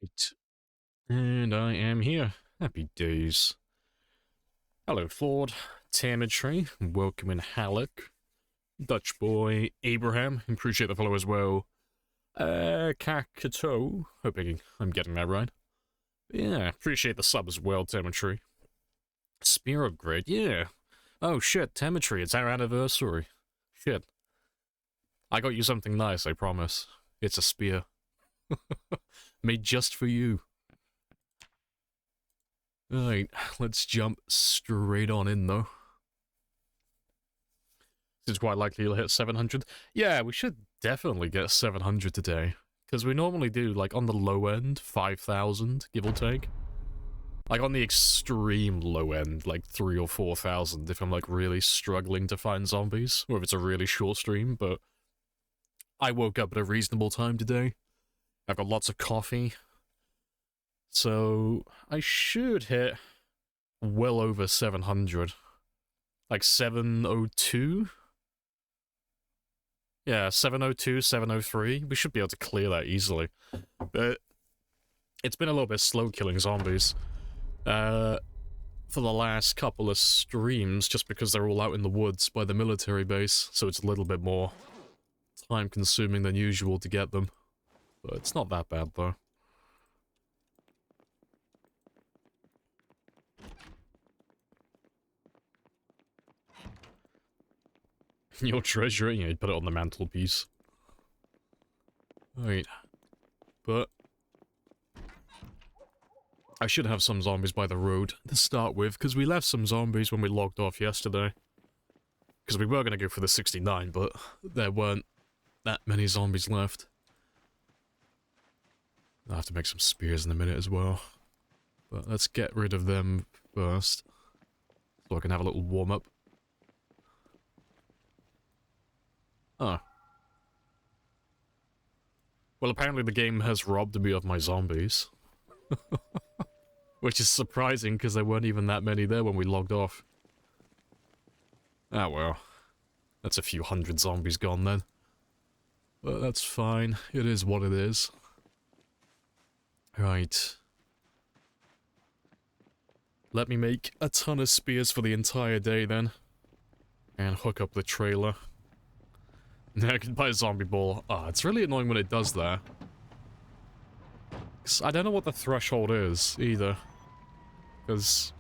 Right. And I am here. Happy days. Hello, Ford, Tammetry, welcome in Halleck, Dutch Boy, Abraham, appreciate the follow as well. Kakato, hoping I'm getting that right. Yeah, appreciate the sub as well, Tammetry. Spear upgrade, yeah. Oh shit, Tammetry, it's our anniversary. Shit. I got you something nice, I promise. It's a spear. Made just for you. Alright, let's jump straight on in though. It's quite likely you'll hit 700. Yeah, we should definitely get 700 today. Because we normally do, like, on the low end, 5,000, give or take. Like, on the extreme low end, like, 3 or 4,000 if I'm, like, really struggling to find zombies. Or if it's a really short stream, but I woke up at a reasonable time today. I've got lots of coffee. So, I should hit well over 700. Like, 702? Yeah, 702, 703. We should be able to clear that easily. But it's been a little bit slow killing zombies. For the last couple of streams, just because they're all out in the woods by the military base, so it's a little bit more time-consuming than usual to get them. But it's not that bad, though. Your treasure, yeah, you put it on the mantelpiece. Right. But I should have some zombies by the road to start with, because we left some zombies when we logged off yesterday. Because we were going to go for the 69, but there weren't that many zombies left. I'll have to make some spears in a minute as well. But let's get rid of them first, so I can have a little warm-up. Oh. Well, apparently the game has robbed me of my zombies. Which is surprising, because there weren't even that many there when we logged off. Ah, well. That's a few hundred zombies gone then. But that's fine. It is what it is. Right. Let me make a ton of spears for the entire day then. And hook up the trailer. Now I can buy a zombie ball. Ah, it's really annoying when it does that. 'Cause I don't know what the threshold is, either. Because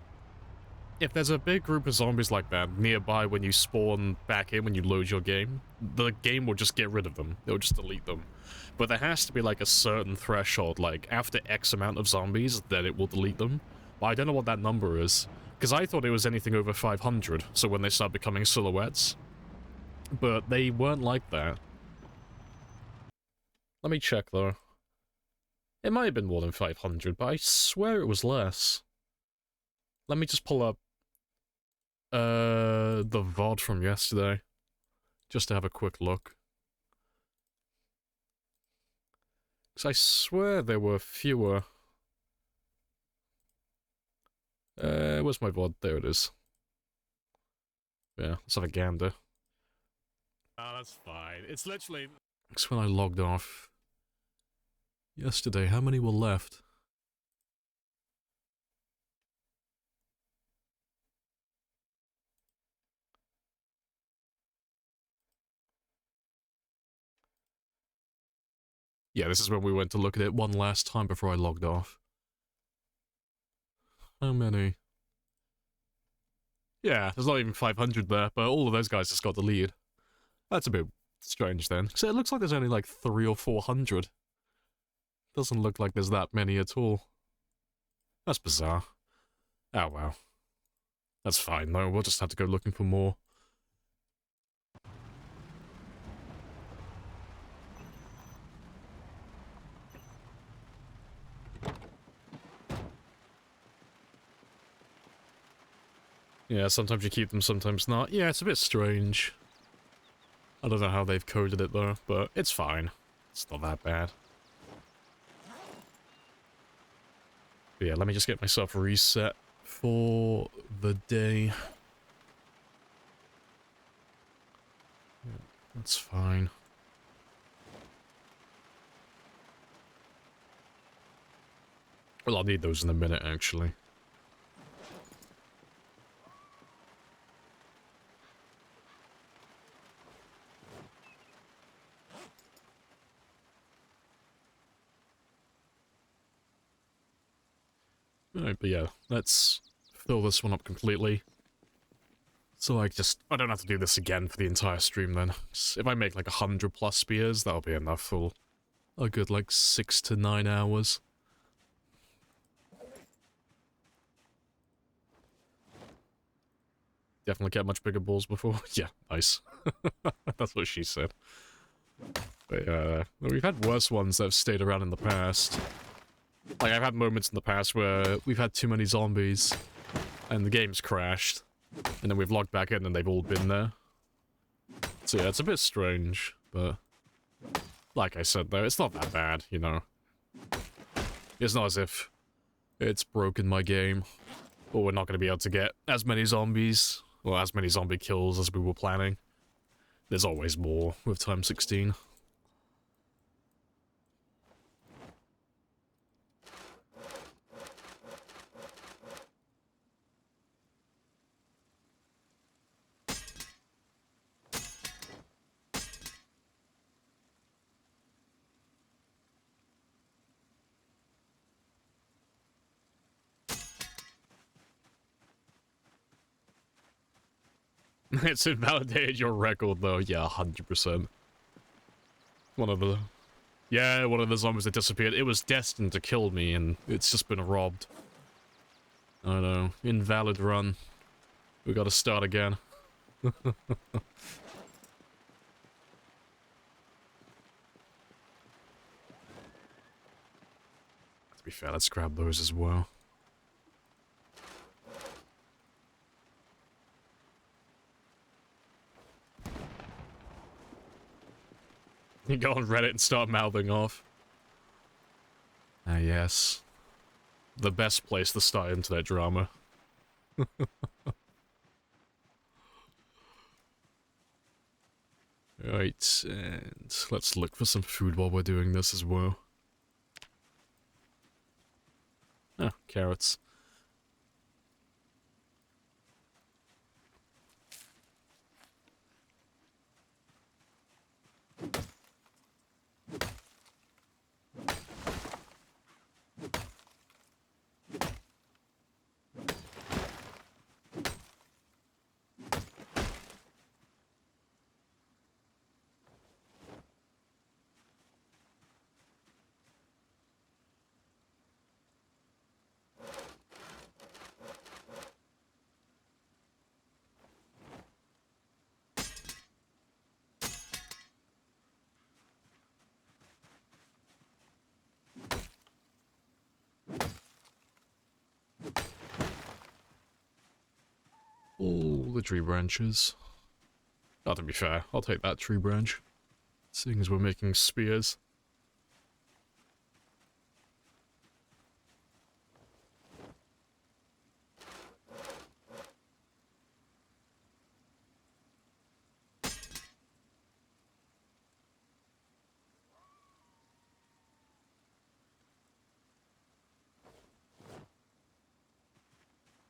if there's a big group of zombies like that nearby when you spawn back in when you load your game, the game will just get rid of them. It'll just delete them. But there has to be like a certain threshold, like after X amount of zombies, then it will delete them. But I don't know what that number is. Because I thought it was anything over 500, so when they start becoming silhouettes. But they weren't like that. Let me check though. It might have been more than 500, but I swear it was less. Let me just pull up the VOD from yesterday, just to have a quick look. Because I swear there were fewer. Where's my VOD? There it is. Yeah, let's have a gander. Ah, that's fine. It's literally... Because when I logged off yesterday, how many were left? Yeah, this is when we went to look at it one last time before I logged off. How many? Yeah, there's not even 500 there, but all of those guys just got deleted. That's a bit strange then. So it looks like there's only like 300 or 400. Doesn't look like there's that many at all. That's bizarre. Oh well. That's fine though, we'll just have to go looking for more. Yeah, sometimes you keep them, sometimes not. Yeah, it's a bit strange. I don't know how they've coded it though, but it's fine. It's not that bad. But yeah, let me just get myself reset for the day. Yeah, that's fine. Well, I'll need those in a minute, actually. Alright, but yeah, let's fill this one up completely. So I don't have to do this again for the entire stream then. If I make like 100 plus spears, that'll be enough for a good like 6 to 9 hours. Definitely get much bigger balls before. Yeah, nice. That's what she said. But we've had worse ones that have stayed around in the past. Like, I've had moments in the past where we've had too many zombies, and the game's crashed, and then we've logged back in and they've all been there. So yeah, it's a bit strange, but like I said though, it's not that bad, you know. It's not as if it's broken my game, or we're not going to be able to get as many zombies, or as many zombie kills as we were planning. There's always more with time 16. It's invalidated your record though, yeah, 100%. One of the zombies that disappeared, it was destined to kill me and it's just been robbed. I don't know, invalid run. We gotta start again. To be fair, let's grab those as well. You go on Reddit and start mouthing off. Ah, yes. The best place to start internet drama. Right, and let's look for some food while we're doing this as well. Ah, carrots. All the tree branches. Oh, to be fair, I'll take that tree branch. Seeing as we're making spears.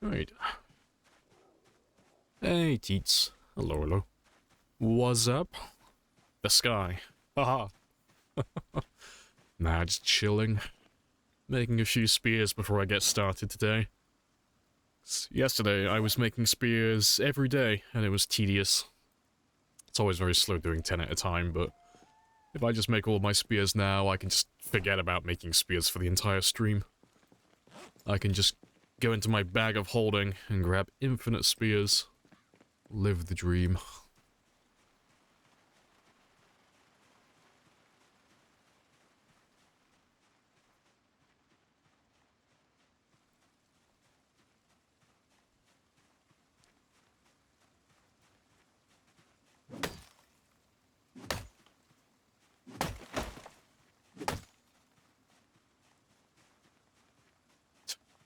Right. Hey, Teets. Hello, hello. What's up? The sky. Haha. Nah, just chilling. Making a few spears before I get started today. Yesterday, I was making spears every day, and it was tedious. It's always very slow doing 10 at a time, but if I just make all my spears now, I can just forget about making spears for the entire stream. I can just go into my bag of holding and grab infinite spears. Live the dream.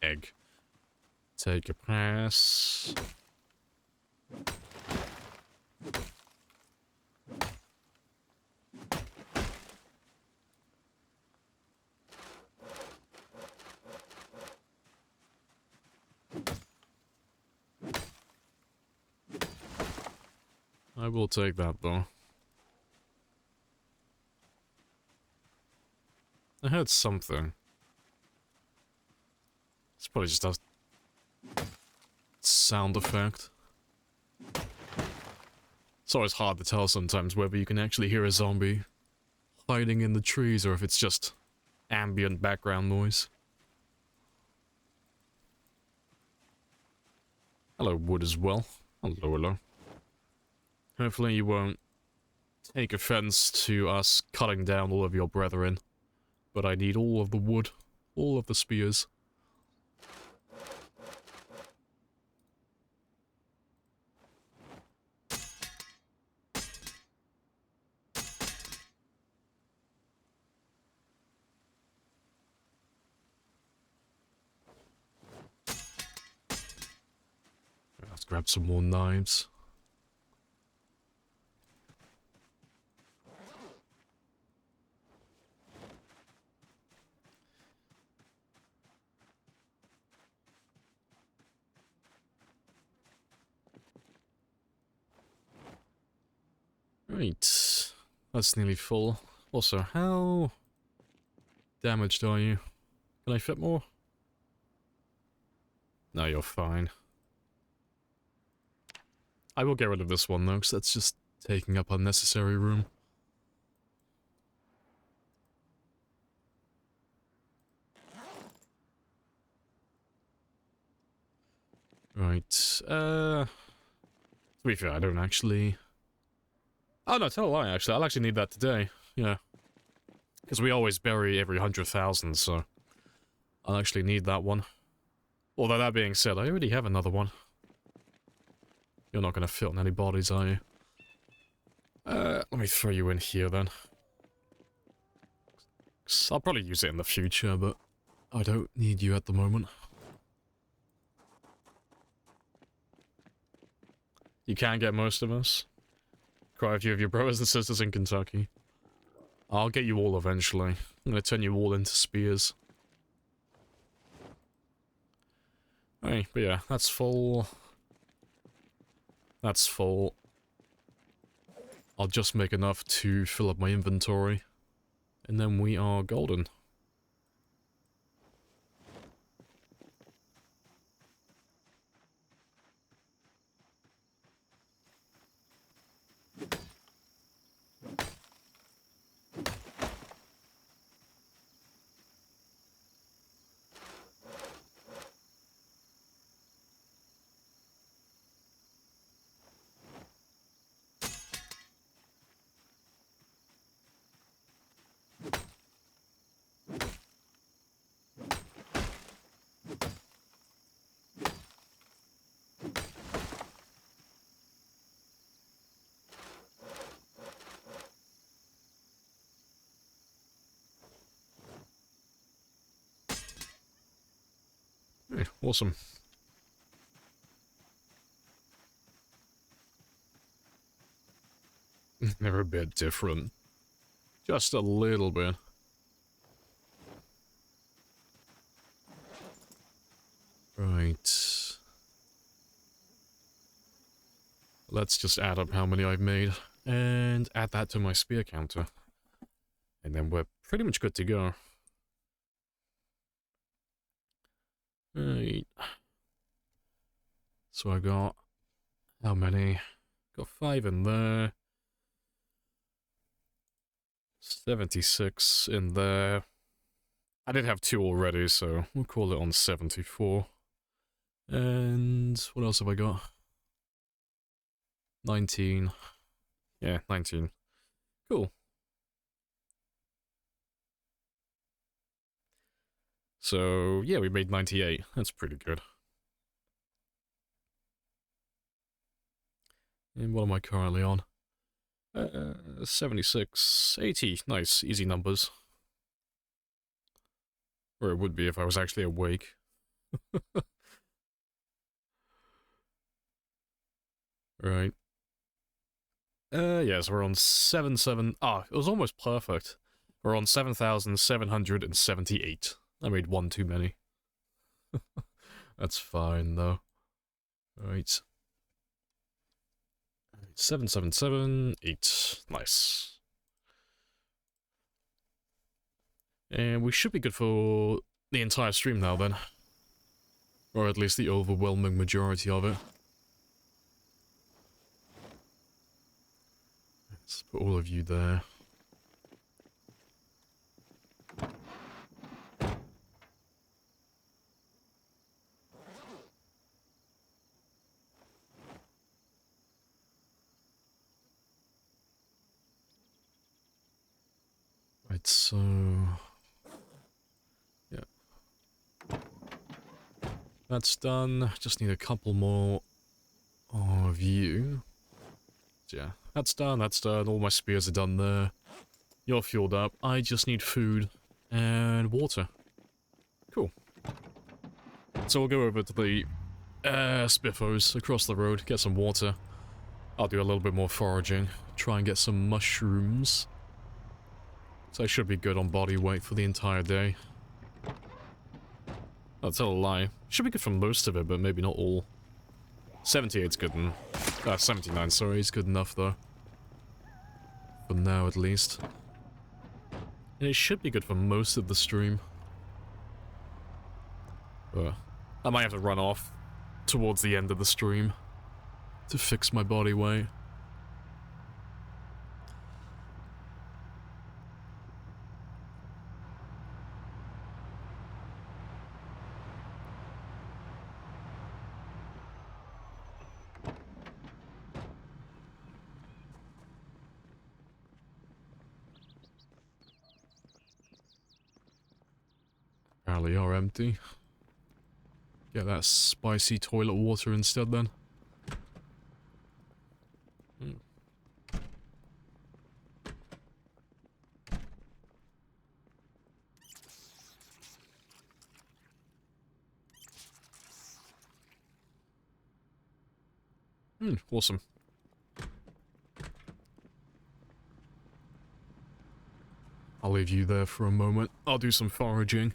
Egg. Take a pass. I will take that, though. I heard something. It's probably just a sound effect. It's always hard to tell sometimes whether you can actually hear a zombie hiding in the trees or if it's just ambient background noise. Hello, wood as well. Hello, hello. Hopefully you won't take offense to us cutting down all of your brethren. But I need all of the wood, all of the spears. Let's grab some more knives. Right, that's nearly full. Also, how damaged are you? Can I fit more? No, you're fine. I will get rid of this one though, because that's just taking up unnecessary room. Right, to be fair, I don't actually... Oh no, tell a lie, actually. I'll actually need that today, yeah. Because we always bury every 100,000, so... I'll actually need that one. Although that being said, I already have another one. You're not going to fit on any bodies, are you? Let me throw you in here then. I'll probably use it in the future, but I don't need you at the moment. You can get most of us. Quite a few of your brothers and sisters in Kentucky. I'll get you all eventually. I'm going to turn you all into spears. Hey, but yeah, that's full. That's full. I'll just make enough to fill up my inventory. And then we are golden. Hey, awesome. They're a bit different. Just a little bit. Right. Let's just add up how many I've made, and add that to my spear counter. And then we're pretty much good to go. Right. So I got... how many? Got 5 in there. 76 in there. I did have 2 already, so we'll call it on 74. And what else have I got? 19. Yeah, 19. Cool. So, yeah, we made 98. That's pretty good. And what am I currently on? 76, 80. Nice, easy numbers. Or it would be if I was actually awake. Right. Yeah, so we're on 7. Ah, it was almost perfect. We're on 7,778. I made 1 too many. That's fine, though. Right. 777, nice. And we should be good for the entire stream now then. Or at least the overwhelming majority of it. Let's put all of you there. Right, so... yeah. That's done. Just need a couple more of you. Yeah, that's done, that's done. All my spears are done there. You're fueled up. I just need food and water. Cool. So we'll go over to the Spiffos across the road, get some water. I'll do a little bit more foraging. Try and get some mushrooms. So I should be good on body weight for the entire day. I'll tell a lie. Should be good for most of it, but maybe not all. 78's good enough. 79, sorry, is good enough though. For now, at least. And it should be good for most of the stream. But I might have to run off towards the end of the stream to fix my body weight. Apparently are empty. Get that spicy toilet water instead then. Awesome. I'll leave you there for a moment. I'll do some foraging.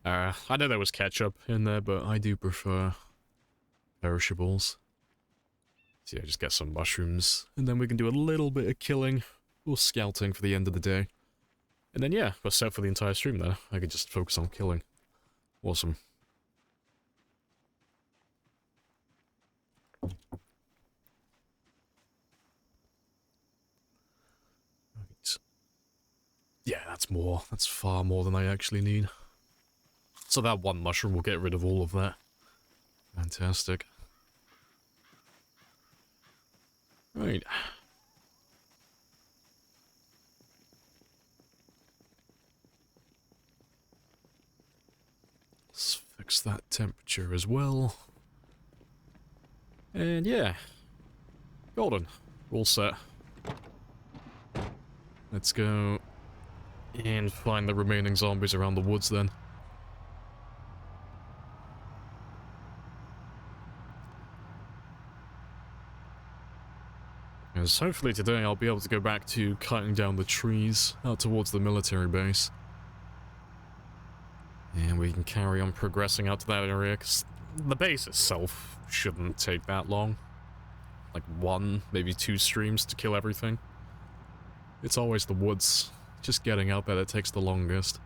I know there was ketchup in there, but I do prefer perishables. So yeah, just get some mushrooms, and then we can do a little bit of killing or scouting for the end of the day. And then yeah, we're set for the entire stream there. I can just focus on killing. Awesome. Right. Yeah, that's more. That's far more than I actually need. So that one mushroom will get rid of all of that. Fantastic. Right. Let's fix that temperature as well. And yeah. Golden. We're all set. Let's go and find the remaining zombies around the woods then. Because hopefully today I'll be able to go back to cutting down the trees out towards the military base. And we can carry on progressing out to that area, because the base itself shouldn't take that long. Like 1, maybe 2 streams to kill everything. It's always the woods. Just getting out there that takes the longest.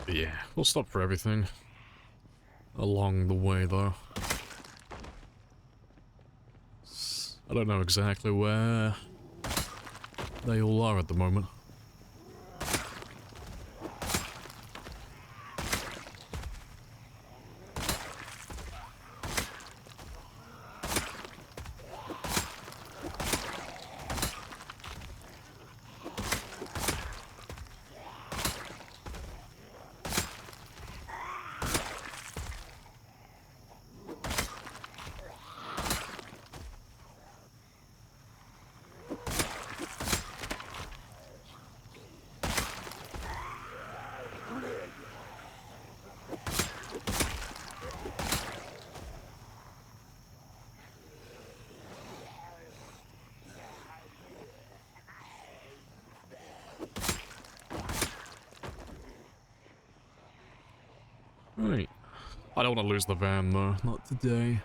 But yeah, we'll stop for everything along the way, though. I don't know exactly where they all are at the moment. Right. I don't want to lose the van though, not today.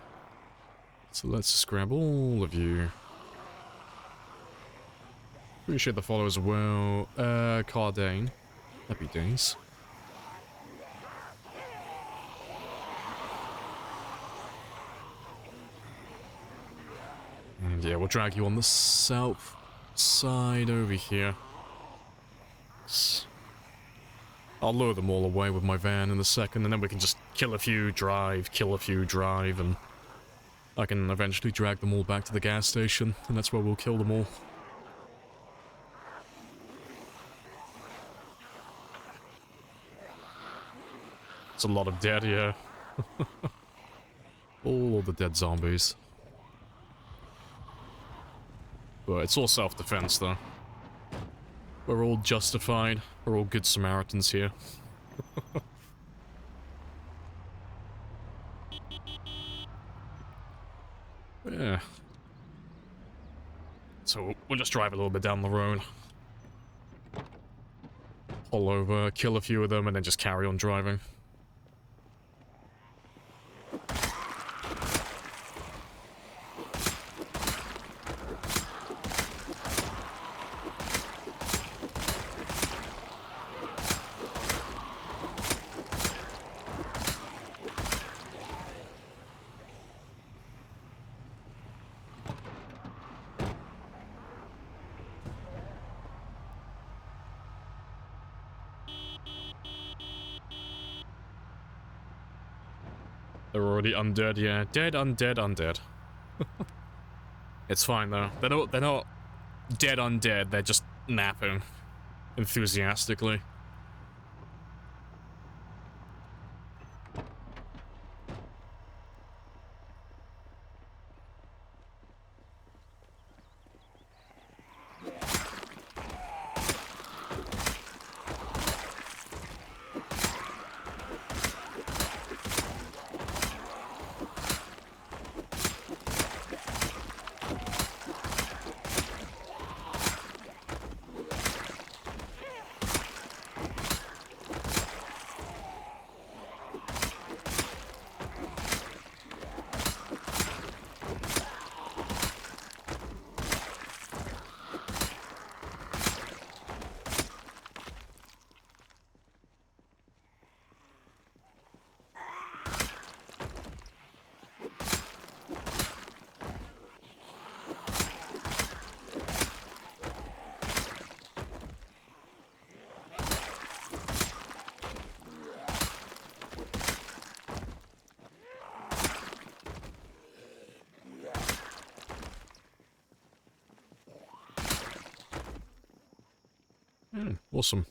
So let's just grab all of you. Appreciate the follow as well. Cardane. Happy days. And yeah, we'll drag you on the south side over here. I'll lure them all away with my van in a second, and then we can just kill a few, drive, and I can eventually drag them all back to the gas station, and that's where we'll kill them all. It's a lot of dead here. All the dead zombies. But it's all self-defense, though. We're all justified. We're all good Samaritans here. Yeah. So we'll just drive a little bit down the road. Pull over, kill a few of them, and then just carry on driving. They're already undead, yeah. Dead, undead, undead. It's fine though. They're not dead undead, they're just napping enthusiastically. Awesome.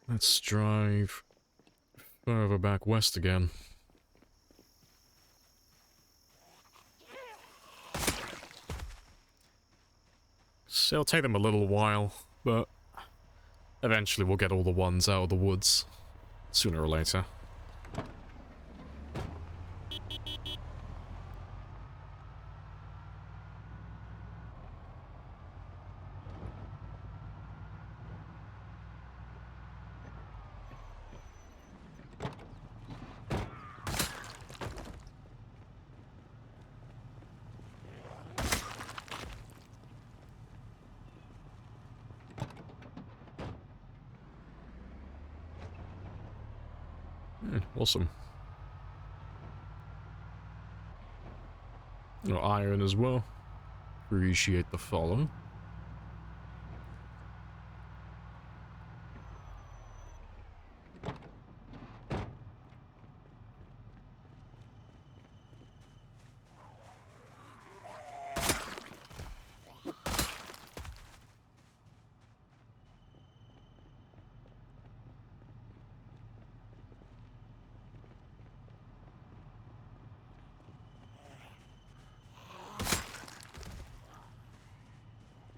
Let's drive further back west again. So it'll take them a little while, but eventually we'll get all the ones out of the woods, sooner or later. Awesome. Oh, iron as well. Appreciate the follow.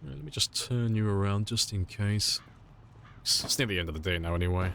Right, let me just turn you around just in case. It's near the end of the day now anyway.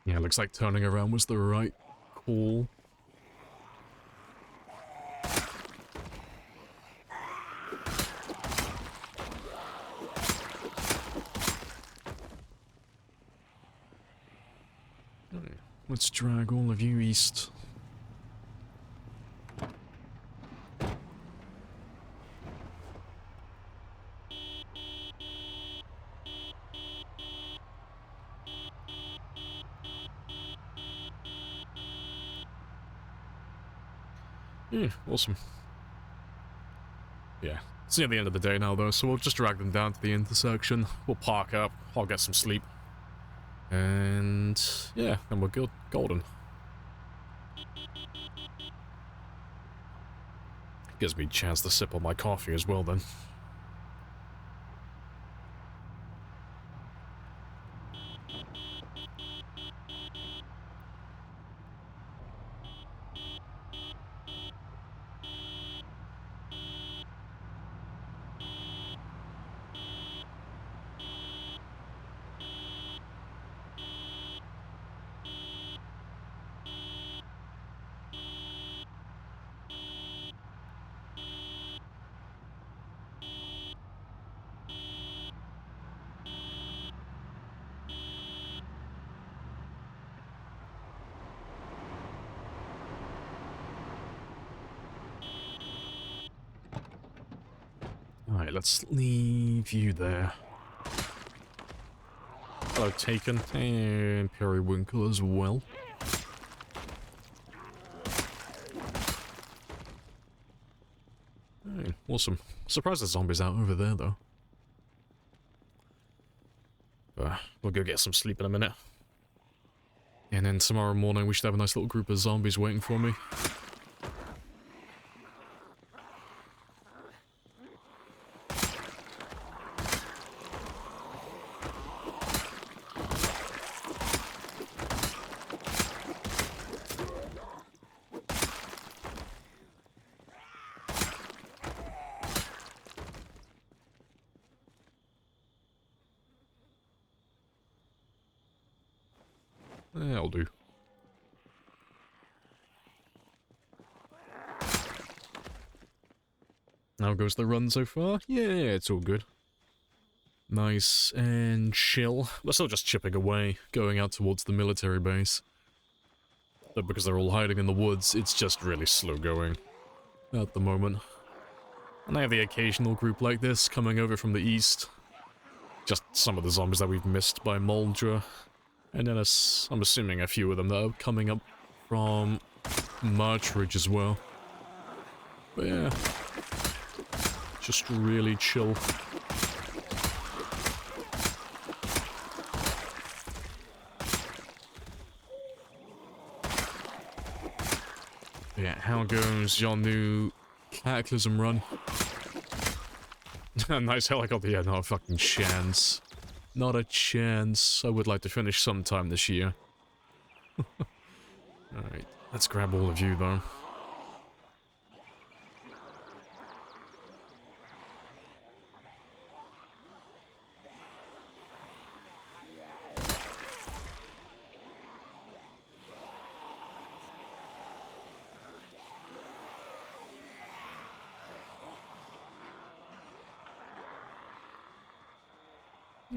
Yeah, looks like turning around was the right call. Right, let's drag all of you east. Yeah, awesome. Yeah, it's near the end of the day now though, so we'll just drag them down to the intersection. We'll park up, I'll get some sleep. And yeah, then we're good. Golden. Gives me a chance to sip on my coffee as well then. Alright, let's leave you there. Hello, Taken. And Periwinkle as well. Hey, awesome. Surprised the zombies out over there, though. We'll go get some sleep in a minute. And then tomorrow morning we should have a nice little group of zombies waiting for me. That'll do. How goes the run so far? Yeah, it's all good. Nice and chill. We're still just chipping away, going out towards the military base. But because they're all hiding in the woods, it's just really slow going at the moment. And I have the occasional group like this coming over from the east. Just some of the zombies that we've missed by Moldra. And then I'm assuming a few of them that are coming up from Marchridge as well. But yeah, just really chill. Yeah, how goes your new Cataclysm run? Nice helicopter, yeah, not a fucking chance. Not a chance. I would like to finish sometime this year. Alright, let's grab all of you though.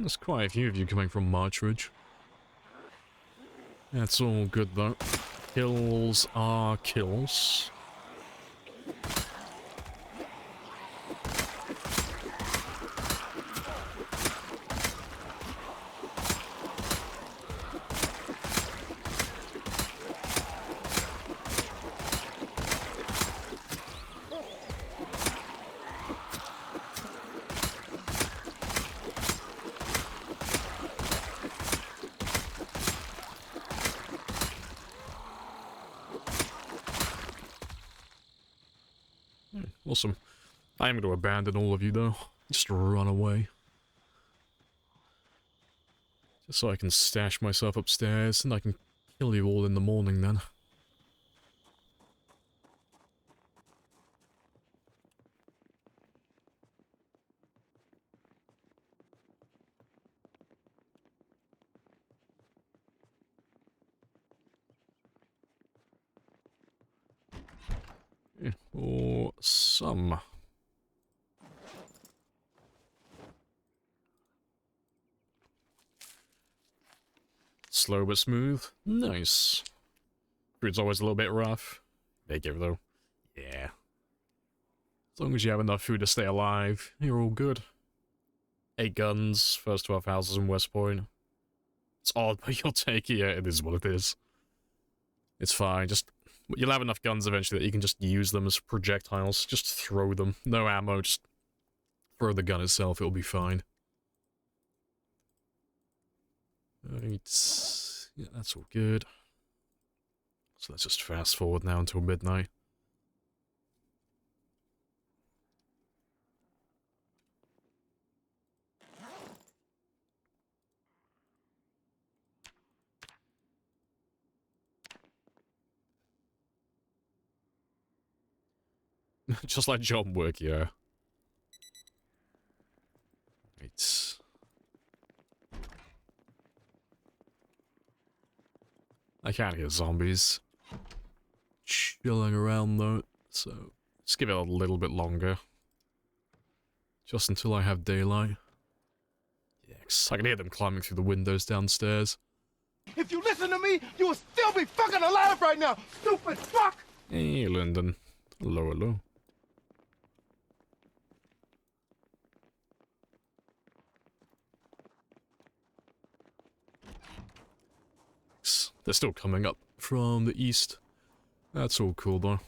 There's quite a few of you coming from Marchridge. That's all good though. Kills are kills. Awesome. I am going to abandon all of you, though. Just run away. Just so I can stash myself upstairs, and I can kill you all in the morning, then. Or some. Slow but smooth. Nice. Food's always a little bit rough. Big give though. Yeah. As long as you have enough food to stay alive, you're all good. 8 guns, first 12 houses in West Point. It's odd, but you'll take it. Yeah, it is what it is. It's fine, just... You'll have enough guns eventually that you can just use them as projectiles. Just throw them. No ammo, just throw the gun itself, it'll be fine. Right. Yeah, that's all good. So let's just fast forward now until midnight. Just like John Wick, yeah. Right. I can't hear zombies chilling around though, so just give it a little bit longer. Just until I have daylight. Yeah, 'cause I can hear them climbing through the windows downstairs. If you listen to me, you will still be fucking alive right now, stupid fuck! Hey, Lyndon. Hello, hello. They're still coming up from the east. That's all cool, though.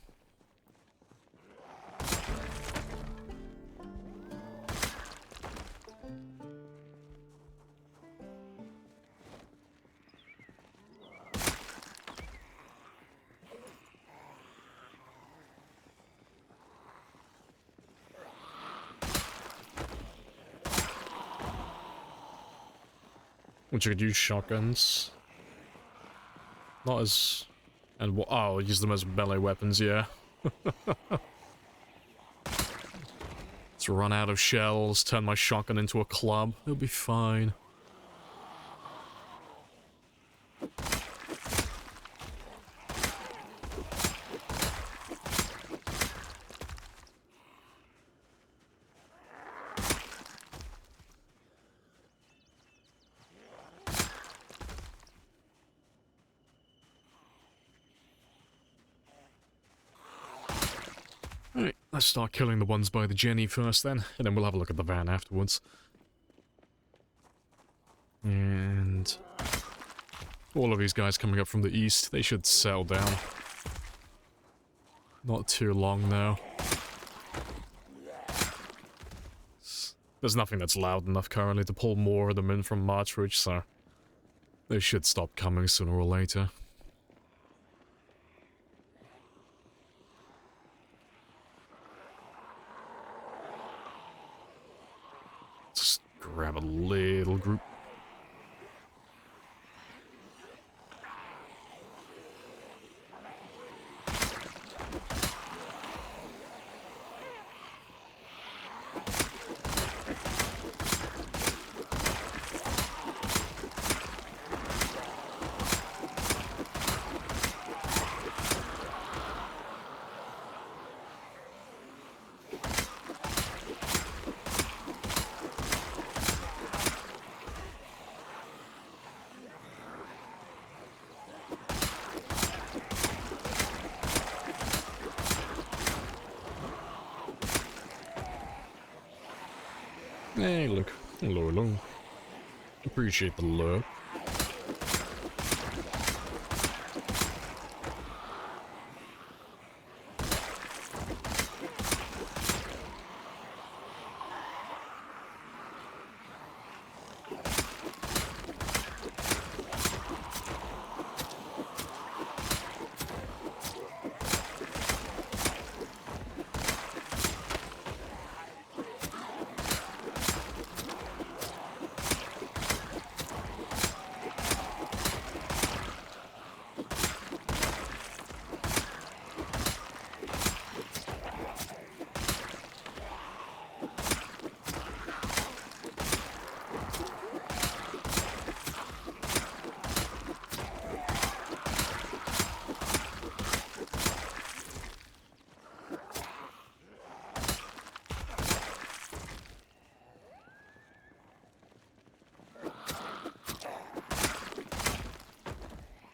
Which you could use shotguns. Not as... And what? Oh, I'll use them as melee weapons, yeah. Let's run out of shells, turn my shotgun into a club. It'll be fine. Alright, let's start killing the ones by the Jenny first then, and then we'll have a look at the van afterwards. And... all of these guys coming up from the east, they should settle down. Not too long now. There's nothing that's loud enough currently to pull more of them in from Marchridge, so... they should stop coming sooner or later. Just grab a little group. Hey, look. Hello, hello. Appreciate the love.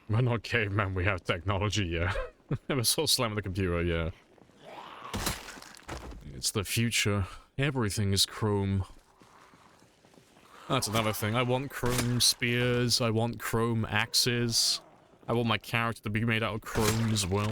We're not cavemen, we have technology, yeah. We're so slamming the computer, yeah. It's the future. Everything is chrome. That's another thing. I want chrome spears, I want chrome axes. I want my character to be made out of chrome as well.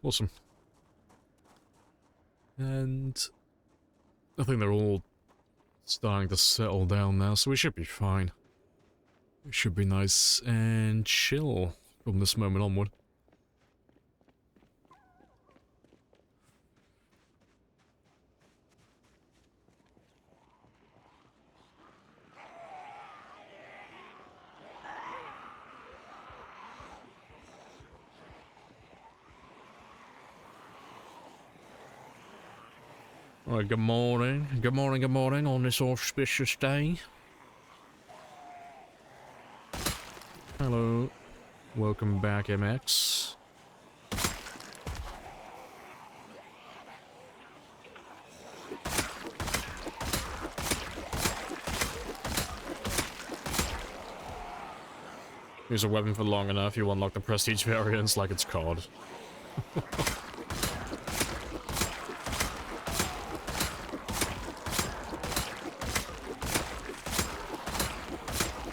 Awesome. And I think they're all starting to settle down now, so we should be fine. We should be nice and chill from this moment onward. Alright, good morning. Good morning, good morning on this auspicious day. Hello. Welcome back, MX. Use a weapon for long enough, you unlock the prestige variants like it's COD.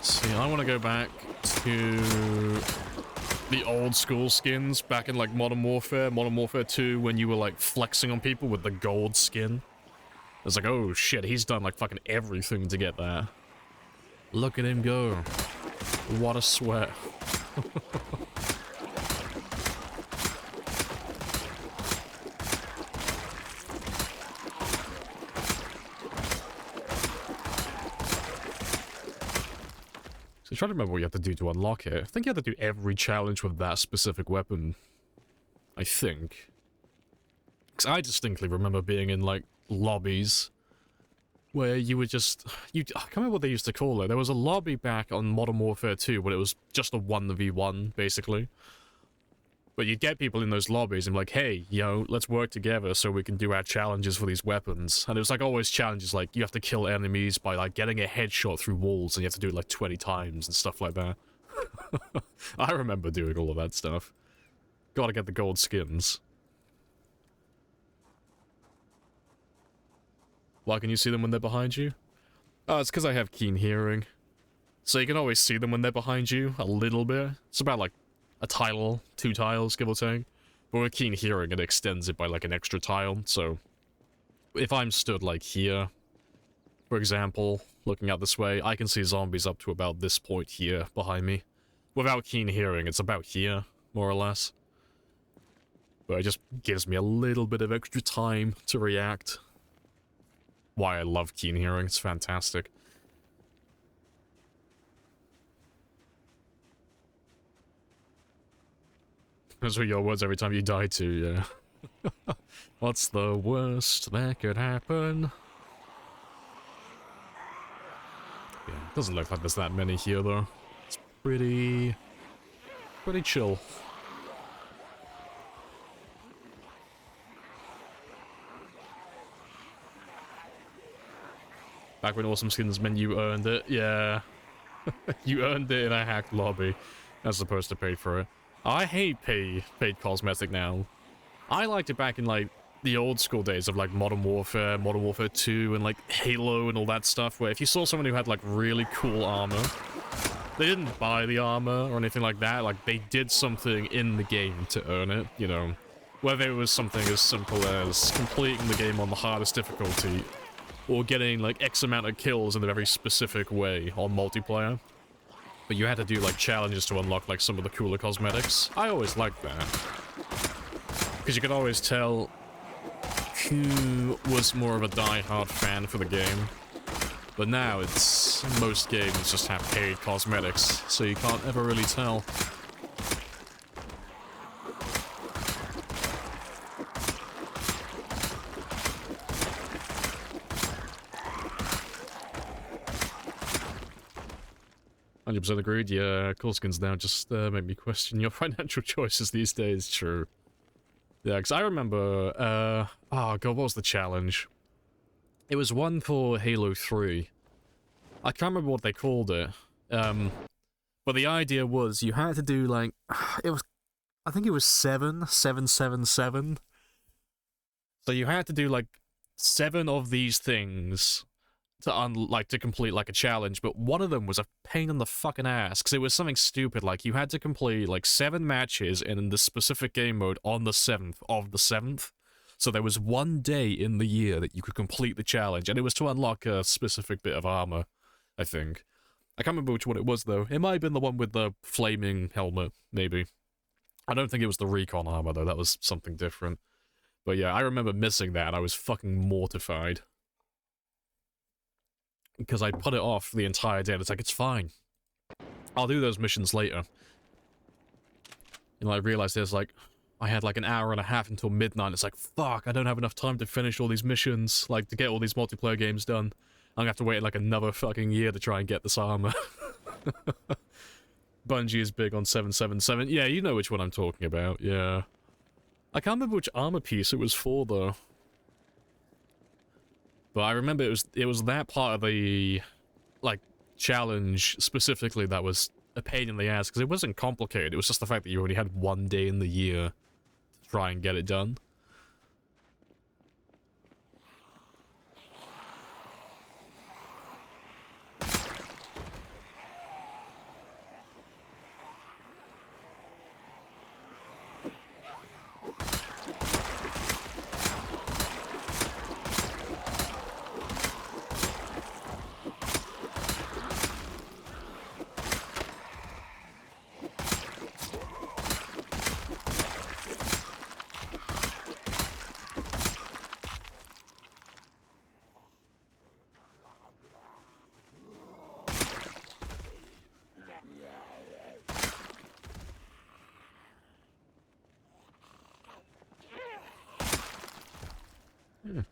See, I want to go back to the old school skins back in like Modern Warfare 2, when you were like flexing on people with the gold skin. It's like, oh shit, he's done like fucking everything to get that. Look at him go. What a sweat. So trying to remember what you have to do to unlock it. I think you have to do every challenge with that specific weapon. I think. Because I distinctly remember being in, like, lobbies where you would just... I can't remember what they used to call it. There was a lobby back on Modern Warfare 2 where it was just a 1v1, basically. But you'd get people in those lobbies and be like, hey, yo, let's work together so we can do our challenges for these weapons. And it was like always challenges like you have to kill enemies by like getting a headshot through walls and you have to do it like 20 times and stuff like that. I remember doing all of that stuff. Gotta get the gold skins. Why can you see them when they're behind you? Oh, it's because I have keen hearing. So you can always see them when they're behind you, a little bit. It's about like a tile, 2 tiles, give or take. But with keen hearing, it extends it by like an extra tile, so... If I'm stood like here, for example, looking out this way, I can see zombies up to about this point here, behind me. Without keen hearing, it's about here, more or less. But it just gives me a little bit of extra time to react. Why I love keen hearing, it's fantastic. Those were your words every time you die too, yeah. What's the worst that could happen? Yeah, doesn't look like there's that many here though. It's pretty chill. Back when Awesome Skins meant you earned it, yeah. You earned it in a hacked lobby, as opposed to pay for it. I hate paid cosmetic now. I liked it back in, like, the old school days of, like, Modern Warfare 2, and, like, Halo and all that stuff, where if you saw someone who had, like, really cool armor, they didn't buy the armor or anything like that, like, they did something in the game to earn it, you know. Whether it was something as simple as completing the game on the hardest difficulty, or getting, like, X amount of kills in a very specific way on multiplayer. But you had to do, like, challenges to unlock, like, some of the cooler cosmetics. I always liked that. Because you could always tell who was more of a die-hard fan for the game. But now it's... most games just have paid cosmetics, so you can't ever really tell. 100% agreed, yeah, cool skins now just make me question your financial choices these days, true. Yeah, because I remember, oh god, what was the challenge? It was one for Halo 3. I can't remember what they called it, but the idea was you had to do, like, it was, I think it was 7. So you had to do, like, 7 of these things to complete, like, a challenge, but one of them was a pain in the fucking ass, because it was something stupid, like, you had to complete, like, 7 matches in the specific game mode on the 7th of the 7th, so there was one day in the year that you could complete the challenge, and it was to unlock a specific bit of armor, I think. I can't remember which one it was, though. It might have been the one with the flaming helmet, maybe. I don't think it was the recon armor, though. That was something different. But yeah, I remember missing that, and I was fucking mortified. Because I put it off the entire day, and it's like, it's fine. I'll do those missions later. And I realized there's, like, I had, like, an hour and a half until midnight. It's like, fuck, I don't have enough time to finish all these missions, like, to get all these multiplayer games done. I'm gonna have to wait, like, another fucking year to try and get this armor. Bungie is big on 777. Yeah, you know which one I'm talking about, yeah. I can't remember which armor piece it was for, though. But I remember it was that part of the, like, challenge specifically that was a pain in the ass, because it wasn't complicated, it was just the fact that you only had one day in the year to try and get it done.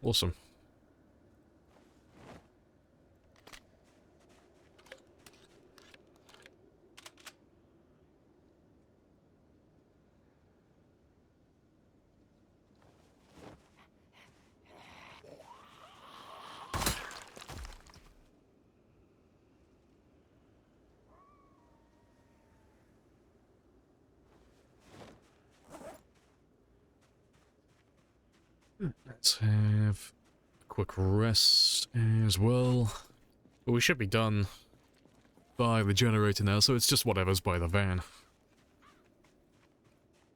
Awesome. Let's have a quick rest as well. But we should be done by the generator now, so it's just whatever's by the van.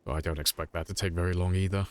But I don't expect that to take very long either.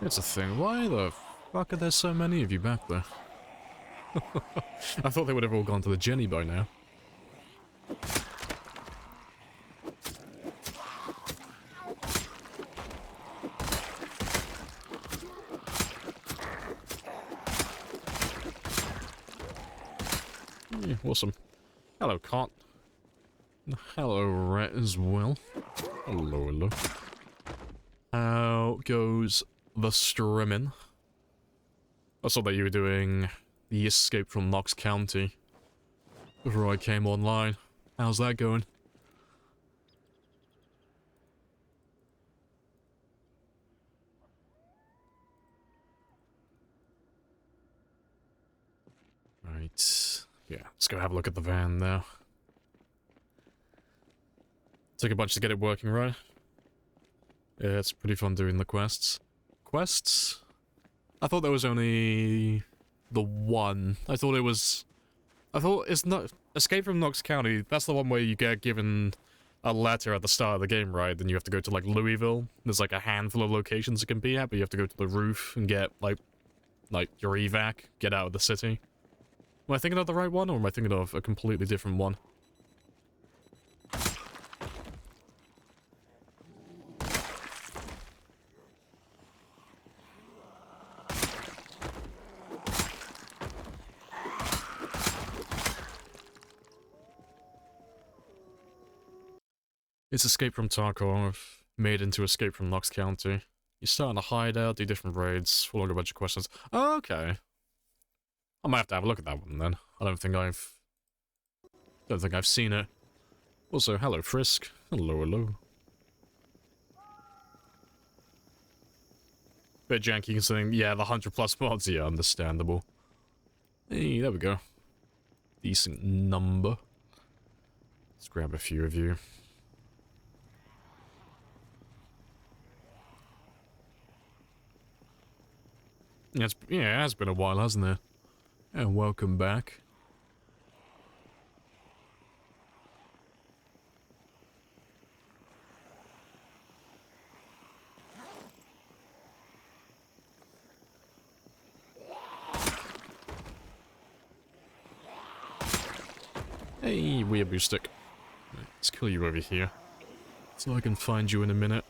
It's a thing. Why the fuck are there so many of you back there? I thought they would have all gone to the Jenny by now. Yeah, awesome. Hello, Cot. Hello, Rat as well. Hello, hello. How goes the streaming? I saw that you were doing the escape from Knox County before I came online. How's that going? Right. Yeah, let's go have a look at the van now. Took a bunch to get it working, right? Yeah, it's pretty fun doing the quests. Quests? I thought there was only the one. I thought it's not Escape from Knox County. That's the one where you get given a letter at the start of the game, right? Then you have to go to like Louisville. There's like a handful of locations it can be at, but you have to go to the roof and get like your evac, get out of the city. Am I thinking of the right one, or am I thinking of a completely different one? It's Escape from Tarkov, made into Escape from Knox County. You start in a hideout, do different raids, follow a bunch of questions. Oh, okay. I might have to have a look at that one then. I don't think I've seen it. Also, hello Frisk. Hello, hello. Bit janky considering, yeah, the 100+ mods, yeah, understandable. Hey, there we go. Decent number. Let's grab a few of you. Yeah, it has been a while, hasn't it? And welcome back. Hey, weeaboo stick. Let's kill you over here, so I can find you in a minute.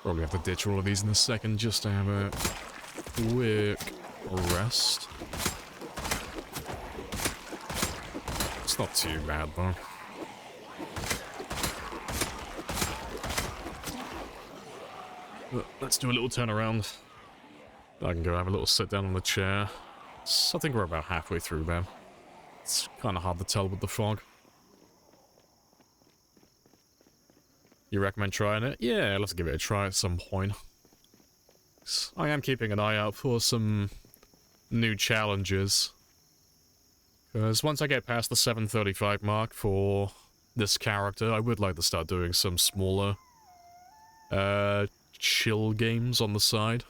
Probably have to ditch all of these in a second just to have a quick rest. It's not too bad though. But let's do a little turnaround. I can go have a little sit down on the chair. I think we're about halfway through, man. It's kind of hard to tell with the fog. You recommend trying it? Yeah, let's give it a try at some point. I am keeping an eye out for some new challenges. Because once I get past the 735 mark for this character, I would like to start doing some smaller, chill games on the side.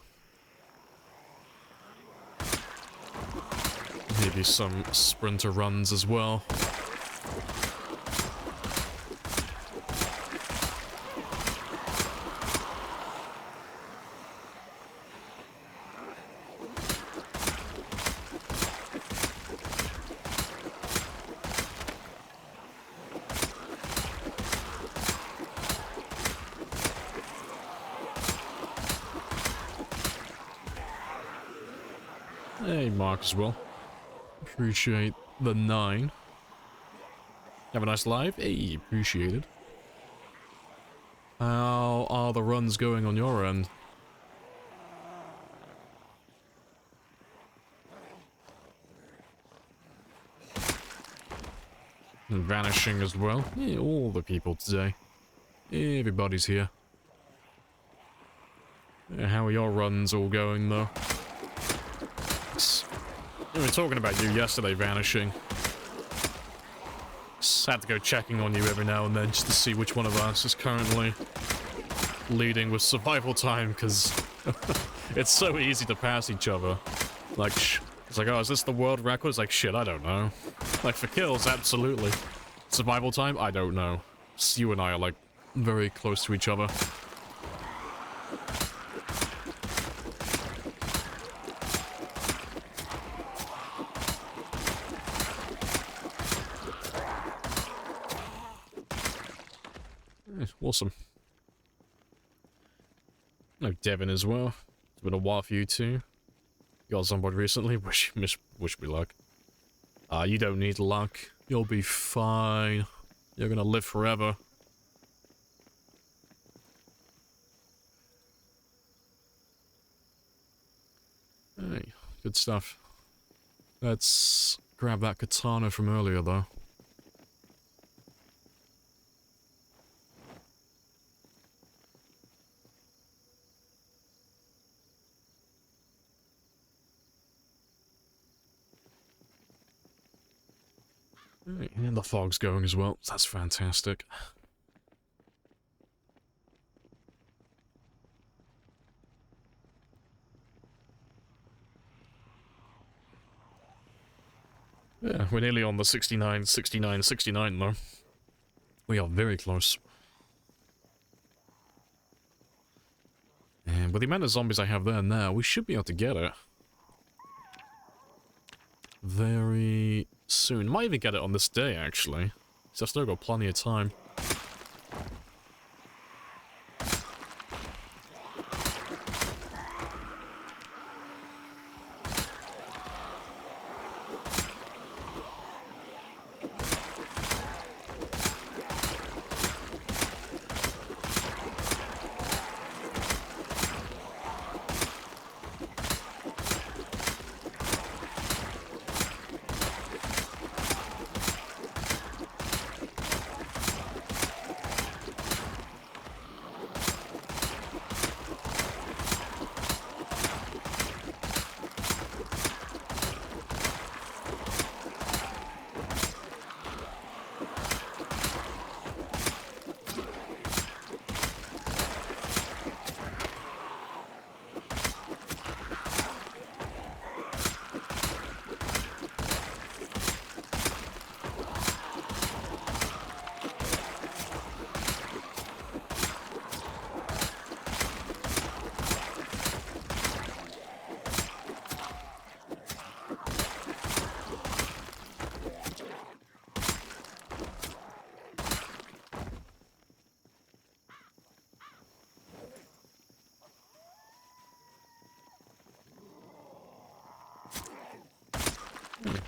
Maybe some sprinter runs as well. Hey, Mark as well. Appreciate the 9. Have a nice live. Hey, appreciate it. How are the runs going on your end? And vanishing as well. Yeah, all the people today. Everybody's here. How are your runs all going, though? We were talking about you yesterday, vanishing. Just had to go checking on you every now and then just to see which one of us is currently leading with survival time, because it's so easy to pass each other. Like, it's like, oh, is this the world record? It's like, shit, I don't know. Like, for kills, absolutely. Survival time? I don't know. Just you and I are, like, very close to each other. Awesome. No, Devin as well. It's been a while for you too. You got somebody recently. Wish me luck. You don't need luck. You'll be fine. You're gonna live forever. Hey, good stuff. Let's grab that katana from earlier though. And the fog's going as well. That's fantastic. Yeah, we're nearly on the 69, 69, 69 though. We are very close. And with the amount of zombies I have there now, we should be able to get it. Very soon. Might even get it on this day, actually. So I've still got plenty of time.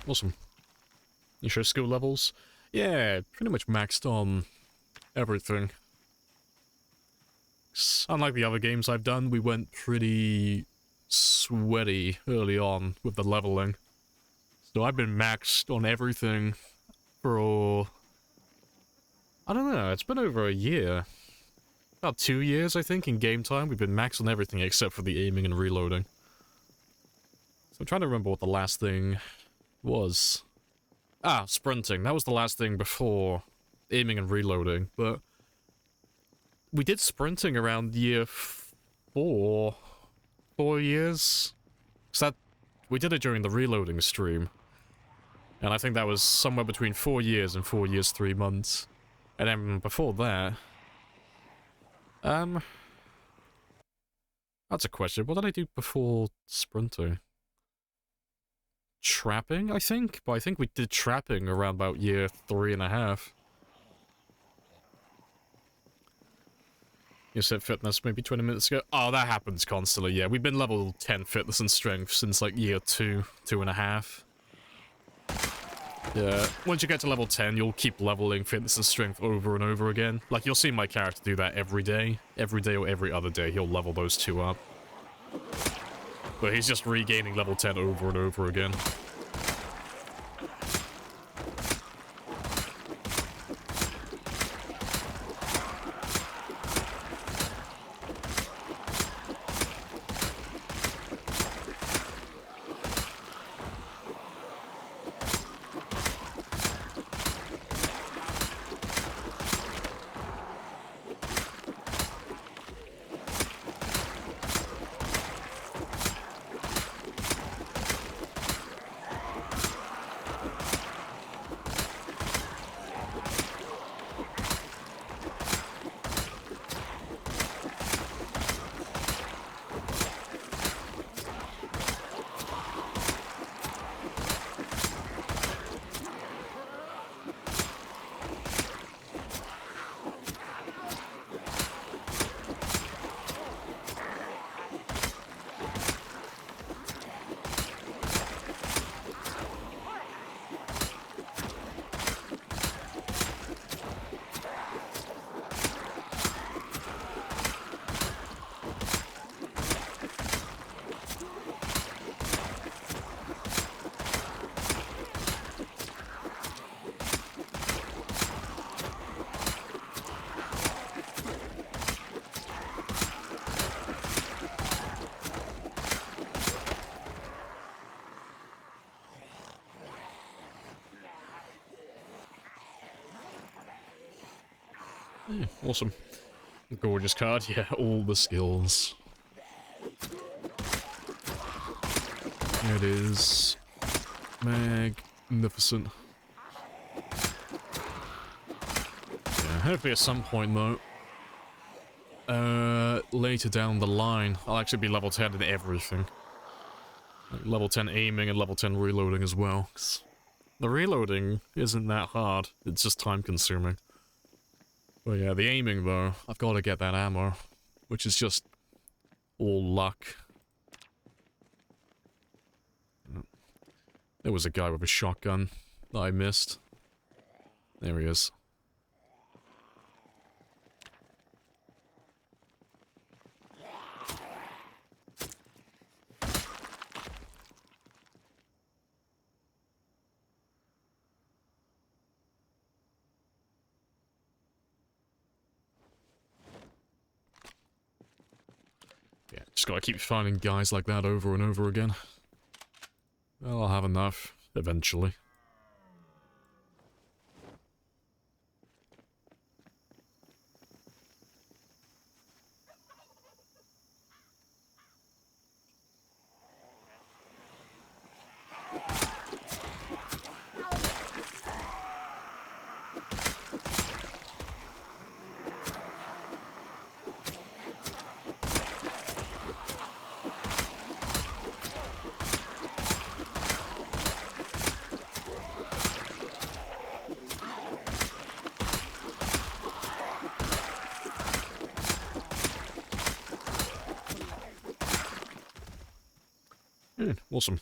Awesome. You sure skill levels? Yeah, pretty much maxed on everything. Unlike the other games I've done, we went pretty sweaty early on with the leveling. So I've been maxed on everything for... I don't know, it's been over a year. About 2 years, I think, in game time. We've been maxed on everything except for the aiming and reloading. So I'm trying to remember what the last thing was. Ah, sprinting. That was the last thing before aiming and reloading, but we did sprinting around year 4. 4 years? So that, we did it during the reloading stream. And I think that was somewhere between 4 years and 4 years, 3 months. And then before that... That's a question. What did I do before sprinting? Trapping, I think? But I think we did trapping around about year 3.5. You said fitness maybe 20 minutes ago. Oh, that happens constantly, yeah. We've been level 10 fitness and strength since like year 2, 2.5. Yeah, once you get to level 10, you'll keep leveling fitness and strength over and over again. Like, you'll see my character do that every day. Every day or every other day, he'll level those two up. But he's just regaining level 10 over and over again. Yeah, awesome. Gorgeous card. Yeah, all the skills. There it is. Magnificent. Yeah, hopefully at some point though, later down the line, I'll actually be level 10 in everything. Like level 10 aiming and level 10 reloading as well. 'Cause the reloading isn't that hard, it's just time consuming. But yeah, the aiming though, I've got to get that ammo, which is just all luck. There was a guy with a shotgun that I missed. There he is. Yeah, just gotta keep finding guys like that over and over again. Well, I'll have enough, eventually. Awesome.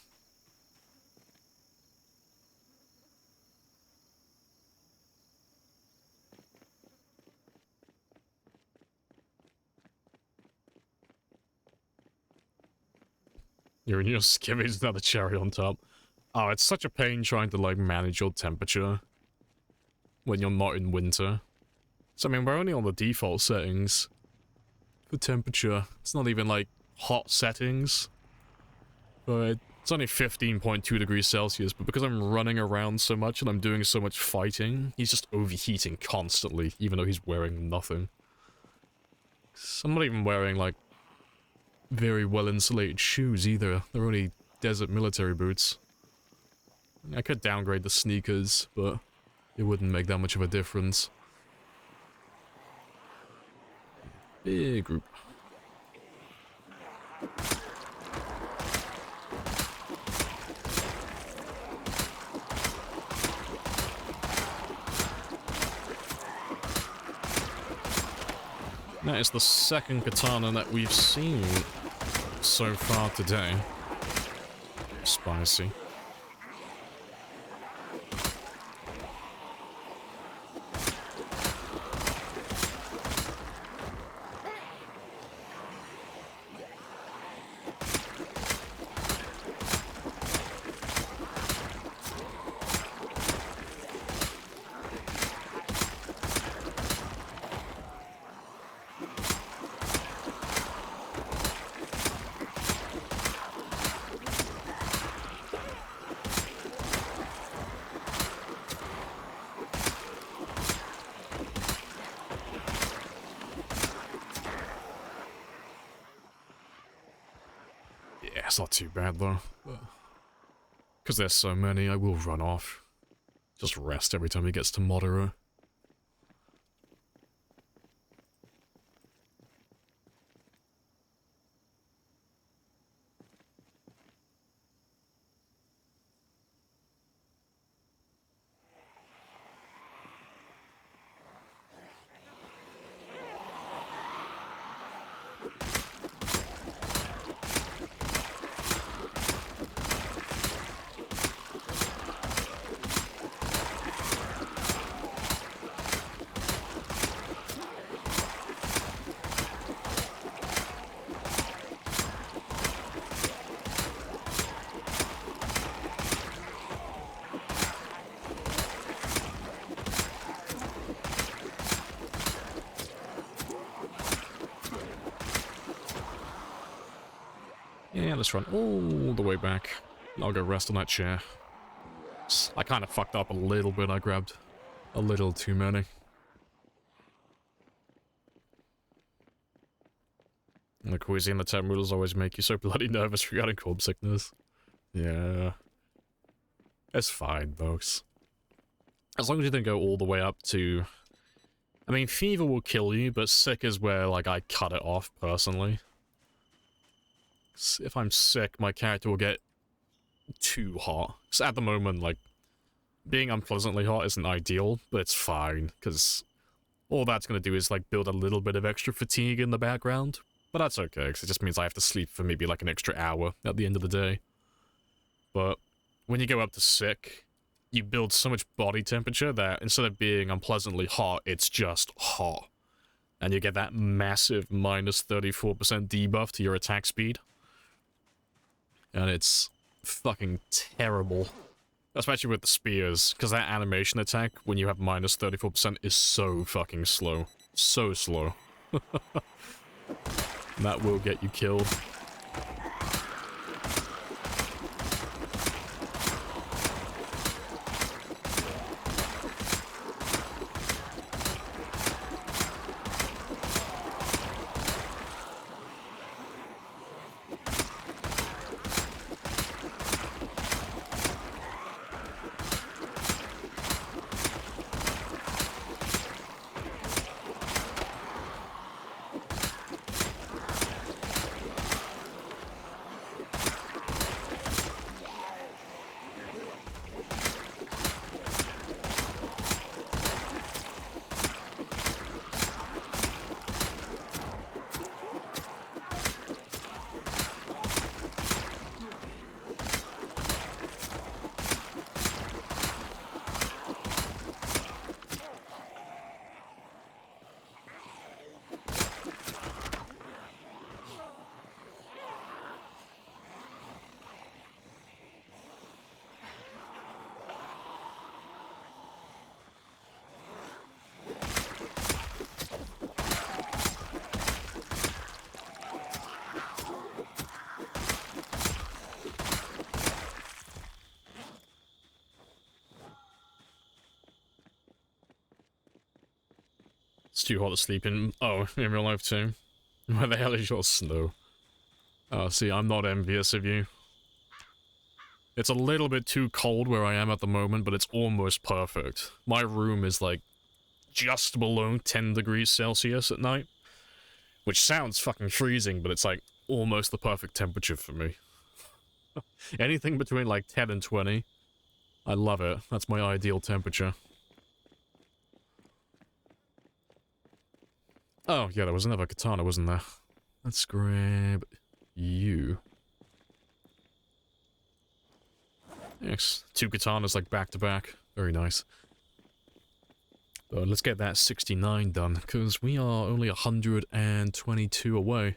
You're in your skivvies, another cherry on top. Oh, it's such a pain trying to, like, manage your temperature when you're not in winter. So, I mean, we're only on the default settings for temperature. It's not even, like, hot settings. But it's only 15.2 degrees Celsius, but because I'm running around so much and I'm doing so much fighting, he's just overheating constantly, even though he's wearing nothing. I'm not even wearing, like, very well-insulated shoes either. They're only desert military boots. I could downgrade the sneakers, but it wouldn't make that much of a difference. Big group. That is the second katana that we've seen so far today. Spicy. Yeah, it's not too bad though. Because there's so many, I will run off. Just rest every time he gets to moderate. Yeah, let's run all the way back. I'll go rest on that chair. I kind of fucked up a little bit. I grabbed a little too many. And the cuisine, the temp noodles always make you so bloody nervous regarding cold sickness. Yeah. It's fine, folks. As long as you don't go all the way up to... I mean, fever will kill you, but sick is where, like, I cut it off, personally. If I'm sick, my character will get too hot. So at the moment, like, being unpleasantly hot isn't ideal, but it's fine, because all that's going to do is, like, build a little bit of extra fatigue in the background. But that's okay, because it just means I have to sleep for maybe, like, an extra hour at the end of the day. But when you go up to sick, you build so much body temperature that instead of being unpleasantly hot, it's just hot. And you get that massive minus 34% debuff to your attack speed. And it's fucking terrible. Especially with the spears, because that animation attack, when you have minus 34%, is so fucking slow. So slow. That will get you killed. It's too hot to sleep in. Oh, in real life too. Where the hell is your snow? Oh, see, I'm not envious of you. It's a little bit too cold where I am at the moment, but it's almost perfect. My room is like just below 10 degrees Celsius at night. Which sounds fucking freezing, but it's like almost the perfect temperature for me. Anything between like 10 and 20. I love it. That's my ideal temperature. Oh, yeah, there was another katana, wasn't there? Let's grab you. Yes, 2 katanas, like, back to back. Very nice. But let's get that 69 done, because we are only 122 away.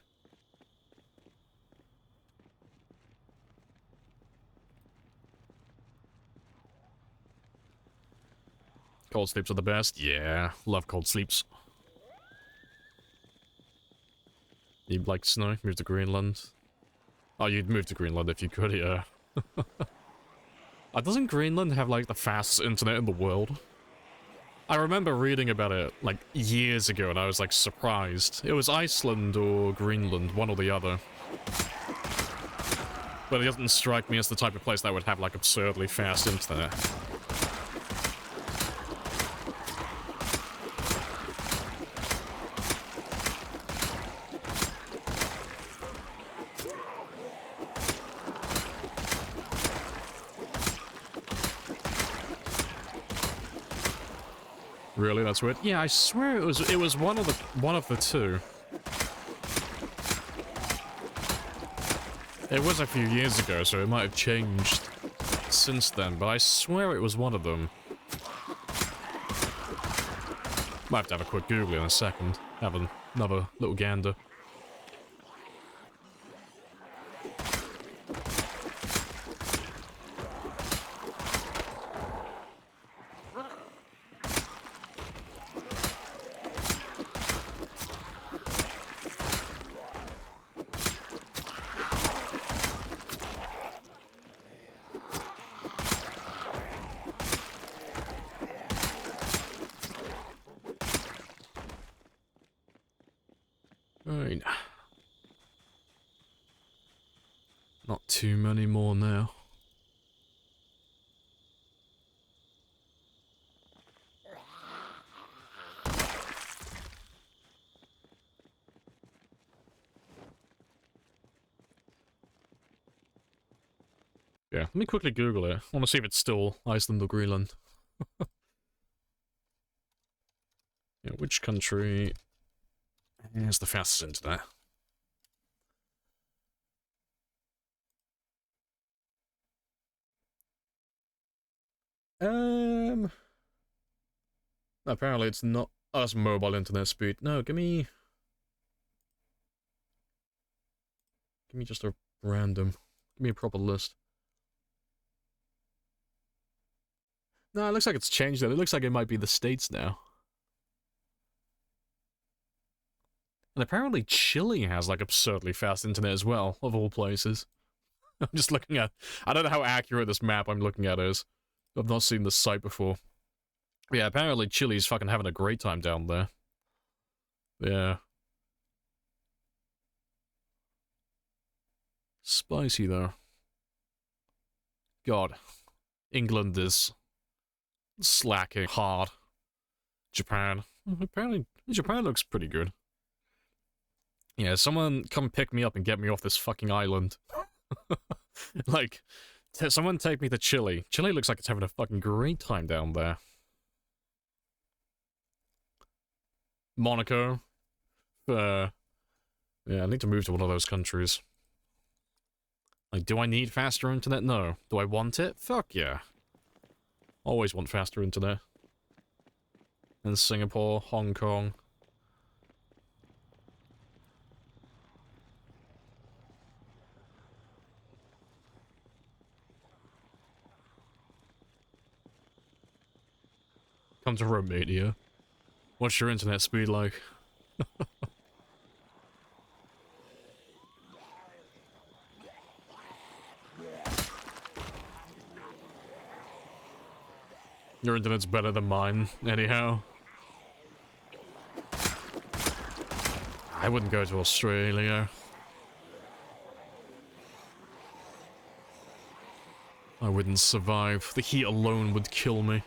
Cold sleeps are the best? Yeah, love cold sleeps. You'd like snow? Move to Greenland? Oh, you'd move to Greenland if you could, yeah. Doesn't Greenland have, like, the fastest internet in the world? I remember reading about it, like, years ago, and I was, like, surprised. It was Iceland or Greenland, one or the other. But it doesn't strike me as the type of place that would have, like, absurdly fast internet. Really, that's weird. Yeah, I swear it was one of the two. It was a few years ago, so it might have changed since then, but I swear it was one of them. Might have to have a quick Google in a second. Have another little gander. Right. Not too many more now. Yeah, let me quickly Google it. I want to see if it's still Iceland or Greenland. Yeah, which country has the fastest internet? Apparently it's not us mobile internet speed. No, give me just a random. Give me a proper list. No, it looks like it's changed though. It looks like it might be the States now. And apparently Chile has like absurdly fast internet as well, of all places. I'm just looking at... I don't know how accurate this map I'm looking at is. I've not seen this site before. But yeah, apparently Chile's fucking having a great time down there. Yeah. Spicy though. God. England is slacking hard. Japan. Apparently Japan looks pretty good. Yeah, someone come pick me up and get me off this fucking island. Like, someone take me to Chile. Chile looks like it's having a fucking great time down there. Monaco. Yeah, I need to move to one of those countries. Like, do I need faster internet? No. Do I want it? Fuck yeah. Always want faster internet. And Singapore, Hong Kong. Come to Romania. What's your internet speed like? Your internet's better than mine, anyhow. I wouldn't go to Australia. I wouldn't survive. The heat alone would kill me.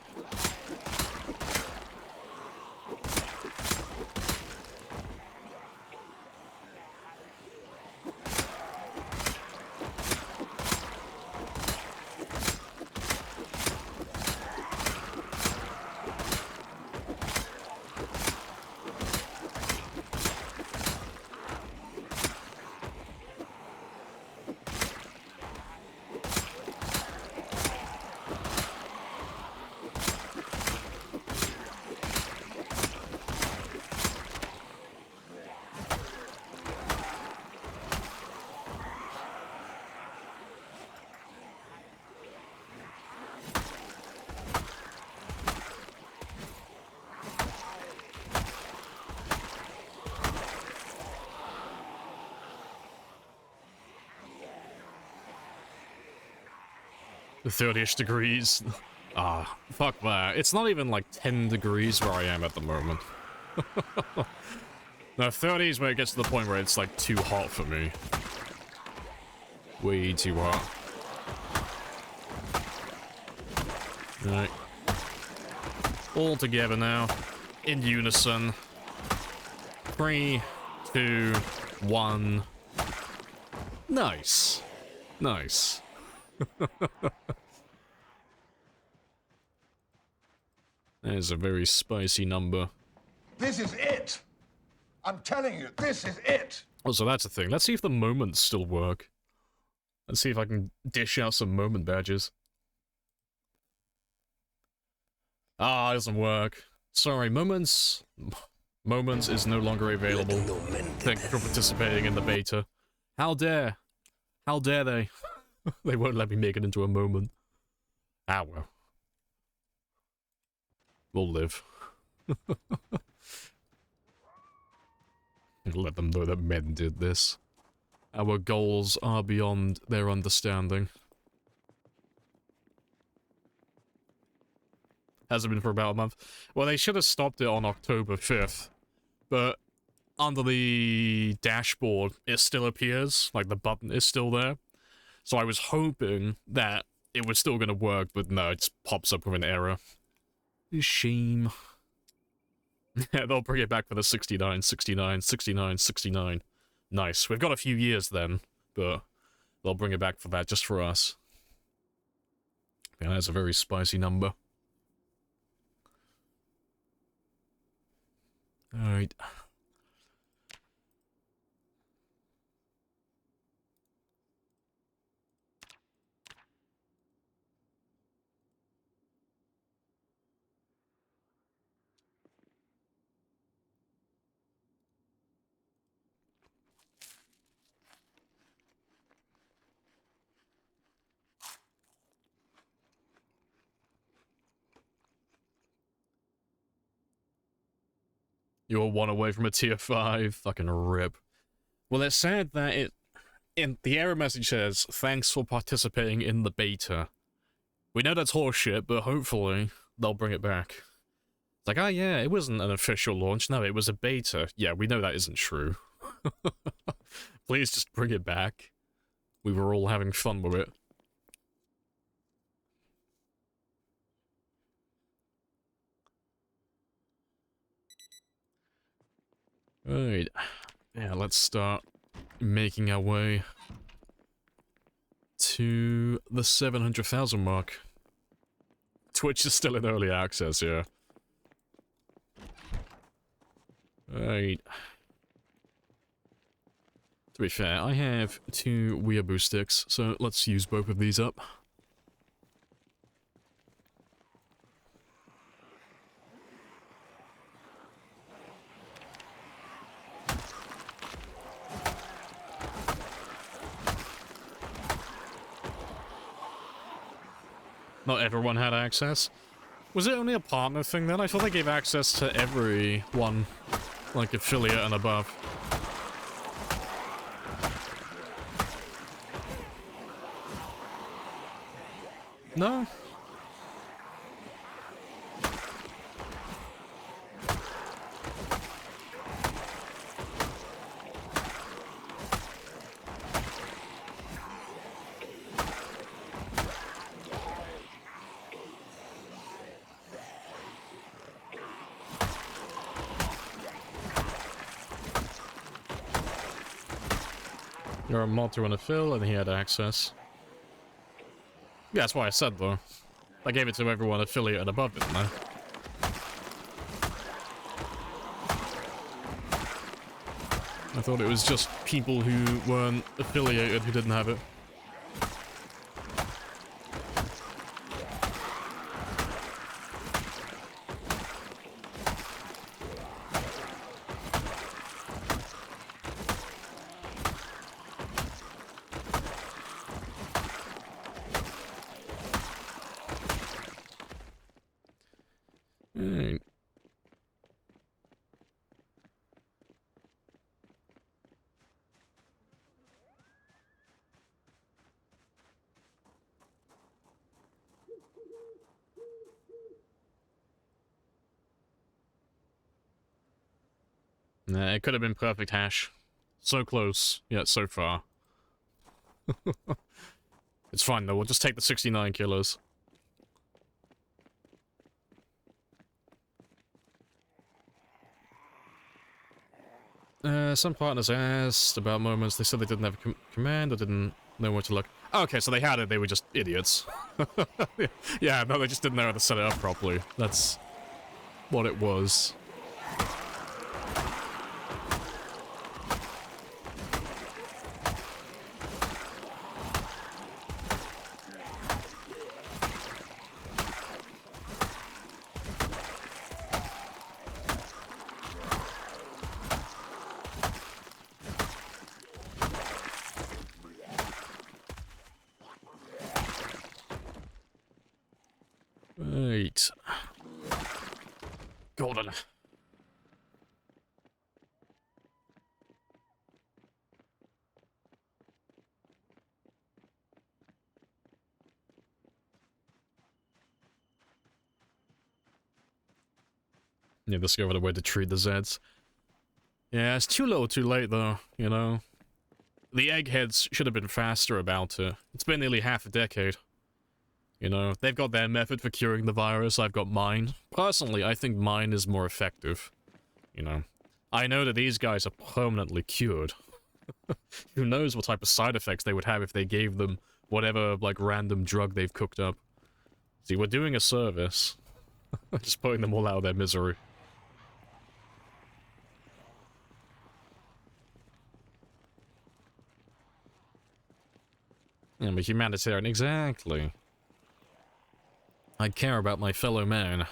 30-ish degrees. Ah, fuck that. It's not even like 10 degrees where I am at the moment. No, 30 is where it gets to the point where it's like too hot for me. Way too hot. Alright. All together now. In unison. 3, 2, 1. Nice. Nice. That is a very spicy number. This is it. I'm telling you, this is it. Oh, so that's a thing. Let's see if the moments still work. Let's see if I can dish out some moment badges. Ah, it doesn't work. Sorry, moments is no longer available. Thank you for participating in the beta. How dare? How dare they? They won't let me make it into a moment. Ah, well. We'll live. Let them know that men did this. Our goals are beyond their understanding. Hasn't been for about a month. Well, they should have stopped it on October 5th. But under the dashboard, it still appears. Like, the button is still there. So I was hoping that it was still going to work, but no, it just pops up with an error. Shame. Yeah, they'll bring it back for the 69, 69, 69, 69. Nice. We've got a few years then, but they'll bring it back for that, just for us. Yeah, that's a very spicy number. Alright. You're one away from a tier 5. Fucking rip. Well, it's sad that in the error message says, thanks for participating in the beta. We know that's horseshit, but hopefully they'll bring it back. It's like, oh yeah, it wasn't an official launch. No, it was a beta. Yeah, we know that isn't true. Please just bring it back. We were all having fun with it. Right. Yeah, let's start making our way to the 700,000 mark. Twitch is still in early access, yeah. Right. To be fair, I have 2 weeaboo sticks, so let's use both of these up. Not everyone had access. Was it only a partner thing then? I thought they gave access to everyone, like affiliate and above. No? You're a mod to run a fill, and he had access. Yeah, that's what I said, though. I gave it to everyone affiliate and above, didn't I? I thought it was just people who weren't affiliated who didn't have it. Alright. Nah, it could have been perfect hash. So close, yet so far. It's fine though, we'll just take the 69 kilos. Some partners asked about moments. They said they didn't have a command or didn't know where to look. Okay, so they had it, they were just idiots. Yeah, no, they just didn't know how to set it up properly. That's what it was. Right. Golden. Yeah, discovered a way to treat the Zeds. Yeah, it's too little too late though, you know? The eggheads should have been faster about it. It's been nearly half a decade. You know, they've got their method for curing the virus, I've got mine. Personally, I think mine is more effective. You know, I know that these guys are permanently cured. Who knows what type of side effects they would have if they gave them whatever, like, random drug they've cooked up. See, we're doing a service. Just putting them all out of their misery. I'm a humanitarian, exactly. I care about my fellow man.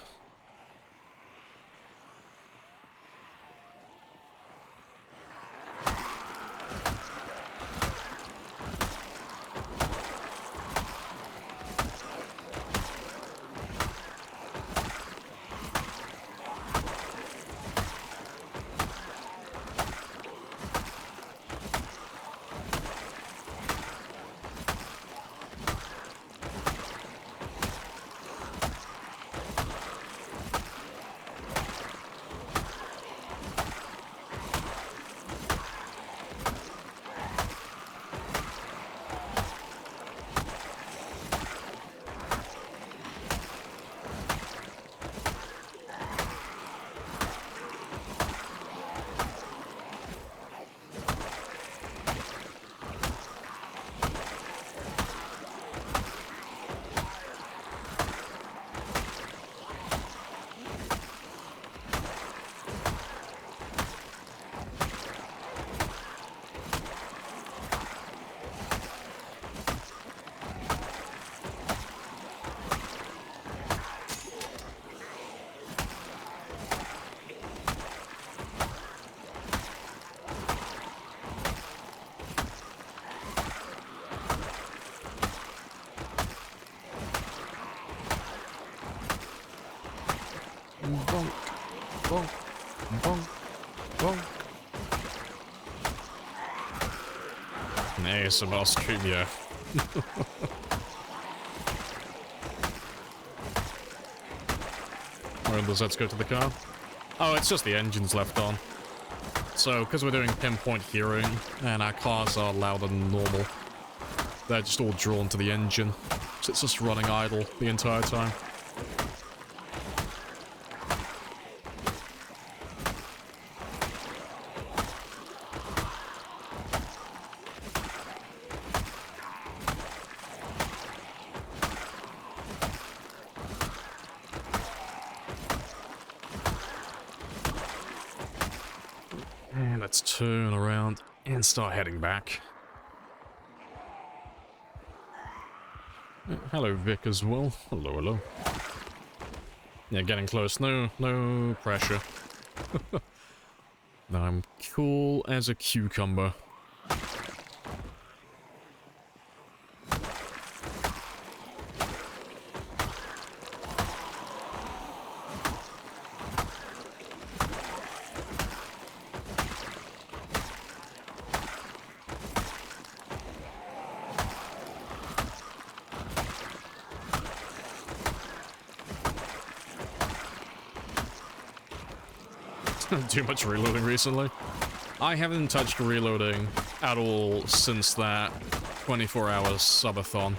Bonk, bonk, bonk, bonk. Nee, some else stream, yeah. Where does that go to the car? Oh, it's just the engines left on. So, because we're doing pinpoint hearing, and our cars are louder than normal, they're just all drawn to the engine. So it's just running idle the entire time. And let's turn around and start heading back. Hello, Vic, as well. Hello, hello. Yeah, getting close. No pressure. I'm cool as a cucumber. Too much reloading recently. I haven't touched reloading at all since that 24-hour subathon.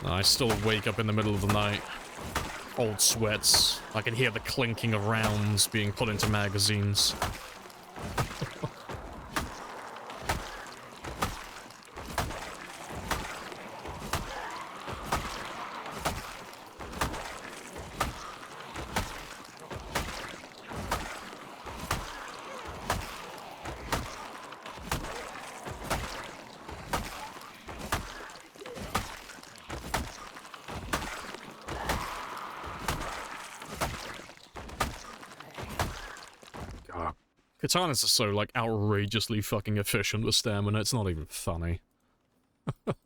I still wake up in the middle of the night. Old sweats. I can hear the clinking of rounds being put into magazines. Katanas are so, like, outrageously fucking efficient with stamina, it's not even funny.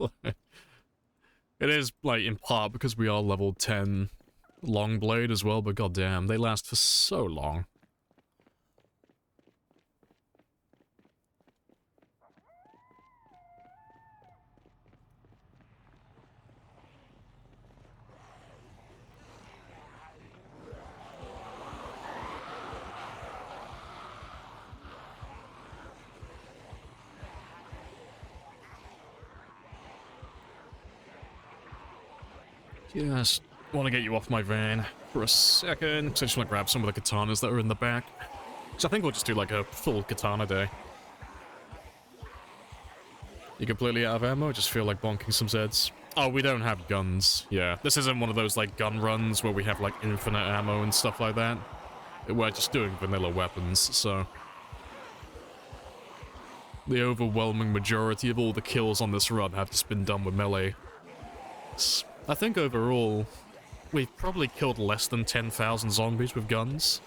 It is, like, in part because we are level 10 long blade as well, but goddamn, they last for so long. Just want to get you off my van for a second, because I just want to grab some of the katanas that are in the back. So I think we'll just do like a full katana day. You completely out of ammo? I just feel like bonking some Zeds. Oh, we don't have guns. Yeah, this isn't one of those like gun runs where we have like infinite ammo and stuff like that. We're just doing vanilla weapons, so... The overwhelming majority of all the kills on this run have just been done with melee. I think overall, we've probably killed less than 10,000 zombies with guns.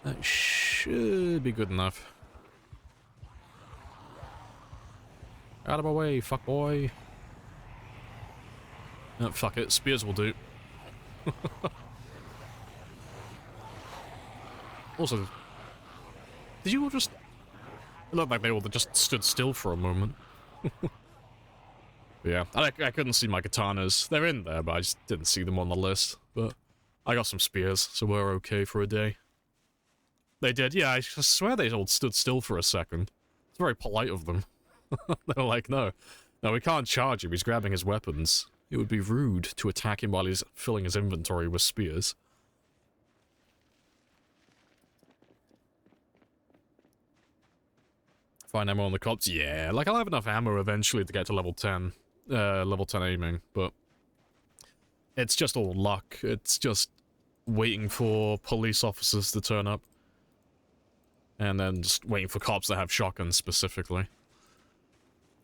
That should be good enough. Out of my way, fuck boy. No, fuck it, spears will do. Also, did you all just... It looked like they all just stood still for a moment. Yeah, I couldn't see my katanas. They're in there, but I just didn't see them on the list. But I got some spears, so we're okay for a day. They did, yeah, I swear they all stood still for a second. It's very polite of them. They were like, no, we can't charge him, he's grabbing his weapons. It would be rude to attack him while he's filling his inventory with spears. Find ammo on the cops? Yeah, like I'll have enough ammo eventually to get to level 10. Level 10 aiming, but... It's just all luck. It's just waiting for police officers to turn up. And then just waiting for cops that have shotguns specifically.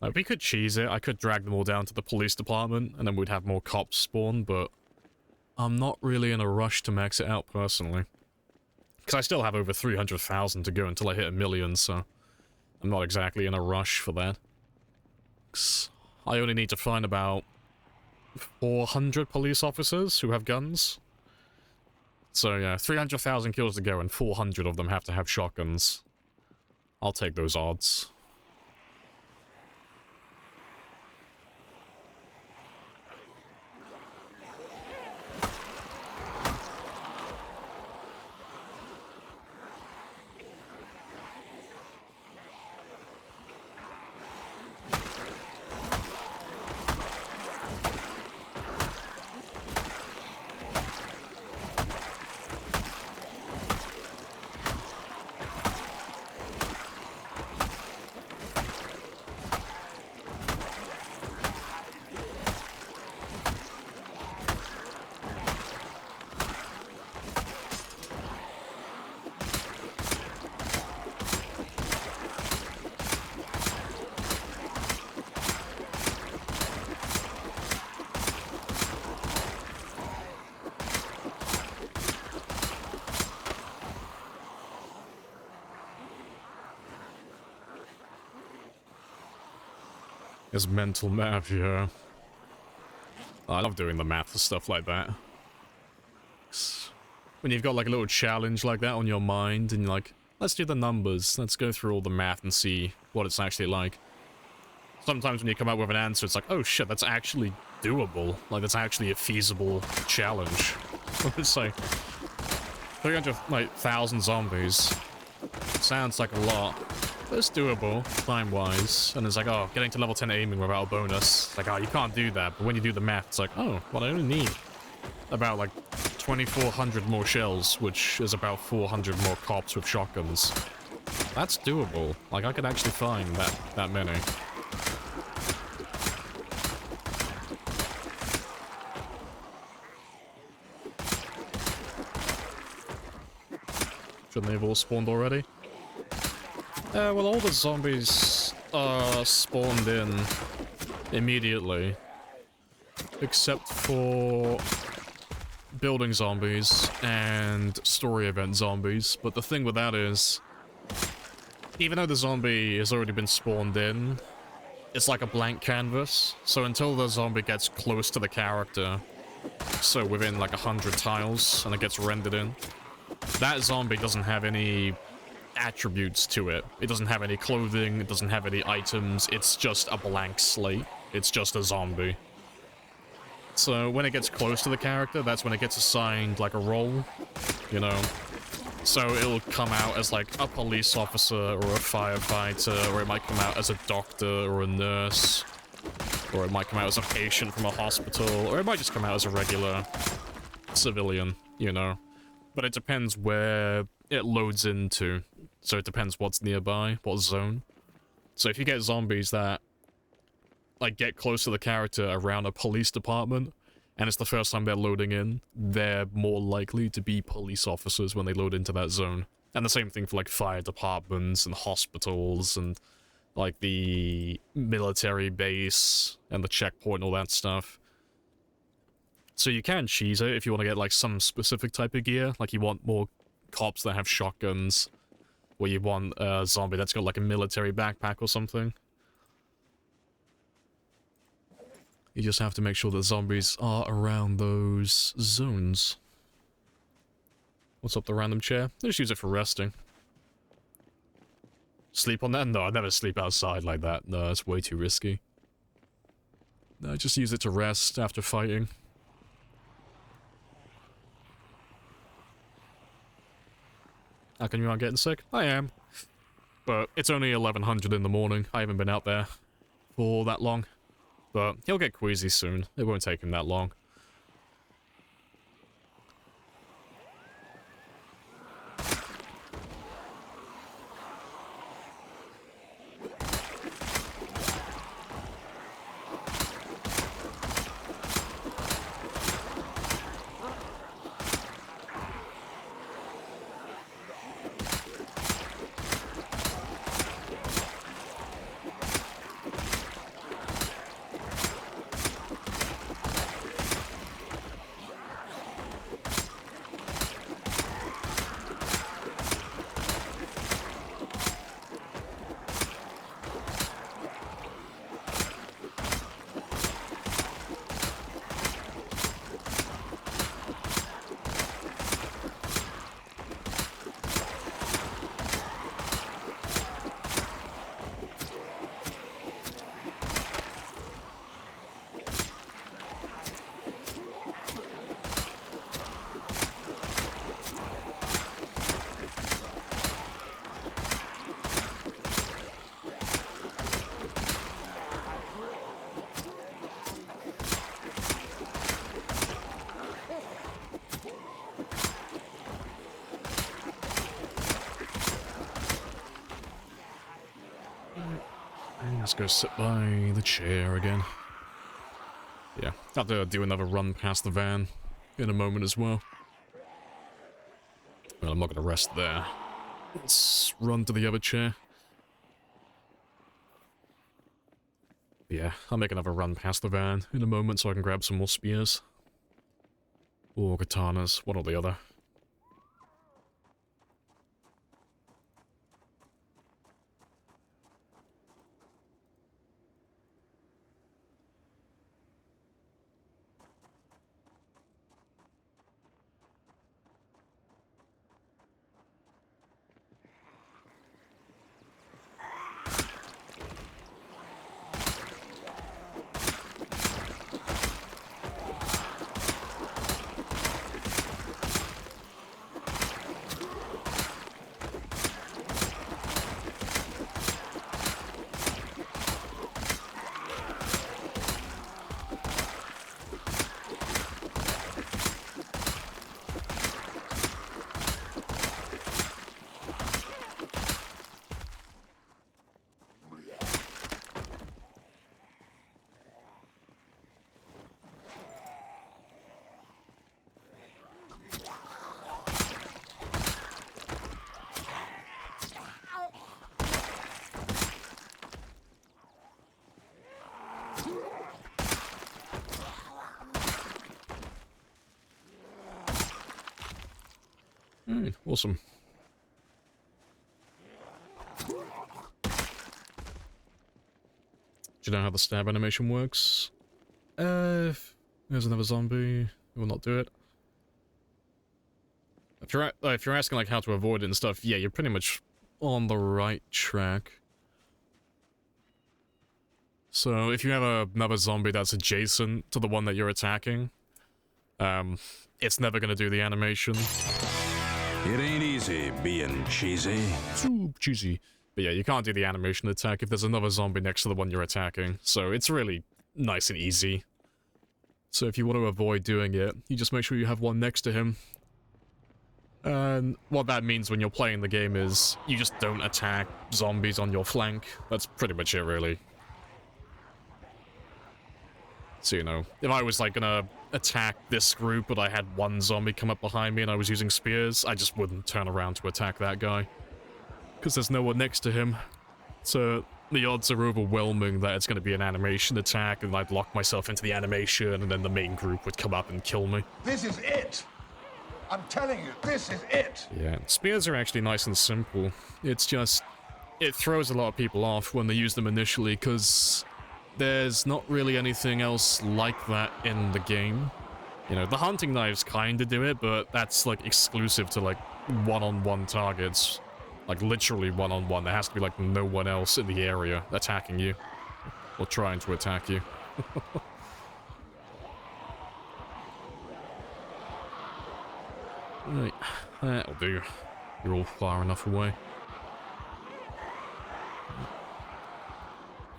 Like, we could cheese it. I could drag them all down to the police department, and then we'd have more cops spawn, but... I'm not really in a rush to max it out, personally. Because I still have over 300,000 to go until I hit 1 million, so... I'm not exactly in a rush for that. I only need to find about 400 police officers who have guns. So yeah, 300,000 kills to go and 400 of them have to have shotguns. I'll take those odds. Is mental math, yeah. I love doing the math and stuff like that. When you've got like a little challenge like that on your mind and you're like, let's do the numbers, let's go through all the math and see what it's actually like. sometimes when you come up with an answer, it's like, oh shit, that's actually doable. Like, that's actually a feasible challenge. It's like 300,000 zombies. Sounds like a lot, but it's doable time-wise. And it's like, oh, getting to level 10 aiming without a bonus. It's like, oh, you can't do that. But when you do the math, it's like, oh, well, I only need about like 2,400 more shells, which is about 400 more cops with shotguns. That's doable. Like, I could actually find that many. Shouldn't they have all spawned already? Well, all the zombies are spawned in immediately. Except for building zombies and story event zombies. But the thing with that is, even though the zombie has already been spawned in, it's like a blank canvas. So until the zombie gets close to the character, so within like 100 tiles, and it gets rendered in, that zombie doesn't have any attributes to it. It doesn't have any clothing, it doesn't have any items, it's just a blank slate. It's just a zombie. So when it gets close to the character, that's when it gets assigned like a role, you know. So it'll come out as like a police officer or a firefighter, or it might come out as a doctor or a nurse, or it might come out as a patient from a hospital, or it might just come out as a regular civilian, you know. But it depends where it loads into. So it depends what's nearby, what zone. So if you get zombies that like get close to the character around a police department, and it's the first time they're loading in, they're more likely to be police officers when they load into that zone. And the same thing for like fire departments and hospitals and like the military base and the checkpoint and all that stuff. So you can cheese it if you want to get like some specific type of gear, like you want more cops that have shotguns, or you want a zombie that's got like a military backpack or something. You just have to make sure that zombies are around those zones. What's up the random chair? I just use it for resting. Sleep on that? No, I never sleep outside like that. No, it's way too risky. No, I just use it to rest after fighting. How come you aren't getting sick? I am. But it's only 1100 in the morning. I haven't been out there for that long. But he'll get queasy soon. It won't take him that long. Let's go sit by the chair again. Yeah, have to do another run past the van in a moment as well. Well, I'm not going to rest there. Let's run to the other chair. Yeah, I'll make another run past the van in a moment so I can grab some more spears. Or katanas, one or the other. Alright, awesome. Do you know how the stab animation works? If there's another zombie, it will not do it. If you're asking like how to avoid it and stuff, yeah, you're pretty much on the right track. So if you have another zombie that's adjacent to the one that you're attacking, it's never gonna do the animation. It ain't easy being cheesy. Too cheesy. But yeah, you can't do the animation attack if there's another zombie next to the one you're attacking. So it's really nice and easy. So if you want to avoid doing it, you just make sure you have one next to him. And what that means when you're playing the game is you just don't attack zombies on your flank. That's pretty much it, really. So, you know, if I was, like, gonna attack this group, but I had one zombie come up behind me and I was using spears, I just wouldn't turn around to attack that guy. Because there's no one next to him. So the odds are overwhelming that it's going to be an animation attack, and I'd lock myself into the animation, and then the main group would come up and kill me. This is it. I'm telling you, this is it. Yeah, spears are actually nice and simple. It's just, it throws a lot of people off when they use them initially, because there's not really anything else like that in the game. You know, the hunting knives kind of do it, but that's, like, exclusive to, like, one-on-one targets. Like, literally one-on-one. There has to be, like, no one else in the area attacking you. Or trying to attack you. Right. That'll do. You're all far enough away.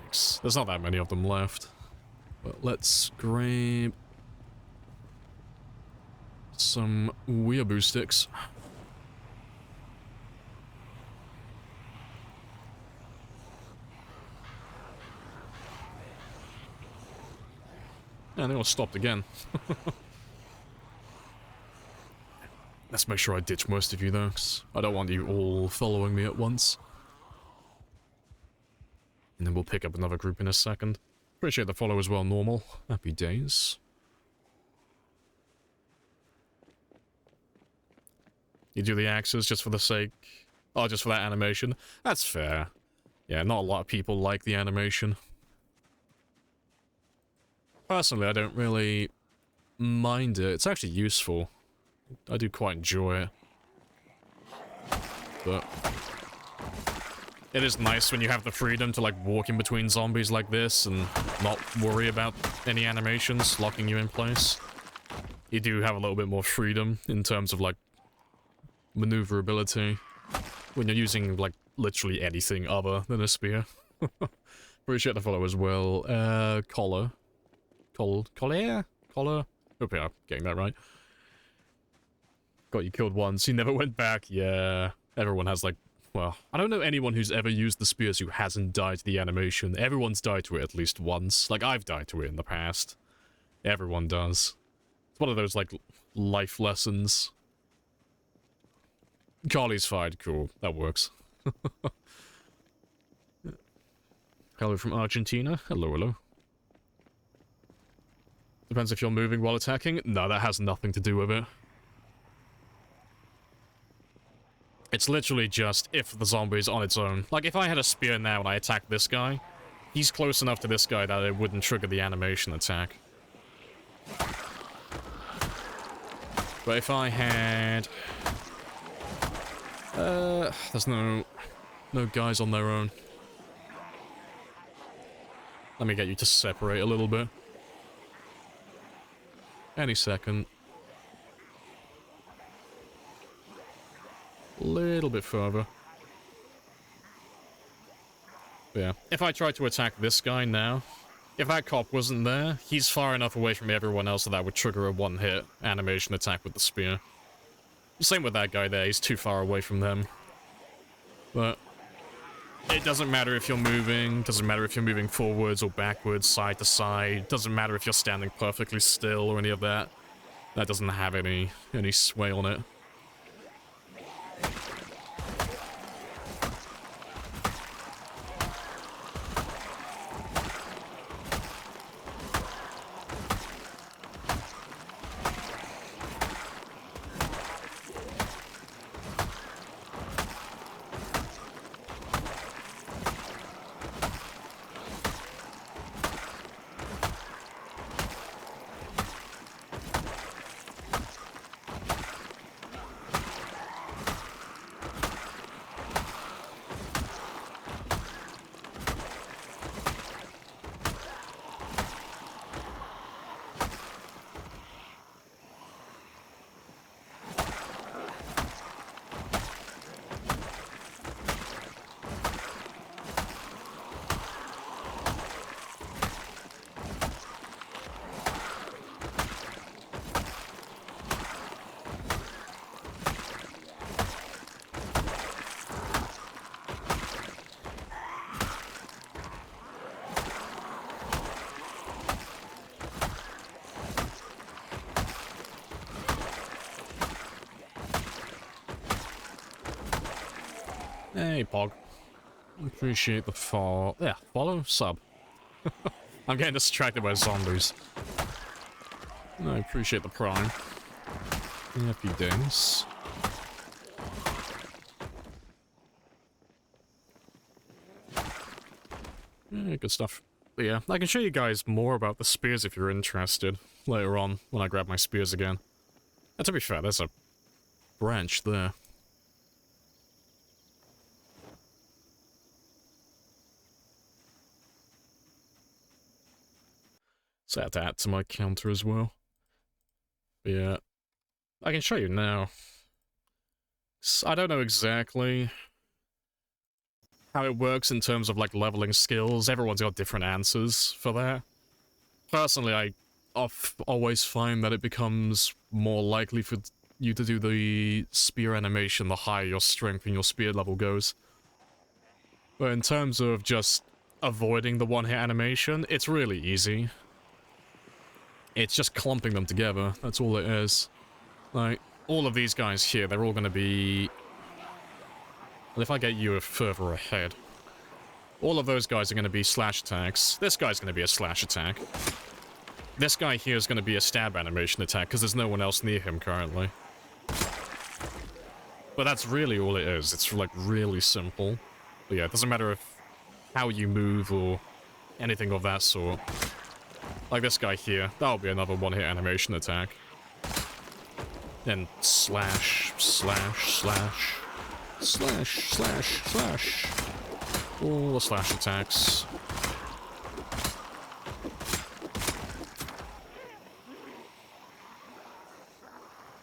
Thanks. There's not that many of them left. But let's grab some weeaboo sticks. And they all stopped again. Let's make sure I ditch most of you though, 'cause I don't want you all following me at once. And then we'll pick up another group in a second. Appreciate the follow as well, Normal. Happy days. You do the axes just for the sake... Oh, just for that animation? That's fair. Yeah, not a lot of people like the animation. Personally, I don't really mind it. It's actually useful. I do quite enjoy it. But it is nice when you have the freedom to, like, walk in between zombies like this and not worry about any animations locking you in place. You do have a little bit more freedom in terms of, like, maneuverability when you're using, like, literally anything other than a spear. Appreciate the follow as well. Collar. Collar? Hope I'm getting that right. Got you killed once, you never went back. Yeah, everyone has, like, well, I don't know anyone who's ever used the spears who hasn't died to the animation. Everyone's died to it at least once. Like, I've died to it in the past. Everyone does. It's one of those, like, life lessons. Carly's fired. Cool. That works. Hello from Argentina. Hello, hello. Depends if you're moving while attacking. No, that has nothing to do with it. It's literally just if the zombie is on its own. Like, if I had a spear now and I attack this guy, he's close enough to this guy that it wouldn't trigger the animation attack. But if I had... there's no guys on their own. Let me get you to separate a little bit. Any second. Little bit further. But yeah, if I try to attack this guy now, if that cop wasn't there, he's far enough away from everyone else that would trigger a one-hit animation attack with the spear. Same with that guy there, he's too far away from them. But it doesn't matter if you're moving, doesn't matter if you're moving forwards or backwards, side to side, doesn't matter if you're standing perfectly still or any of that. That doesn't have any sway on it. Hey, Pog. Appreciate the follow. Yeah, follow, sub. I'm getting distracted by zombies. I appreciate the prime. Happy days. Yeah, good stuff. But yeah, I can show you guys more about the spears if you're interested later on when I grab my spears again. And to be fair, there's a branch there. So I have to add to my counter as well. But yeah, I can show you now. I don't know exactly how it works in terms of like leveling skills. Everyone's got different answers for that. Personally, I always find that it becomes more likely for you to do the spear animation the higher your strength and your spear level goes. But in terms of just avoiding the one-hit animation, it's really easy. It's just clumping them together, that's all it is. Like, all of these guys here, they're all gonna be... Well, if I get you further ahead, all of those guys are gonna be slash attacks. This guy's gonna be a slash attack. This guy here is gonna be a stab animation attack, because there's no one else near him currently. But that's really all it is. It's, like, really simple. But yeah, it doesn't matter if how you move or anything of that sort. Like this guy here, that'll be another one-hit animation attack. Then slash, slash, slash, slash, slash, slash. All the slash attacks.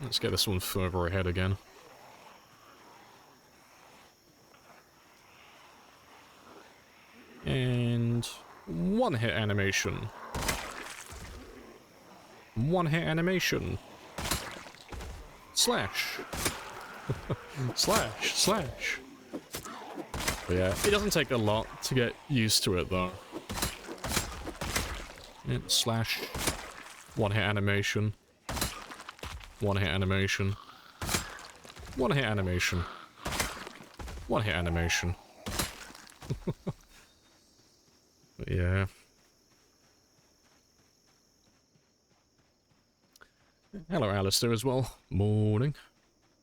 Let's get this one further ahead again. And one-hit animation. One-hit animation. Slash. Slash, slash. But yeah, it doesn't take a lot to get used to it, though. And slash. One-hit animation. One-hit animation. One-hit animation. One-hit animation. But yeah. Hello, Alistair, as well. Morning.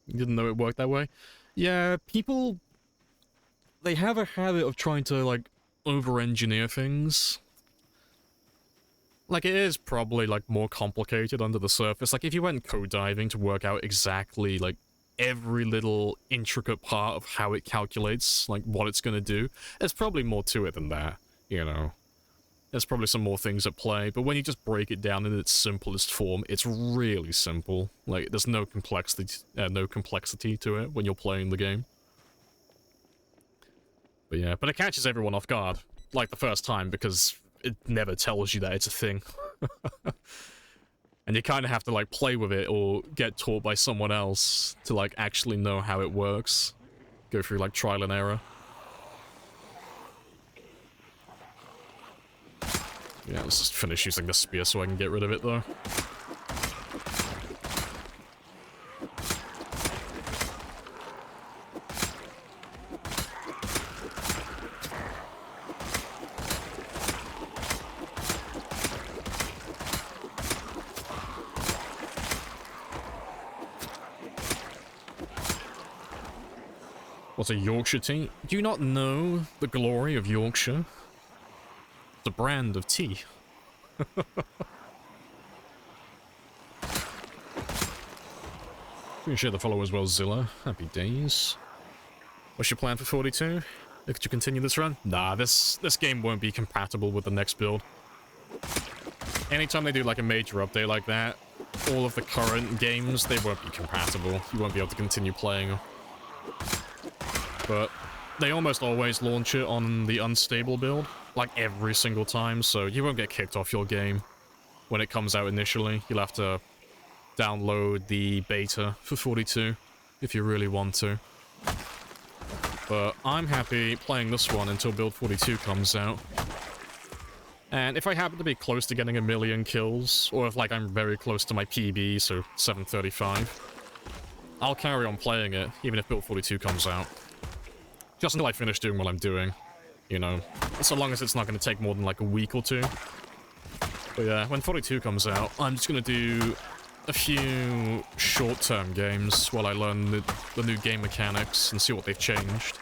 Didn't know it worked that way. Yeah, people... They have a habit of trying to, like, over-engineer things. Like, it is probably, like, more complicated under the surface. Like, if you went code diving to work out exactly, like, every little intricate part of how it calculates, like, what it's gonna do, there's probably more to it than that, you know. There's probably some more things at play, but when you just break it down in its simplest form, it's really simple. Like, there's no complexity to it when you're playing the game. But yeah, but it catches everyone off guard, like the first time, because it never tells you that it's a thing. And you kind of have to, like, play with it or get taught by someone else to, like, actually know how it works. Go through, like, trial and error. Yeah, let's just finish using the spear so I can get rid of it, though. What's a Yorkshire tea? Do you not know the glory of Yorkshire? The brand of tea. Appreciate the follow as well, Zilla. Happy days. What's your plan for 42? Could you continue this run? Nah, this game won't be compatible with the next build. Anytime they do like a major update like that, all of the current games, they won't be compatible. You won't be able to continue playing them. But they almost always launch it on the unstable build, like every single time, so you won't get kicked off your game when it comes out initially. You'll have to download the beta for 42 if you really want to. But I'm happy playing this one until build 42 comes out. And if I happen to be close to getting 1,000,000 kills, or if like I'm very close to my PB, so 735, I'll carry on playing it, even if build 42 comes out. Just until I finish doing what I'm doing. You know, so long as it's not going to take more than like a week or two. But yeah, when 42 comes out, I'm just going to do a few short-term games while I learn the new game mechanics and see what they've changed.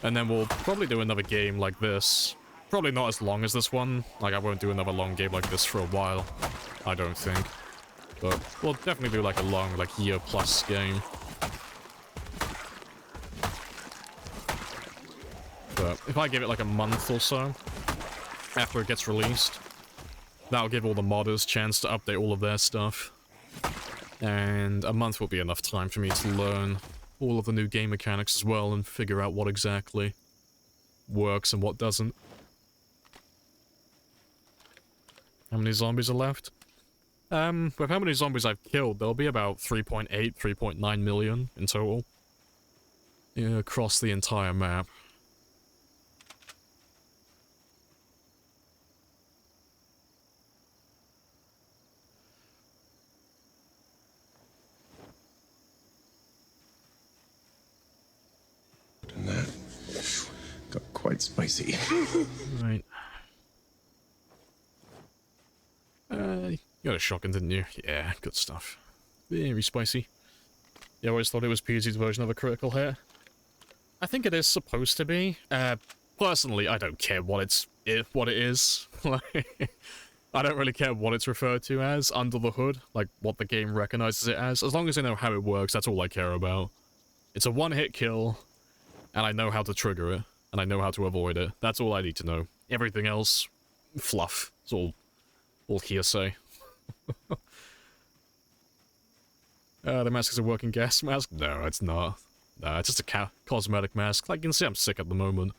And then we'll probably do another game like this. Probably not as long as this one. Like, I won't do another long game like this for a while. I don't think. But we'll definitely do like a long, like, year-plus game. But if I give it like a month or so after it gets released, that'll give all the modders a chance to update all of their stuff. And a month will be enough time for me to learn all of the new game mechanics as well and figure out what exactly works and what doesn't. How many zombies are left? With how many zombies I've killed, there'll be about 3.8, 3.9 million in total. Yeah, across the entire map. And that got quite spicy. Right. You got a shotgun, didn't you? Yeah, good stuff. Very spicy. You always thought it was PG's version of a critical hit? I think it is supposed to be. Personally, I don't care what it is. Like, I don't really care what it's referred to as under the hood, like what the game recognizes it as. As long as I know how it works, that's all I care about. It's a one-hit kill, and I know how to trigger it, and I know how to avoid it. That's all I need to know. Everything else, fluff. It's all hearsay. The mask is a working gas mask? No, it's not. No, it's just a cosmetic mask. Like, you can see I'm sick at the moment.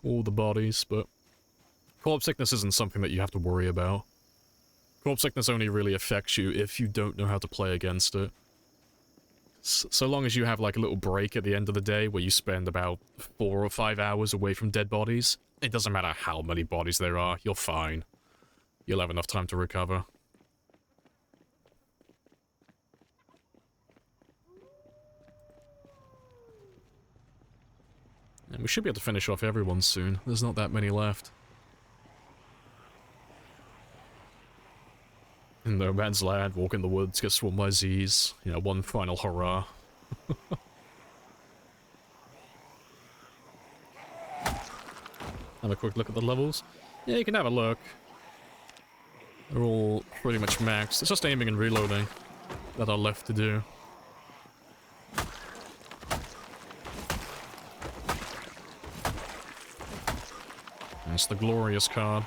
All the bodies, but corpse sickness isn't something that you have to worry about. Corpse sickness only really affects you if you don't know how to play against it. So long as you have like a little break at the end of the day where you spend about 4 or 5 hours away from dead bodies, it doesn't matter how many bodies there are, you're fine. You'll have enough time to recover. And we should be able to finish off everyone soon. There's not that many left. In no man's land, walk in the woods, get swarmed by Z's. You know, one final hurrah. Have a quick look at the levels. Yeah, you can have a look. They're all pretty much maxed. It's just aiming and reloading that are left to do. That's the glorious card.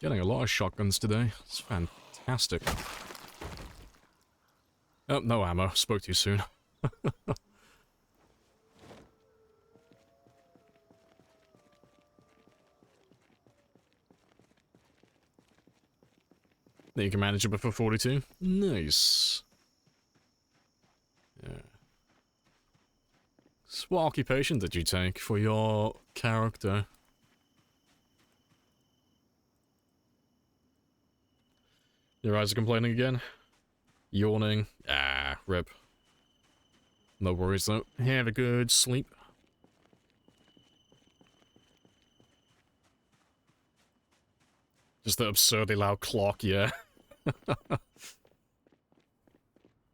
Getting a lot of shotguns today. It's fantastic. Oh, no ammo. Spoke too soon. Then you can manage it before 42. Nice. Yeah. What occupation did you take for your character? Your eyes are complaining again? Yawning? Ah, rip. No worries though. Have a good sleep. Just the absurdly loud clock, yeah.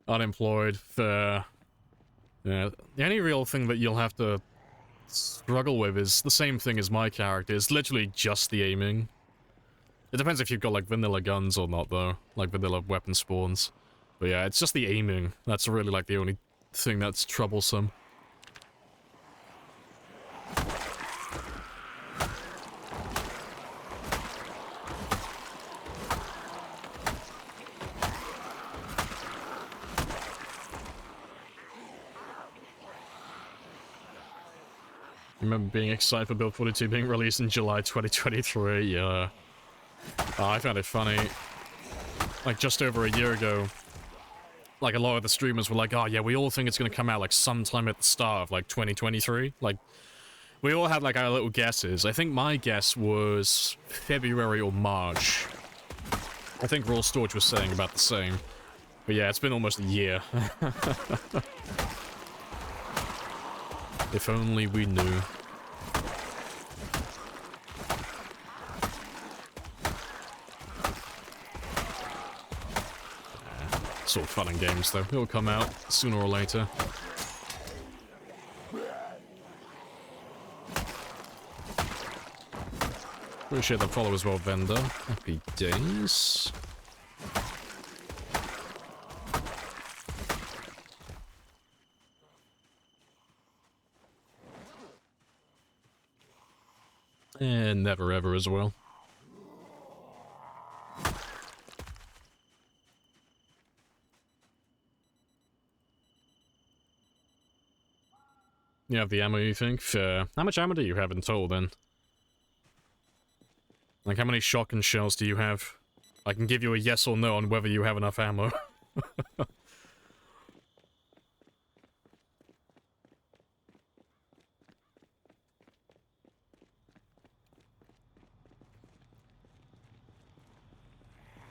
Unemployed, fair. Yeah, the only real thing that you'll have to struggle with is the same thing as my character. It's literally just the aiming. It depends if you've got, like, vanilla guns or not, though. Like, vanilla weapon spawns. But yeah, it's just the aiming. That's really, like, the only thing that's troublesome. I remember being excited for Build 42 being released in July 2023, yeah. I found it funny. Like, just over a year ago, like, a lot of the streamers were like, oh yeah, we all think it's gonna come out, like, sometime at the start of, like, 2023. Like, we all had, like, our little guesses. I think my guess was February or March. I think Raw Storage was saying about the same. But yeah, it's been almost a year. If only we knew. It's all fun and games, though. It'll come out sooner or later. Appreciate the follow as well, Vendor. Happy days. And never ever as well. You have the ammo, you think? Fair. How much ammo do you have in total, then? Like, how many shotgun shells do you have? I can give you a yes or no on whether you have enough ammo.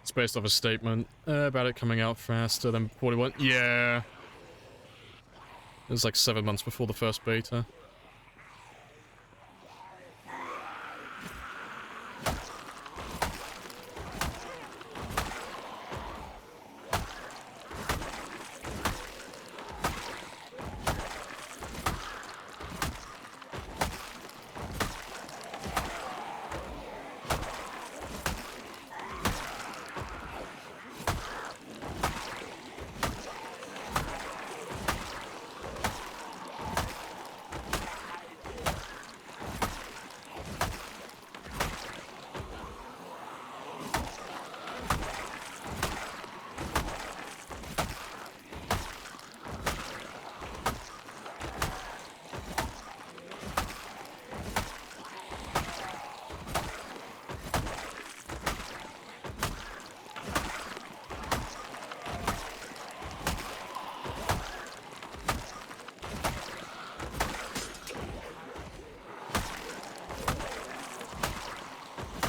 It's based off a statement about it coming out faster than 41. Yeah. It was like 7 months before the first beta.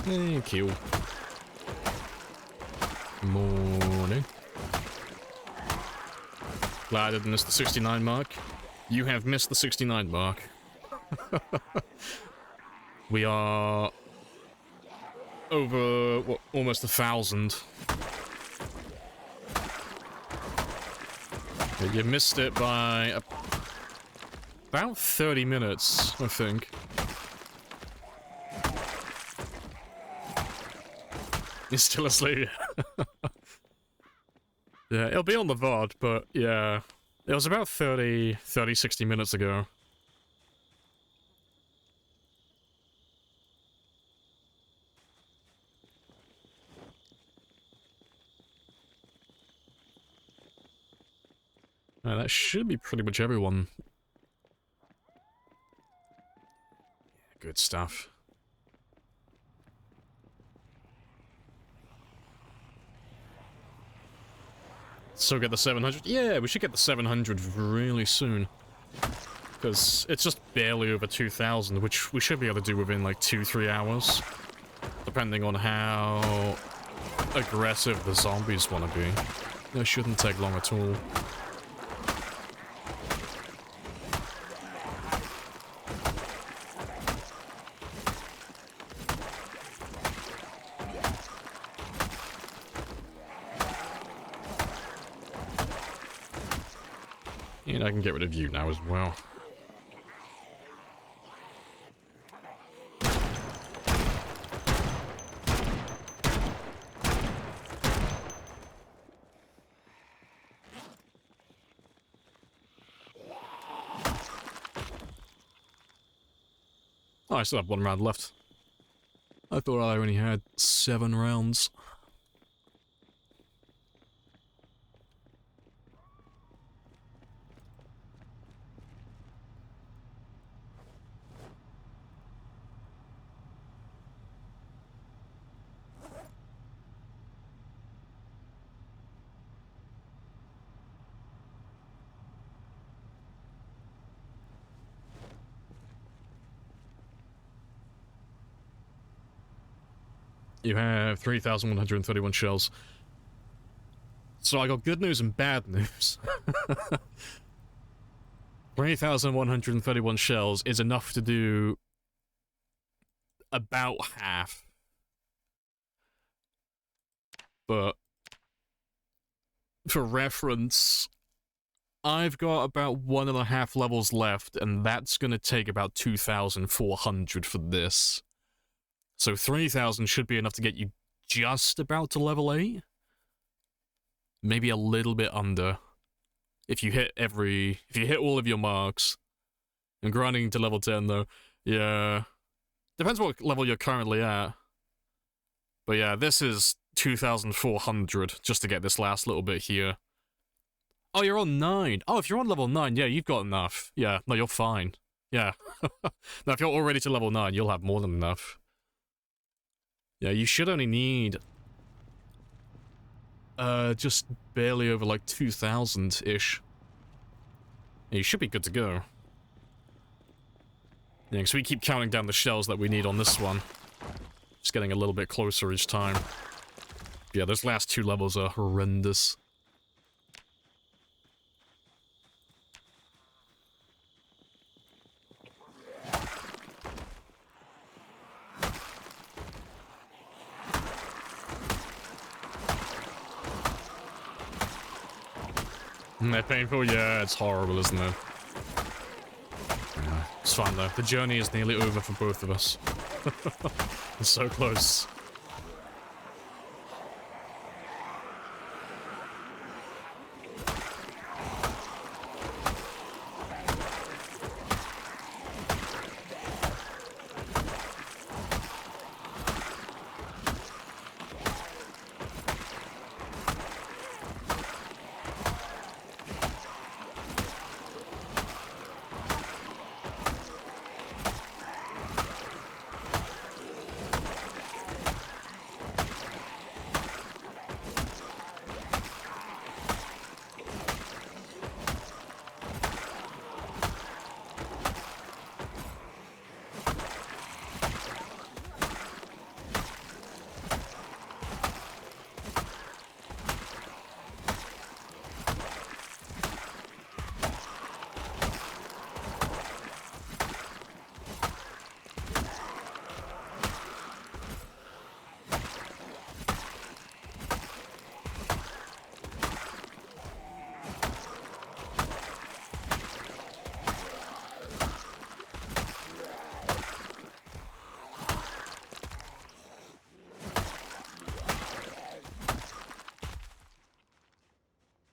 Thank you. Morning. Glad I didn't miss the 69 mark. You have missed the 69 mark. We are over, what, almost 1,000. You missed it by about 30 minutes, I think. He's still asleep. Yeah, it'll be on the VOD, but yeah. It was about 60 minutes ago. That should be pretty much everyone. Yeah, good stuff. So get the 700? Yeah, we should get the 700 really soon. Because it's just barely over 2,000, which we should be able to do within like 2-3 hours. Depending on how aggressive the zombies want to be. It shouldn't take long at all. And I can get rid of you now as well. Oh, I still have 1 round left. I thought I only had 7 rounds. You have 3,131 shells. So I got good news and bad news. 3,131 shells is enough to do about half. But for reference, I've got about 1.5 levels left, and that's gonna take about 2,400 for this. So 3,000 should be enough to get you just about to level 8. Maybe a little bit under. If you hit all of your marks. And grinding to level 10 though, yeah. Depends what level you're currently at. But yeah, this is 2,400 just to get this last little bit here. Oh, you're on 9. Oh, if you're on level 9, yeah, you've got enough. Yeah, no, you're fine. Yeah. Now, if you're already to level 9, you'll have more than enough. Yeah, you should only need just barely over like 2,000-ish. Yeah, you should be good to go. Yeah, because we keep counting down the shells that we need on this one. Just getting a little bit closer each time. Yeah, those last 2 levels are horrendous. Isn't that painful? Yeah, it's horrible, isn't it? Yeah, it's fine though. The journey is nearly over for both of us. It's so close.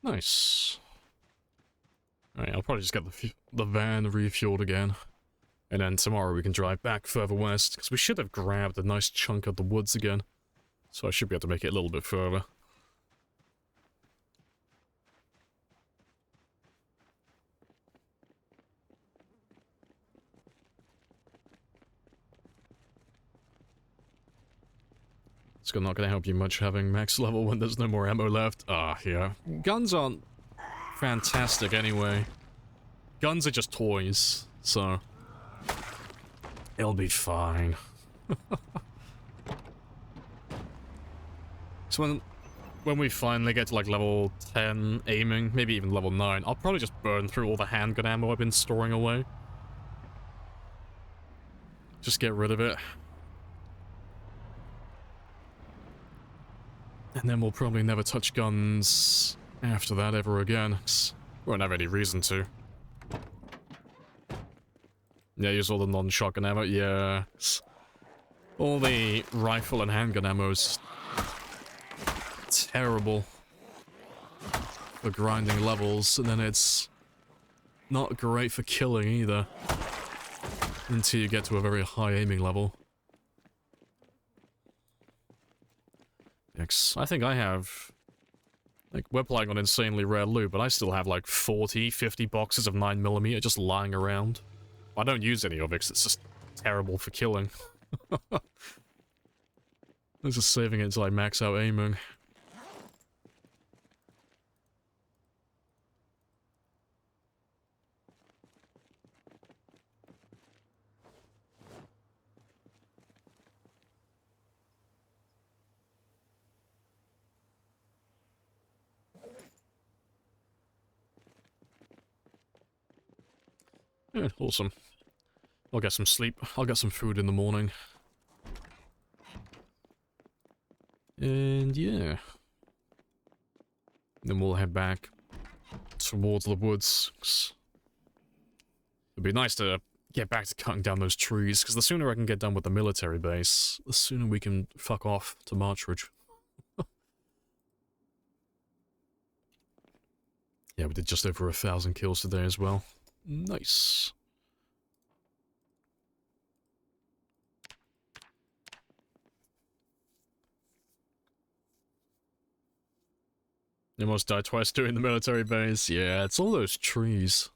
Nice. Alright, I'll probably just get the van refueled again. And then tomorrow we can drive back further west, because we should have grabbed a nice chunk of the woods again. So I should be able to make it a little bit further. It's not going to help you much having max level when there's no more ammo left. Ah, yeah. Guns aren't fantastic anyway. Guns are just toys, so it'll be fine. So when we finally get to like level 10 aiming, maybe even level 9, I'll probably just burn through all the handgun ammo I've been storing away. Just get rid of it. And then we'll probably never touch guns after that ever again. 'Cause we won't have any reason to. Yeah, use all the non-shotgun ammo. Yeah. All the rifle and handgun ammo's terrible for grinding levels, and then it's not great for killing either until you get to a very high aiming level. I think I have, like, we're playing on insanely rare loot, but I still have like 40, 50 boxes of 9mm just lying around. I don't use any of it because it's just terrible for killing. I'm just saving it until I max out aiming. Yeah, awesome. I'll get some sleep. I'll get some food in the morning. And yeah. Then we'll head back towards the woods. It'd be nice to get back to cutting down those trees, because the sooner I can get done with the military base, the sooner we can fuck off to Marchridge. Yeah, we did just over 1,000 kills today as well. Nice. You almost died twice doing the military base. Yeah, it's all those trees.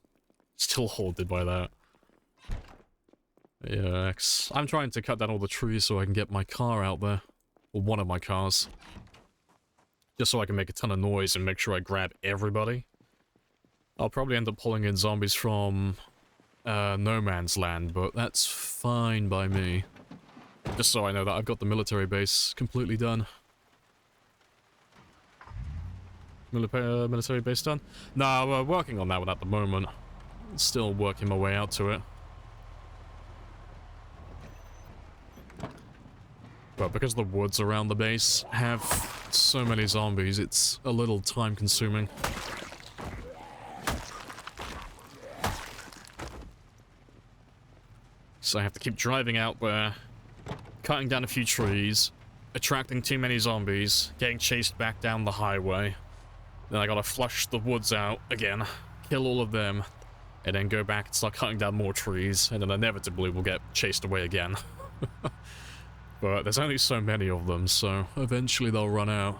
Still haunted by that. Yeah, I'm trying to cut down all the trees so I can get my car out there. Or one of my cars. Just so I can make a ton of noise and make sure I grab everybody. I'll probably end up pulling in zombies from No Man's Land, but that's fine by me. Just so I know that I've got the military base completely done. Military base done? No, we're working on that one at the moment. Still working my way out to it. But because the woods around the base have so many zombies, it's a little time consuming. So I have to keep driving out there, cutting down a few trees, attracting too many zombies, getting chased back down the highway. Then I gotta flush the woods out again, kill all of them, and then go back and start cutting down more trees, and then inevitably we'll get chased away again. But there's only so many of them, so eventually they'll run out.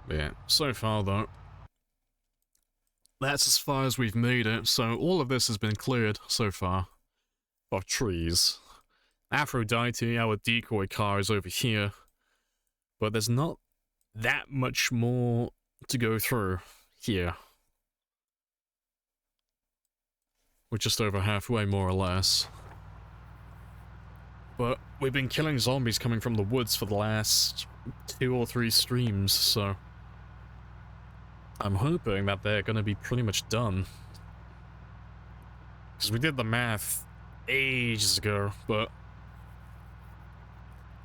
Yeah, so far though, that's as far as we've made it, so all of this has been cleared so far. Of trees. Aphrodite, our decoy car, is over here, but there's not that much more to go through here. We're just over halfway, more or less. But we've been killing zombies coming from the woods for the last 2 or 3 streams, so I'm hoping that they're going to be pretty much done. Because we did the math ages ago, but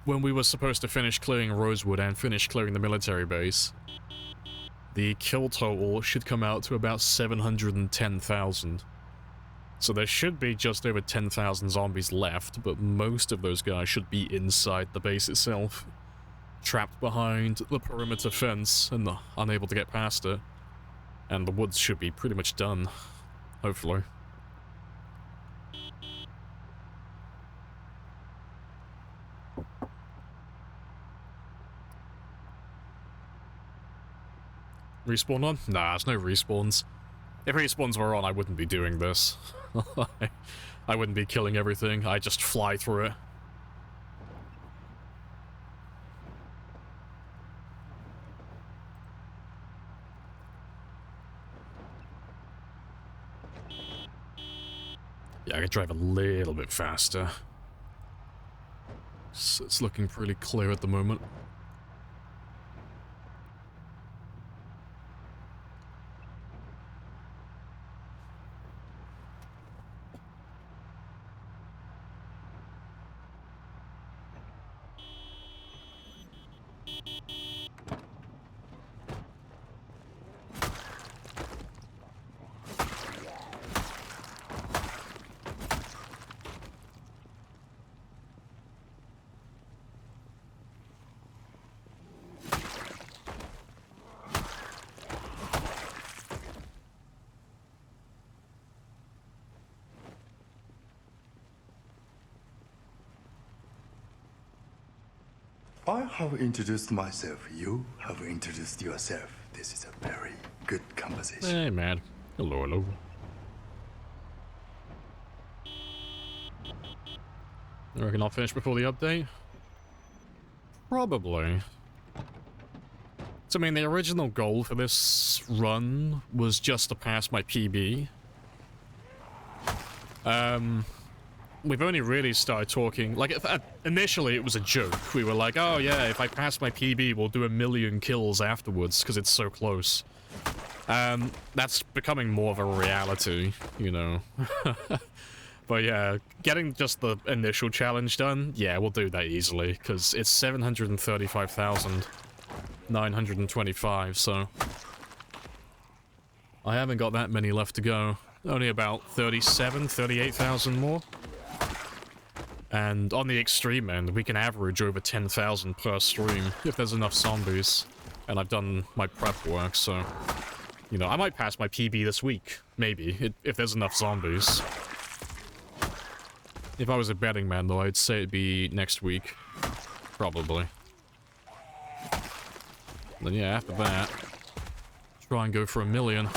when we were supposed to finish clearing Rosewood and finish clearing the military base, the kill total should come out to about 710,000. So there should be just over 10,000 zombies left, but most of those guys should be inside the base itself, trapped behind the perimeter fence and unable to get past it. And the woods should be pretty much done, hopefully. Respawn on? Nah, there's no respawns. If respawns were on, I wouldn't be doing this. I wouldn't be killing everything, I just fly through it. Yeah, I could drive a little bit faster. It's looking pretty clear at the moment. I have introduced myself. You have introduced yourself. This is a very good conversation. Hey, man. Hello, hello. I reckon I'll finish before the update? Probably. So, I mean, the original goal for this run was just to pass my PB. We've only really started talking, like, initially it was a joke. We were like, oh yeah, if I pass my PB, we'll do 1,000,000 kills afterwards, because it's so close. That's becoming more of a reality, you know. But yeah, getting just the initial challenge done, yeah, we'll do that easily, because it's 735,925, so... I haven't got that many left to go. Only about 38,000 more. And on the extreme end, we can average over 10,000 per stream if there's enough zombies. And I've done my prep work, so... You know, I might pass my PB this week. Maybe, if there's enough zombies. If I was a betting man, though, I'd say it'd be next week. Probably. Then yeah, after that... Try and go for 1,000,000.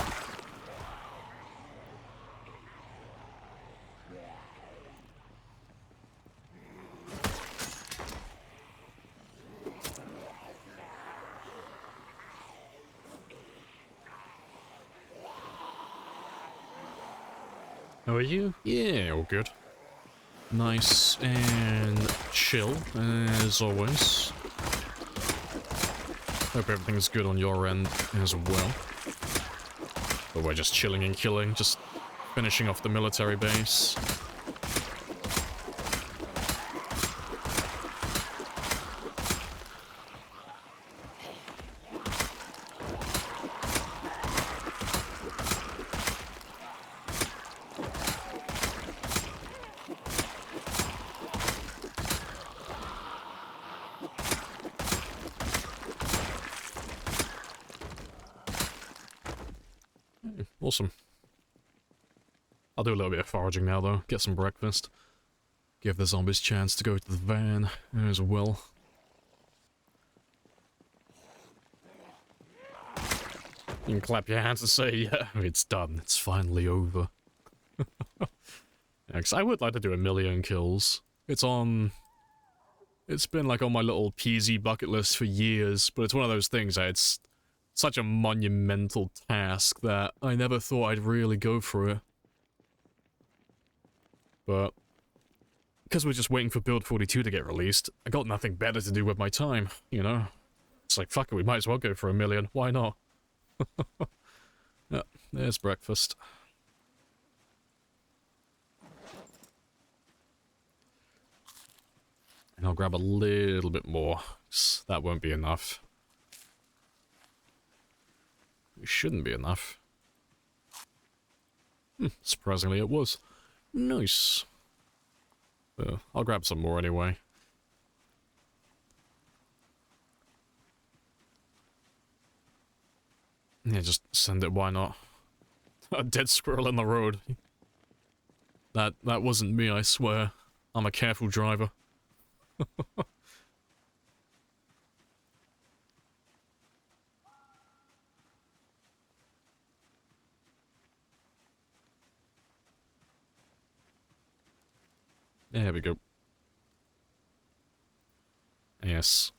How are you? Yeah, all good. Nice and chill, as always. Hope everything's good on your end as well. But we're just chilling and killing, just finishing off the military base. Awesome. I'll do a little bit of foraging now, though. Get some breakfast. Give the zombies a chance to go to the van as well. You can clap your hands and say, yeah, it's done. It's finally over. Yeah, 'cause I would like to do 1,000,000 kills. It's been like on my little PZ bucket list for years, but it's one of those things that it's such a monumental task that I never thought I'd really go for it. But because we're just waiting for Build 42 to get released, I got nothing better to do with my time, you know? It's like, fuck it, we might as well go for 1,000,000. Why not? Yeah, there's breakfast. And I'll grab a little bit more, 'cause that won't be enough. It shouldn't be enough. Surprisingly, it was. Nice. I'll grab some more anyway. Yeah, just send it, why not? A dead squirrel in the road. That wasn't me, I swear. I'm a careful driver. There we go. Yes.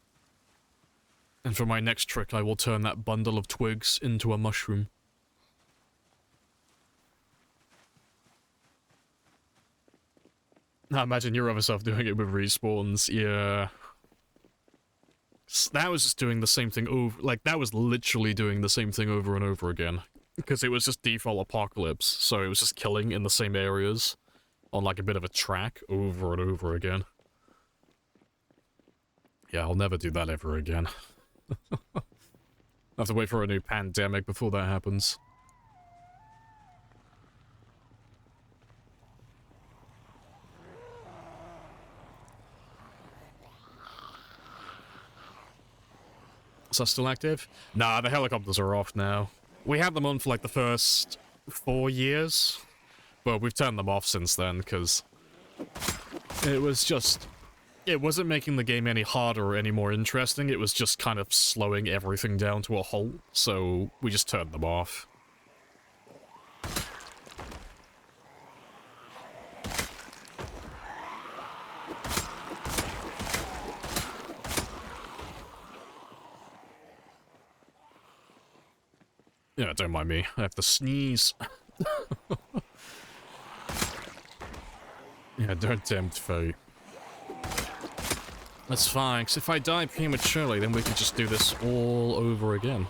And for my next trick, I will turn that bundle of twigs into a mushroom. I imagine your other self doing it with respawns, yeah. That was just doing the same thing over, like, that was literally doing the same thing over and over again. Because it was just default apocalypse, so it was just killing in the same areas on, like, a bit of a track over and over again. Yeah, I'll never do that ever again. I have to wait for a new pandemic before that happens. Is that still active? Nah, the helicopters are off now. We had them on for like the first 4 years, but we've turned them off since then because it was just... It wasn't making the game any harder or any more interesting, it was just kind of slowing everything down to a halt, so we just turned them off. Yeah, don't mind me. I have to sneeze. Yeah, don't tempt fate. That's fine, because if I die prematurely, then we can just do this all over again.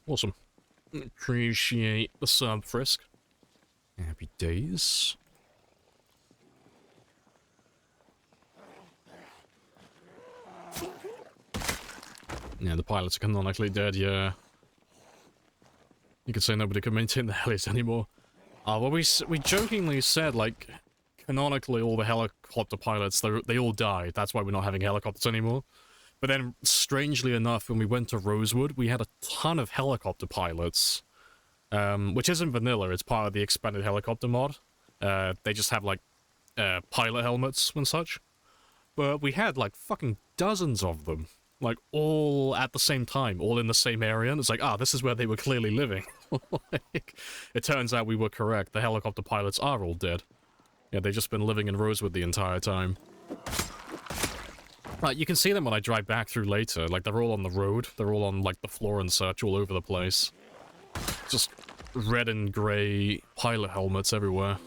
Awesome. Appreciate the sub, Frisk. Happy days. Yeah, the pilots are canonically dead, yeah. You could say nobody could maintain the helis anymore. Well, we jokingly said, like, canonically all the helicopter pilots, they all died. That's why we're not having helicopters anymore. But then, strangely enough, when we went to Rosewood, we had a ton of helicopter pilots. Which isn't vanilla, it's part of the expanded helicopter mod. They just have, like, pilot helmets and such. But we had, like, fucking dozens of them. Like, all at the same time, all in the same area. And it's like, this is where they were clearly living. Like, it turns out we were correct. The helicopter pilots are all dead. Yeah, they've just been living in Rosewood the entire time. You can see them when I drive back through later. Like, they're all on the road. They're all on, like, the floor and such all over the place. Just red and grey pilot helmets everywhere.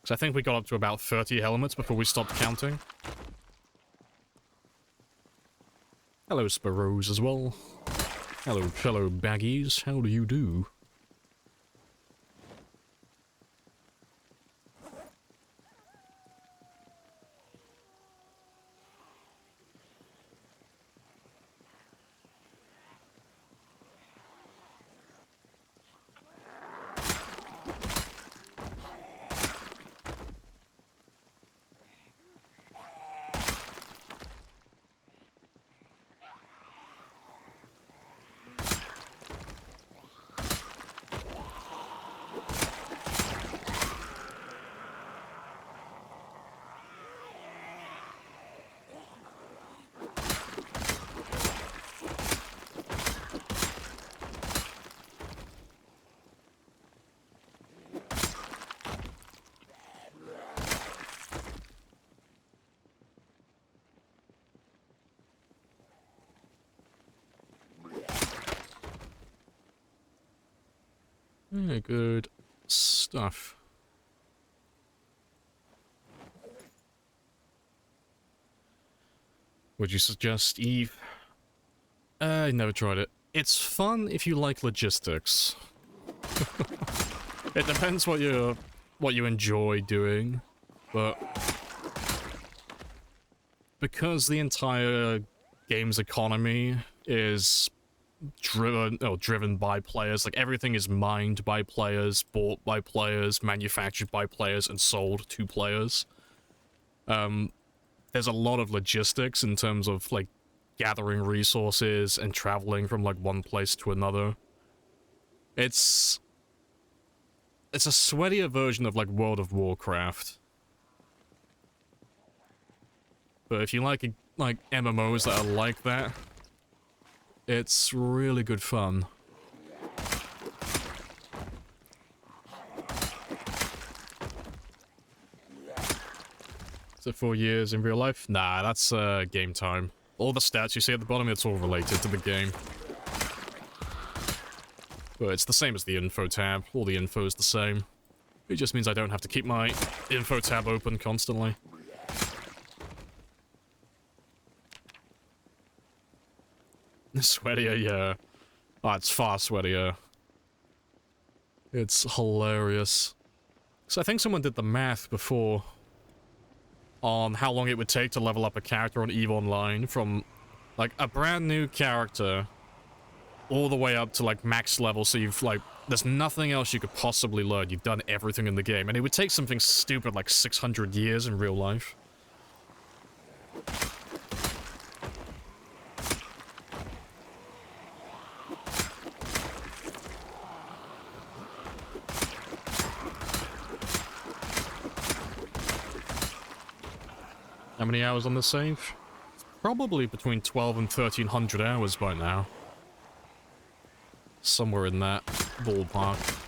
So I think we got up to about 30 helmets before we stopped counting. Hello, Sparrows, as well. Hello, fellow baggies. How do you do? Yeah, good stuff. Would you suggest Eve? I never tried it. It's fun if you like logistics. It depends what you enjoy doing, but because the entire game's economy is driven by players, like everything is mined by players, bought by players, manufactured by players, and sold to players. There's a lot of logistics in terms of like gathering resources and traveling from like one place to another. It's a sweatier version of like World of Warcraft. But if you like MMOs that are like that, it's really good fun. Is it 4 years in real life? Nah, that's game time. All the stats you see at the bottom, it's all related to the game. But it's the same as the info tab. All the info is the same. It just means I don't have to keep my info tab open constantly. Sweatier, yeah. Oh, it's far sweatier. It's hilarious. So I think someone did the math before on how long it would take to level up a character on EVE Online from, like, a brand new character all the way up to, like, max level, so you've, like, there's nothing else you could possibly learn. You've done everything in the game, and it would take something stupid like 600 years in real life. How many hours on the save? Probably between 12 and 1300 hours by now. Somewhere in that ballpark.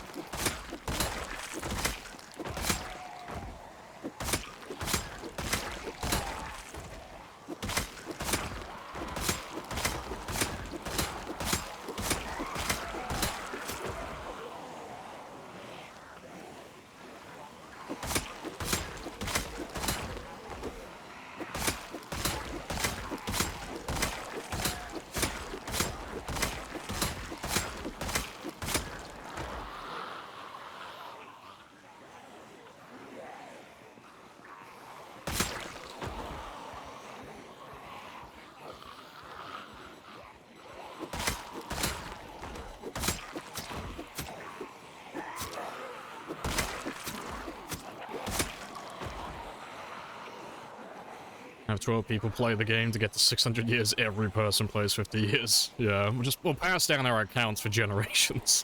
Have 12 people play the game to get to 600 years. Every person plays 50 years. Yeah, we'll pass down our accounts for generations.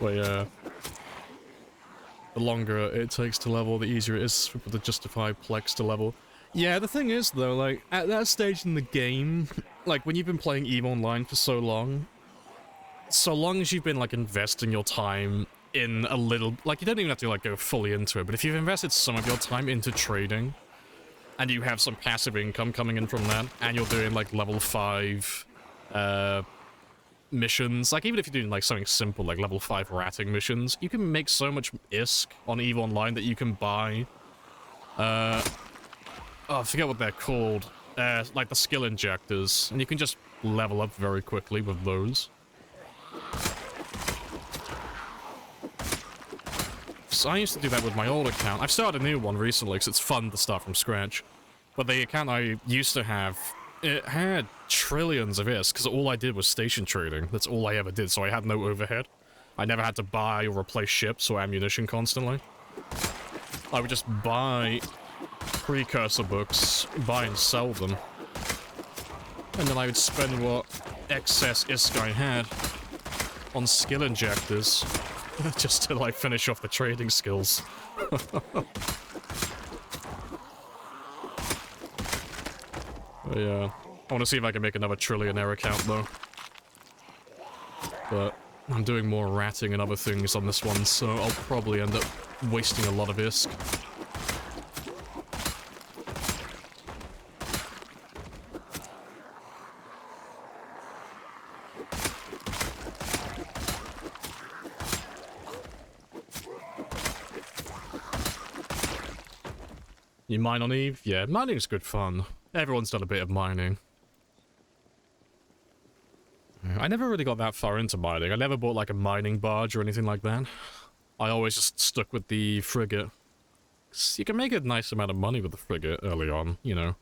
But yeah, the longer it takes to level, the easier it is for people to justify Plex to level. Yeah, the thing is though, like, at that stage in the game, like, when you've been playing EVE Online for so long as you've been, like, investing your time in a little, like, you don't even have to, like, go fully into it, but if you've invested some of your time into trading, and you have some passive income coming in from that, and you're doing, like, level 5, missions, like, even if you're doing, like, something simple, like level 5 ratting missions, you can make so much ISK on EVE Online that you can buy, oh, I forget what they're called, like the skill injectors, and you can just level up very quickly with those. So I used to do that with my old account. I've started a new one recently because it's fun to start from scratch. But the account I used to have, it had trillions of ISK because all I did was station trading. That's all I ever did, so I had no overhead. I never had to buy or replace ships or ammunition constantly. I would just buy precursor books, buy and sell them. And then I would spend what excess ISK I had on skill injectors. Just to, like, finish off the trading skills. Yeah. I want to see if I can make another trillionaire account, though. But I'm doing more ratting and other things on this one, so I'll probably end up wasting a lot of ISK. You mine on Eve? Yeah, mining's good fun. Everyone's done a bit of mining. I never really got that far into mining. I never bought like a mining barge or anything like that. I always just stuck with the frigate. You can make a nice amount of money with the frigate early on, you know.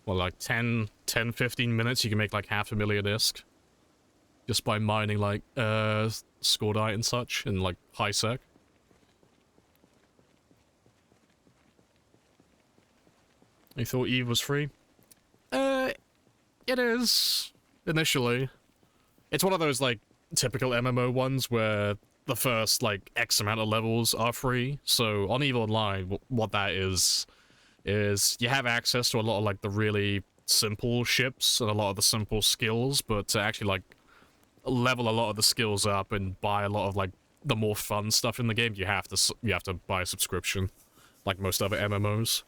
Well, like 10, 15 minutes, you can make like 500,000 ISK. Just by mining like, Scordite and such, in like high sec. You thought Eve was free? It is. Initially. It's one of those, like, typical MMO ones where the first, like, X amount of levels are free. So, on EVE Online, what that is you have access to a lot of, like, the really simple ships and a lot of the simple skills, but to actually, like, level a lot of the skills up and buy a lot of, like, the more fun stuff in the game, you have to buy a subscription, like most other MMOs.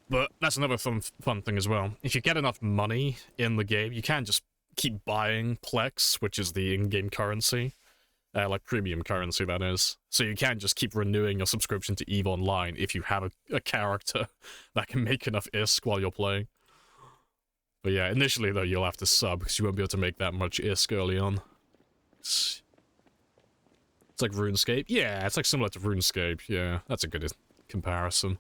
But that's another fun thing as well. If you get enough money in the game, you can just keep buying Plex, which is the in-game currency. Like premium currency, that is. So you can just keep renewing your subscription to EVE Online if you have a character that can make enough ISK while you're playing. But yeah, initially though, you'll have to sub, because you won't be able to make that much ISK early on. It's like RuneScape. Yeah, it's like similar to RuneScape. Yeah, that's a good comparison.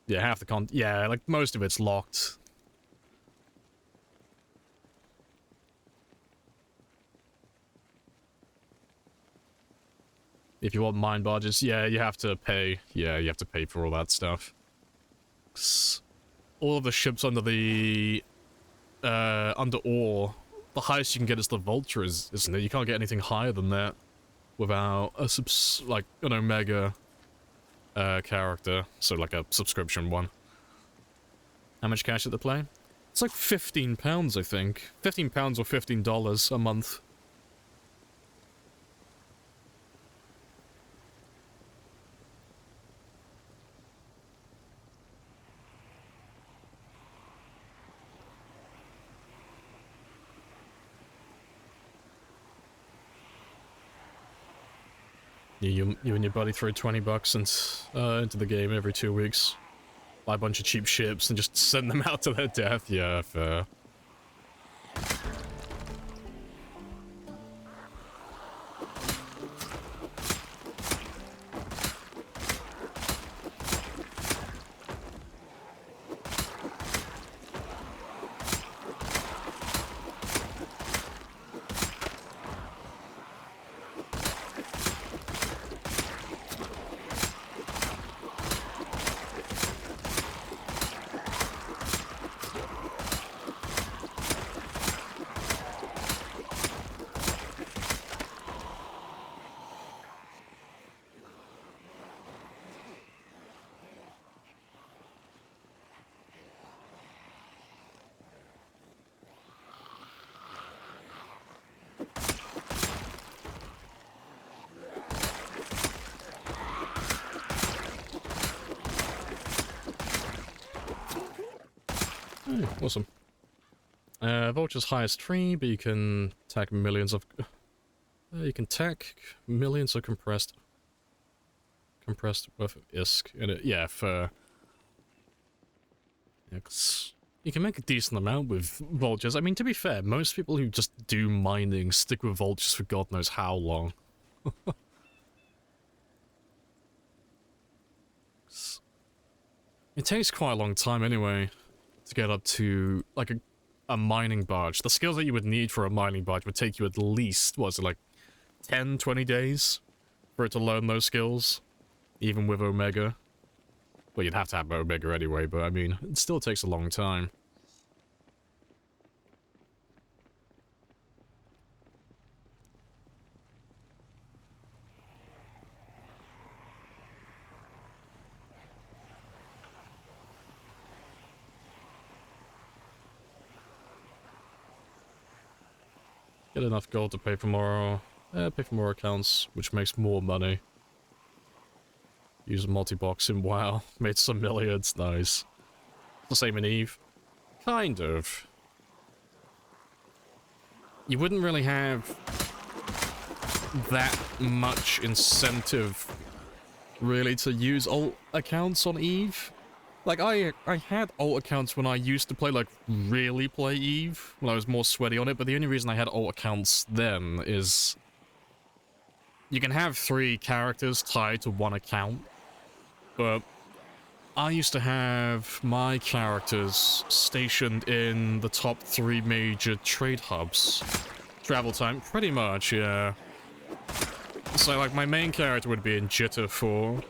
Yeah, half the yeah, like, most of it's locked. If you want mine barges, yeah, you have to pay. Yeah, you have to pay for all that stuff. All of the ships under the... under ore, the highest you can get is the Vulture, isn't it? You can't get anything higher than that without a like, an Omega... character, so like a subscription one. How much cash at the play? It's like £15, I think. £15 or $15 a month. You and your buddy throw 20 bucks into the game every 2 weeks. Buy a bunch of cheap ships and just send them out to their death. Yeah, fair. Awesome. Vulture's highest tree, but you can attack millions of... you can attack millions of compressed worth of ISK. And yeah, for... Yeah, 'cause you can make a decent amount with Vultures. I mean, to be fair, most people who just do mining stick with Vultures for God knows how long. It takes quite a long time anyway to get up to, like, a mining barge. The skills that you would need for a mining barge would take you at least, what is it, like, 10, 20 days for it to learn those skills, even with Omega. Well, you'd have to have Omega anyway, but, I mean, it still takes a long time. Get enough gold to pay for more accounts, which makes more money. Use a multi-box in WoW. Made some millions. Nice. The same in EVE. Kind of. You wouldn't really have... that much incentive, really, to use alt accounts on Eve. Like, I had alt accounts when I used to play, like, really play Eve, when I was more sweaty on it, but the only reason I had alt accounts then is you can have 3 characters tied to one account, but I used to have my characters stationed in the top 3 major trade hubs. Travel time, pretty much, yeah. So, like, my main character would be in Jitter 4,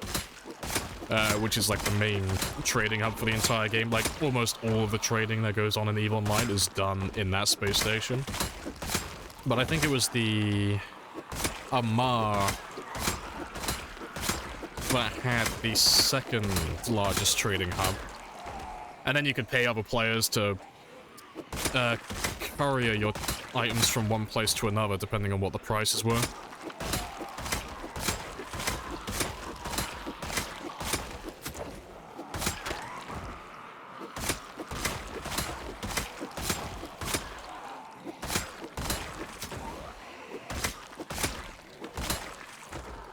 which is, like, the main trading hub for the entire game. Like, almost all of the trading that goes on in EVE Online is done in that space station. But I think it was the Amar that had the 2nd largest trading hub. And then you could pay other players to courier your items from one place to another, depending on what the prices were.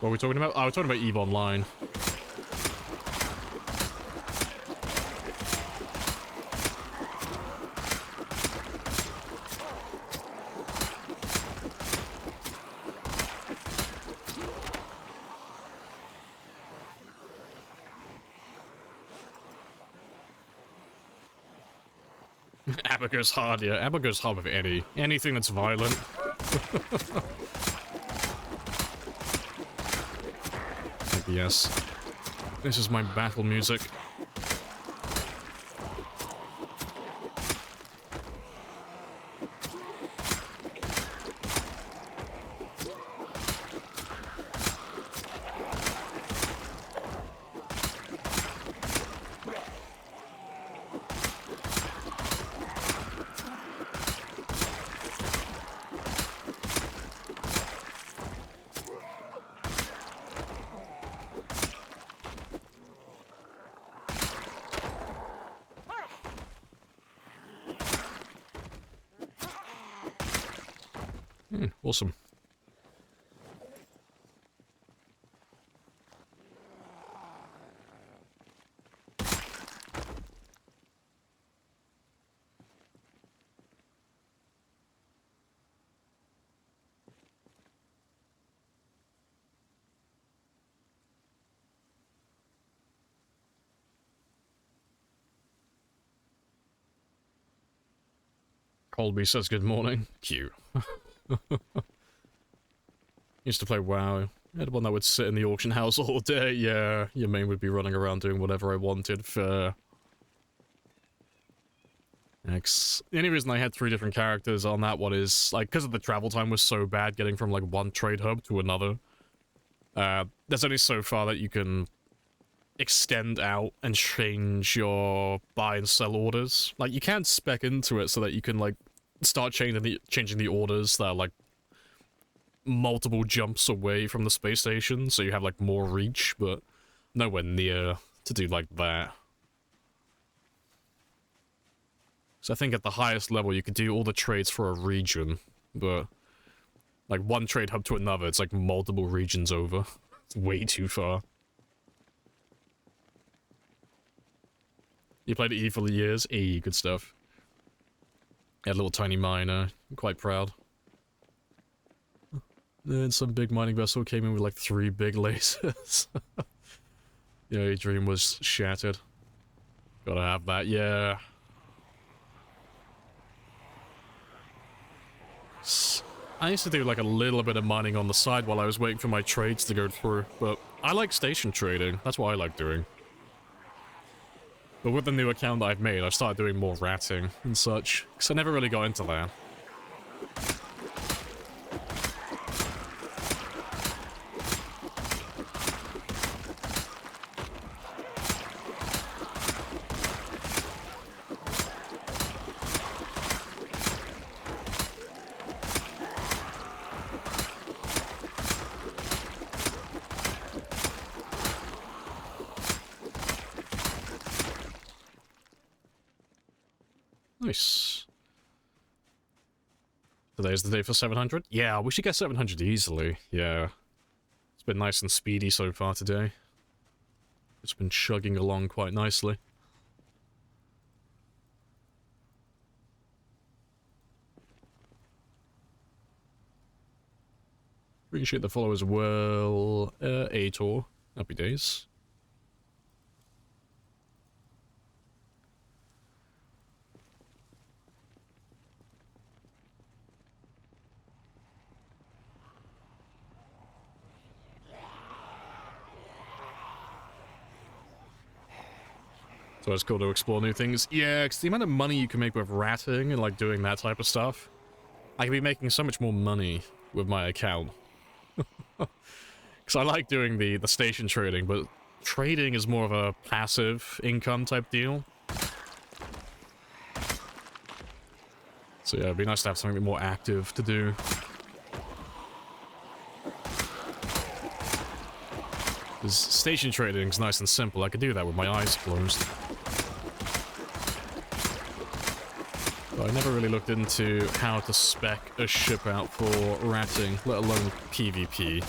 What are we talking about? Oh, we're talking about EVE Online. ABBA goes hard, yeah. ABBA goes hard with anything that's violent. Yes. This is my battle music. Awesome. Colby says good morning. Q. Used to play WoW. I had one that would sit in the auction house all day. Yeah, your main would be running around doing whatever I wanted for X. The only reason I had 3 different characters on that one is, like, because of the travel time was so bad getting from, like, one trade hub to another. There's only so far that you can extend out and change your buy and sell orders. Like, you can spec into it so that you can, like, start changing the orders that are, like, multiple jumps away from the space station, so you have, like, more reach, but nowhere near to do like that. So I think at the highest level you could do all the trades for a region, but like one trade hub to another, it's like multiple regions over. It's way too far. You played EVE for years? Good stuff. Yeah, little tiny miner. I'm quite proud. Then some big mining vessel came in with like 3 big lasers. Yeah, your dream was shattered. Gotta have that, yeah. I used to do like a little bit of mining on the side while I was waiting for my trades to go through, but I like station trading. That's what I like doing. But with the new account that I've made, I've started doing more ratting and such, because I never really got into that. Nice. Today's the day for 700? Yeah, we should get 700 easily. Yeah. It's been nice and speedy so far today. It's been chugging along quite nicely. Appreciate the follow as well. Ator. Happy days. So it's cool to explore new things. Yeah, because the amount of money you can make with ratting and like doing that type of stuff, I could be making so much more money with my account. Because I like doing the station trading, but trading is more of a passive income type deal. So yeah, it'd be nice to have something more active to do. Because station trading is nice and simple. I could do that with my eyes closed. But I never really looked into how to spec a ship out for ratting, let alone PvP.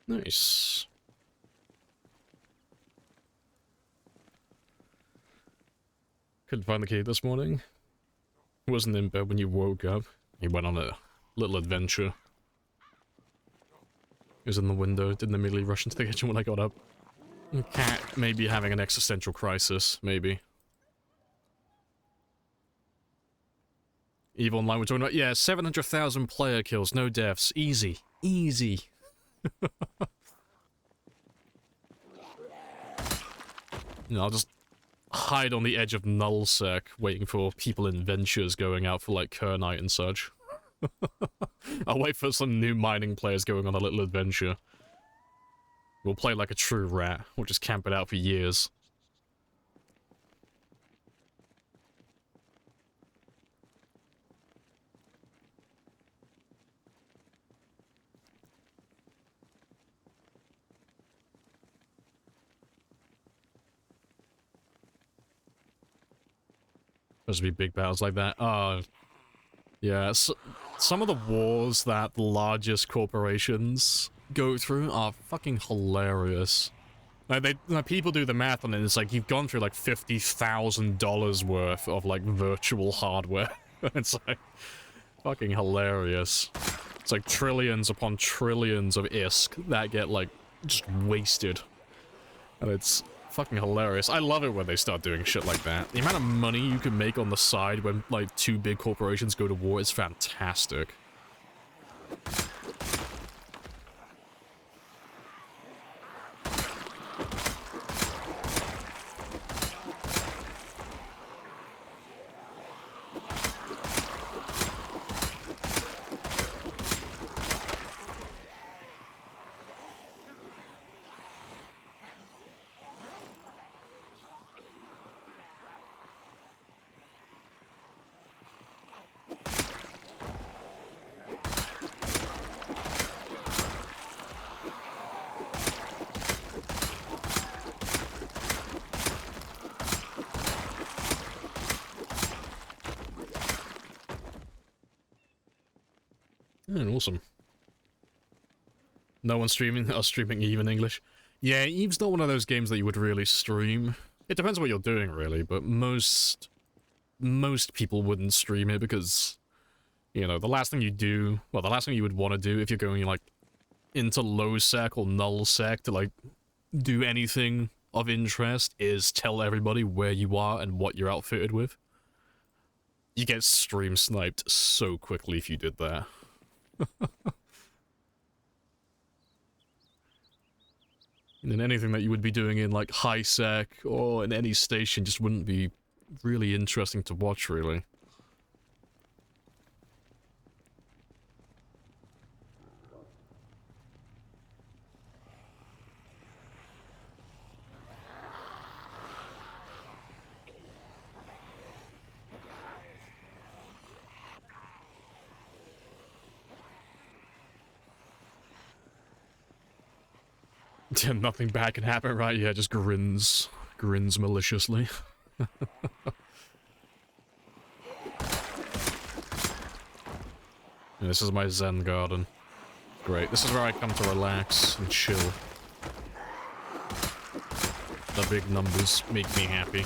Nice. Couldn't find the key this morning. Wasn't in bed when you woke up. He went on a little adventure. He was in the window, didn't immediately rush into the kitchen when I got up. Cat maybe having an existential crisis, maybe. EVE Online we're talking about, yeah, 700,000 player kills, no deaths. Easy. Easy. No, I'll just hide on the edge of nullsec, waiting for people in ventures going out for like Kernite and such. I'll wait for some new mining players going on a little adventure. We'll play like a true rat. We'll just camp it out for years. There's be big battles like that. Yeah, so, some of the wars that the largest corporations go through are fucking hilarious. Like people do the math on it, it's like you've gone through like $50,000 worth of like virtual hardware. It's like fucking hilarious. It's like trillions upon trillions of ISK that get like just wasted. And it's fucking hilarious. I love it when they start doing shit like that. The amount of money you can make on the side when, like, two big corporations go to war is fantastic. Awesome. No one's streaming? Oh, streaming Eve in English. Yeah, Eve's not one of those games that you would really stream. It depends what you're doing, really, but most people wouldn't stream it because, you know, the last thing you do, well, the last thing you would want to do if you're going, like, into low sec or null sec to, like, do anything of interest is tell everybody where you are and what you're outfitted with. You get stream sniped so quickly if you did that. And then anything that you would be doing in like high sec or in any station just wouldn't be really interesting to watch, really. Yeah, nothing bad can happen, right? Yeah, just grins maliciously. And this is my Zen garden. Great. This is where I come to relax and chill. The big numbers make me happy.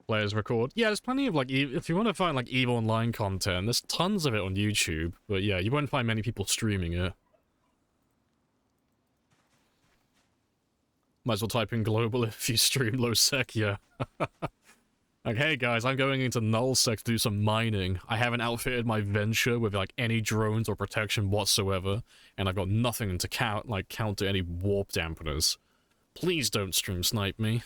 Players record. Yeah, there's plenty of, like, if you want to find, like, EVE Online content, there's tons of it on YouTube. But yeah, you won't find many people streaming it. Might as well type in global if you stream low sec, yeah. Like, hey guys, I'm going into null sec to do some mining. I haven't outfitted my Venture with, like, any drones or protection whatsoever, and I've got nothing to counter any warp dampeners. Please don't stream snipe me.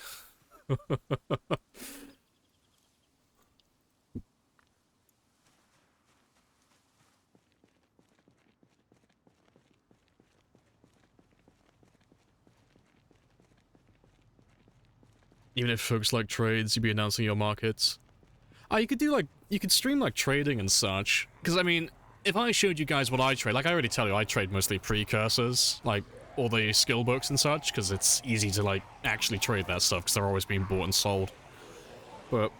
Even if folks like trades, you'd be announcing your markets. You could do, like, you could stream, like, trading and such. Because, I mean, if I showed you guys what I trade, like, I already tell you, I trade mostly precursors, like, all the skill books and such, because it's easy to, like, actually trade that stuff, because they're always being bought and sold. But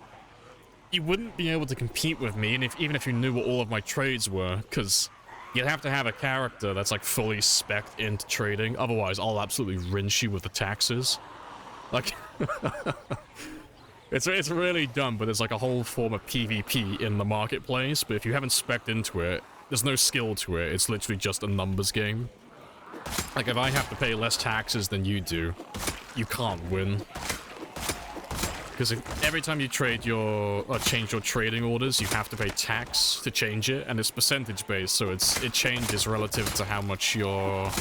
you wouldn't be able to compete with me, and even if you knew what all of my trades were, because you'd have to have a character that's, like, fully spec'd into trading, otherwise I'll absolutely rinse you with the taxes. Like, it's really dumb, but there's like a whole form of PvP in the marketplace, but if you haven't spec'd into it, there's no skill to it, it's literally just a numbers game. Like, if I have to pay less taxes than you do, you can't win. Because every time you trade change your trading orders, you have to pay tax to change it, and it's percentage based, so it changes relative to how much you're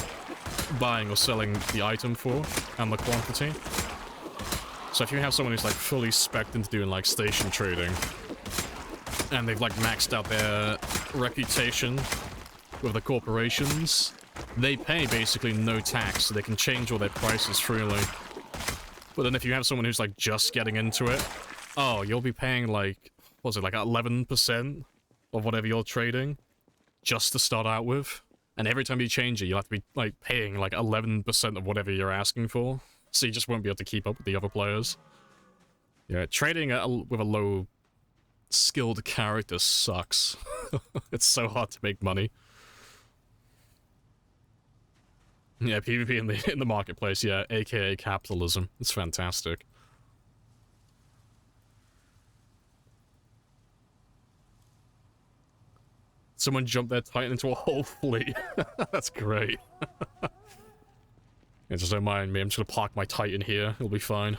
buying or selling the item for, and the quantity. So if you have someone who's like fully spec'd into doing like station trading, and they've like maxed out their reputation with the corporations, they pay basically no tax, so they can change all their prices freely. But then if you have someone who's like just getting into it, oh, you'll be paying like, what was it, like 11% of whatever you're trading just to start out with. And every time you change it, you'll have to be like paying like 11% of whatever you're asking for. So you just won't be able to keep up with the other players. Yeah, trading with a low skilled character sucks. It's so hard to make money. Yeah, PvP in the marketplace, yeah, aka capitalism. It's fantastic. Someone jumped their Titan into a whole fleet. That's great. Yeah, just don't mind me. I'm just gonna park my Titan here. It'll be fine.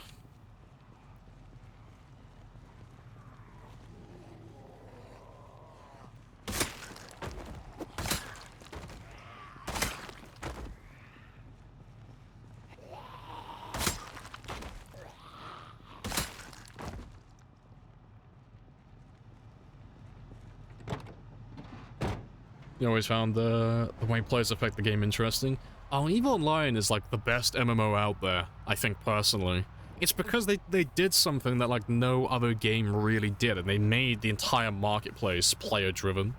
You always found the way players affect the game interesting. Oh, EVE Online is like the best MMO out there, I think personally. It's because they did something that like no other game really did, and they made the entire marketplace player-driven.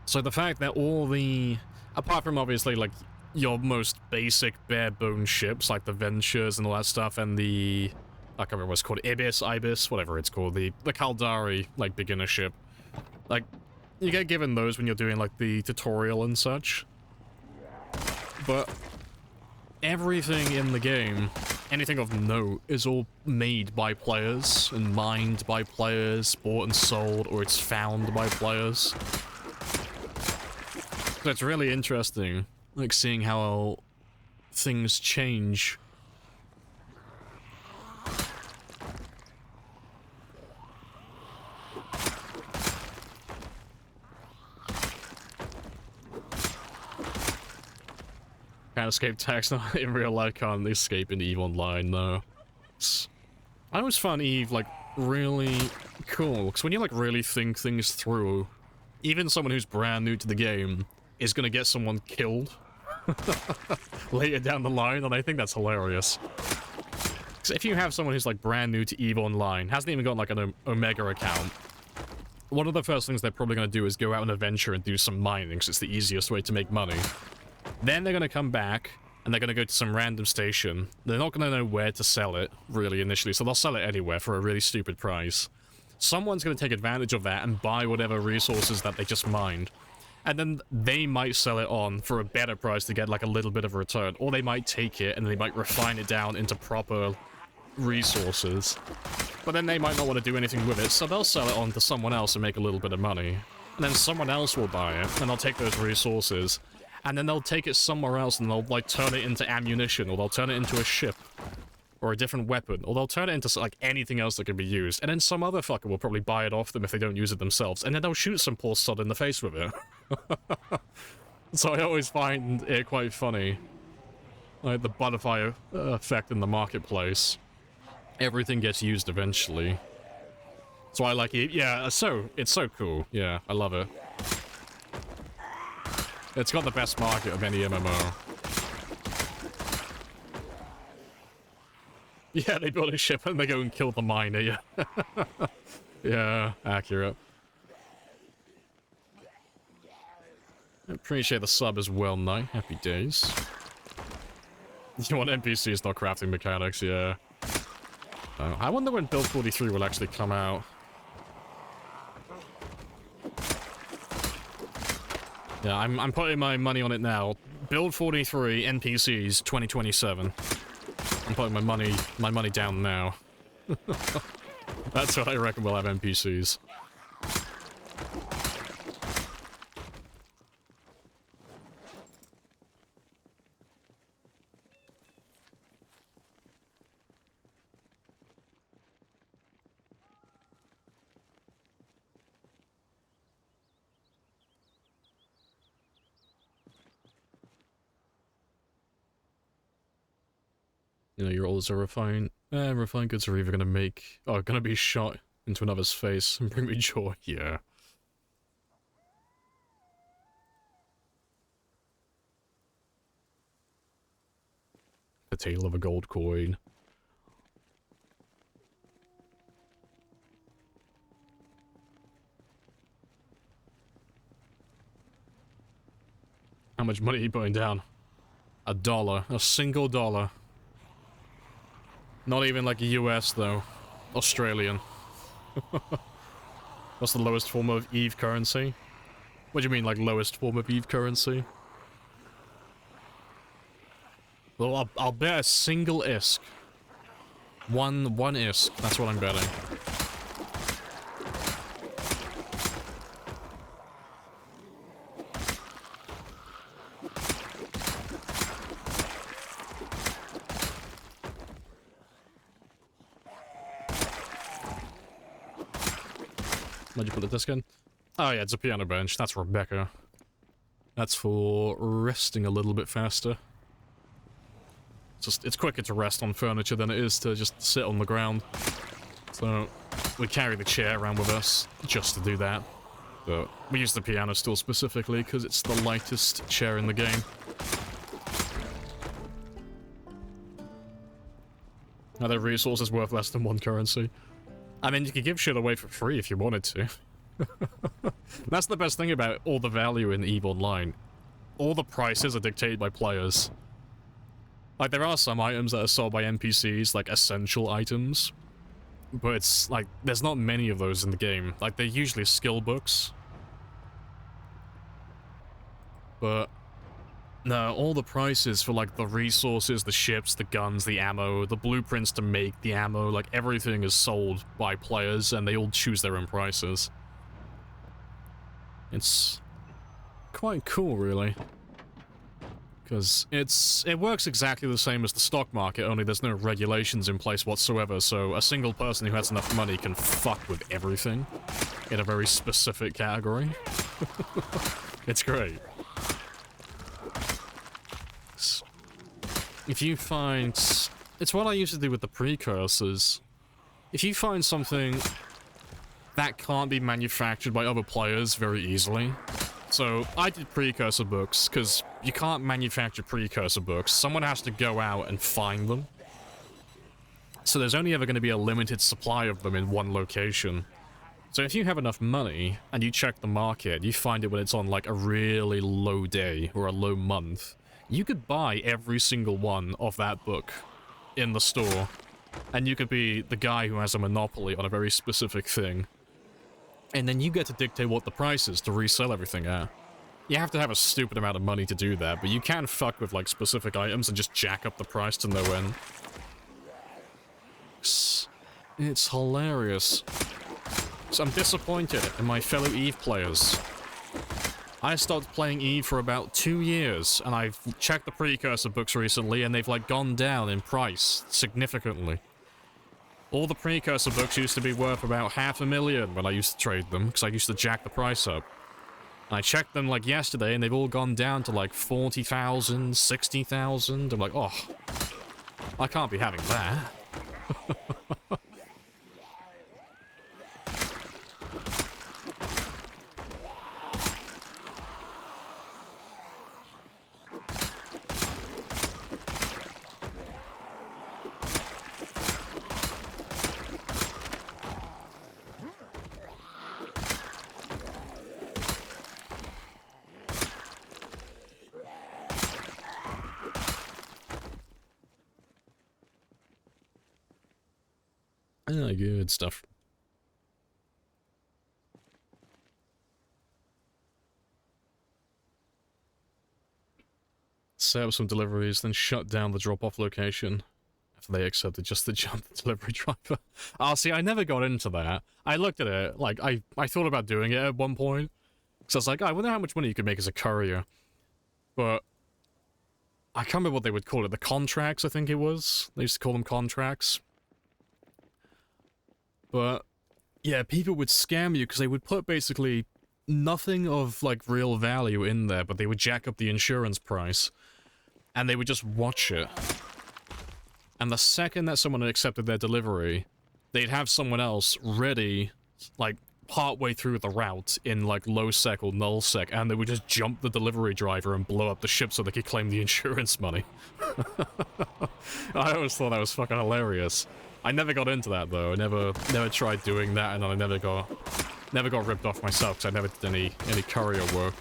So the fact that all the, apart from obviously like your most basic bare-bones ships, like the Ventures and all that stuff, and the, I can't remember what it's called, Ibis, whatever it's called, the Caldari, like, beginner ship. Like, you get given those when you're doing like the tutorial and such. But everything in the game, anything of note, is all made by players, and mined by players, bought and sold, or it's found by players. So it's really interesting Like, seeing how things change. Can't escape tax in real life, can't escape in EVE Online, though. I always found EVE, like, really cool, because when you, like, really think things through, even someone who's brand new to the game is gonna get someone killed later down the line, and I think that's hilarious. Because if you have someone who's, like, brand new to EVE Online, hasn't even got, like, an Omega account, one of the first things they're probably gonna do is go out on a venture and do some mining, because it's the easiest way to make money. Then they're gonna come back, and they're gonna go to some random station. They're not gonna know where to sell it, really, initially, so they'll sell it anywhere for a really stupid price. Someone's gonna take advantage of that and buy whatever resources that they just mined. And then they might sell it on for a better price to get, like, a little bit of a return. Or they might take it, and they might refine it down into proper resources. But then they might not want to do anything with it, so they'll sell it on to someone else and make a little bit of money. And then someone else will buy it, and they'll take those resources. And then they'll take it somewhere else and they'll, like, turn it into ammunition, or they'll turn it into a ship, or a different weapon, or they'll turn it into, like, anything else that can be used. And then some other fucker will probably buy it off them if they don't use it themselves, and then they'll shoot some poor sod in the face with it. So I always find it quite funny. Like, the butterfly effect in the marketplace. Everything gets used eventually. So I like it. Yeah, it's so cool. Yeah, I love it. It's got the best market of any MMO. Yeah, they build a ship and they go and kill the miner, yeah. Yeah, accurate. I appreciate the sub as well, Knight. Happy days. You want NPCs, not crafting mechanics, yeah. I wonder when Build 43 will actually come out. Yeah, I'm putting my money on it now. Build 43 NPCs 2027. I'm putting my money down now. That's what I reckon we'll have NPCs. You know, your orders are refined. Refined goods are either gonna be shot into another's face and bring me joy. Yeah. The tail of a gold coin. How much money are you putting down? $1. A single dollar. Not even like US though. Australian. What's the lowest form of EVE currency? What do you mean, like, lowest form of EVE currency? Well, I'll bet a single ISK. One ISK. That's what I'm betting. Why'd you put the disc in? Oh yeah, it's a piano bench. That's Rebecca. That's for resting a little bit faster. It's quicker to rest on furniture than it is to just sit on the ground. So we carry the chair around with us just to do that. But we use the piano stool specifically because it's the lightest chair in the game. Are there resources worth less than one currency? I mean, you could give shit away for free if you wanted to. That's the best thing about all the value in EVE Online. All the prices are dictated by players. Like, there are some items that are sold by NPCs, like essential items. But it's, like, there's not many of those in the game. Like, they're usually skill books. But no, all the prices for, like, the resources, the ships, the guns, the ammo, the blueprints to make the ammo, like, everything is sold by players, and they all choose their own prices. It's quite cool, really. Because it works exactly the same as the stock market, only there's no regulations in place whatsoever, so a single person who has enough money can fuck with everything in a very specific category. It's great. If you find... It's what I used to do with the precursors. If you find something that can't be manufactured by other players very easily... So, I did precursor books, because you can't manufacture precursor books. Someone has to go out and find them. So there's only ever going to be a limited supply of them in one location. So if you have enough money, and you check the market, you find it when it's on like a really low day, or a low month, you could buy every single one of that book in the store. And you could be the guy who has a monopoly on a very specific thing. And then you get to dictate what the price is to resell everything at. You have to have a stupid amount of money to do that, but you can fuck with, like, specific items and just jack up the price to no end. It's hilarious. So I'm disappointed in my fellow EVE players. I started playing EVE for about 2 years, and I've checked the precursor books recently, and they've, like, gone down in price significantly. All the precursor books used to be worth about $500,000 when I used to trade them, because I used to jack the price up. And I checked them, like, yesterday, and they've all gone down to, like, 40,000, 60,000. I'm like, oh, I can't be having that. Good stuff. Set up some deliveries, then shut down the drop-off location after they accepted just to jump the delivery driver. Oh, see, I never got into that. I looked at it, like, I thought about doing it at one point. So I was like, oh, I wonder how much money you could make as a courier. But I can't remember what they would call it. The contracts, I think it was. They used to call them contracts. But, yeah, people would scam you because they would put basically nothing of, like, real value in there, but they would jack up the insurance price. And they would just watch it. And the second that someone had accepted their delivery, they'd have someone else ready, like, partway through the route in, like, low sec or null sec, and they would just jump the delivery driver and blow up the ship so they could claim the insurance money. I always thought that was fucking hilarious. I never got into that though. I never tried doing that, and I never got ripped off myself because I never did any courier work.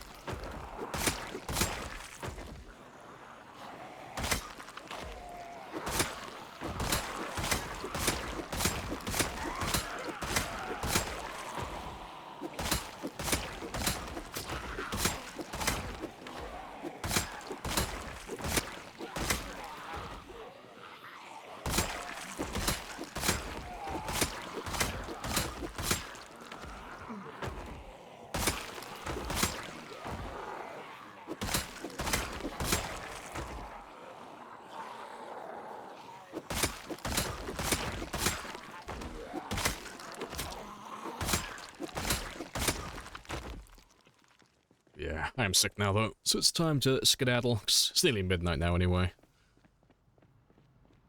I am sick now, though, so it's time to skedaddle. It's nearly midnight now, anyway.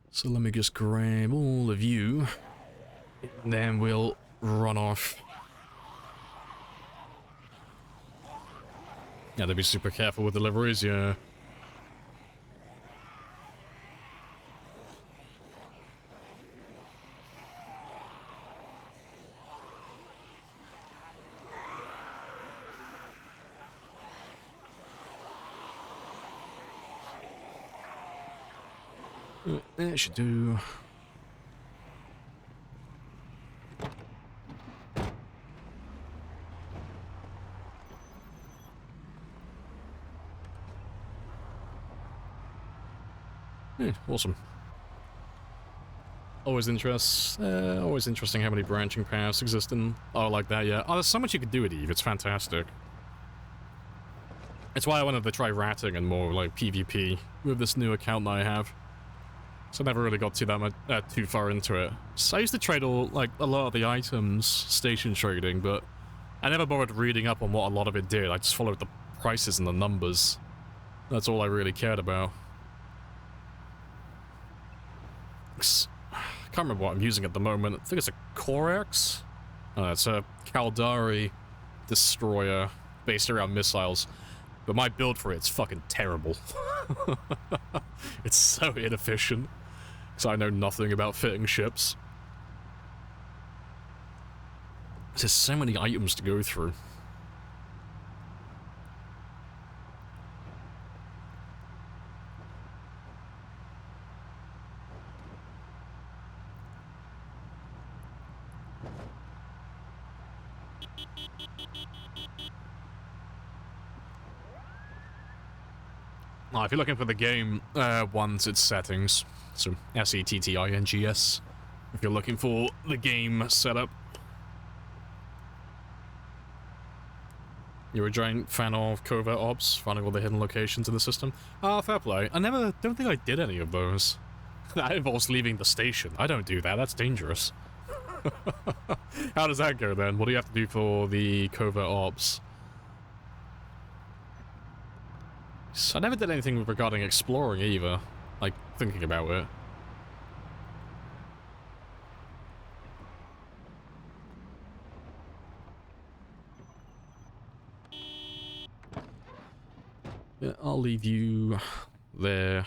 So let me just grab all of you, and then we'll run off. Yeah, they'll be super careful with deliveries, yeah. That should do. Yeah, awesome. Always interesting how many branching paths exist in... Oh, like that, yeah. Oh, there's so much you could do with EVE, it's fantastic. It's why I wanted to try ratting and more like PvP with this new account that I have. So I never really got too far into it. So I used to trade a lot of the items, station trading, but I never bothered reading up on what a lot of it did. I just followed the prices and the numbers. That's all I really cared about. I can't remember what I'm using at the moment. I think it's a Corax? It's a Caldari destroyer based around missiles. But my build for it's fucking terrible. It's so inefficient. Because I know nothing about fitting ships. There's so many items to go through. Oh, if you're looking for the game, once its settings, so SETTINGS, if you're looking for the game setup. You're a giant fan of covert ops, finding all the hidden locations in the system? Fair play. Don't think I did any of those. That involves leaving the station. I don't do that, that's dangerous. How does that go then? What do you have to do for the covert ops? So I never did anything regarding exploring either, like thinking about it. Yeah, I'll leave you there.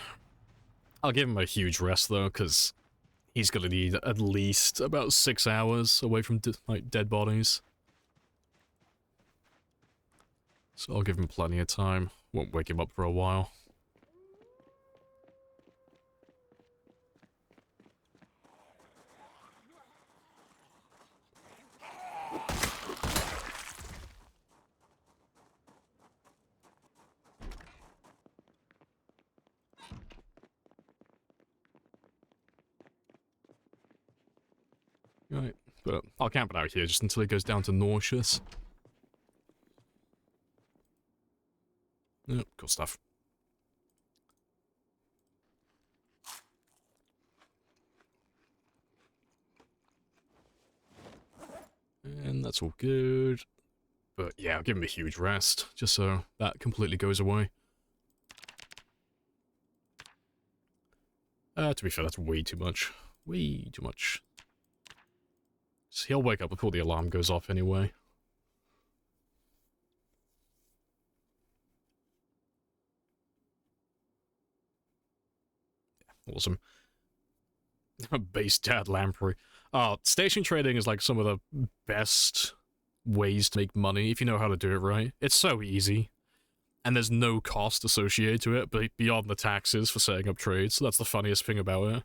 I'll give him a huge rest though, because he's gonna need at least about 6 hours away from dead bodies. So I'll give him plenty of time. Won't wake him up for a while. Right, but I'll camp it out here just until it goes down to nauseous. Yep, cool stuff. And that's all good. But yeah, I'll give him a huge rest, just so that completely goes away. To be fair, that's way too much. Way too much. So he'll wake up before the alarm goes off anyway. Awesome. Base dad Lamprey. Station trading is like some of the best ways to make money if you know how to do it right. It's so easy. And there's no cost associated to it, but beyond the taxes for setting up trades. So that's the funniest thing about it.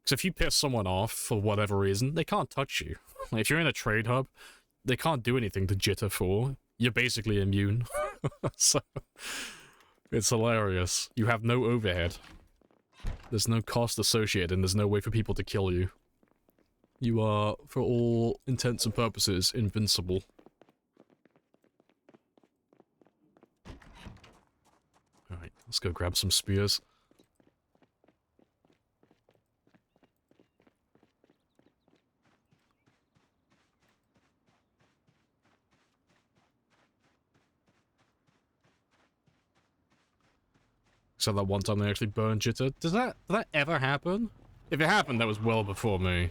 Because if you piss someone off for whatever reason, they can't touch you. Like, if you're in a trade hub, they can't do anything to jitter for. You're basically immune. So, it's hilarious. You have no overhead. There's no cost associated, and there's no way for people to kill you. You are, for all intents and purposes, invincible. Alright, let's go grab some spears. So that one time they actually burned jitter. Did that ever happen? If it happened, that was well before me.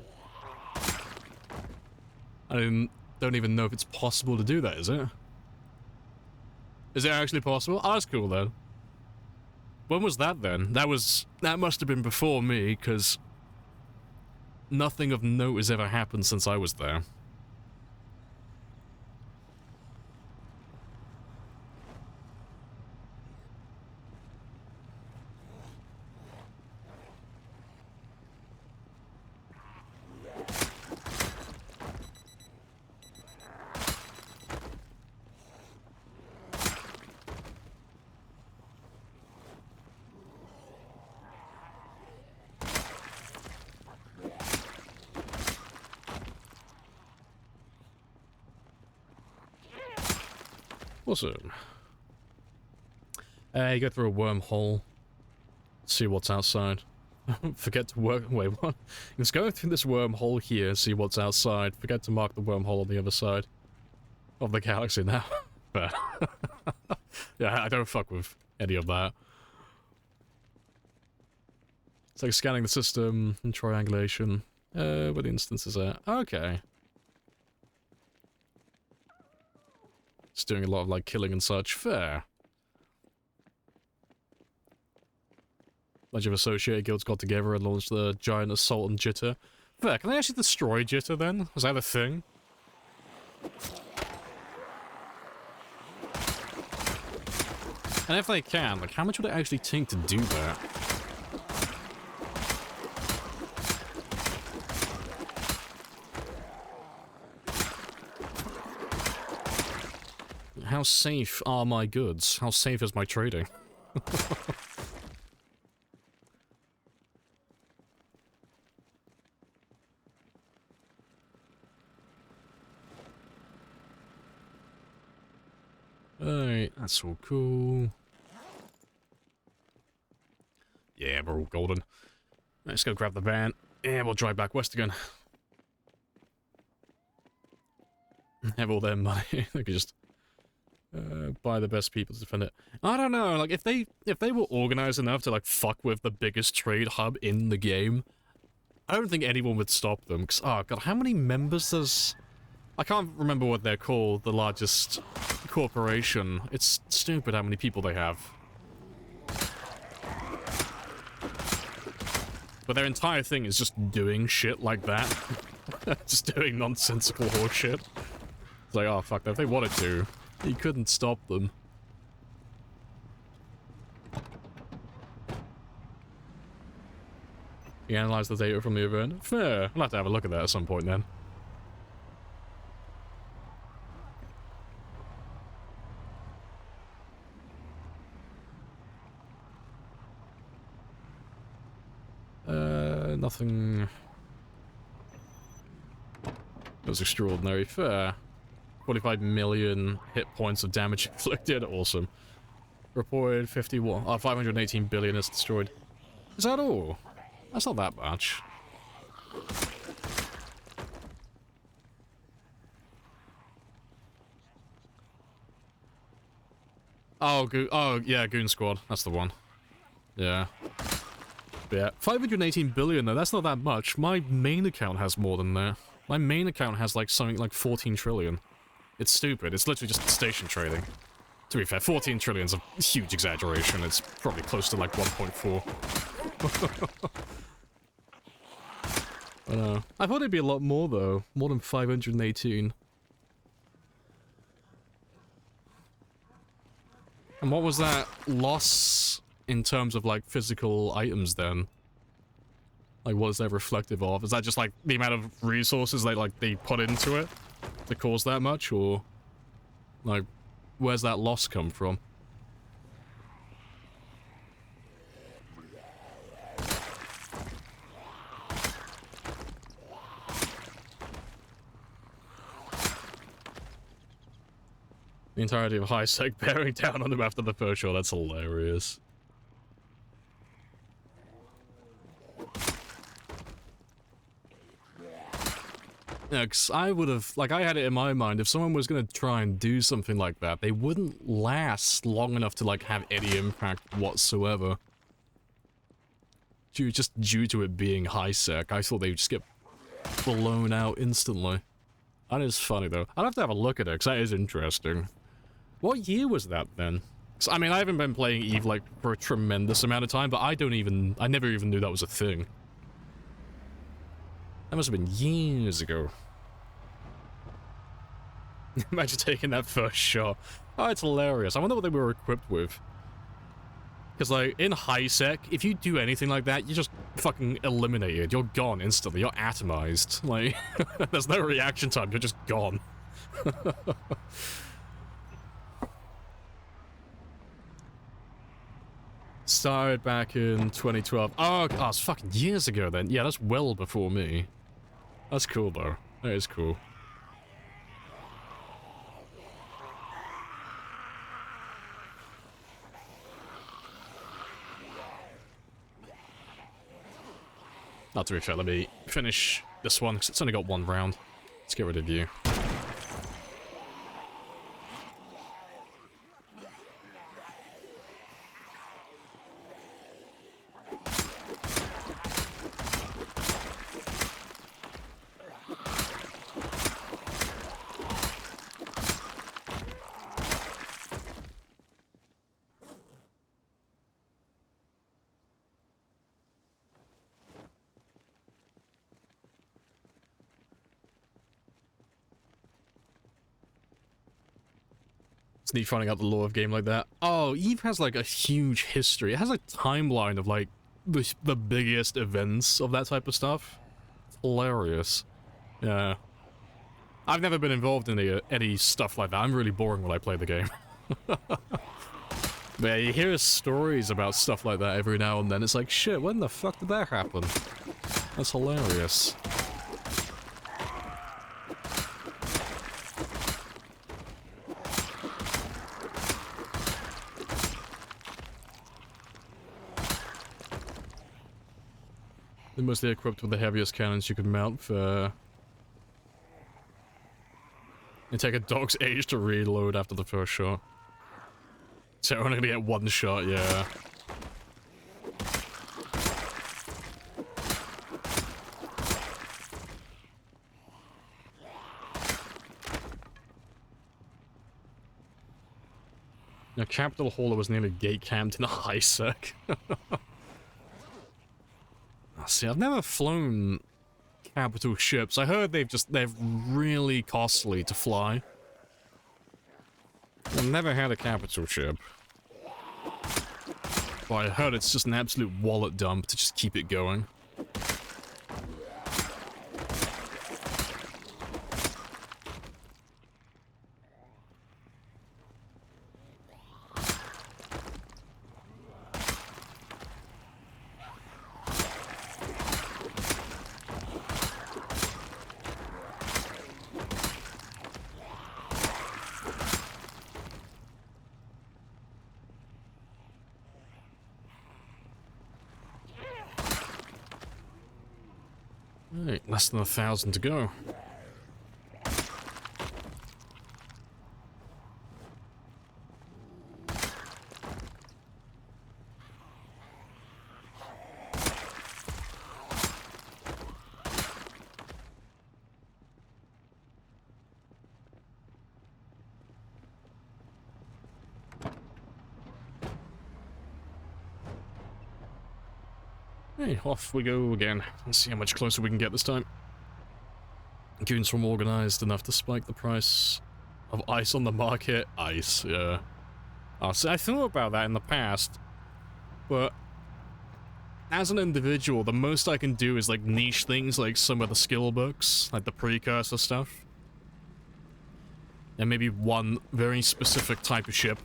I don't even know if it's possible to do that, is it? Is it actually possible? Oh, that's cool then. When was that then? That must have been before me, because nothing of note has ever happened since I was there. Awesome. You go through a wormhole. See what's outside. Forget to work. Wait, what? Let's go through this wormhole here, see what's outside. Forget to mark the wormhole on the other side of the galaxy now. But yeah, I don't fuck with any of that. It's like scanning the system and triangulation. Where the instance is at. Okay. Just doing a lot of like killing and such. Fair. Bunch of associated guilds got together and launched the giant assault on Jitter. Fair. Can they actually destroy Jitter then? Was that a thing? And if they can, like, how much would it actually take to do that? How safe are my goods? How safe is my trading? Alright, that's all cool. Yeah, we're all golden. Let's go grab the van. Yeah, we'll drive back west again. Have all their money. They could just buy the best people to defend it. I don't know, like, if they were organized enough to, like, fuck with the biggest trade hub in the game, I don't think anyone would stop them, because, oh god, how many members does... I can't remember what they're called, the largest corporation. It's stupid how many people they have. But their entire thing is just doing shit like that. Just doing nonsensical horse shit. It's like, oh fuck, if they wanted to, you couldn't stop them. You analyze the data from the event? Fair. I'll have to have a look at that at some point then. Nothing... It was extraordinary. Fair. 45 million hit points of damage inflicted. Awesome. Reported 51... Oh, 518 billion is destroyed. Is that all? That's not that much. Oh, yeah, Goon Squad. That's the one. Yeah. Yeah, 518 billion though, that's not that much. My main account has more than that. My main account has like something like 14 trillion. It's stupid, it's literally just station trading. To be fair, 14 trillion is a huge exaggeration, it's probably close to like 1.4. I thought it'd be a lot more though, more than 518. And what was that loss in terms of, like, physical items, then? Like, what is that reflective of? Is that just, like, the amount of resources they put into it to cause that much, or... Like, where's that loss come from? The entirety of High Sec bearing down on them after the first shot, that's hilarious. Yeah, because I would have, like, I had it in my mind, if someone was going to try and do something like that, they wouldn't last long enough to, like, have any impact whatsoever. Just due to it being high sec, I thought they would just get blown out instantly. That is funny, though. I'd have to have a look at it, because that is interesting. What year was that, then? 'Cause, I mean, I haven't been playing EVE, like, for a tremendous amount of time, but I never even knew that was a thing. That must have been years ago. Imagine taking that first shot. Oh, it's hilarious. I wonder what they were equipped with. Because, like, in high sec, if you do anything like that, you're just fucking eliminated. You're gone instantly. You're atomized. Like, there's no reaction time. You're just gone. Started back in 2012. Oh, it's fucking years ago then. Yeah, that's well before me. That's cool, though. That is cool. Not to be fair, let me finish this one, because it's only got one round. Let's get rid of you. It's neat finding out the lore of a game like that. Oh, Eve has like a huge history. It has a timeline of like the biggest events of that type of stuff. It's hilarious. Yeah. I've never been involved in any stuff like that. I'm really boring when I play the game. But yeah, you hear stories about stuff like that every now and then. It's like, shit, when the fuck did that happen? That's hilarious. They're mostly equipped with the heaviest cannons you can mount for... It take a dog's age to reload after the first shot. So we're only gonna get one shot, yeah. Now, Capital Hauler was nearly gate camped in a high sec. See, I've never flown capital ships. I heard they're really costly to fly. I've never had a capital ship. But I heard it's just an absolute wallet dump to just keep it going. Right, less than 1,000 to go. Hey, off we go again. Let's see how much closer we can get this time. Goons from organized enough to spike the price of ice on the market. Ice, yeah. See, I thought about that in the past, but as an individual, the most I can do is like niche things like some of the skill books, like the precursor stuff. And maybe one very specific type of ship.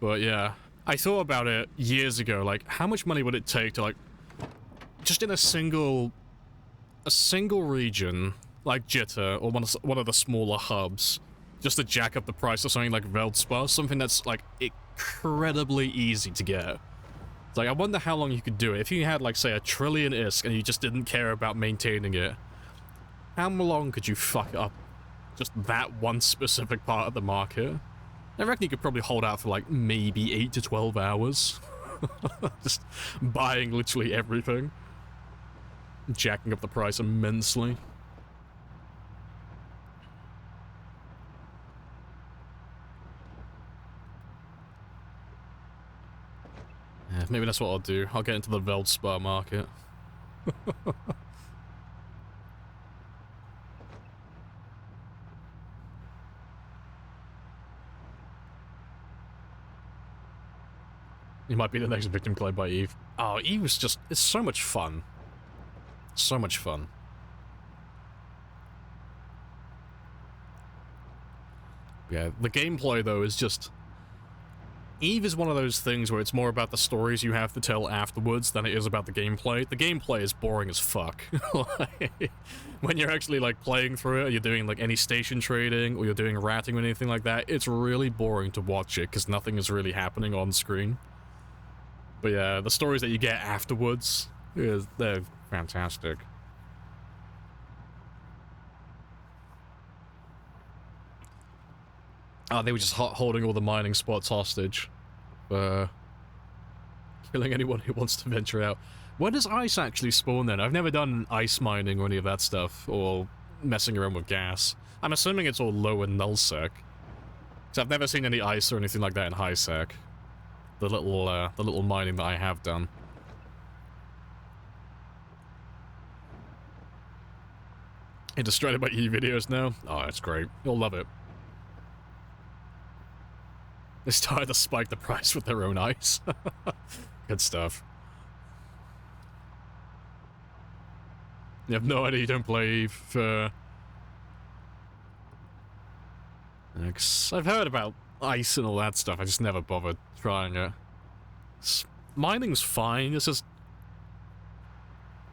But yeah. I thought about it years ago, like, how much money would it take to, like, just in a single region, like Jitter, or one of the smaller hubs, just to jack up the price of something like Veldspar, something that's, like, incredibly easy to get. It's like, I wonder how long you could do it. If you had, like, say, 1 trillion ISK and you just didn't care about maintaining it, how long could you fuck up just that one specific part of the market? I reckon you could probably hold out for like maybe 8 to 12 hours. Just buying literally everything. Jacking up the price immensely. Yeah, maybe that's what I'll do. I'll get into the Veldspar market. You might be the next victim claimed by Eve. Oh, Eve is just... It's so much fun. So much fun. Yeah, the gameplay, though, is just... Eve is one of those things where it's more about the stories you have to tell afterwards than it is about the gameplay. The gameplay is boring as fuck. When you're actually, like, playing through it, you're doing, like, any station trading, or you're doing ratting or anything like that, it's really boring to watch it, because nothing is really happening on screen. But yeah, the stories that you get afterwards, Yeah, they're fantastic. Oh, they were just holding all the mining spots hostage. Killing anyone who wants to venture out. When does ice actually spawn then? I've never done ice mining or any of that stuff, or messing around with gas. I'm assuming it's all low in nullsec. So I've never seen any ice or anything like that in high sec. The little mining that I have done. You're distracted by e-videos now? Oh, that's great. You'll love it. They started to spike the price with their own ice. Good stuff. You have no idea you don't play Eve. I've heard about ice and all that stuff, I just never bothered trying it. Mining's fine, it's just...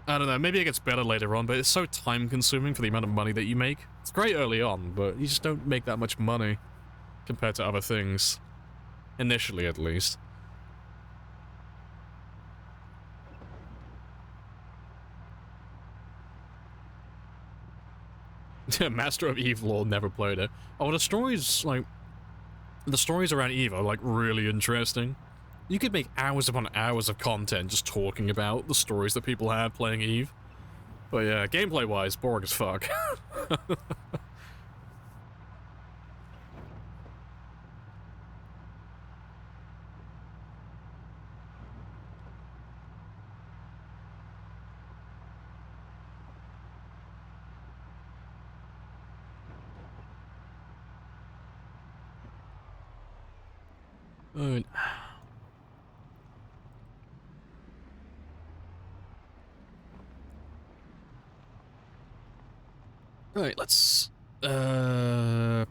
I don't know, maybe it gets better later on, but it's so time-consuming for the amount of money that you make. It's great early on, but you just don't make that much money compared to other things. Initially, at least. Master of Eve lore, never played it. Oh, the stories, like... The stories around Eve are, like, really interesting. You could make hours upon hours of content just talking about the stories that people had playing Eve. But yeah, gameplay-wise, boring as fuck. Alright. Alright, let's... I'm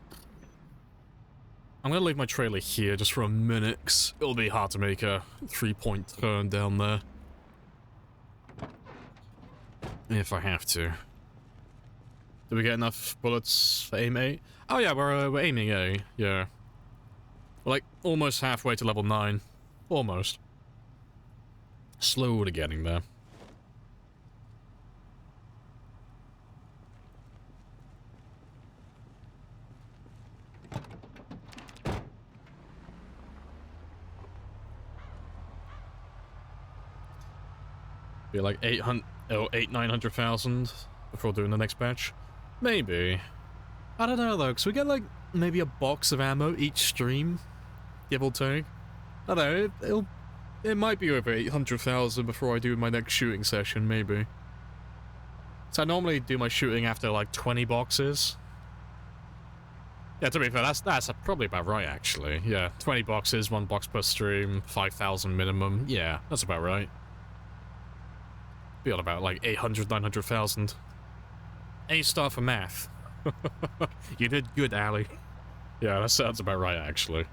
gonna leave my trailer here just for a minute, 'cause it'll be hard to make a 3-point turn down there. If I have to. Did we get enough bullets for aim A? Oh yeah, we're aiming A, yeah. We're like almost halfway to level 9. Almost. Slowly getting there. Be like 900,000 before doing the next batch. Maybe. I don't know though, because we get like maybe a box of ammo each stream, give or take. I don't know, it might be over 800,000 before I do my next shooting session, maybe. So I normally do my shooting after like 20 boxes. Yeah, to be fair, that's probably about right actually. Yeah, 20 boxes, 1 box per stream, 5,000 minimum. Yeah, that's about right. Be on about like 800, 900,000. A-star for math. You did good, Ali. Yeah, that sounds about right, actually.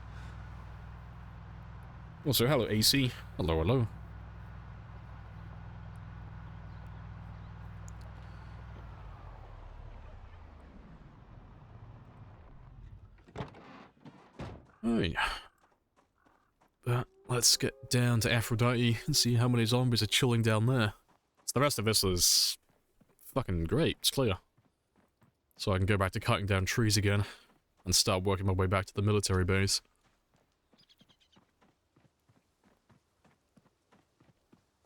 Also, hello, AC. Hello, hello. Oh, yeah. But let's get down to Aphrodite and see how many zombies are chilling down there. So the rest of this is fucking great. It's clear. So I can go back to cutting down trees again and start working my way back to the military base.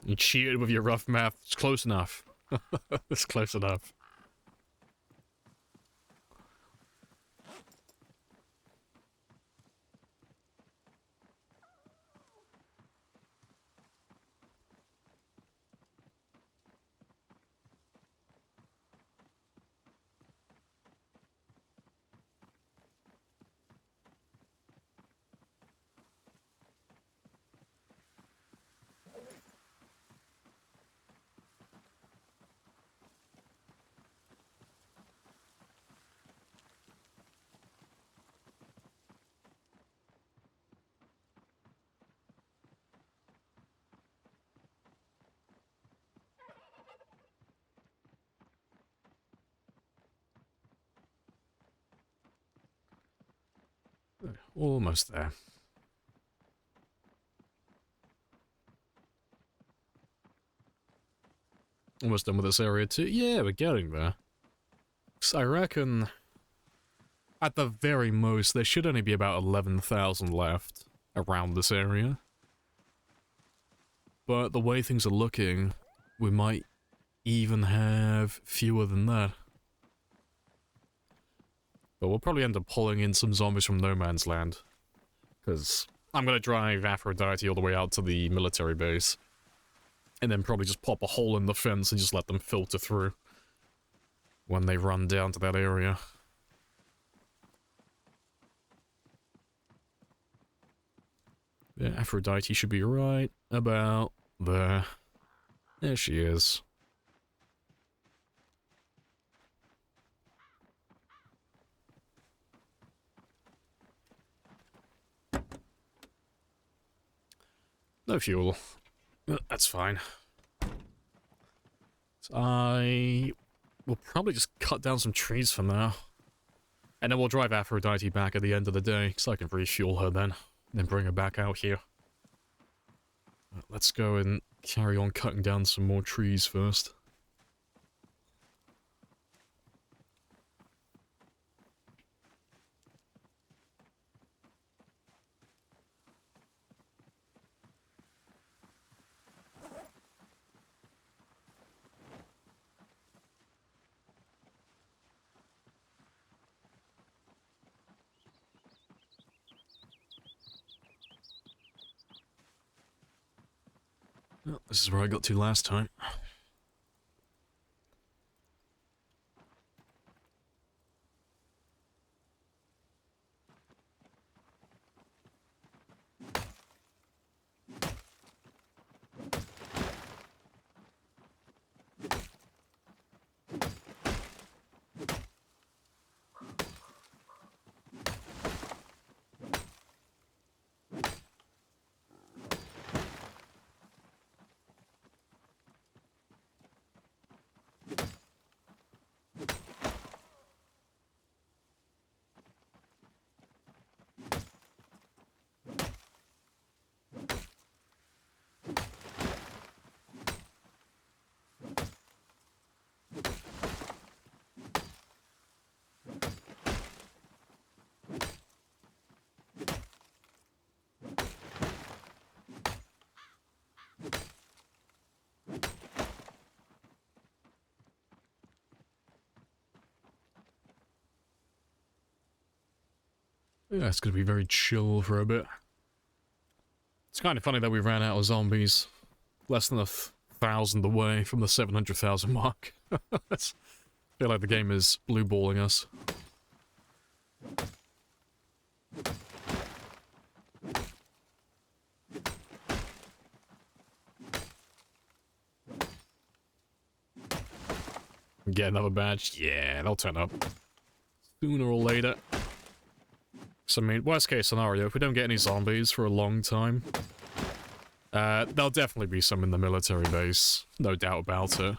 You cheated with your rough math. It's close enough. It's close enough. Almost there. Almost done with this area too. Yeah, we're getting there. So I reckon, at the very most, there should only be about 11,000 left around this area. But the way things are looking, we might even have fewer than that. But we'll probably end up pulling in some zombies from No Man's Land. Because I'm going to drive Aphrodite all the way out to the military base. And then probably just pop a hole in the fence and just let them filter through when they run down to that area. Yeah, Aphrodite should be right about there. There she is. No fuel. That's fine. So I will probably just cut down some trees for now. And then we'll drive Aphrodite back at the end of the day, because I can refuel her then. Then bring her back out here. Let's go and carry on cutting down some more trees first. Well, this is where I got to last time. Yeah, it's gonna be very chill for a bit. It's kind of funny that we ran out of zombies less than 1,000 away from the 700,000 mark. I feel like the game is blue balling us. Get another badge? Yeah, they'll turn up. Sooner or later. So, I mean, worst case scenario, if we don't get any zombies for a long time, there'll definitely be some in the military base. No doubt about it.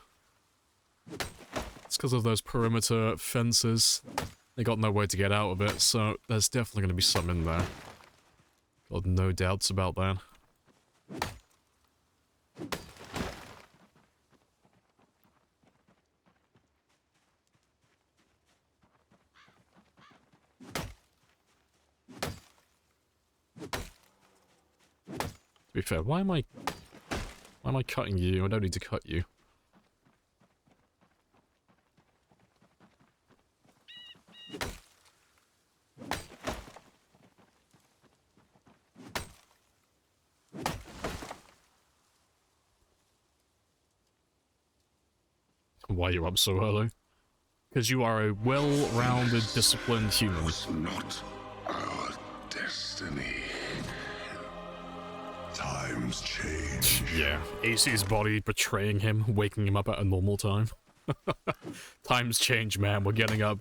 It's because of those perimeter fences. They got no way to get out of it, so there's definitely going to be some in there. Got no doubts about that. To be fair, why am I cutting you? I don't need to cut you. Why are you up so early? Because you are a well-rounded, disciplined human. Was not our destiny. Times change. Yeah, AC's body betraying him, waking him up at a normal time. Times change, man. We're getting up.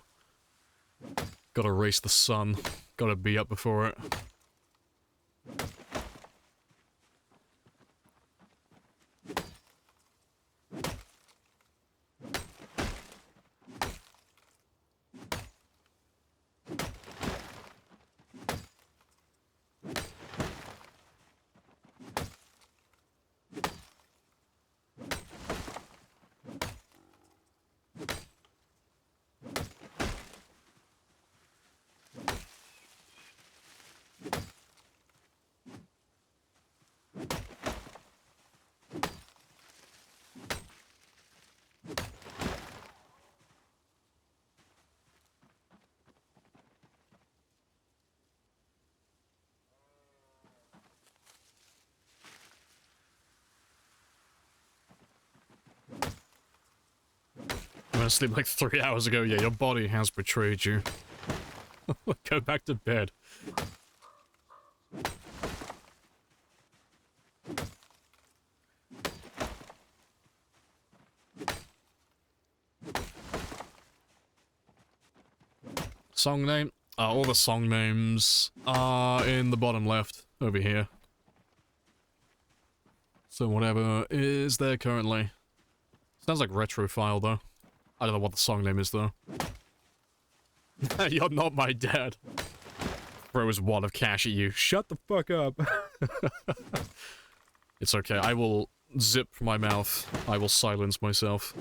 Gotta race the sun. Gotta be up before it. went to sleep like 3 hours ago. Yeah, your body has betrayed you. Go back to bed. Song name? All the song names are in the bottom left over here. So whatever is there currently. Sounds like Retrophile though. I don't know what the song name is though. You're not my dad. Throw his wad of cash at you. Shut the fuck up. It's okay. I will zip my mouth. I will silence myself.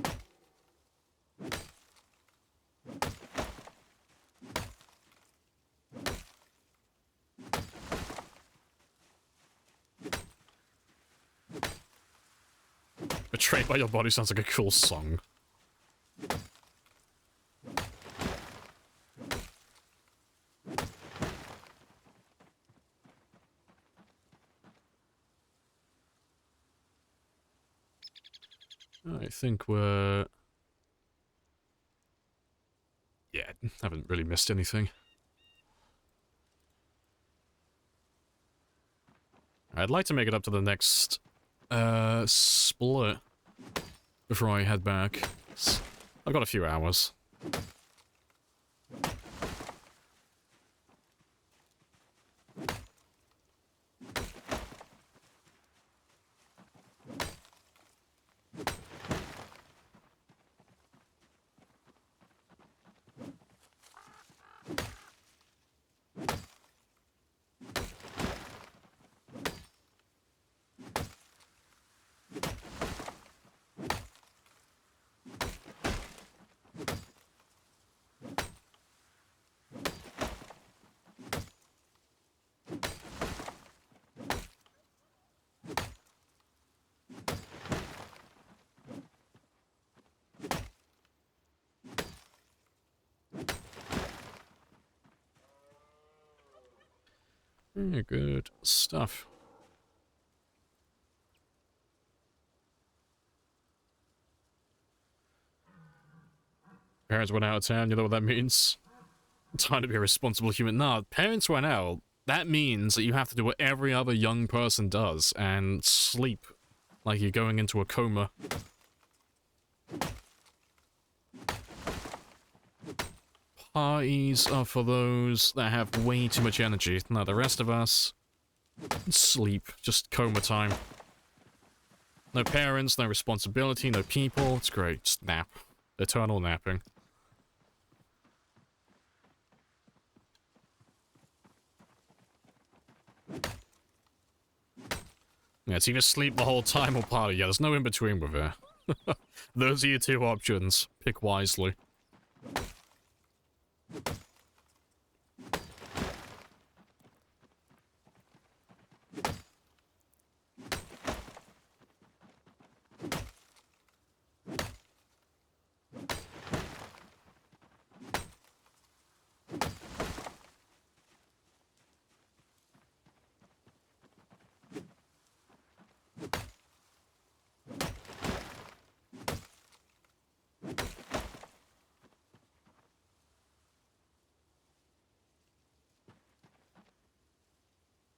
Betrayed by Your Body sounds like a cool song. I think we're... Yeah, haven't really missed anything. I'd like to make it up to the next split before I head back. I've got a few hours. Very good stuff. Parents went out of town, you know what that means? Time to be a responsible human. No, parents went out. That means that you have to do what every other young person does and sleep like you're going into a coma. Parties are for those that have way too much energy. No, the rest of us... sleep. Just coma time. No parents, no responsibility, no people. It's great. Just nap. Eternal napping. Yeah, it's either sleep the whole time or party. Yeah, there's no in-between with it. Those are your two options. Pick wisely.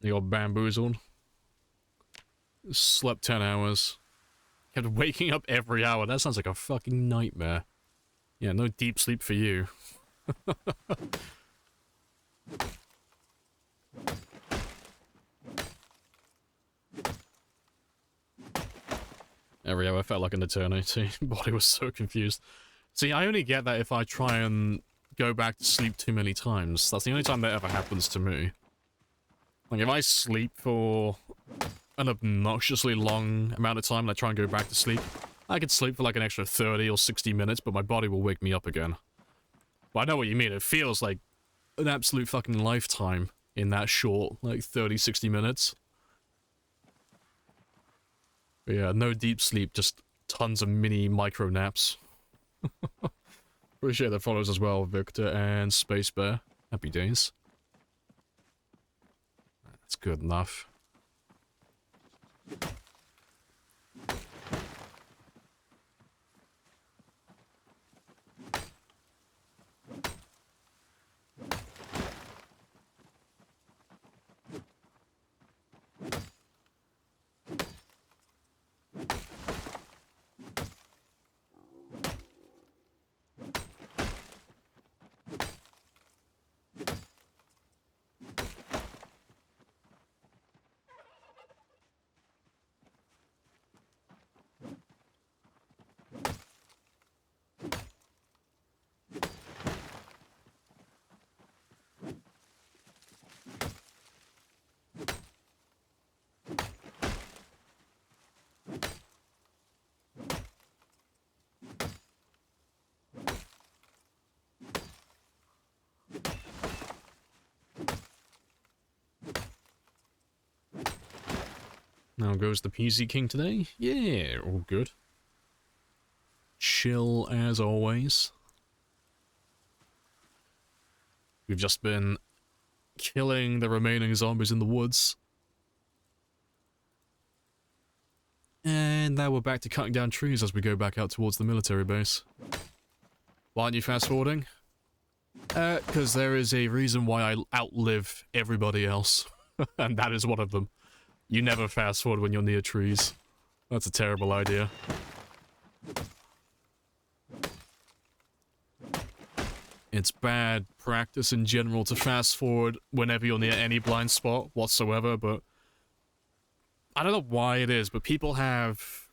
You got bamboozled. Slept 10 hours. Kept waking up every hour. That sounds like a fucking nightmare. Yeah, no deep sleep for you. Every hour felt like an eternity. Body was so confused. See, I only get that if I try and go back to sleep too many times. That's the only time that ever happens to me. Like, if I sleep for an obnoxiously long amount of time and I try and go back to sleep, I could sleep for like an extra 30 or 60 minutes, but my body will wake me up again. But I know what you mean. It feels like an absolute fucking lifetime in that short, like, 30, 60 minutes. But yeah, no deep sleep, just tons of mini micro naps. Appreciate the follows as well, Victor and Space Bear. Happy days. That's good enough. Now goes the PZ King today. Yeah, all good. Chill as always. We've just been killing the remaining zombies in the woods. And now we're back to cutting down trees as we go back out towards the military base. Why aren't you fast forwarding? Because there is a reason why I outlive everybody else. And that is one of them. You never fast forward when you're near trees. That's a terrible idea. It's bad practice in general to fast forward whenever you're near any blind spot whatsoever, but I don't know why it is, but people have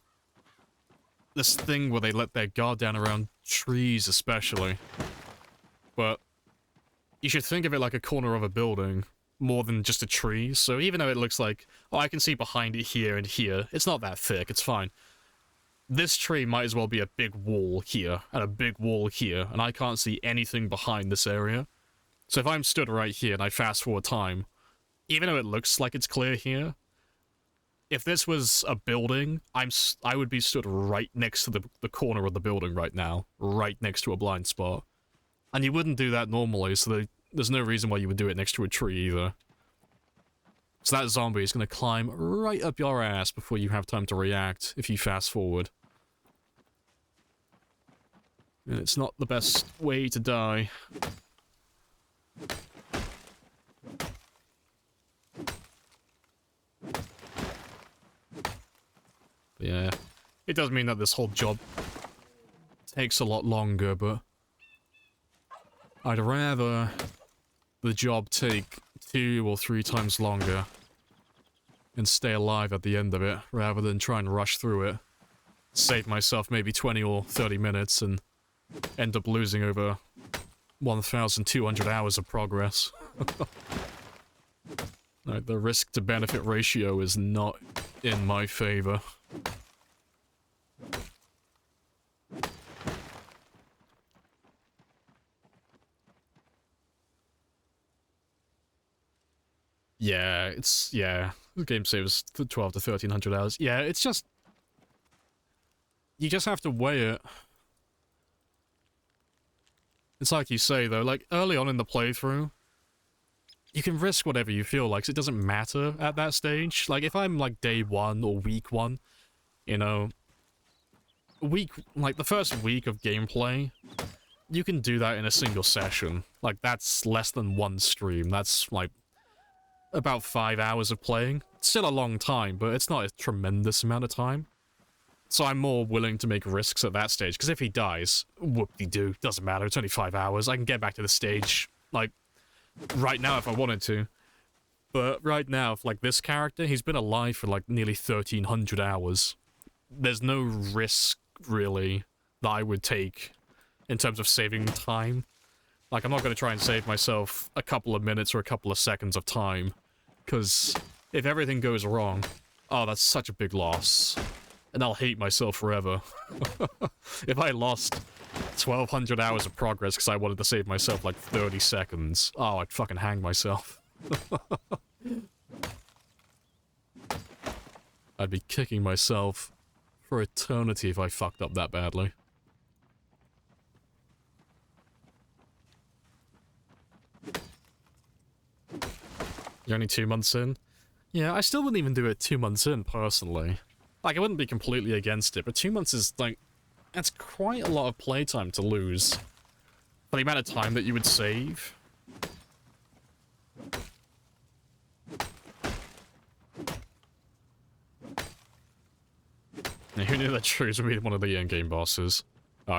this thing where they let their guard down around trees especially. But you should think of it like a corner of a building more than just a tree. So even though it looks like, oh, I can see behind it here and here, it's not that thick, it's fine. This tree might as well be a big wall here, and a big wall here, and I can't see anything behind this area. So if I'm stood right here and I fast forward time, even though it looks like it's clear here, if this was a building, I would be stood right next to the corner of the building right now, right next to a blind spot. And you wouldn't do that normally, so there's no reason why you would do it next to a tree either. So that zombie is going to climb right up your ass before you have time to react if you fast forward. And it's not the best way to die. But yeah, it does mean that this whole job takes a lot longer, but I'd rather the job take 2 or 3 times longer and stay alive at the end of it, rather than try and rush through it, save myself maybe 20 or 30 minutes and end up losing over 1,200 hours of progress. Like, the risk to benefit ratio is not in my favor. Yeah, the game saves 12 to 1,300 hours. Yeah, it's just, you just have to weigh it. It's like you say, though, like, early on in the playthrough, you can risk whatever you feel like, 'cause it doesn't matter at that stage. Like, if I'm, like, day 1 or week 1, you know, like, the first week of gameplay, you can do that in a single session. Like, that's less than 1 stream. That's, like, about 5 hours of playing. It's still a long time, but it's not a tremendous amount of time. So I'm more willing to make risks at that stage, because if he dies, whoop-de-doo, doesn't matter, it's only 5 hours, I can get back to the stage, like, right now if I wanted to. But right now, like, this character, he's been alive for, like, nearly 1,300 hours. There's no risk, really, that I would take in terms of saving time. Like, I'm not going to try and save myself a couple of minutes or a couple of seconds of time, because if everything goes wrong, oh, that's such a big loss. And I'll hate myself forever. If I lost 1,200 hours of progress because I wanted to save myself like 30 seconds, oh, I'd fucking hang myself. I'd be kicking myself for eternity if I fucked up that badly. You're only 2 months in? Yeah, I still wouldn't even do it 2 months in, personally. Like, I wouldn't be completely against it, but 2 months is, like, that's quite a lot of playtime to lose. For the amount of time that you would save. Yeah, who knew that trees would be one of the in-game bosses?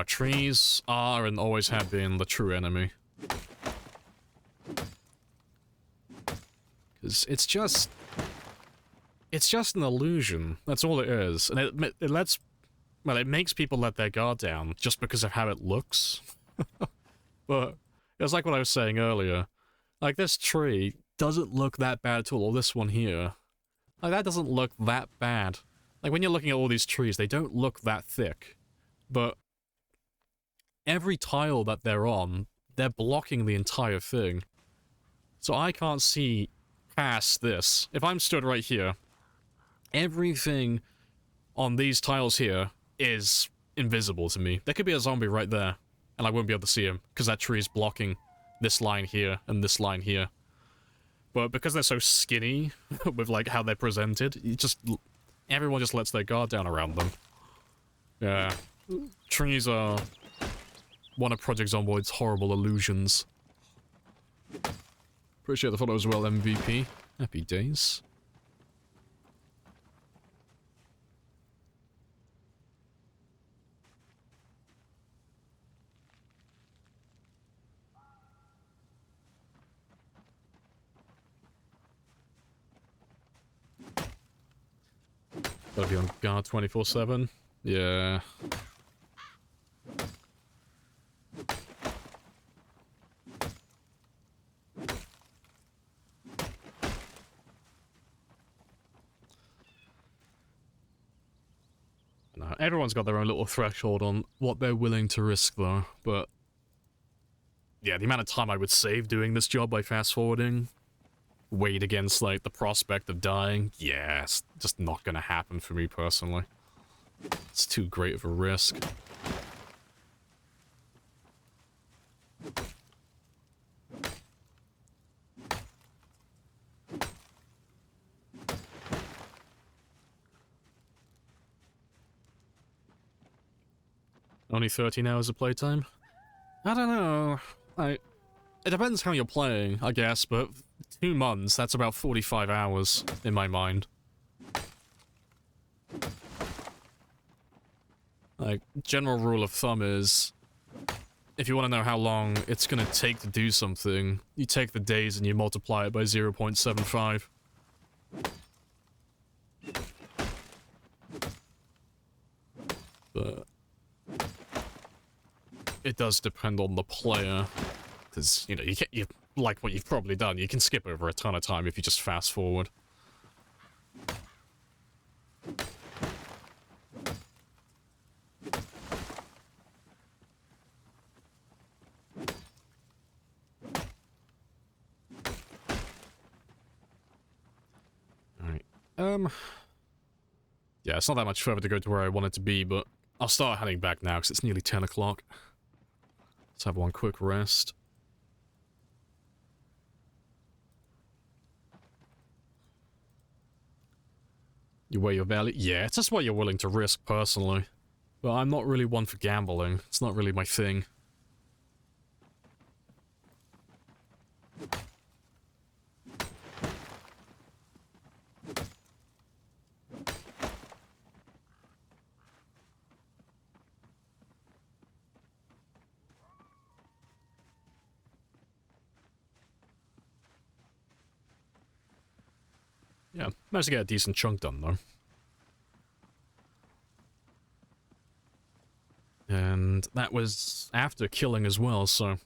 Trees are and always have been the true enemy. Because it's just an illusion. That's all it is. And it makes people let their guard down just because of how it looks. But it's like what I was saying earlier. Like, this tree doesn't look that bad at all, or this one here. Like, that doesn't look that bad. Like, when you're looking at all these trees, they don't look that thick. But every tile that they're on, they're blocking the entire thing. So I can't see past this. If I'm stood right here, Everything on these tiles here is invisible to me. There could be a zombie right there, and I wouldn't be able to see him, because that tree is blocking this line here and this line here. But because they're so skinny, with like how they're presented, everyone just lets their guard down around them. Yeah. Trees are one of Project Zomboid's horrible illusions. Appreciate the follow as well, MVP. Happy days. Gotta be on guard 24/7. Yeah. No, everyone's got their own little threshold on what they're willing to risk, though. But yeah, the amount of time I would save doing this job by fast forwarding, weighed against like the prospect of dying, yeah, it's just not gonna happen for me personally. It's too great of a risk. Only 13 hours of playtime? I don't know. It depends how you're playing, I guess, but 2 months, that's about 45 hours in my mind. Like, general rule of thumb is, if you want to know how long it's gonna take to do something, you take the days and you multiply it by 0.75. But it does depend on the player, because, you know, you like what you've probably done, you can skip over a ton of time if you just fast forward. Alright, yeah, it's not that much further to go to where I want it to be, but I'll start heading back now, because it's nearly 10 o'clock. Let's have one quick rest. You weigh your value? Yeah, it's just what you're willing to risk, personally. But I'm not really one for gambling. It's not really my thing. Yeah, managed to get a decent chunk done, though. And that was after killing as well, so...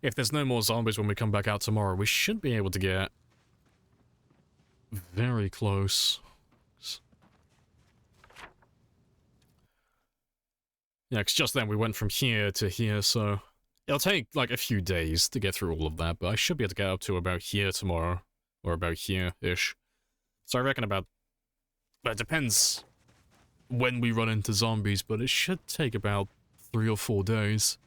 if there's no more zombies when we come back out tomorrow, we should be able to get... very close. Yeah, because just then we went from here to here, so... it'll take, like, a few days to get through all of that, but I should be able to get up to about here tomorrow. Or about here-ish. So I reckon about... but it depends when we run into zombies, but it should take about 3 or 4 days.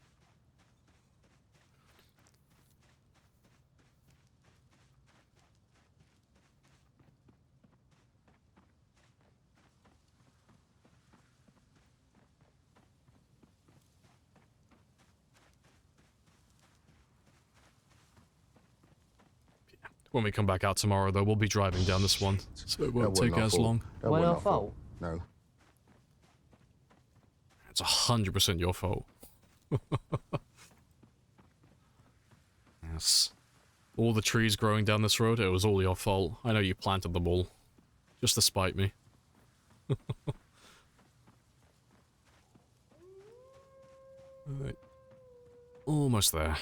When we come back out tomorrow, though, we'll be driving down this one, so it won't take as long. That wasn't our fault. No. It's 100% your fault. Yes. All the trees growing down this road, it was all your fault. I know you planted them all. Just to spite me. Alright. Almost there.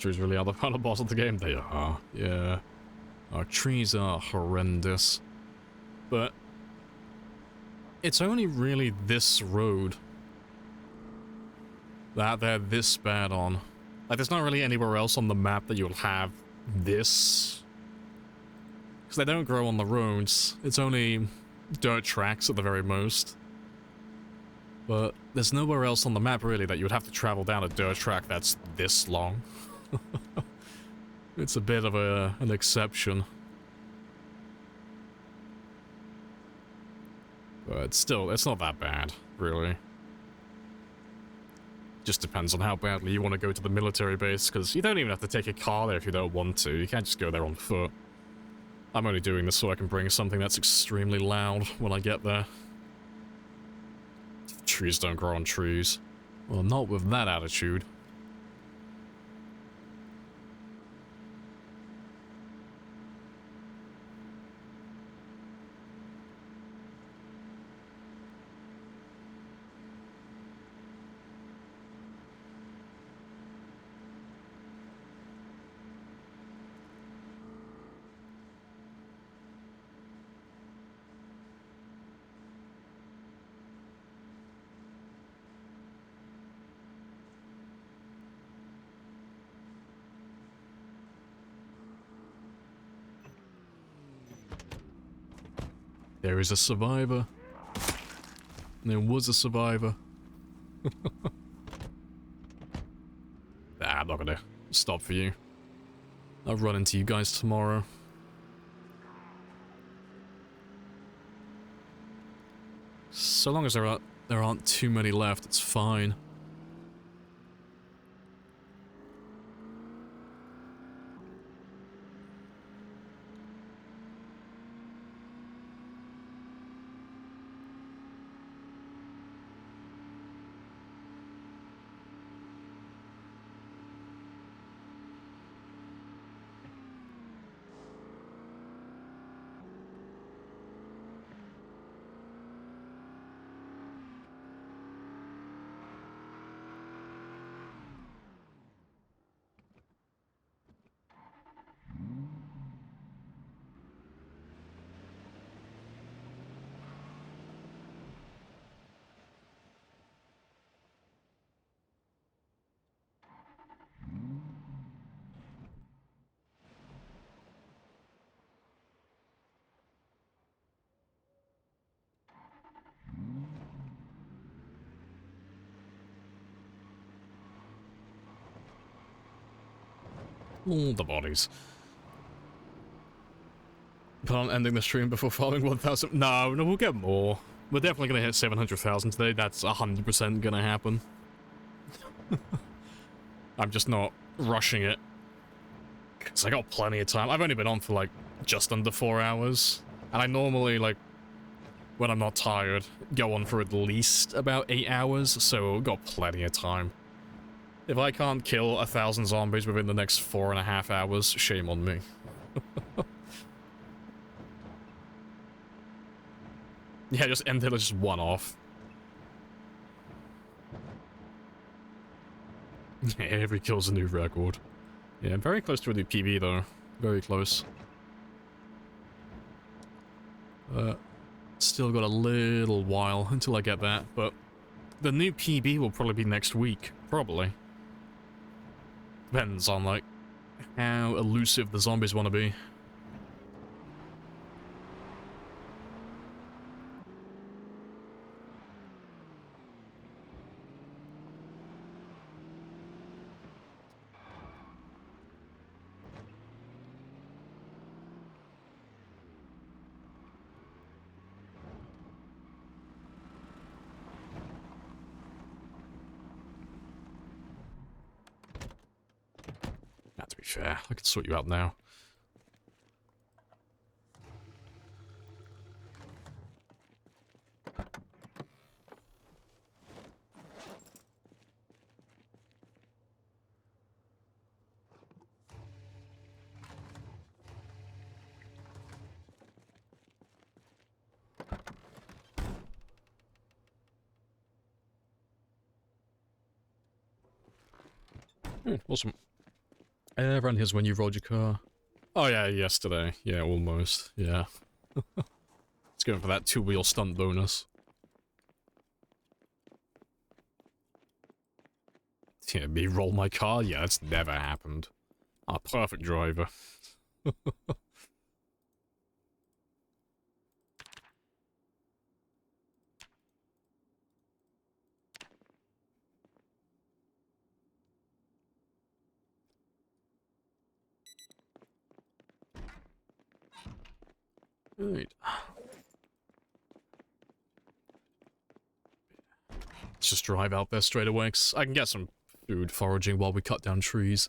trees really are the final boss of the game. They are, yeah. Our trees are horrendous. But it's only really this road that they're this bad on. Like, there's not really anywhere else on the map that you'll have this. Because they don't grow on the roads. It's only dirt tracks at the very most. But there's nowhere else on the map, really, that you would have to travel down a dirt track that's this long. It's a bit of an exception. But still, it's not that bad, really. Just depends on how badly you want to go to the military base, because you don't even have to take a car there if you don't want to. You can't just go there on foot. I'm only doing this so I can bring something that's extremely loud when I get there. Trees don't grow on trees. Well, not with that attitude. There is a survivor. There was a survivor. I'm not gonna stop for you. I'll run into you guys tomorrow. So long as there aren't too many left, it's fine. All the bodies. But I'm ending the stream before following 1,000. No, we'll get more. We're definitely gonna hit 700,000 today. That's 100% gonna happen. I'm just not rushing it. Because I got plenty of time. I've only been on for like just under 4 hours. And I normally, like, when I'm not tired, go on for at least about 8 hours. So we've got plenty of time. If I can't kill 1,000 zombies within the next 4.5 hours, shame on me. Yeah, just end it as just one off. Yeah, every kill's a new record. Yeah, I'm very close to a new PB though. Very close. Still got a little while until I get that, but the new PB will probably be next week. Probably. Depends on, like, how elusive the zombies want to be. To be fair, I can sort you out now. Awesome. Around here's when you rolled your car. Oh yeah, yesterday. Yeah, almost. Yeah. It's going for that 2-wheel stunt bonus. Yeah, me roll my car? Yeah, that's never happened. Ah, perfect driver. Right. Let's just drive out there straight away, 'cause I can get some food foraging while we cut down trees.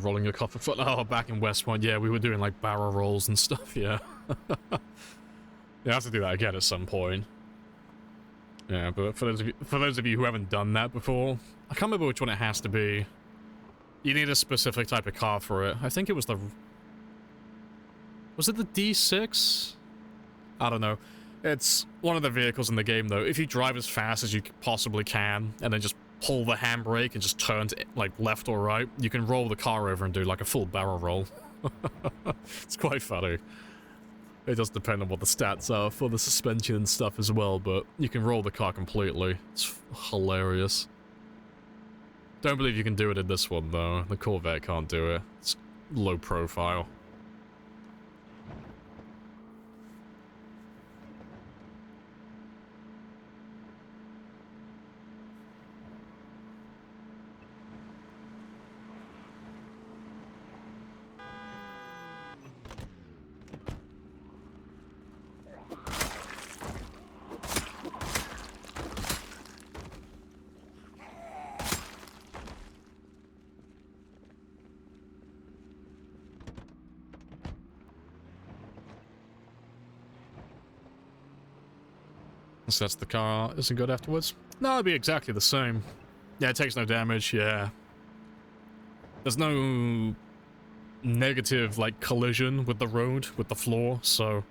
Rolling your car for foot. Oh, back in West Point, yeah, we were doing like barrel rolls and stuff, yeah. You have to do that again at some point. Yeah, but for those of you who haven't done that before, I can't remember which one it has to be. You need a specific type of car for it. I think it was the... Was it the D6? I don't know. It's one of the vehicles in the game, though. If you drive as fast as you possibly can, and then just pull the handbrake and just turn to, like, left or right, you can roll the car over and do, like, a full barrel roll. It's quite funny. It does depend on what the stats are for the suspension and stuff as well, but you can roll the car completely. It's hilarious. Don't believe you can do it in this one, though. The Corvette can't do it. It's low profile. So that's the car isn't good afterwards? No, it'd be exactly the same. Yeah, it takes no damage, yeah. There's no negative, like, collision with the road, with the floor, so...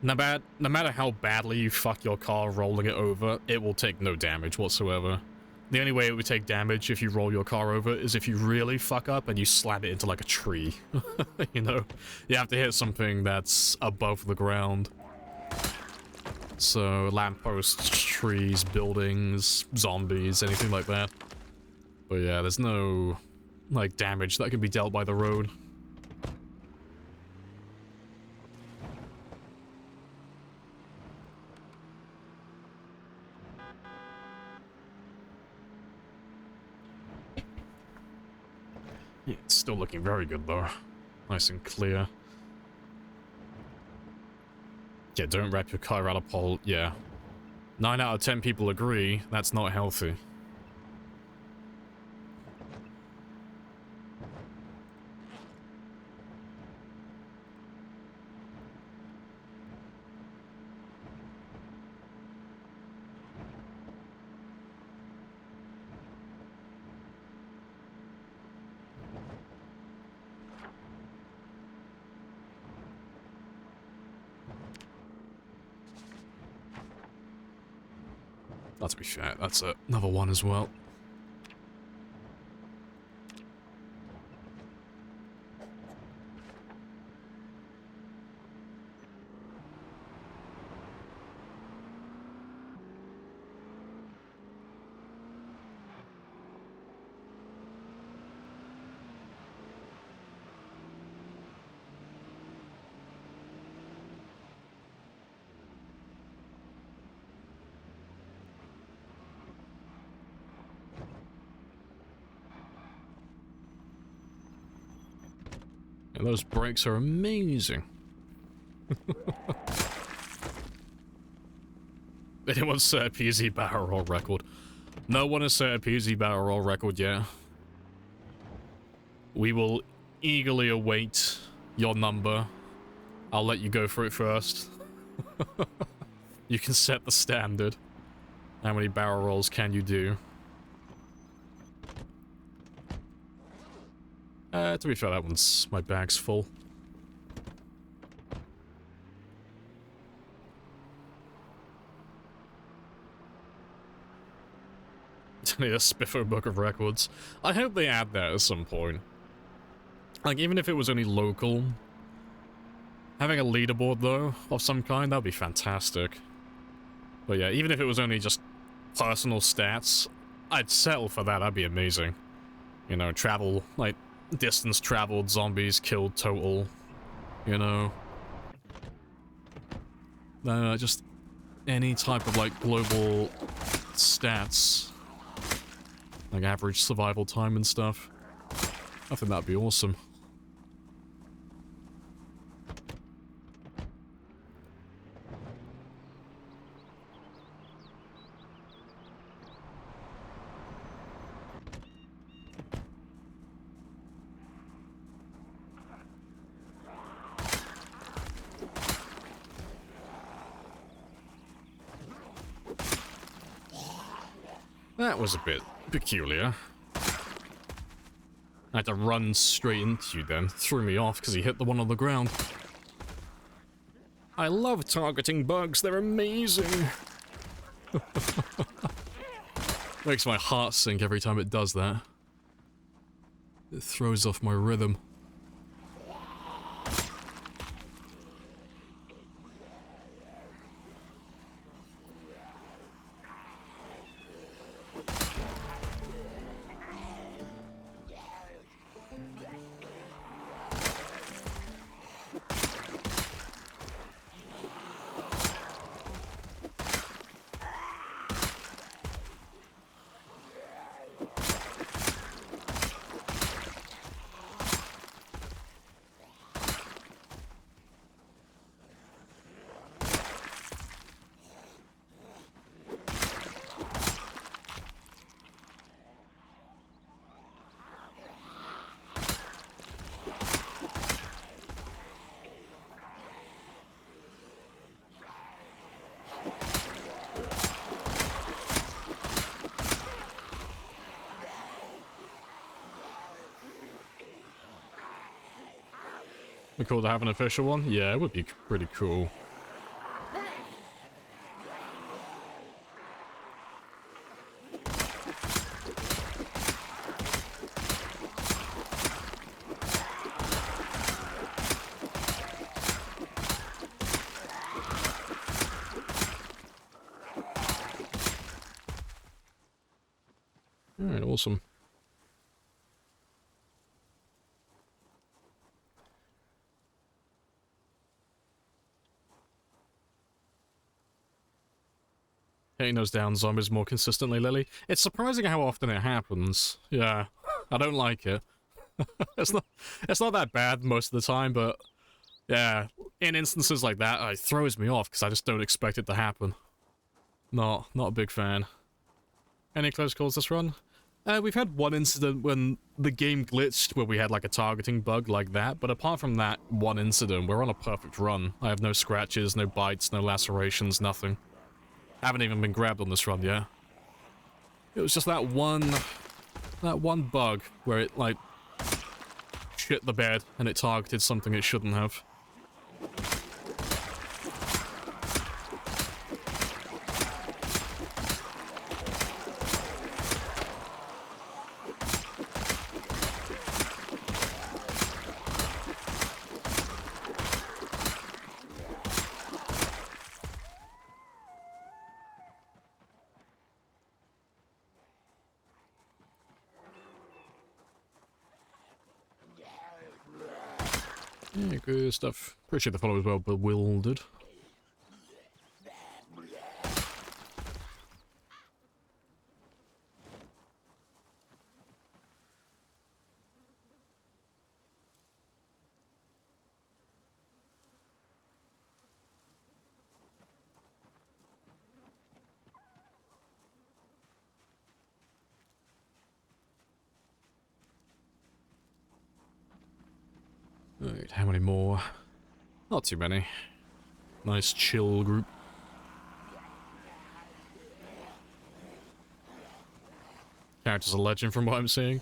No matter how badly you fuck your car rolling it over, it will take no damage whatsoever. The only way it would take damage if you roll your car over is if you really fuck up and you slam it into, like, a tree. You know? You have to hit something that's above the ground. So, lampposts, trees, buildings, zombies, anything like that. But yeah, there's no, like, damage that can be dealt by the road. Yeah, it's still looking very good, though. Nice and clear. Yeah, don't wrap your car around a pole. Yeah. 9 out of 10 people agree that's not healthy. Not to be fair, that's another one as well. Yeah, those brakes are amazing. Anyone set a PZ barrel roll record? No one has set a PZ barrel roll record yet. We will eagerly await your number. I'll let you go for it first. You can set the standard. How many barrel rolls can you do? To be fair, that one's... my bag's full. Need a Spiffo Book of Records. I hope they add that at some point. Like, even if it was only local, having a leaderboard, though, of some kind, that'd be fantastic. But yeah, even if it was only just personal stats, I'd settle for that. That'd be amazing. You know, travel, like, distance traveled, zombies killed total, you know. Just any type of, like, global stats. Like average survival time and stuff. I think that'd be awesome. That was a bit peculiar. I had to run straight into you then. Threw me off because he hit the one on the ground. I love targeting bugs, they're amazing. Makes my heart sink every time it does that. It throws off my rhythm. Be cool to have an official one? Yeah, it would be pretty cool. Alright, awesome. Hitting those down zombies more consistently, Lily. It's surprising how often it happens. Yeah, I don't like it. it's not that bad most of the time, but yeah, in instances like that, it throws me off because I just don't expect it to happen. Not a big fan. Any close calls this run? We've had one incident when the game glitched where we had like a targeting bug like that, but apart from that one incident, we're on a perfect run. I have no scratches, no bites, no lacerations, nothing. Haven't even been grabbed on this run yet. It was just that one bug where it, like, shit the bed and it targeted something it shouldn't have. Yeah, good stuff. Appreciate the follow as well, bewildered. Alright, how many more? Not too many. Nice chill group. Character's a legend from what I'm seeing.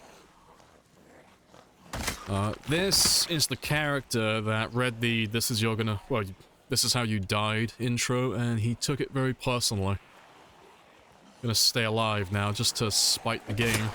This is the character that read the "This is your gonna, well, this is how you died" intro, and he took it very personally. Gonna stay alive now just to spite the game.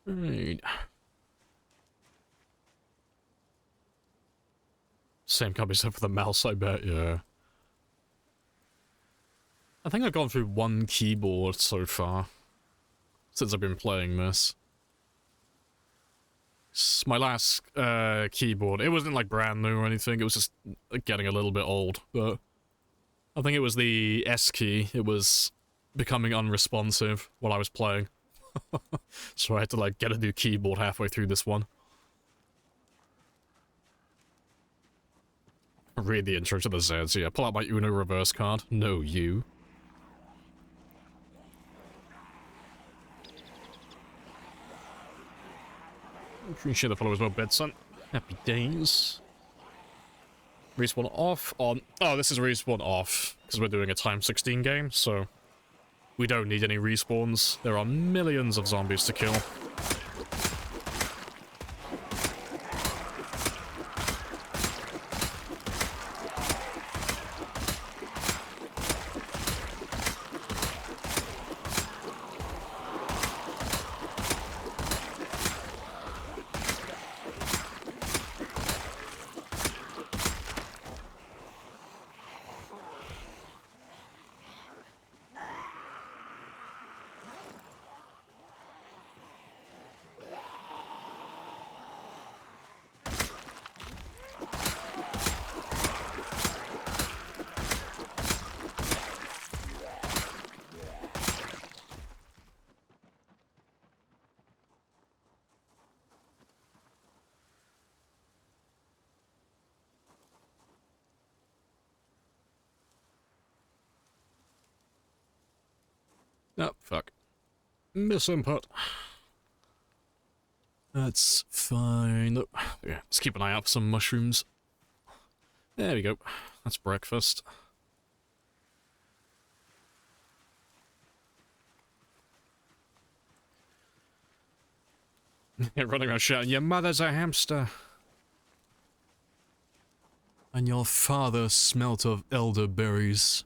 Right. Same company except for the mouse, I bet, yeah. I think I've gone through one keyboard so far since I've been playing this. It's my last keyboard, it wasn't like brand new or anything, it was just getting a little bit old, but I think it was the S key. It was becoming unresponsive while I was playing. So I had to like get a new keyboard halfway through this one. Read the intro to the Zeds, yeah. Pull out my Uno reverse card. No, you. Appreciate the followers, well bed, son. Happy days. Respawn off on... Oh, this is respawn off, because we're doing a time 16 game, so... We don't need any respawns. There are millions of zombies to kill. Oh, fuck. Misinput. That's fine. Oh, yeah, let's keep an eye out for some mushrooms. There we go. That's breakfast. Yeah, running around shouting, "Your mother's a hamster." And your father smelt of elderberries.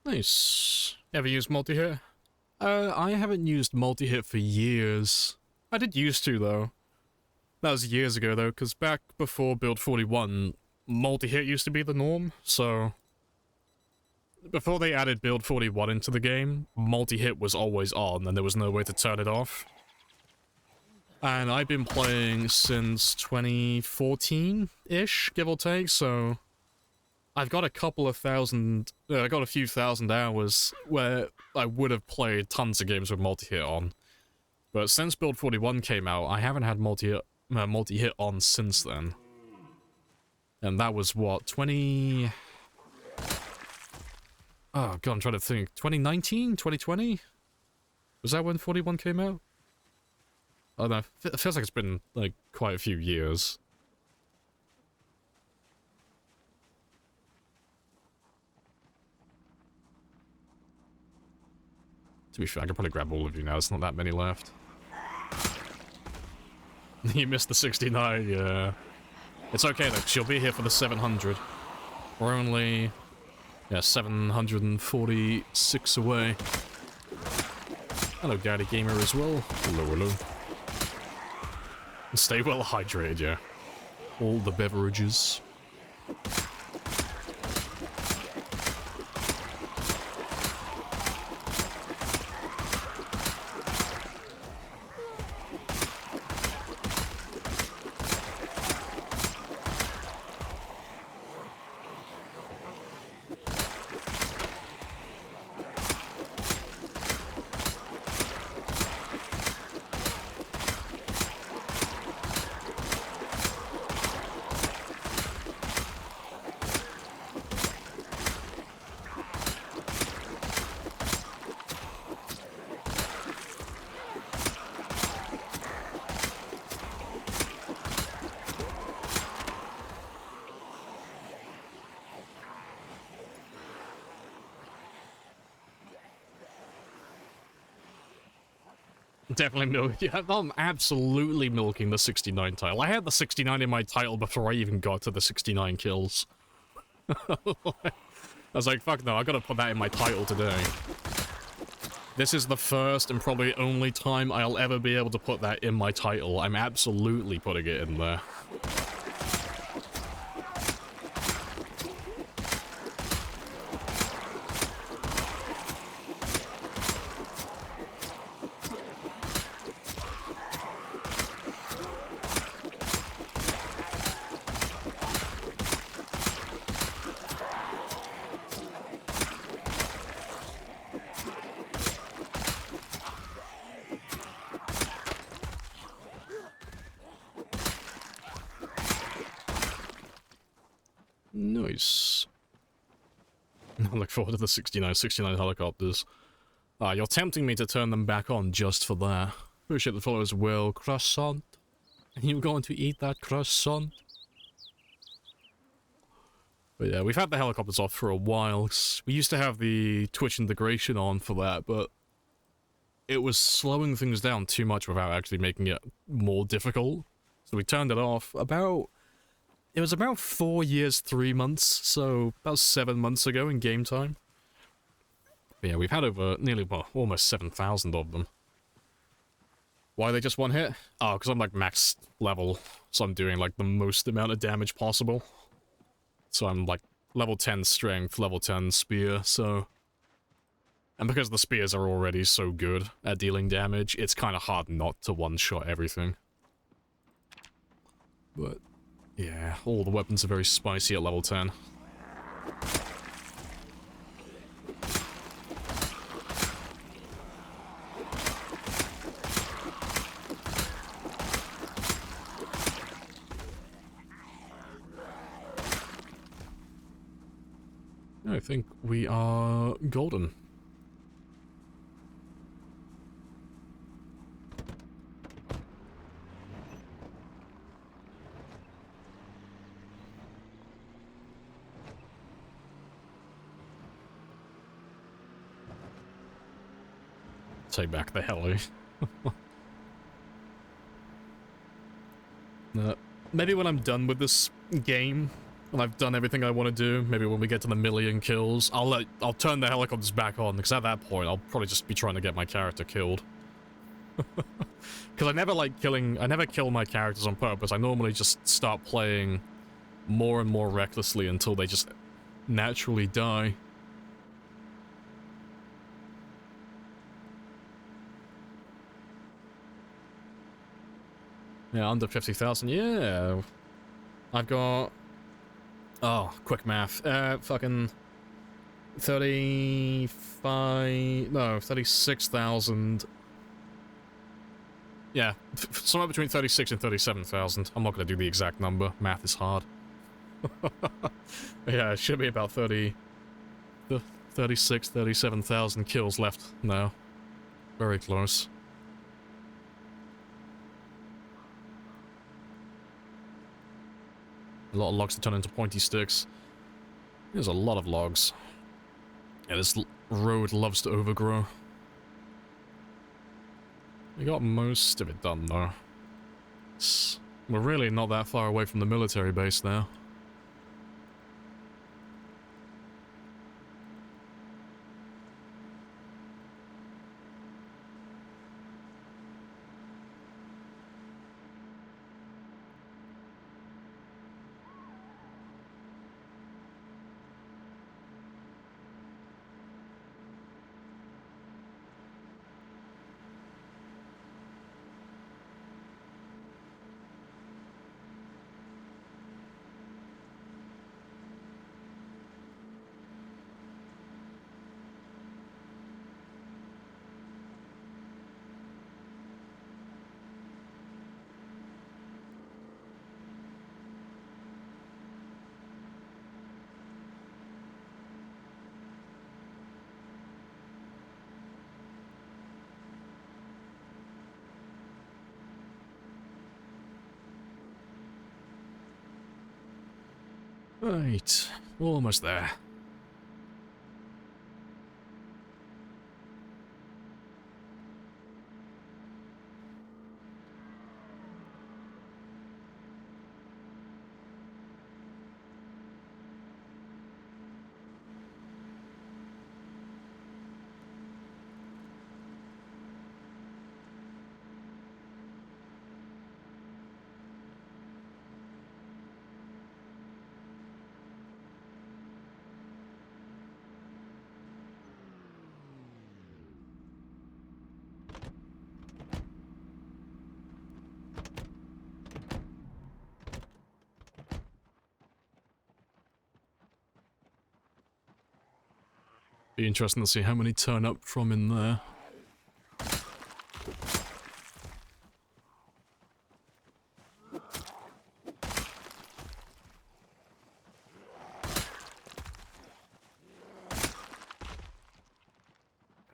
Nice. Ever used multi-hit? I haven't used multi-hit for years. I did used to, though. That was years ago, though, because back before Build 41, multi-hit used to be the norm, so... Before they added Build 41 into the game, multi-hit was always on, and there was no way to turn it off. And I've been playing since 2014-ish, give or take, so... I've got a couple of thousand, I got a few thousand hours where I would have played tons of games with multi-hit on. But since Build 41 came out, I haven't had multi-hit on since then. And that was what, 20... Oh god, I'm trying to think. 2019? 2020? Was that when 41 came out? I don't know. It feels like it's been, like, quite a few years. To be fair, I can probably grab all of you now. There's not that many left. You missed the 69, yeah. It's okay, though, 'cause she'll be here for the 700. We're only... yeah, 746 away. Hello, Daddy Gamer as well. Hello, hello. Stay well hydrated, yeah. All the beverages. Definitely milking. I'm absolutely milking the 69 title. I had the 69 in my title before I even got to the 69 kills. I was like, fuck no, I gotta put that in my title today. This is the first and probably only time I'll ever be able to put that in my title. I'm absolutely putting it in there. Nice. I look forward to the 69 helicopters. You're tempting me to turn them back on just for that. Appreciate the follow as well. Croissant. Are you going to eat that croissant? But yeah, we've had the helicopters off for a while. We used to have the Twitch integration on for that, but it was slowing things down too much without actually making it more difficult. So we turned it off it was about 4 years, 3 months, so about 7 months ago in game time. But yeah, we've had over nearly, well, almost 7,000 of them. Why they just one hit? Oh, because I'm like max level, so I'm doing like the most amount of damage possible. So I'm like level 10 strength, level 10 spear, so... And because the spears are already so good at dealing damage, it's kind of hard not to one-shot everything. But... yeah, all the weapons are very spicy at level 10. I think we are golden. Take back the heli. Maybe when I'm done with this game, when I've done everything I want to do, maybe when we get to the 1,000,000 kills, I'll turn the helicopters back on, because at that point, I'll probably just be trying to get my character killed. Because I never kill my characters on purpose. I normally just start playing more and more recklessly until they just naturally die. Yeah, under 50,000. Yeah. I've got... oh, quick math. Fucking... 35... no, 36,000. Yeah, somewhere between 36 and 37,000. I'm not going to do the exact number. Math is hard. Yeah, it should be about 36, 37,000 kills left now. Very close. A lot of logs to turn into pointy sticks. There's a lot of logs. Yeah, this road loves to overgrow. We got most of it done, though. We're really not that far away from the military base now. Right, almost there. Be interesting to see how many turn up from in there.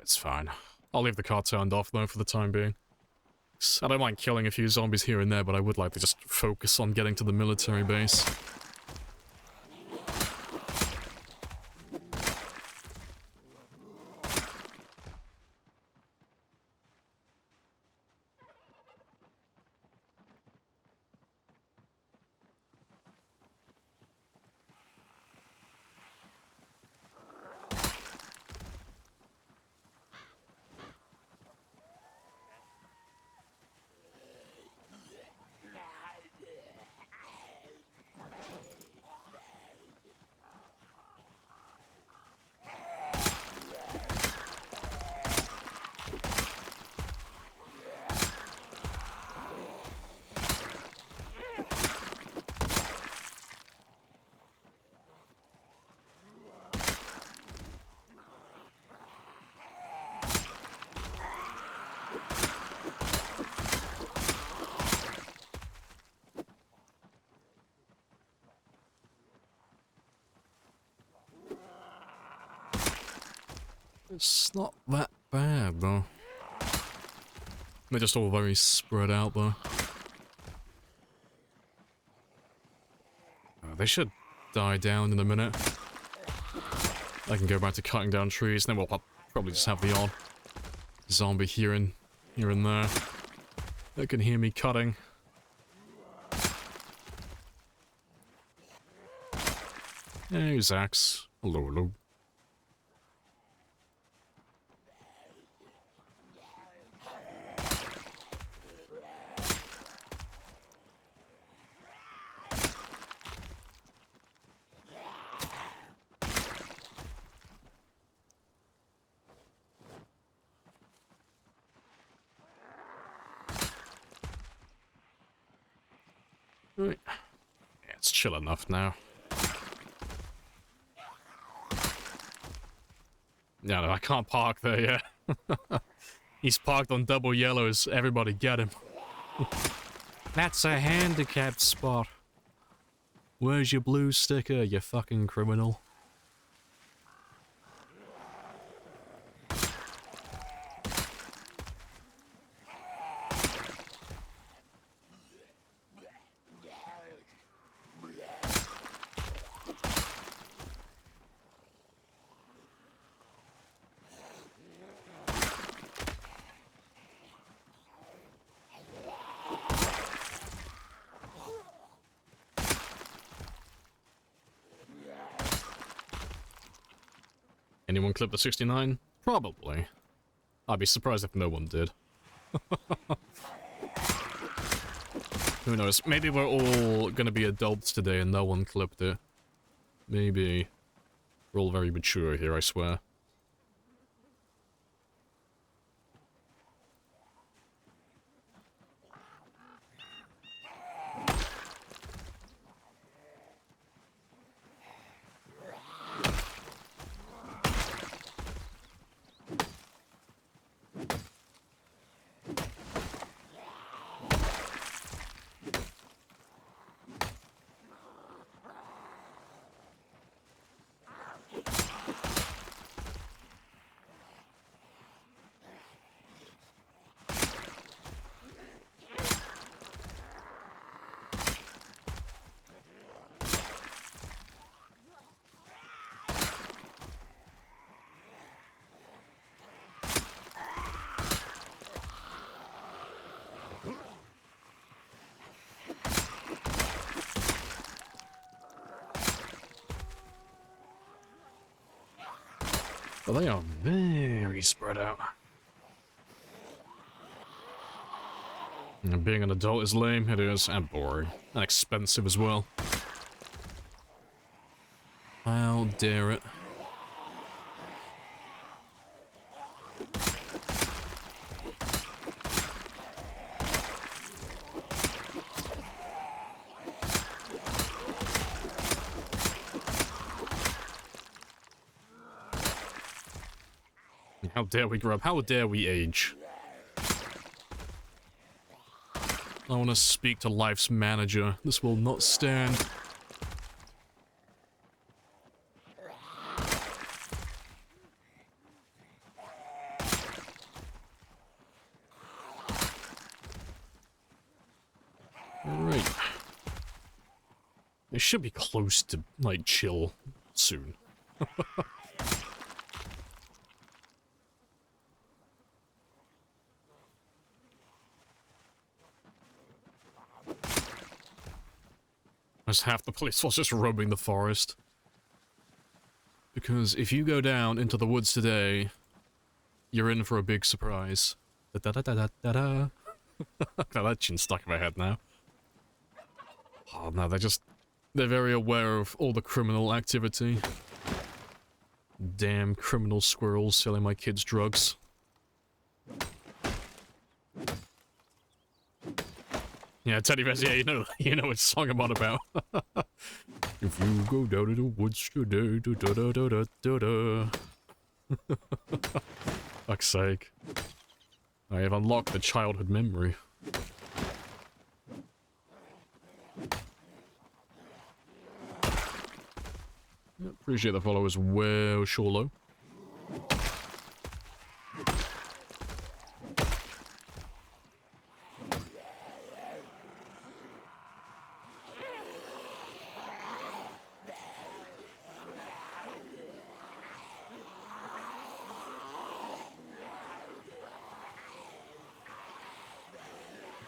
It's fine. I'll leave the car turned off though for the time being. I don't mind killing a few zombies here and there, but I would like to just focus on getting to the military base. It's not that bad, though. They're just all very spread out, though. They should die down in a minute. I can go back to cutting down trees, and then we'll probably just have the odd zombie here and there. They can hear me cutting. Hey, Zax. Hello, hello. Right. Yeah, it's chill enough now. No, I can't park there yet. He's parked on double yellows. Everybody get him. That's a handicapped spot. Where's your blue sticker, you fucking criminal? Anyone clip the 69? Probably. I'd be surprised if no one did. Who knows? Maybe we're all gonna be adults today and no one clipped it. Maybe. We're all very mature here, I swear. Well, they are very spread out. And being an adult is lame, it is, and boring. And expensive as well. How dare it. How dare we grow up? How dare we age? I want to speak to life's manager. This will not stand. Alright. It should be close to, like, chill soon. There's half the police force just roaming the forest. Because if you go down into the woods today, you're in for a big surprise. Da da da da da da. Now that tune's stuck in my head now. Oh no, they're very aware of all the criminal activity. Damn criminal squirrels selling my kids drugs. Yeah, Teddy Bears, yeah, you know what song I'm on about. If you go down to the woods today, da da da da da da. Fuck's sake. I have unlocked the childhood memory. Appreciate the follow as well, Shorlo.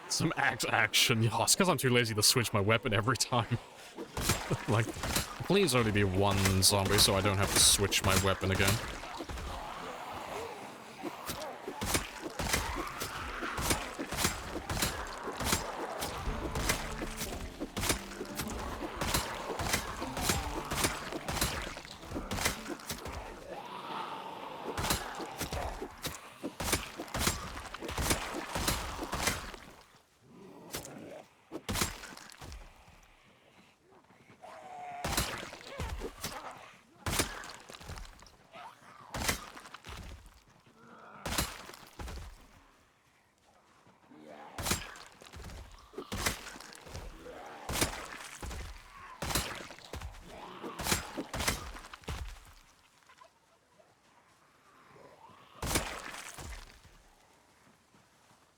Some action. Oh, it's because I'm too lazy to switch my weapon every time. Like, please only be one zombie so I don't have to switch my weapon again.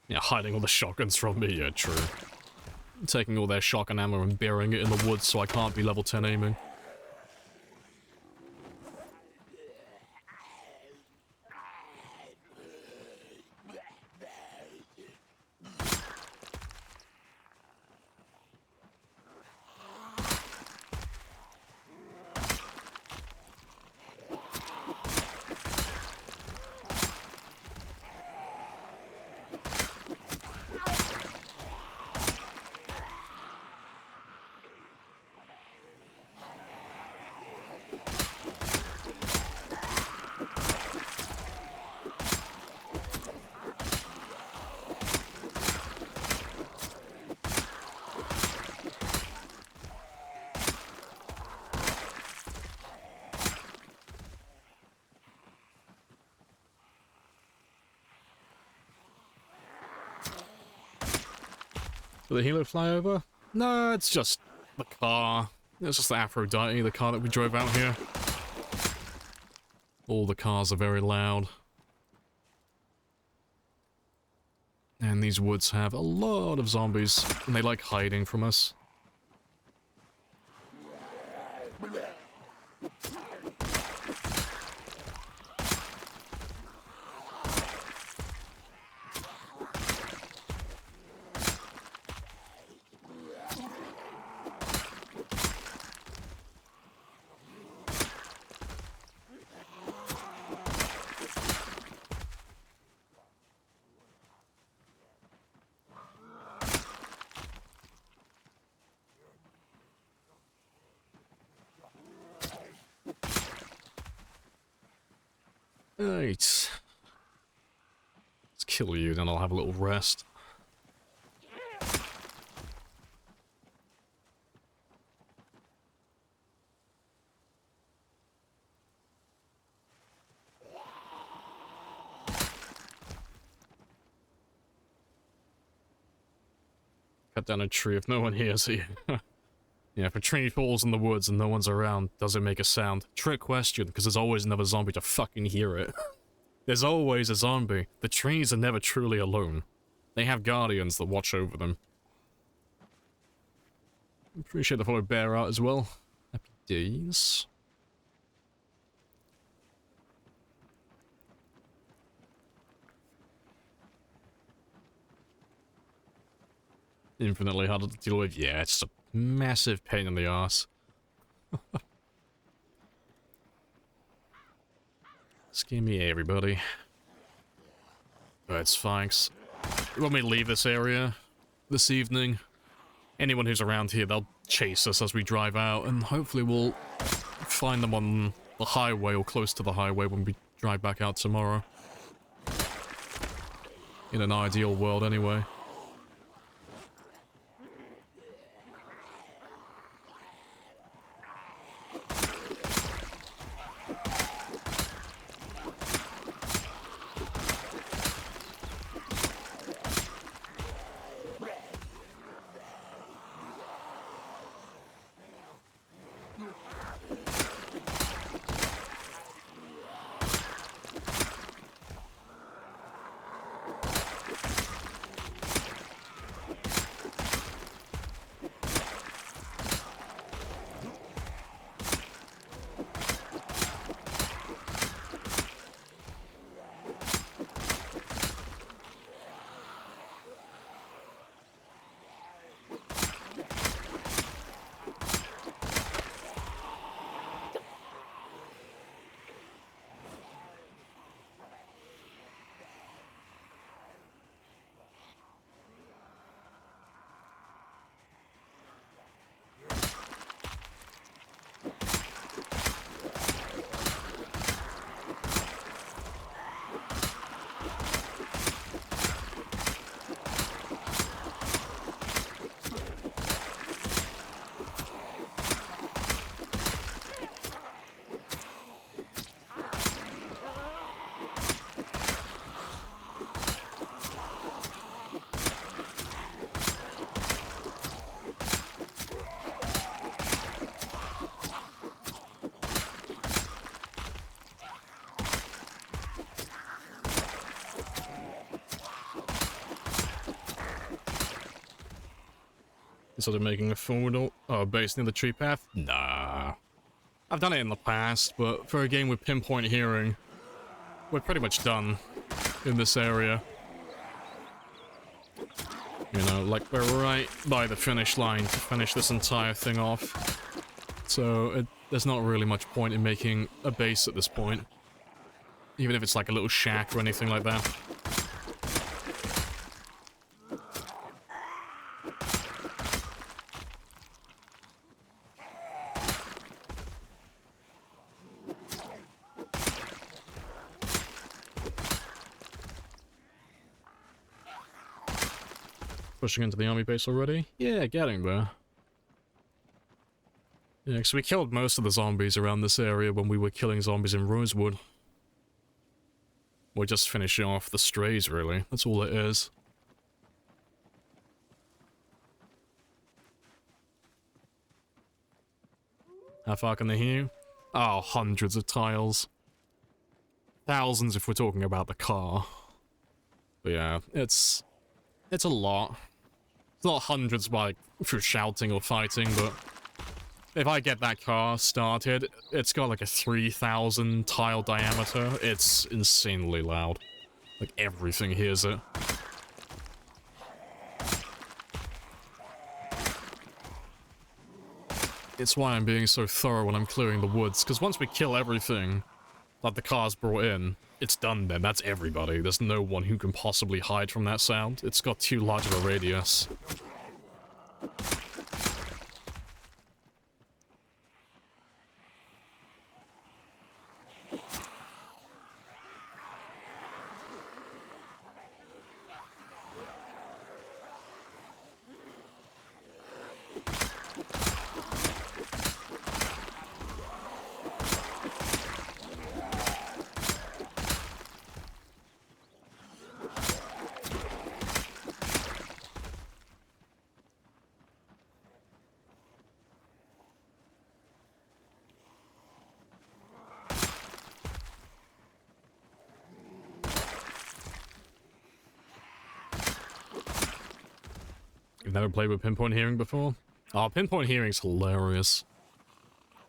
Yeah, hiding all the shotguns from me, yeah, true. Taking all their shotgun ammo and burying it in the woods so I can't be level 10 aiming. Did the helo fly over? No, it's just the car. It's just the Aphrodite, the car that we drove out here. All the cars are very loud. And these woods have a lot of zombies, and they like hiding from us. Right. Let's kill you, then I'll have a little rest. Cut down a tree if no one hears you. Yeah, if a tree falls in the woods and no one's around, does it make a sound? Trick question, because there's always another zombie to fucking hear it. There's always a zombie. The trees are never truly alone. They have guardians that watch over them. Appreciate the follow bear art as well. Happy days. Infinitely harder to deal with. Yeah, it's a massive pain in the ass. Scare me, everybody. But thanks. When we leave this area this evening, anyone who's around here, they'll chase us as we drive out, and hopefully we'll find them on the highway or close to the highway when we drive back out tomorrow. In an ideal world, anyway. Instead of making a forward base near the tree path? Nah. I've done it in the past, but for a game with pinpoint hearing, we're pretty much done in this area. You know, like we're right by the finish line to finish this entire thing off. So there's not really much point in making a base at this point. Even if it's like a little shack or anything like that. Pushing into the army base already? Yeah, getting there. Yeah, because we killed most of the zombies around this area when we were killing zombies in Rosewood. We're just finishing off the strays, really. That's all it is. How far can they hear you? Oh, hundreds of tiles. Thousands if we're talking about the car. But yeah, it's a lot. It's not hundreds by through shouting or fighting, but if I get that car started, it's got like a 3,000 tile diameter. It's insanely loud. Like everything hears it. It's why I'm being so thorough when I'm clearing the woods, because once we kill everything that the car's brought in, it's done then. That's everybody. There's no one who can possibly hide from that sound. It's got too large of a radius. You've never played with pinpoint hearing before? Oh, pinpoint hearing's hilarious.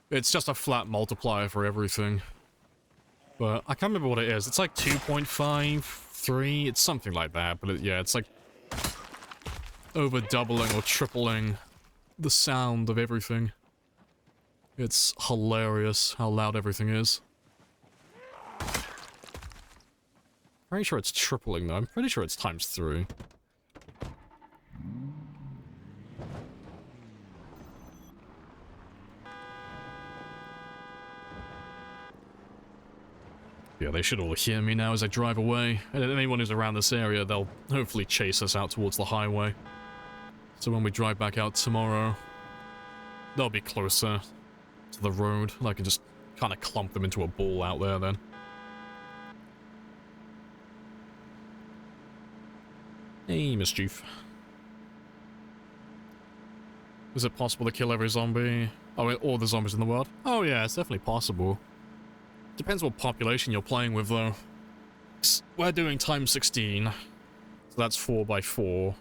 It's just a flat multiplier for everything. But I can't remember what it is. It's like 2.5, 3, it's something like that. But yeah, it's like over doubling or tripling the sound of everything. It's hilarious how loud everything is. Pretty sure it's tripling though. I'm pretty sure it's times 3. Yeah, they should all hear me now as I drive away. And anyone who's around this area, they'll hopefully chase us out towards the highway. So when we drive back out tomorrow, they'll be closer to the road. And I can just kind of clump them into a ball out there then. Hey, Mischief. Is it possible to kill every zombie? Oh, all the zombies in the world? Oh yeah, it's definitely possible. Depends what population you're playing with, though. We're doing times 16, so that's 4 by 4.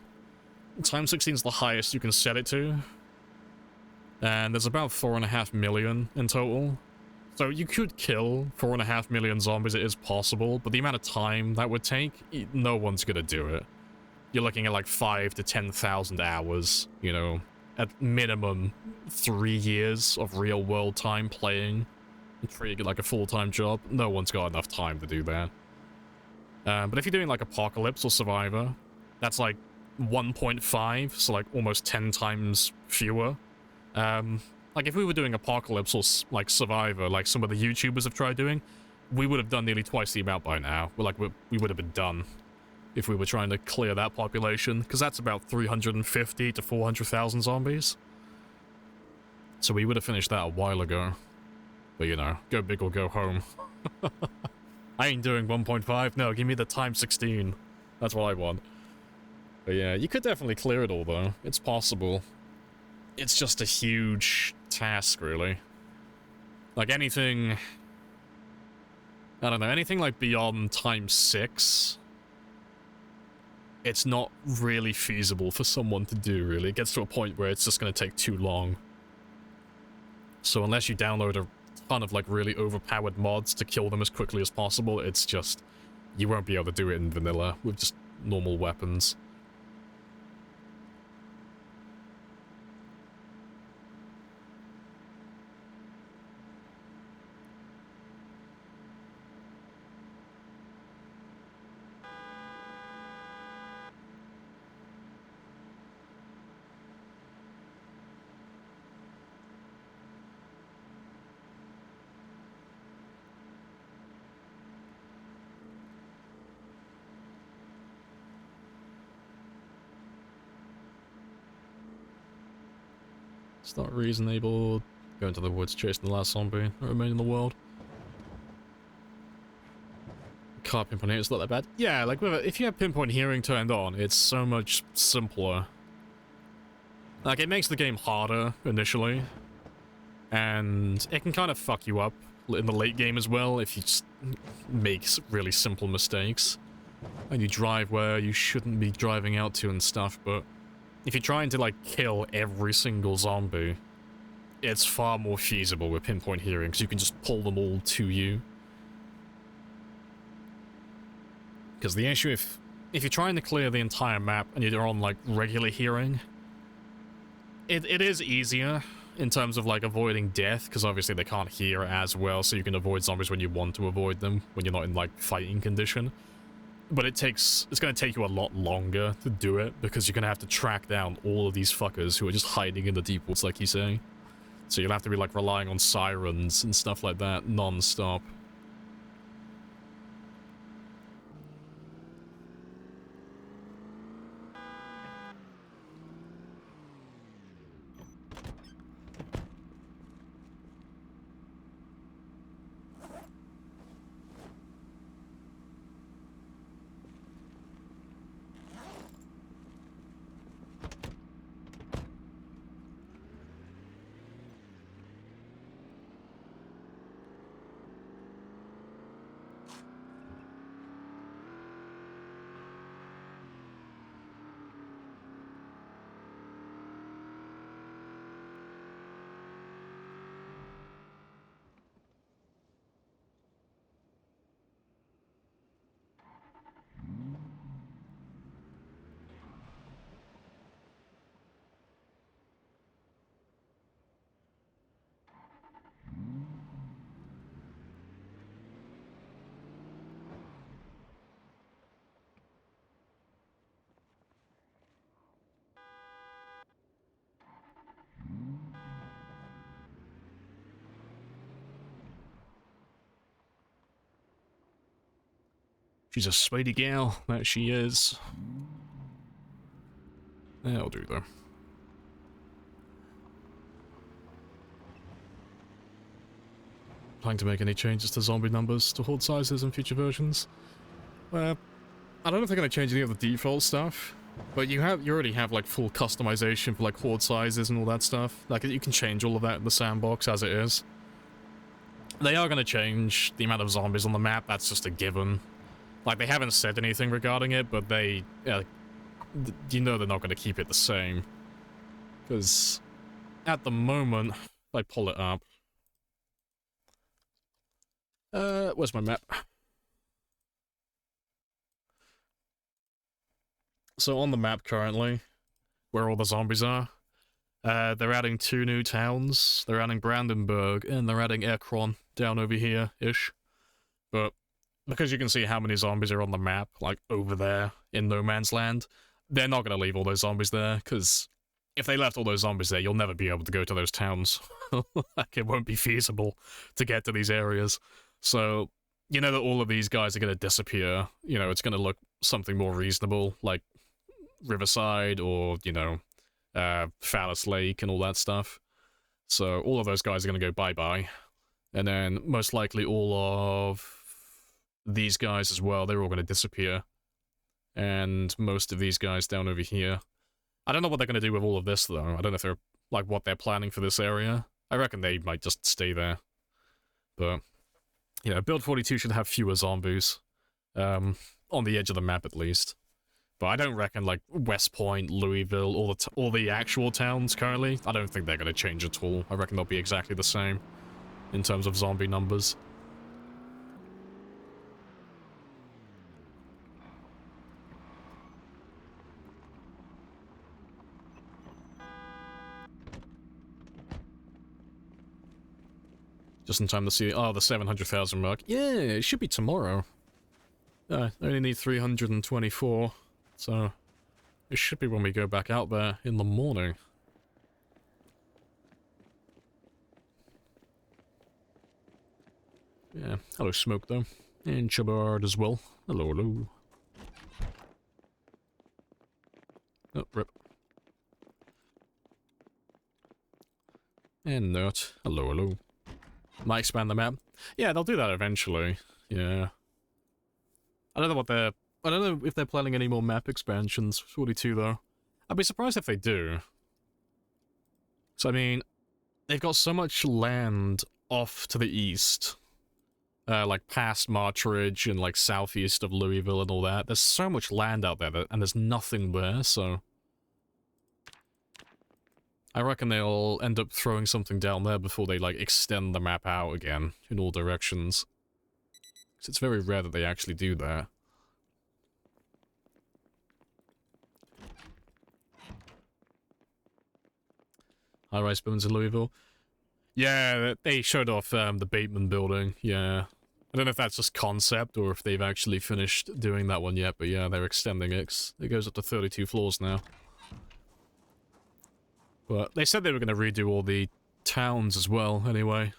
Times 16 is the highest you can set it to. And there's about 4.5 million in total. So you could kill 4.5 million zombies, it is possible, but the amount of time that would take, no one's gonna do it. You're looking at like 5 to 10,000 hours, you know, at minimum 3 years of real-world time playing. Treating it like a full-time job. No one's got enough time to do that. But if you're doing like Apocalypse or Survivor, that's like 1.5, so like almost 10 times fewer. Like if we were doing Apocalypse or like Survivor, like some of the YouTubers have tried doing, we would have done nearly twice the amount by now. We would have been done if we were trying to clear that population, because that's about 350 to 400,000 zombies. So we would have finished that a while ago. But you know, go big or go home. I ain't doing 1.5, no, give me the times 16. That's what I want. But yeah, you could definitely clear it all though. It's possible. It's just a huge task, really. Like anything... I don't know, anything like beyond times 6... It's not really feasible for someone to do, really. It gets to a point where it's just going to take too long. So unless you download a ton of like really overpowered mods to kill them as quickly as possible, it's just, you won't be able to do it in vanilla with just normal weapons. It's not reasonable. Go into the woods chasing the last zombie that remained in the world. Car pinpoint hearing, it's not that bad. Yeah, like if you have pinpoint hearing turned on, it's so much simpler. Like it makes the game harder initially. And it can kind of fuck you up in the late game as well if you just make really simple mistakes. And you drive where you shouldn't be driving out to and stuff, but if you're trying to, like, kill every single zombie, it's far more feasible with pinpoint hearing, because you can just pull them all to you. Because the issue, if you're trying to clear the entire map and you're on, like, regular hearing, it is easier in terms of, like, avoiding death, because obviously they can't hear as well, so you can avoid zombies when you want to avoid them, when you're not in, like, fighting condition. But it's going to take you a lot longer to do it, because you're going to have to track down all of these fuckers who are just hiding in the deep woods, like you say. So you'll have to be, like, relying on sirens and stuff like that non-stop. She's a speedy gal, that she is. That'll do, though. Planning to make any changes to zombie numbers, to horde sizes in future versions? Well, I don't know if they're going to change any of the default stuff, but you already have, like, full customization for, like, horde sizes and all that stuff. Like, you can change all of that in the sandbox as it is. They are going to change the amount of zombies on the map, that's just a given. Like, they haven't said anything regarding it, but they, you know they're not going to keep it the same. Because, at the moment, if I pull it up... where's my map? So, on the map currently, where all the zombies are, they're adding 2 new towns. They're adding Brandenburg, and they're adding Ekron down over here-ish. But because you can see how many zombies are on the map, like, over there in No Man's Land, they're not going to leave all those zombies there, because if they left all those zombies there, you'll never be able to go to those towns. Like, it won't be feasible to get to these areas. So, you know that all of these guys are going to disappear. You know, it's going to look something more reasonable, like Riverside or, you know, Phallus Lake and all that stuff. So, all of those guys are going to go bye-bye. And then, most likely, all of these guys as well, they're all going to disappear. And most of these guys down over here. I don't know what they're going to do with all of this, though. I don't know if they're, like, what they're planning for this area. I reckon they might just stay there. But, you know, Build 42 should have fewer zombies. On the edge of the map, at least. But I don't reckon, like, West Point, Louisville, all the actual towns currently, I don't think they're going to change at all. I reckon they'll be exactly the same in terms of zombie numbers. Just in time to see, the 700,000 mark. Yeah, it should be tomorrow. I only need 324, so it should be when we go back out there in the morning. Yeah, hello Smoke though, and Chubbard as well. Hello, hello. Oh, rip. And Nerd, hello, hello. Might expand the map. Yeah, they'll do that eventually. Yeah. I don't know if they're planning any more map expansions for 42 though. I'd be surprised if they do. So I mean, they've got so much land off to the east. Like past Martridge and like southeast of Louisville and all that. There's so much land out there and there's nothing there, so... I reckon they'll end up throwing something down there before they like extend the map out again in all directions. 'Cause it's very rare that they actually do that. High-rise buildings in Louisville. Yeah, they showed off the Bateman building, yeah. I don't know if that's just concept or if they've actually finished doing that one yet, but yeah, they're extending it. It goes up to 32 floors now. But they said they were going to redo all the towns as well, anyway.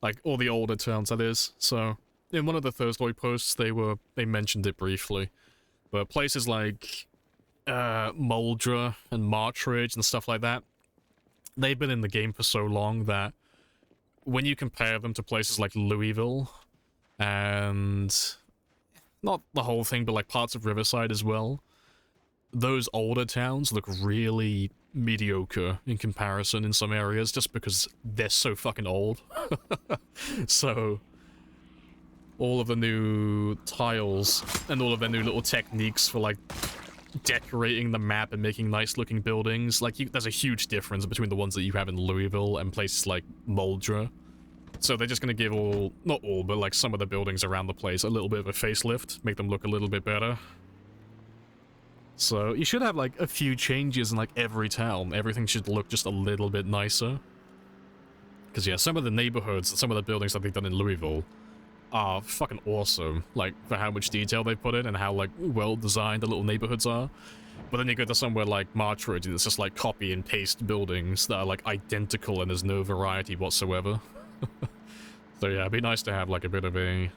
Like, all the older towns, that is. So, in one of the Thursday posts, they mentioned it briefly. But places like Muldra and Martridge and stuff like that, they've been in the game for so long that when you compare them to places like Louisville and not the whole thing, but like parts of Riverside as well, those older towns look really mediocre in comparison in some areas just because they're so fucking old. So all of the new tiles and all of their new little techniques for like decorating the map and making nice looking buildings, like there's a huge difference between the ones that you have in Louisville and places like Muldra. So they're just going to give not all, but like some of the buildings around the place a little bit of a facelift, make them look a little bit better. So you should have like a few changes in like every town. Everything should look just a little bit nicer. Because yeah, some of the neighborhoods and some of the buildings that they've done in Louisville are fucking awesome, like for how much detail they put in and how like well designed the little neighborhoods are. But then you go to somewhere like Martridge and it's just like copy and paste buildings that are like identical and there's no variety whatsoever. So yeah, it'd be nice to have like a bit of a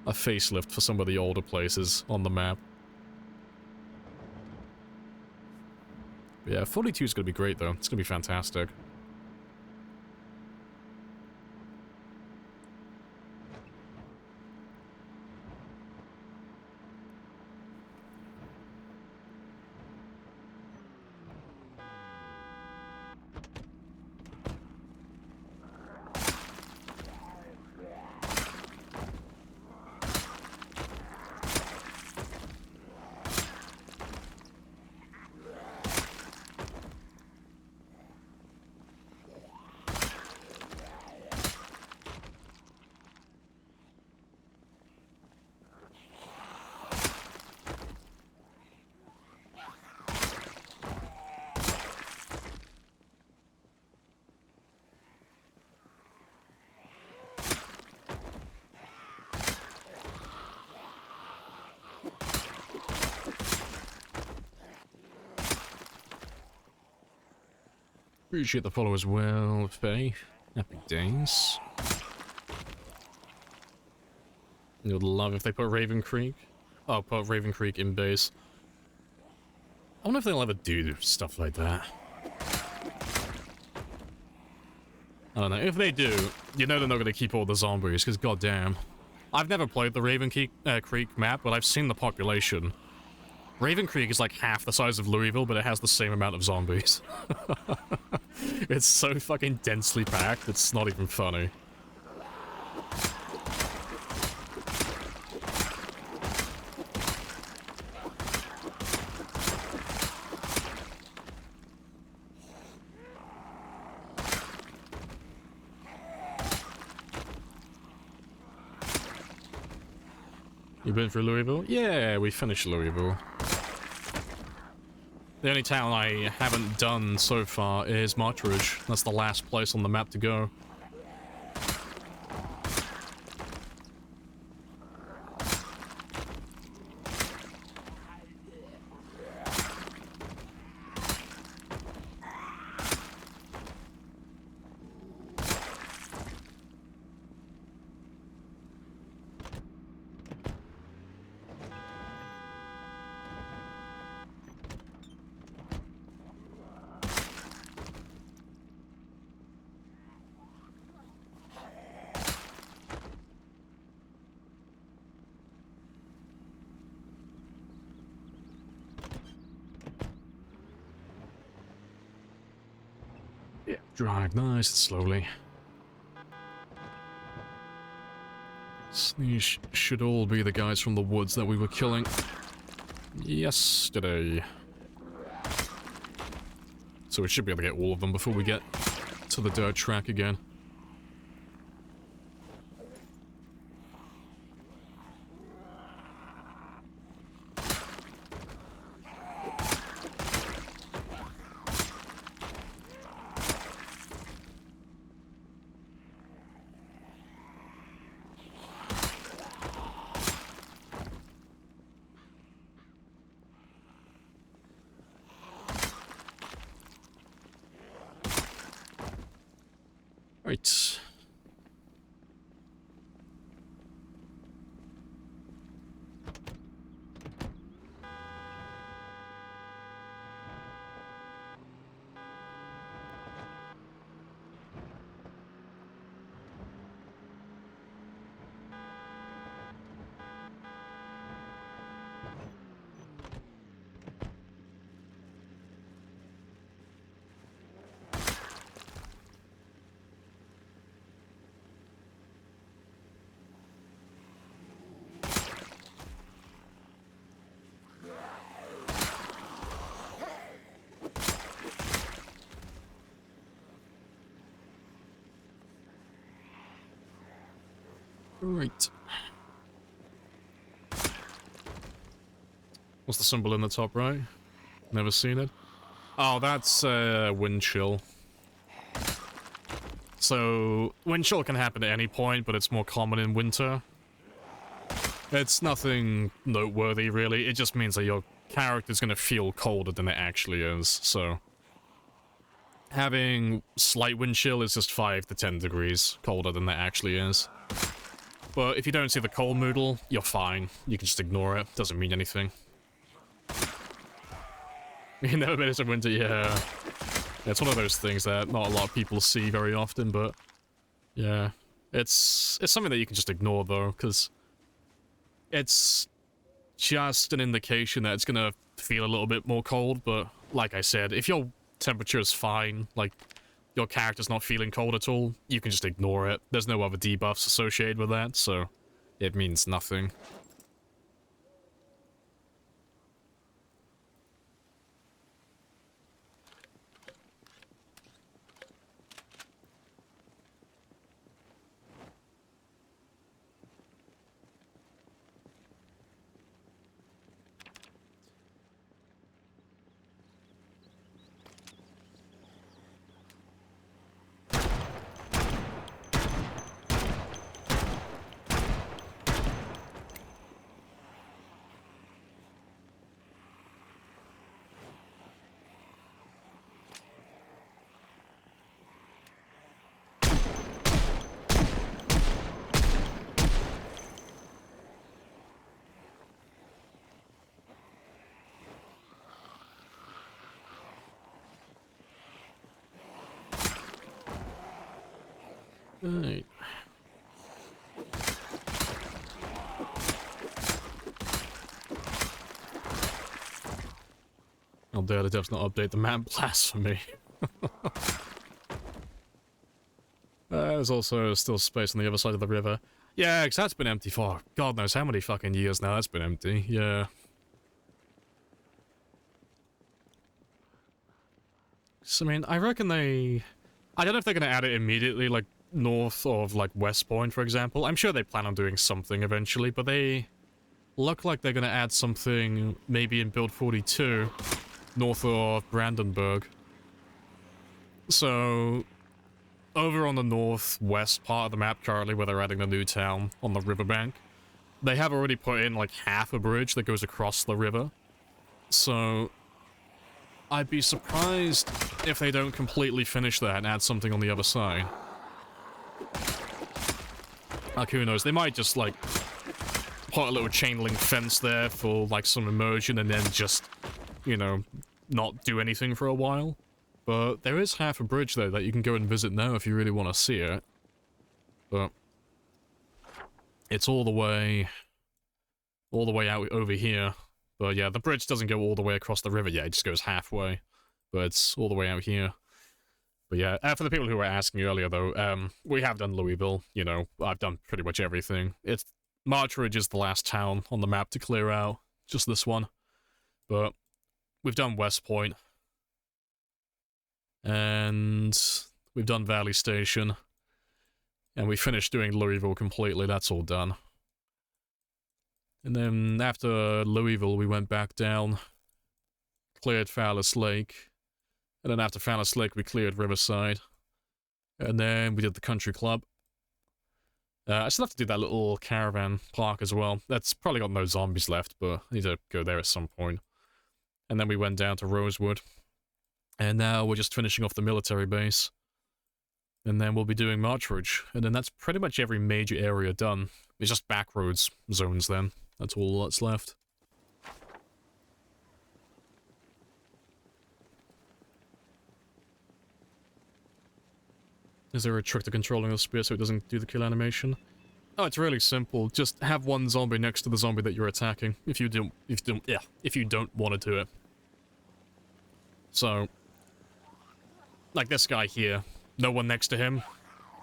facelift for some of the older places on the map. But yeah, 42 is gonna be great though. It's gonna be fantastic. Appreciate the follow as well, Faye. Happy days. You'd love if they put Raven Creek. Oh, put Raven Creek in base. I wonder if they'll ever do stuff like that. I don't know. If they do, you know they're not going to keep all the zombies, because goddamn. I've never played the Raven Creek map, but I've seen the population. Raven Creek is like half the size of Louisville, but it has the same amount of zombies. It's so fucking densely packed, it's not even funny. You been through Louisville? Yeah, we finished Louisville. The only town I haven't done so far is Martridge. That's the last place on the map to go. Yeah, drag nice and slowly. These should all be the guys from the woods that we were killing yesterday. So we should be able to get all of them before we get to the dirt track again. Right. Right. What's the symbol in the top right? Never seen it. Oh, that's wind chill. So, wind chill can happen at any point, but it's more common in winter. It's nothing noteworthy, really. It just means that your character's gonna feel colder than it actually is, so... Having slight wind chill is just 5 to 10 degrees colder than it actually is. But if you don't see the cold moodle, you're fine. You can just ignore it. Doesn't mean anything. You never been into winter, yeah. It's one of those things that not a lot of people see very often, but... Yeah. It's something that you can just ignore, though, because... It's just an indication that it's gonna feel a little bit more cold, but like I said, if your temperature is fine, like... your character's not feeling cold at all, you can just ignore it. There's no other debuffs associated with that, so it means nothing. Right. I'll dare the devs not update the map. Blasphemy. There's also still space on the other side of the river. Yeah, because that's been empty for God knows how many fucking years now. That's been empty. Yeah. So, I mean, I reckon they... I don't know if they're going to add it immediately, like, north of, like, West Point, for example. I'm sure they plan on doing something eventually, but they look like they're going to add something maybe in Build 42, north of Brandenburg. So, over on the northwest part of the map currently, where they're adding the new town on the riverbank, they have already put in, like, half a bridge that goes across the river. So... I'd be surprised if they don't completely finish that and add something on the other side. Like, who knows? They might just, like, put a little chain link fence there for, like, some immersion and then just, you know, not do anything for a while. But there is half a bridge there that you can go and visit now if you really want to see it. But it's all the way out over here. But yeah, the bridge doesn't go all the way across the river yet, it just goes halfway. But it's all the way out here. But yeah, for the people who were asking earlier, though, we have done Louisville. You know, I've done pretty much everything. March Ridge is the last town on the map to clear out, just this one. But we've done West Point. And we've done Valley Station. And we finished doing Louisville completely, that's all done. And then after Louisville, we went back down, cleared Fallis Lake. And then after Fallis Lake, we cleared Riverside. And then we did the Country Club. I still have to do that little caravan park as well. That's probably got no zombies left, but I need to go there at some point. And then we went down to Rosewood. And now we're just finishing off the military base. And then we'll be doing March Ridge. And then that's pretty much every major area done. It's just backroads zones then. That's all that's left. Is there a trick to controlling the spear so it doesn't do the kill animation? Oh, it's really simple. Just have one zombie next to the zombie that you're attacking. If you don't want to do it. So, like this guy here, no one next to him.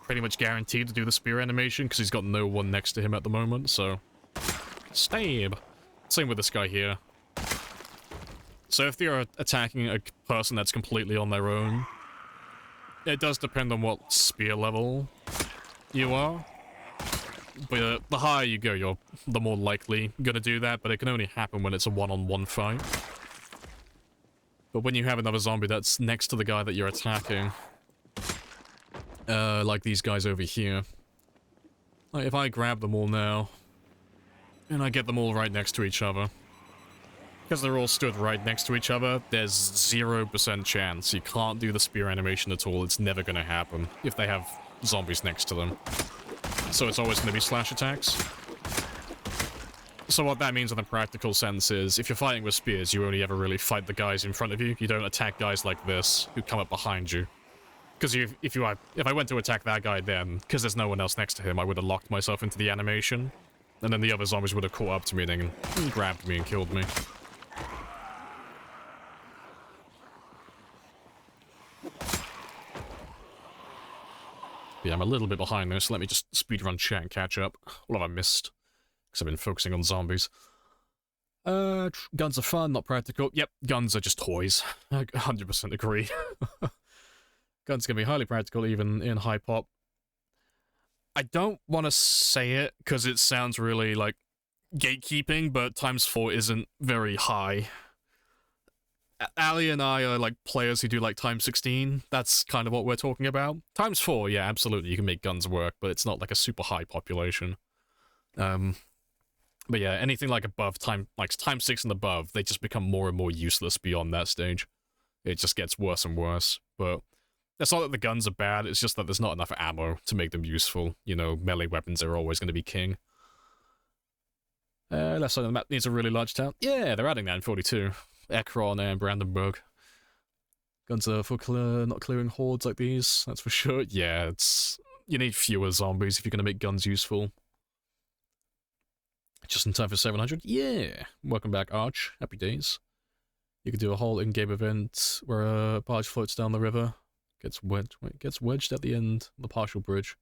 Pretty much guaranteed to do the spear animation because he's got no one next to him at the moment. So, stab. Same with this guy here. So if you're attacking a person that's completely on their own. It does depend on what spear level you are. But the higher you go, the more likely gonna do that, but it can only happen when it's a one-on-one fight. But when you have another zombie that's next to the guy that you're attacking, like these guys over here, like if I grab them all now, and I get them all right next to each other, because they're all stood right next to each other, there's 0% chance. You can't do the spear animation at all. It's never going to happen if they have zombies next to them. So it's always going to be slash attacks. So what that means in the practical sense is, if you're fighting with spears, you only ever really fight the guys in front of you. You don't attack guys like this, who come up behind you. Because if I went to attack that guy then, because there's no one else next to him, I would have locked myself into the animation. And then the other zombies would have caught up to me and grabbed me and killed me. Yeah, I'm a little bit behind this. Let me just speedrun chat and catch up. What have I missed? Because I've been focusing on zombies. Guns are fun, not practical. Yep, guns are just toys. I 100% agree. Guns can be highly practical, even in high pop. I don't want to say it, because it sounds really, like, gatekeeping, but ×4 isn't very high. Ali and I are like players who do like ×16. That's kind of what we're talking about. ×4, yeah, absolutely, you can make guns work, but it's not like a super high population. But yeah, anything like above ×6 and above, they just become more and more useless beyond that stage. It just gets worse and worse. But it's not that the guns are bad, it's just that there's not enough ammo to make them useful. You know, melee weapons are always going to be king. Left side of the map needs a really large town. Yeah, they're adding that in 42. Ekron and Brandenburg. Guns are for not clearing hordes like these, that's for sure. Yeah, you need fewer zombies if you're going to make guns useful. Just in time for 700? Yeah! Welcome back, Arch. Happy days. You could do a whole in-game event where a barge floats down the river, gets wedged at the end of the partial bridge.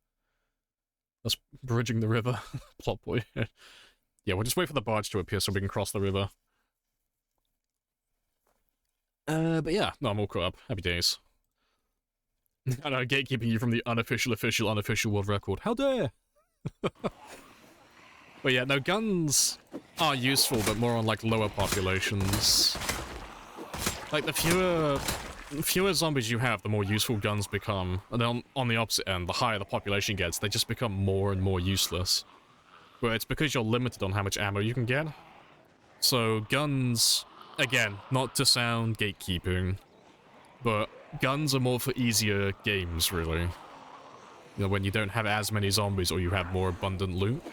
That's bridging the river. Plot point. Yeah, we'll just wait for the barge to appear so we can cross the river. But yeah, no, I'm all caught up. Happy days. I know, gatekeeping you from the unofficial world record. How dare! But yeah, no, guns are useful, but more on, like, lower populations. Like, the fewer zombies you have, the more useful guns become. And then on the opposite end, the higher the population gets, they just become more and more useless. But it's because you're limited on how much ammo you can get. So, guns... Again, not to sound gatekeeping, but guns are more for easier games, really. You know, when you don't have as many zombies or you have more abundant loot.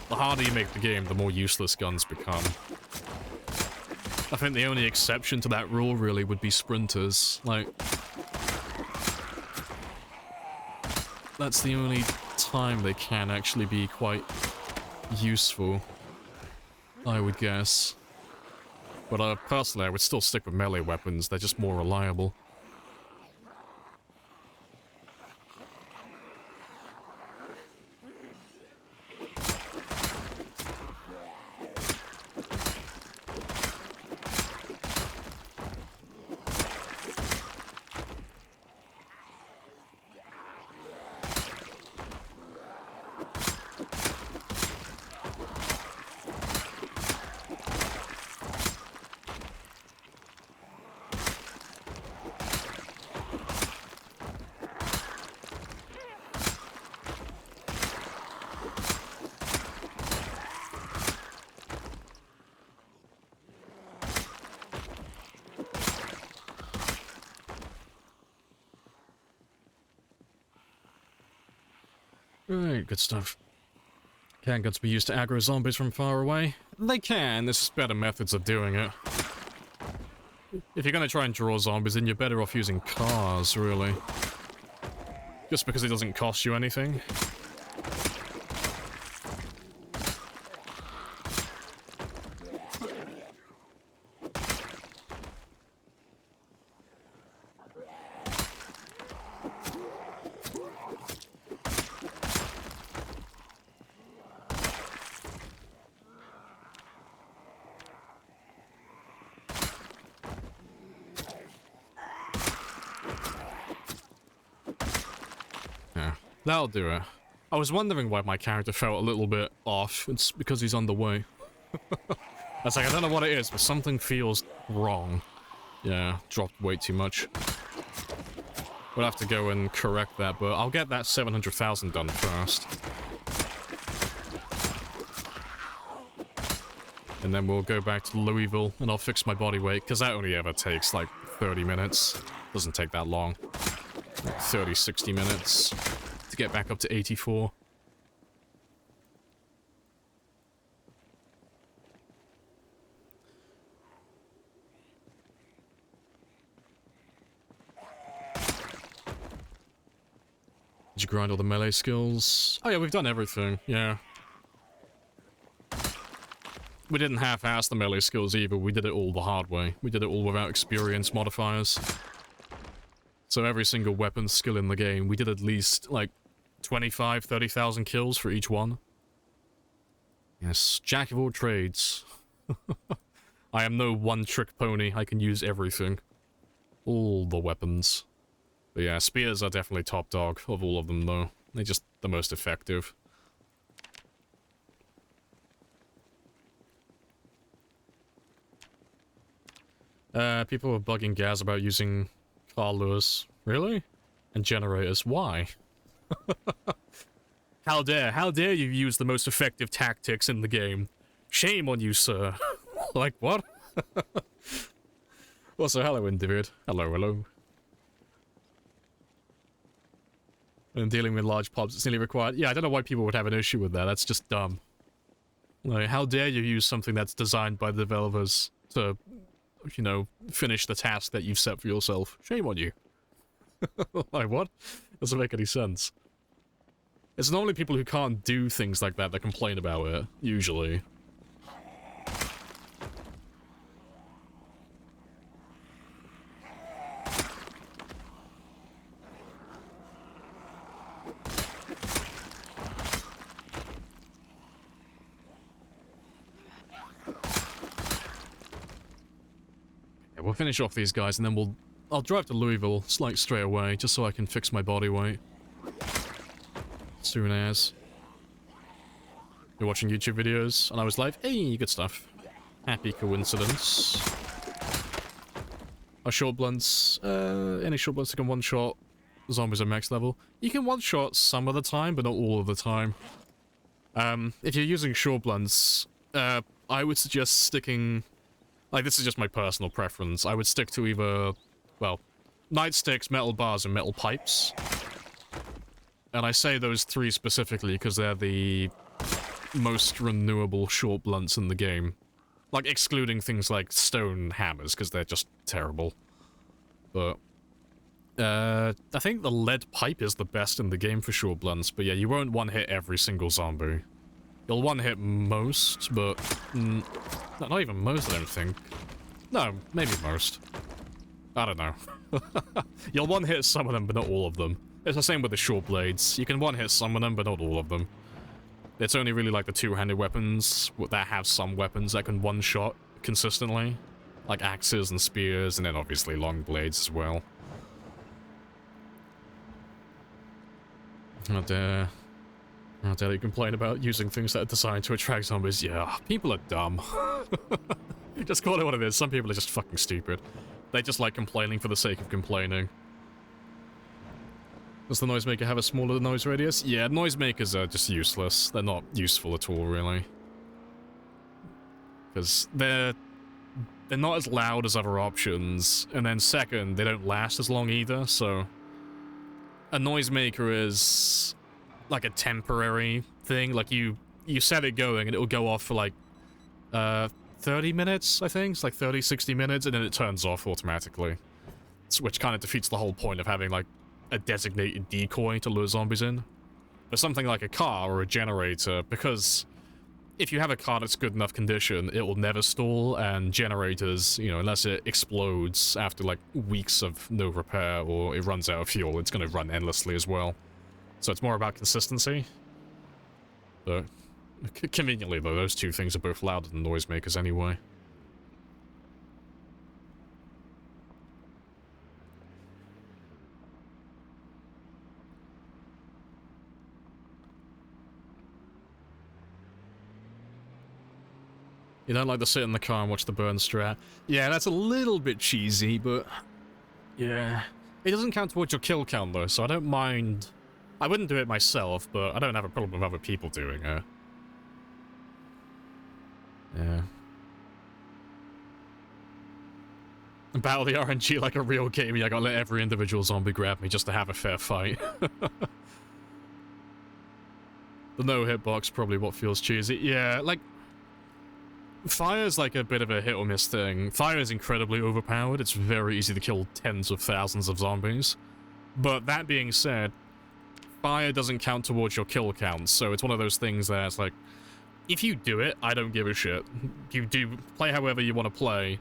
The harder you make the game, the more useless guns become. I think the only exception to that rule, really, would be sprinters. Like, that's the only time they can actually be quite useful, I would guess. But personally, I would still stick with melee weapons. They're just more reliable. Right, good stuff. Can guns be used to aggro zombies from far away? They can, there's just better methods of doing it. If you're gonna try and draw zombies, then you're better off using cars, really. Just because it doesn't cost you anything. That'll do it. I was wondering why my character felt a little bit off. It's because he's on the way. I was like, I don't know what it is, but something feels wrong. Yeah, dropped way too much. We'll have to go and correct that, but I'll get that 700,000 done first. And then we'll go back to Louisville, and I'll fix my body weight, because that only ever takes, like, 30 minutes. Doesn't take that long. Like 30, 60 minutes. To get back up to 84. Did you grind all the melee skills? Oh yeah, we've done everything, yeah. We didn't half-ass the melee skills either, we did it all the hard way. We did it all without experience modifiers. So every single weapon skill in the game, we did at least, like, 25, 30,000 kills for each one. Yes, jack of all trades. I am no one-trick pony, I can use everything. All the weapons. But yeah, spears are definitely top dog of all of them, though. They're just the most effective. People were bugging Gaz about using car lures. Really? And generators. Why? How dare you use the most effective tactics in the game. Shame on you, sir. Like, what? Also, hello, Individ. Hello, hello. When dealing with large pubs, it's nearly required. Yeah, I don't know why people would have an issue with that. That's just dumb. Like, how dare you use something that's designed by the developers to, you know, finish the task that you've set for yourself. Shame on you. Like, what? Doesn't make any sense. It's normally people who can't do things like that that complain about it, usually. Yeah, we'll finish off these guys and then I'll drive to Louisville, like, straight away, just so I can fix my body weight. Soon as. You're watching YouTube videos, and I was like, hey, good stuff. Happy coincidence. Are short blunts, any short blunts that can one-shot zombies at max level? You can one-shot some of the time, but not all of the time. If you're using short blunts, I would suggest sticking... Like, this is just my personal preference. I would stick to either, well, nightsticks, metal bars, and metal pipes. And I say those three specifically because they're the most renewable short blunts in the game. Like, excluding things like stone hammers, because they're just terrible. But, I think the lead pipe is the best in the game for short blunts, but yeah, you won't one-hit every single zombie. You'll one-hit most, but... not even most, I don't think. No, maybe most. I don't know. You'll one-hit some of them, but not all of them. It's the same with the short blades. You can one-hit some of them, but not all of them. It's only really like the two-handed weapons that have some weapons that can one-shot consistently. Like axes and spears, and then obviously long blades as well. How dare you complain about using things that are designed to attract zombies? Yeah, people are dumb. Just call it what it is. Some people are just fucking stupid. They just like complaining for the sake of complaining. Does the noisemaker have a smaller noise radius? Yeah, noisemakers are just useless. They're not useful at all, really. Because they're not as loud as other options, and then second, they don't last as long either, so... A noisemaker is like a temporary thing. Like you set it going and it will go off for like 30 minutes, I think. It's like 30, 60 minutes, and then it turns off automatically. Which kind of defeats the whole point of having like a designated decoy to lure zombies in. But something like a car or a generator, because if you have a car that's good enough condition, it will never stall, and generators, you know, unless it explodes after like weeks of no repair or it runs out of fuel, it's going to run endlessly as well. So it's more about consistency. But conveniently though, those two things are both louder than noisemakers anyway. You don't like to sit in the car and watch the burn strat? Yeah, that's a little bit cheesy, but yeah. It doesn't count towards your kill count though, so I don't mind. I wouldn't do it myself, but I don't have a problem with other people doing it. Yeah. Battle the RNG like a real game. Yeah, I gotta let every individual zombie grab me just to have a fair fight. The no hitbox probably what feels cheesy. Yeah, like fire's like a bit of a hit or miss thing. Fire is incredibly overpowered. It's very easy to kill tens of thousands of zombies. But that being said, fire doesn't count towards your kill count, so it's one of those things that it's like, if you do it, I don't give a shit. You do play however you want to play,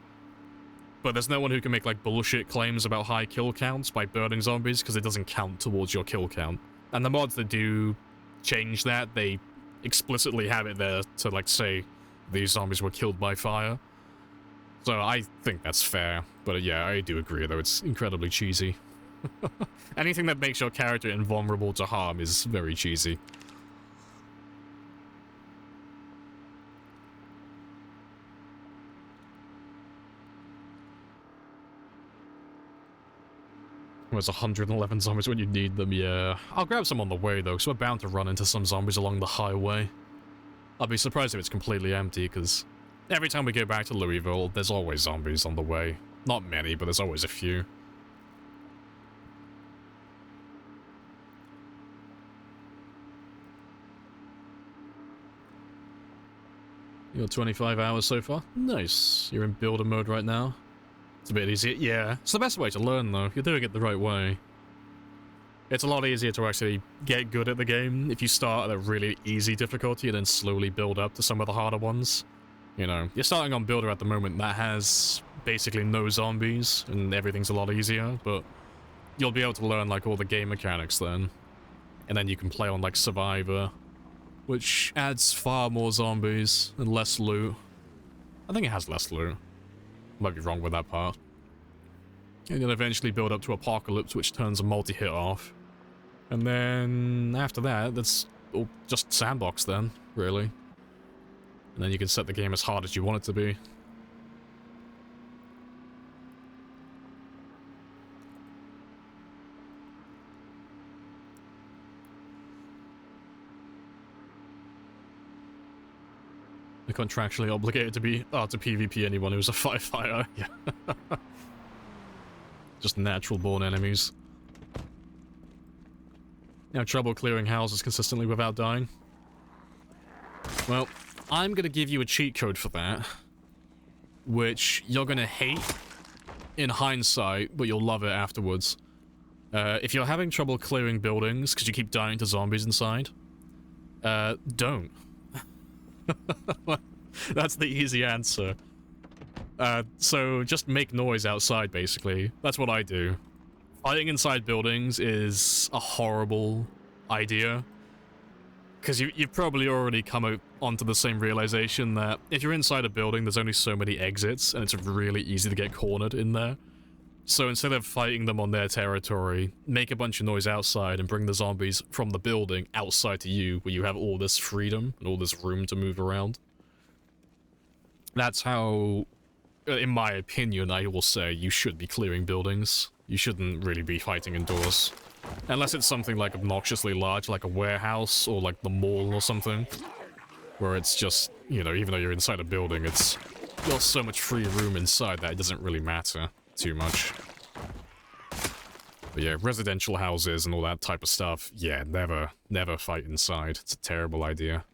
but there's no one who can make like bullshit claims about high kill counts by burning zombies, because it doesn't count towards your kill count. And the mods that do change that, they explicitly have it there to like say these zombies were killed by fire. So I think that's fair, but yeah, I do agree though, it's incredibly cheesy. Anything that makes your character invulnerable to harm is very cheesy. There's 111 zombies when you need them, yeah. I'll grab some on the way though, because we're bound to run into some zombies along the highway. I'll be surprised if it's completely empty, because every time we go back to Louisville, there's always zombies on the way. Not many, but there's always a few. You got 25 hours so far? Nice. You're in builder mode right now? It's a bit easier. Yeah, it's the best way to learn though, if you're doing it the right way. It's a lot easier to actually get good at the game if you start at a really easy difficulty and then slowly build up to some of the harder ones. You know, you're starting on builder at the moment that has basically no zombies and everything's a lot easier, but you'll be able to learn like all the game mechanics then. And then you can play on like survivor, which adds far more zombies and less loot. I think it has less loot. Might be wrong with that part. And then eventually build up to apocalypse, which turns a multi-hit off. And then after that, that's all just sandbox then, really. And then you can set the game as hard as you want it to be. You're contractually obligated to be to PvP anyone who's a firefighter. Yeah. Just natural-born enemies. You have trouble clearing houses consistently without dying? Well, I'm gonna give you a cheat code for that, which you're gonna hate in hindsight, but you'll love it afterwards. If you're having trouble clearing buildings because you keep dying to zombies inside, don't. That's the easy answer. So just make noise outside, basically. That's what I do. Fighting inside buildings is a horrible idea. Because you've probably already come onto the same realization that if you're inside a building, there's only so many exits, and it's really easy to get cornered in there. So instead of fighting them on their territory, make a bunch of noise outside and bring the zombies from the building outside to you, where you have all this freedom and all this room to move around. That's how, in my opinion, I will say you should be clearing buildings. You shouldn't really be fighting indoors. Unless it's something like obnoxiously large, like a warehouse or like the mall or something. Where it's just, you know, even though you're inside a building, it's got so much free room inside that it doesn't really matter too much. But yeah, residential houses and all that type of stuff, yeah, never fight inside. It's a terrible idea.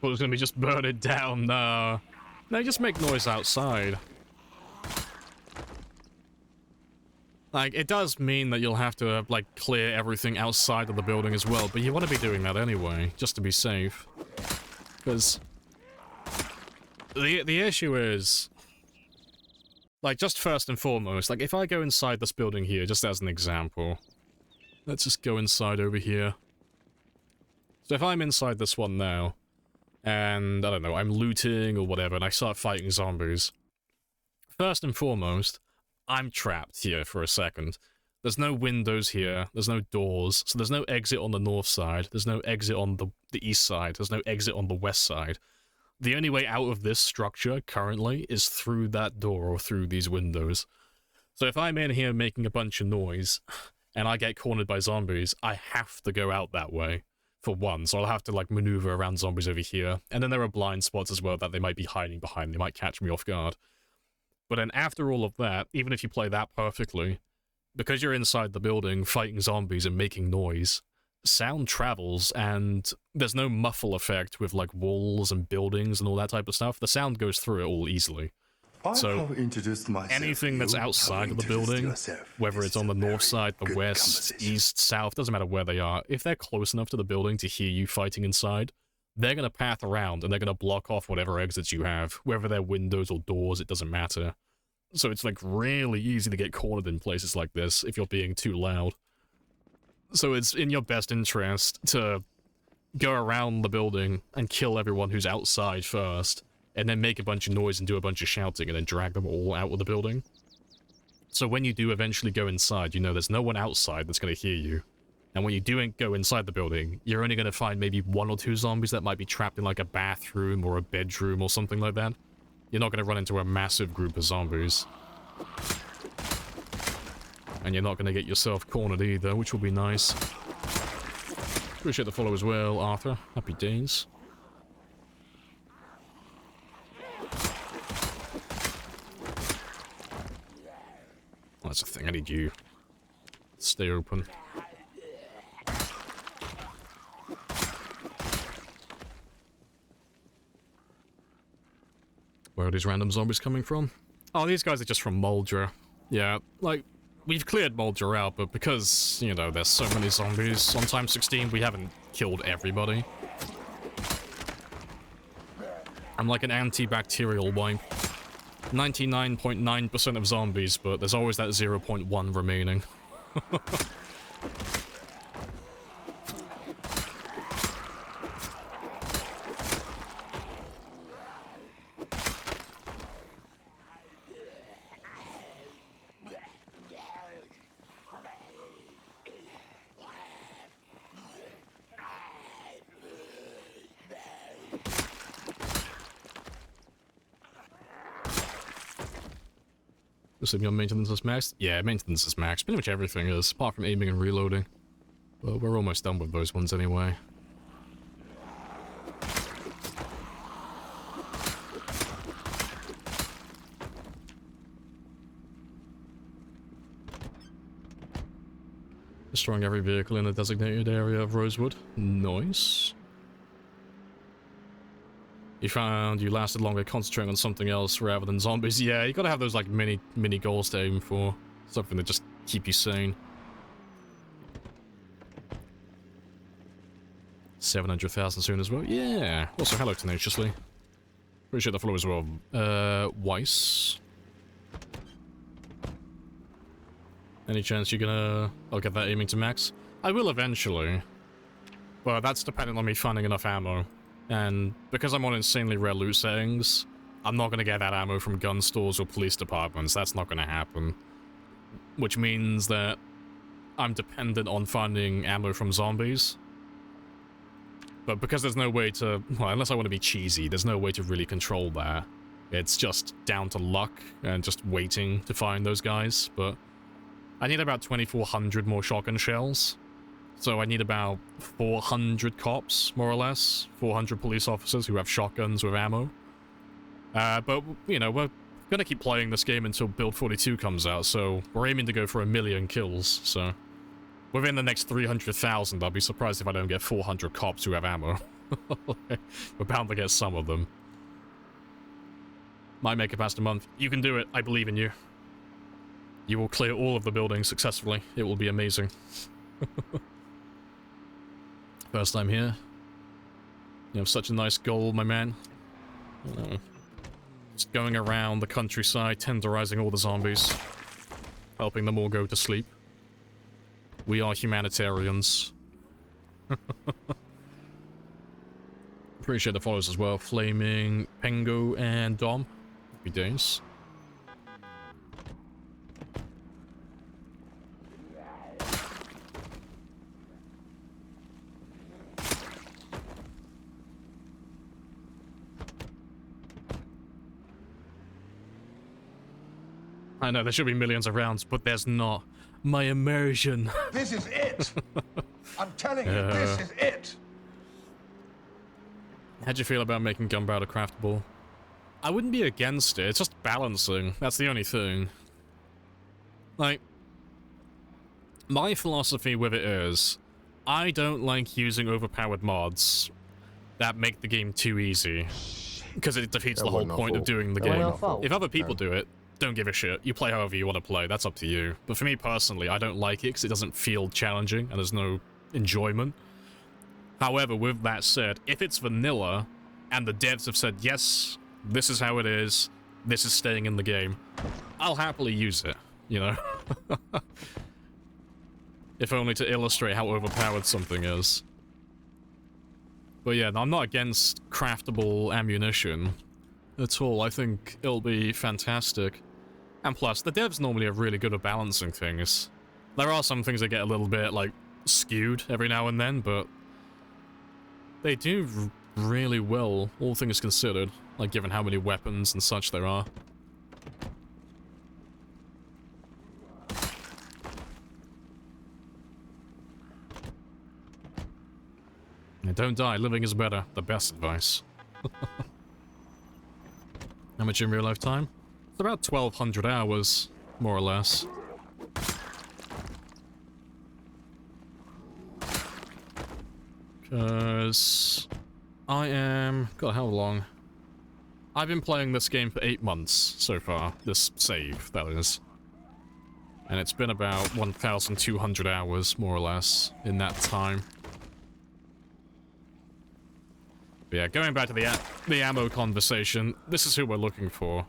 Well, it's gonna be just burn it down. No, just make noise outside. Like, it does mean that you'll have to, like, clear everything outside of the building as well, but you want to be doing that anyway, just to be safe. Because the issue is, like, just first and foremost, like, if I go inside this building here, just as an example, let's just go inside over here. So if I'm inside this one now, and, I don't know, I'm looting or whatever, and I start fighting zombies. First and foremost, I'm trapped here for a second. There's no windows here, there's no doors, so there's no exit on the north side, there's no exit on the east side, there's no exit on the west side. The only way out of this structure, currently, is through that door or through these windows. So if I'm in here making a bunch of noise, and I get cornered by zombies, I have to go out that way. For one, so I'll have to, like, maneuver around zombies over here. And then there are blind spots as well that they might be hiding behind. They might catch me off guard. But then after all of that, even if you play that perfectly, because you're inside the building fighting zombies and making noise, sound travels, and there's no muffle effect with, like, walls and buildings and all that type of stuff. The sound goes through it all easily. So anything that's outside of the building, whether it's on the north side, the west, east, south, doesn't matter where they are, if they're close enough to the building to hear you fighting inside, they're going to path around and they're going to block off whatever exits you have, whether they're windows or doors, it doesn't matter. So it's, like, really easy to get cornered in places like this if you're being too loud. So it's in your best interest to go around the building and kill everyone who's outside first, and then make a bunch of noise and do a bunch of shouting and then drag them all out of the building. So when you do eventually go inside, you know there's no one outside that's going to hear you. And when you do go inside the building, you're only going to find maybe 1 or 2 zombies that might be trapped in, like, a bathroom or a bedroom or something like that. You're not going to run into a massive group of zombies. And you're not going to get yourself cornered either, which will be nice. Appreciate the follow as well, Arthur. Happy days. Oh, that's the thing, I need you. Stay open. Where are these random zombies coming from? Oh, these guys are just from Moldra. Yeah, like, we've cleared Moldra out, but because, you know, there's so many zombies on time 16, we haven't killed everybody. I'm like an antibacterial wipe. 99.9% of zombies, but there's always that 0.1 remaining. Assume your maintenance is maxed? Yeah, maintenance is maxed. Pretty much everything is, apart from aiming and reloading. Well, we're almost done with those ones anyway. Destroying every vehicle in the designated area of Rosewood. Nice. You found you lasted longer concentrating on something else rather than zombies. Yeah, you gotta have those, like, mini goals to aim for. Something that just keep you sane. 700,000 soon as well. Yeah. Also, hello, Tenaciously. Appreciate the follow as well. Weiss. Any chance you're gonna... I'll get that aiming to max? I will eventually. But that's dependent on me finding enough ammo. And because I'm on insanely rare loot settings, I'm not going to get that ammo from gun stores or police departments. That's not going to happen. Which means that I'm dependent on finding ammo from zombies. But because there's no way to... Well, unless I want to be cheesy, there's no way to really control that. It's just down to luck and just waiting to find those guys. But I need about 2,400 more shotgun shells. So I need about 400 cops, more or less. 400 police officers who have shotguns with ammo. But, you know, we're gonna keep playing this game until Build 42 comes out, so we're aiming to go for 1 million kills, so... Within the next 300,000, I'll be surprised if I don't get 400 cops who have ammo. We're bound to get some of them. Might make it past a month. You can do it, I believe in you. You will clear all of the buildings successfully. It will be amazing. First time here. You have such a nice goal, my man. Just going around the countryside, tenderizing all the zombies. Helping them all go to sleep. We are humanitarians. Appreciate the follows as well. Flaming, Pengo, and Dom. Happy days. I know, there should be millions of rounds, but there's not. My immersion. This is it. I'm telling you, this is it. How'd you feel about making gunpowder craftable? I wouldn't be against it, it's just balancing. That's the only thing. Like, my philosophy with it is, I don't like using overpowered mods that make the game too easy. Because it defeats the whole point of doing the game. If other people do it, don't give a shit. You play however you want to play, that's up to you. But for me personally, I don't like it because it doesn't feel challenging and there's no enjoyment. However, with that said, if it's vanilla and the devs have said, yes, this is how it is, this is staying in the game, I'll happily use it, you know? If only to illustrate how overpowered something is. But yeah, I'm not against craftable ammunition at all. I think it'll be fantastic. And plus, the devs normally are really good at balancing things. There are some things that get a little bit, like, skewed every now and then, but they do really well, all things considered, like given how many weapons and such there are. And don't die, living is better. The best advice. How much in real life time? It's about 1,200 hours, more or less. Because I am... God, how long? I've been playing this game for 8 months so far. This save, that is. And it's been about 1,200 hours, more or less, in that time. But yeah, going back to the ammo conversation, this is who we're looking for.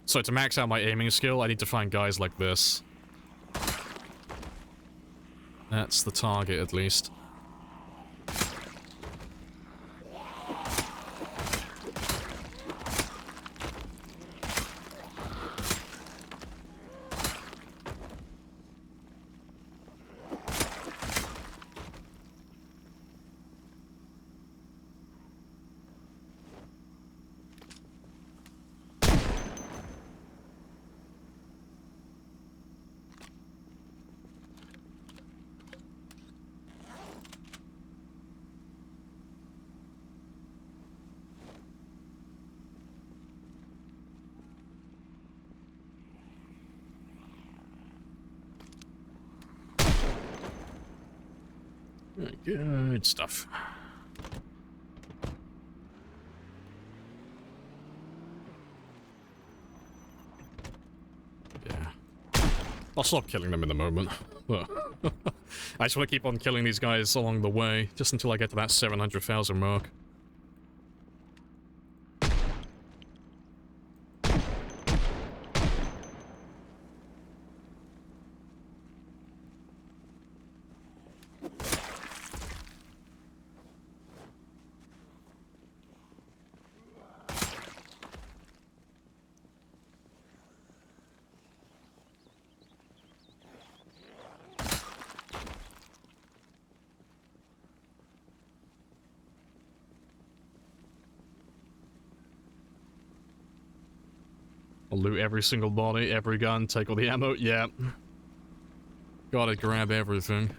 So to max out my aiming skill, I need to find guys like this. That's the target, at least. Good stuff. Yeah. I'll stop killing them in a moment. I just want to keep on killing these guys along the way, just until I get to that 700,000 mark. Loot every single body, every gun, take all the ammo. Yeah. Gotta grab everything.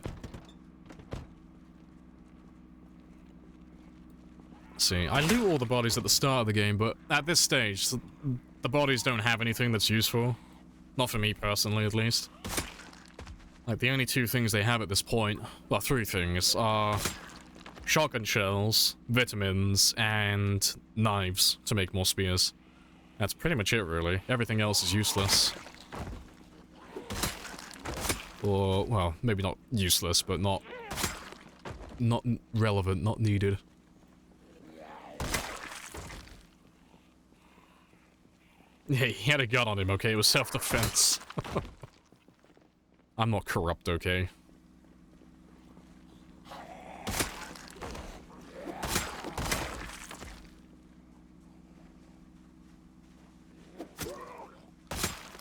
See, I loot all the bodies at the start of the game, but at this stage, the bodies don't have anything that's useful. Not for me personally, at least. Like, the only two things they have at this point, well, three things, are shotgun shells, vitamins, and knives to make more spears. That's pretty much it, really. Everything else is useless. Or, well, maybe not useless, but not relevant, not needed. Yeah, he had a gun on him, okay? It was self-defense. I'm not corrupt, okay?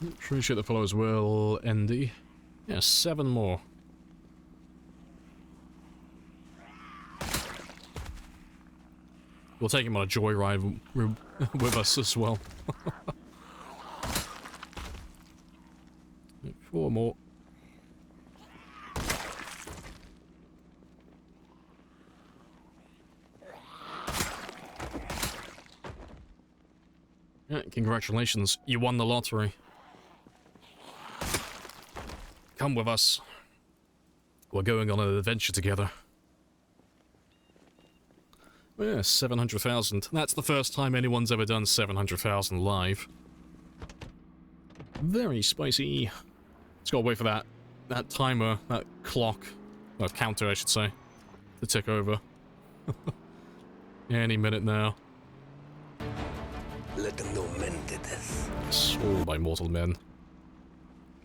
Appreciate the follow as well, Andy. Yeah, 7 more. We'll take him on a joyride with us as well. 4 more. Yeah, congratulations, you won the lottery. Come with us. We're going on an adventure together. Yeah, 700,000. That's the first time anyone's ever done 700,000 live. Very spicy. Just gotta wait for that timer, that clock, or counter I should say, to tick over. Any minute now. Let no men did this. All by mortal men.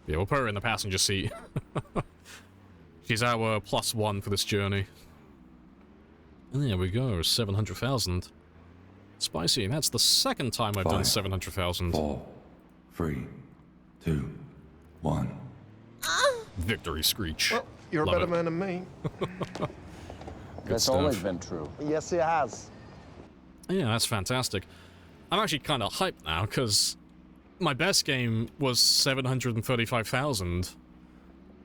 Yeah, we'll put her in the passenger seat. She's our +1 for this journey. And there we go, 700,000. Spicy, that's the second time I've done 700,000. 4, 3, 2, 1. Victory screech. Well, you're Love a better it. man than me. That's stuff. always been true. Yes, it has. Yeah, that's fantastic. I'm actually kind of hyped now, because my best game was 735,000,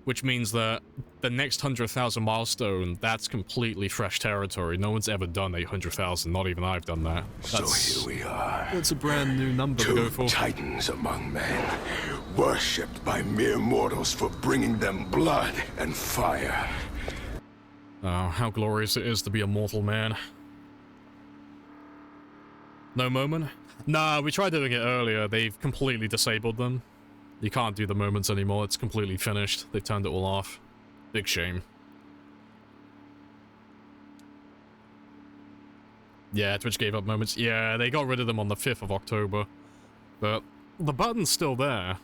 which means that the next 100,000 milestone, that's completely fresh territory. No one's ever done 800,000, not even I've done that. So here we are. That's a brand new number to go Two for. titans among men, worshipped by mere mortals for bringing them blood and fire. Oh, how glorious it is to be a mortal man. No moment? Nah, we tried doing it earlier. They've completely disabled them. You can't do the moments anymore. It's completely finished. They've turned it all off. Big shame. Yeah, Twitch gave up moments. Yeah, they got rid of them on the 5th of October. But the button's still there.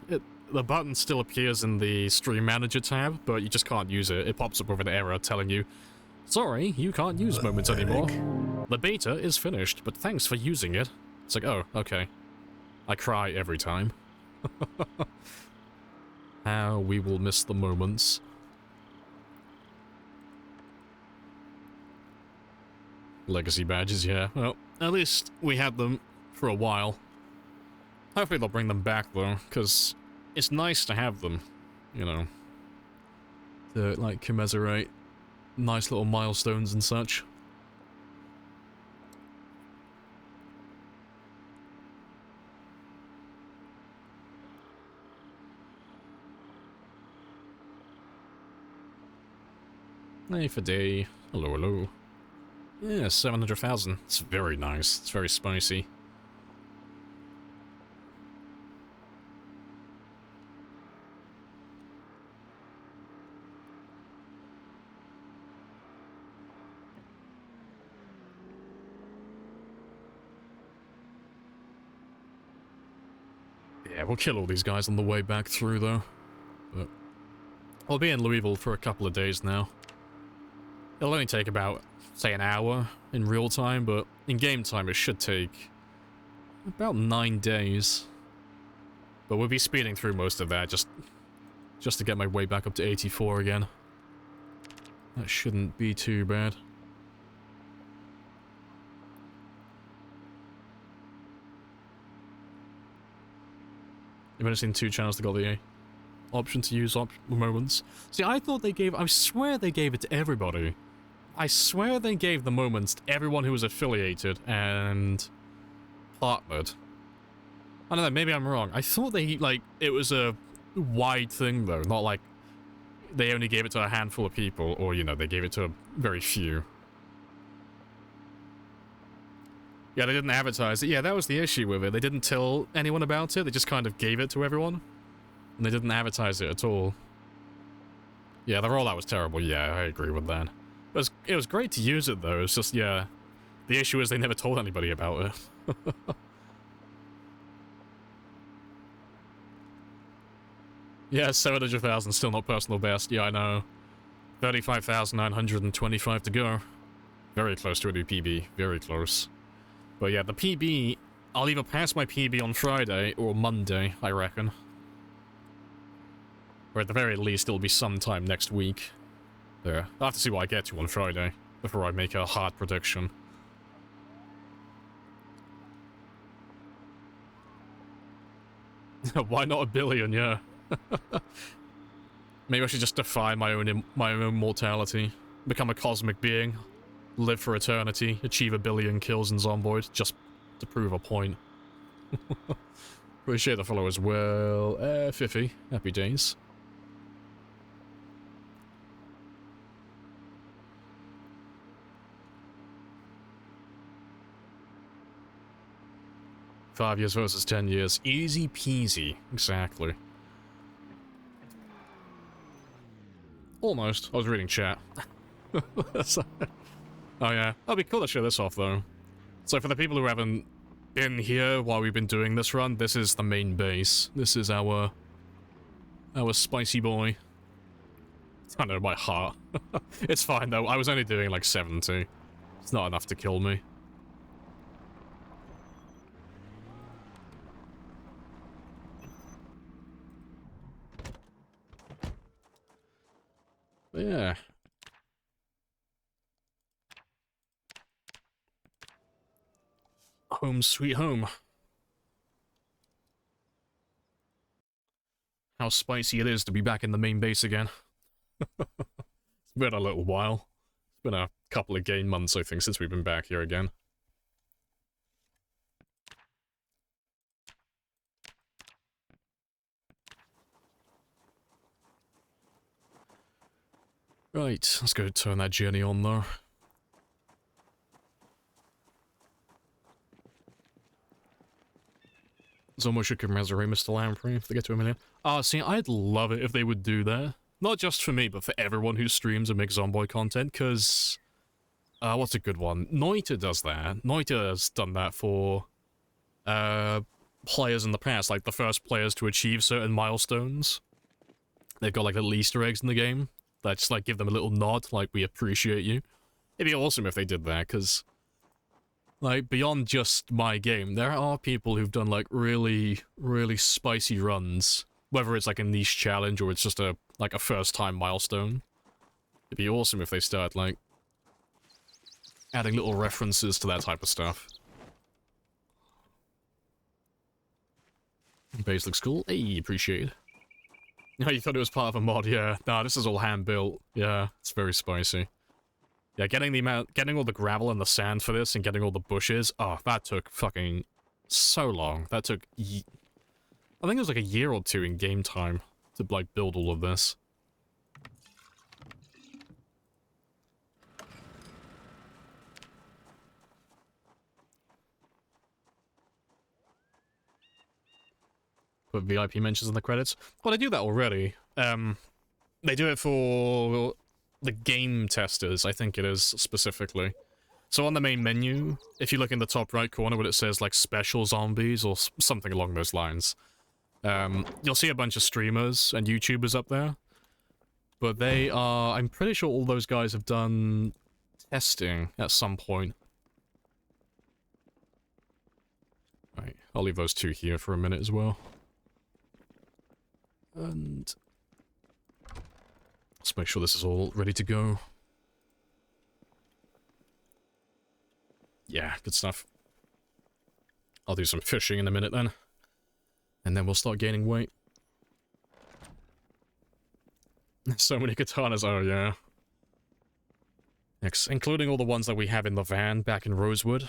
The button still appears in the Stream Manager tab, but you just can't use it. It pops up with an error telling you, sorry, you can't use moments anymore. The beta is finished, but thanks for using it. It's like, oh, okay. I cry every time. How we will miss the moments. Legacy badges, yeah. Well, at least we had them for a while. Hopefully they'll bring them back, though, because it's nice to have them, you know. To, like, commiserate nice little milestones and such. Hey, for day. Hello, hello. Yeah, 700,000. It's very nice. It's very spicy. Yeah, we'll kill all these guys on the way back through, though. But I'll be in Louisville for a couple of days now. It'll only take about, say, an hour in real time, but in game time it should take about 9 days. But we'll be speeding through most of that, just to get my way back up to 84 again. That shouldn't be too bad. You've only seen 2 channels that got the option to use moments. See, I thought they gave... I swear they gave it to everybody. I swear they gave the moments to everyone who was affiliated and partnered. I don't know, maybe I'm wrong. I thought they, like, it was a wide thing, though. Not like they only gave it to a handful of people, or, you know, they gave it to very few. Yeah, they didn't advertise it. Yeah, that was the issue with it. They didn't tell anyone about it. They just kind of gave it to everyone. And they didn't advertise it at all. Yeah, the rollout was terrible. Yeah, I agree with that. It was great to use it, though. It's just, yeah. The issue is they never told anybody about it. Yeah, 700,000, still not personal best. Yeah, I know. 35,925 to go. Very close to a new PB. Very close. But yeah, the PB, I'll either pass my PB on Friday or Monday, I reckon. Or at the very least, it'll be sometime next week. There. I'll have to see what I get to on Friday before I make a hard prediction. Why not 1 billion, yeah. Maybe I should just defy my own mortality. Become a cosmic being. Live for eternity. Achieve 1 billion kills in Zomboid. Just to prove a point. Appreciate the follow as well. Fiffy. Happy days. Five years versus 10 years. Easy peasy. Exactly. Almost. I was reading chat. Oh yeah. That'd be cool to show this off, though. So for the people who haven't been here while we've been doing this run, this is the main base. This is our spicy boy. I know, my heart. It's fine, though. I was only doing, like, 70. It's not enough to kill me. But yeah. Home sweet home. How spicy it is to be back in the main base again. It's been a little while. It's been a couple of game months, I think, since we've been back here again. Right, let's go turn that journey on, though. Zomo should congratulate Mr. Lamprey if they get to 1 million. See, I'd love it if they would do that. Not just for me, but for everyone who streams and makes Zomboid content, because... what's a good one? Noita does that. Noita has done that for... players in the past, like the first players to achieve certain milestones. They've got, like, little Easter eggs in the game. That just, like, give them a little nod, like, we appreciate you. It'd be awesome if they did that, because... like, beyond just my game, there are people who've done, like, really, really spicy runs. Whether it's, like, a niche challenge or it's just a, like, a first-time milestone. It'd be awesome if they start, like, adding little references to that type of stuff. Base looks cool. Hey, appreciate it. Oh, you thought it was part of a mod? Yeah. Nah, this is all hand-built. Yeah, it's very spicy. Yeah, getting all the gravel and the sand for this and getting all the bushes, oh, that took fucking so long. That took, I think it was like a year or 2 in game time to, like, build all of this. Put VIP mentions in the credits. Well, they do that already. They do it for the game testers, I think it is, specifically. So on the main menu, if you look in the top right corner where it says, like, special zombies or something along those lines, you'll see a bunch of streamers and YouTubers up there. But they are... I'm pretty sure all those guys have done testing at some point. Right, I'll leave those 2 here for a minute as well. And... let's make sure this is all ready to go. Yeah, good stuff. I'll do some fishing in a minute then. And then we'll start gaining weight. So many katanas, oh yeah. Including all the ones that we have in the van back in Rosewood.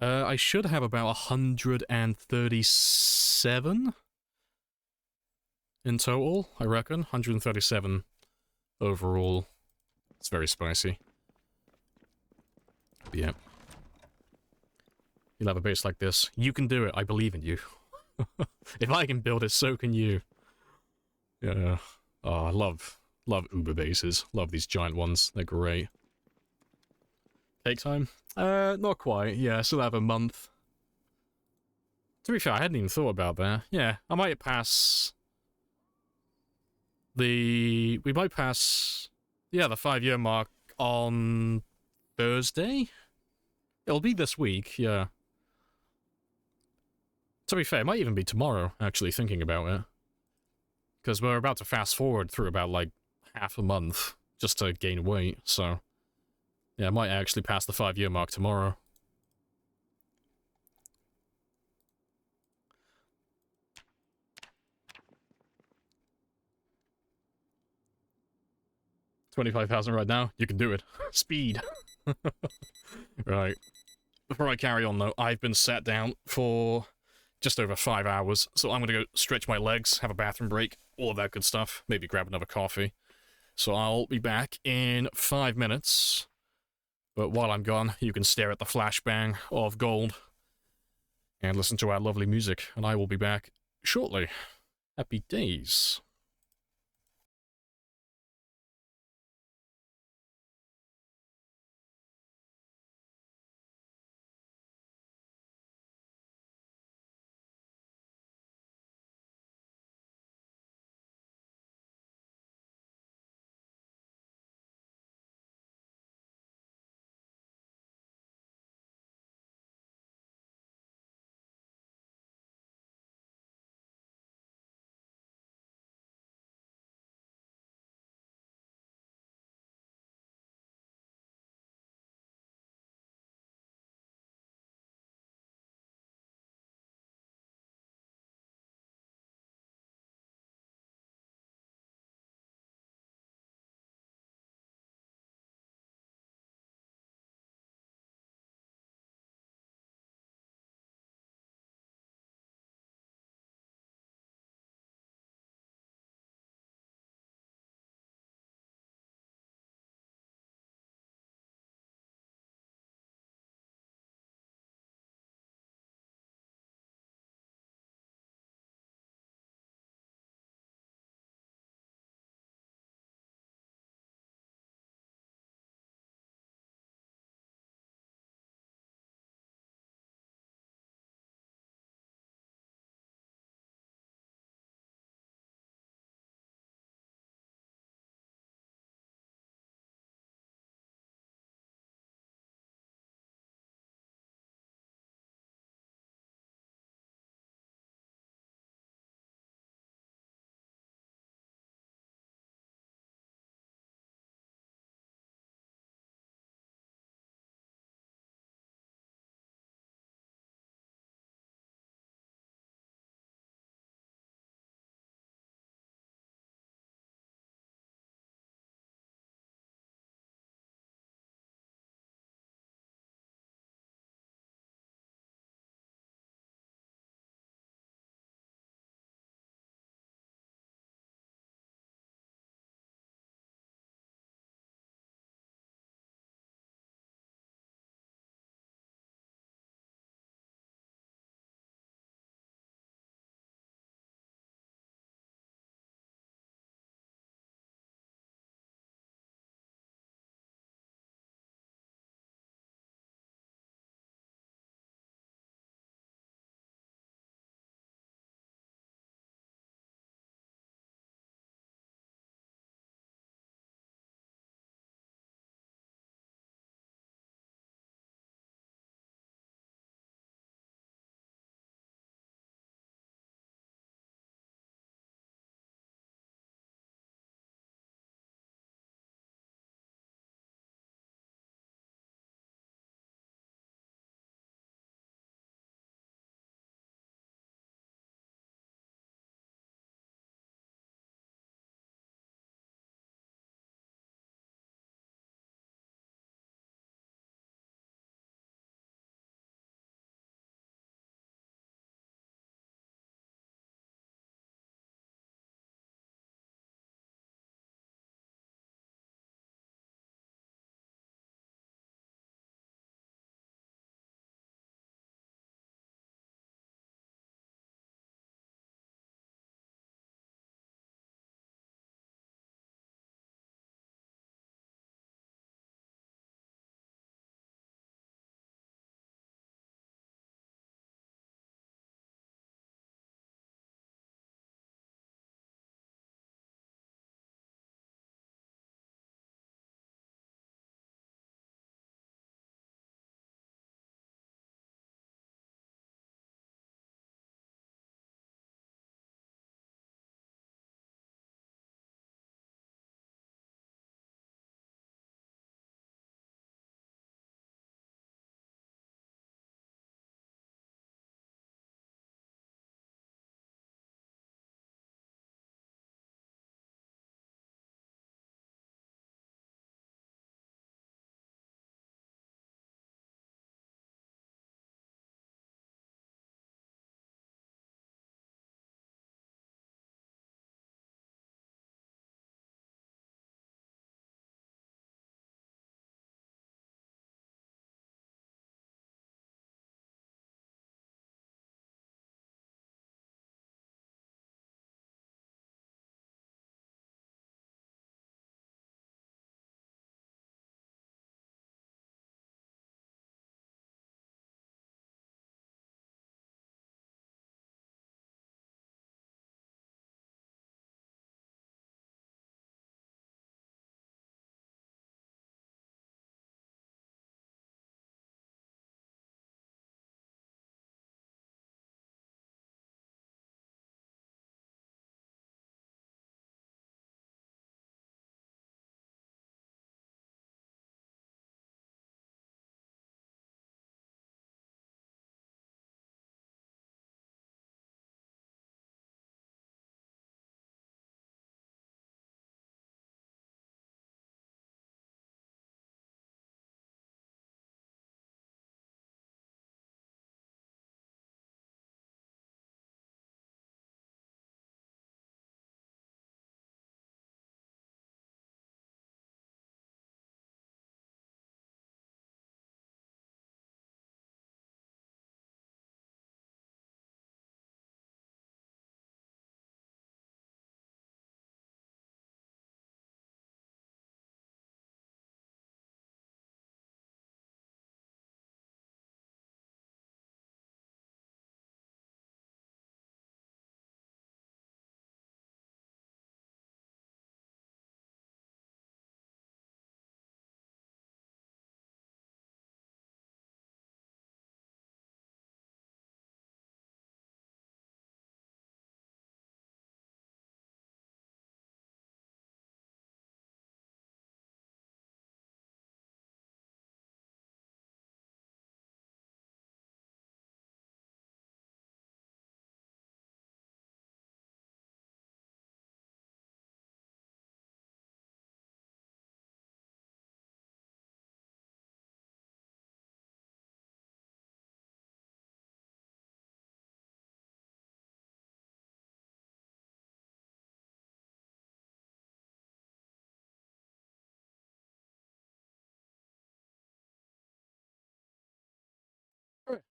I should have about 137 in total, I reckon. 137 overall. It's very spicy. But yeah. You'll have a base like this. You can do it, I believe in you. If I can build it, so can you. Yeah. Oh, I love Uber bases. Love these giant ones. They're great. Take time? Not quite. Yeah, I still have a month. To be fair, I hadn't even thought about that. Yeah, I might pass... We might pass... Yeah, the 5-year mark on Thursday? It'll be this week, yeah. To be fair, it might even be tomorrow, actually, thinking about it. Because we're about to fast forward through about, like, half a month just to gain weight, so... Yeah, I might actually pass the 5-year mark tomorrow. $25,000 right now? You can do it. Speed. Right. Before I carry on, though, I've been sat down for just over 5 hours, so I'm gonna go stretch my legs, have a bathroom break, all of that good stuff, maybe grab another coffee. So I'll be back in 5 minutes. But while I'm gone, you can stare at the flashbang of gold and listen to our lovely music, and I will be back shortly. Happy days.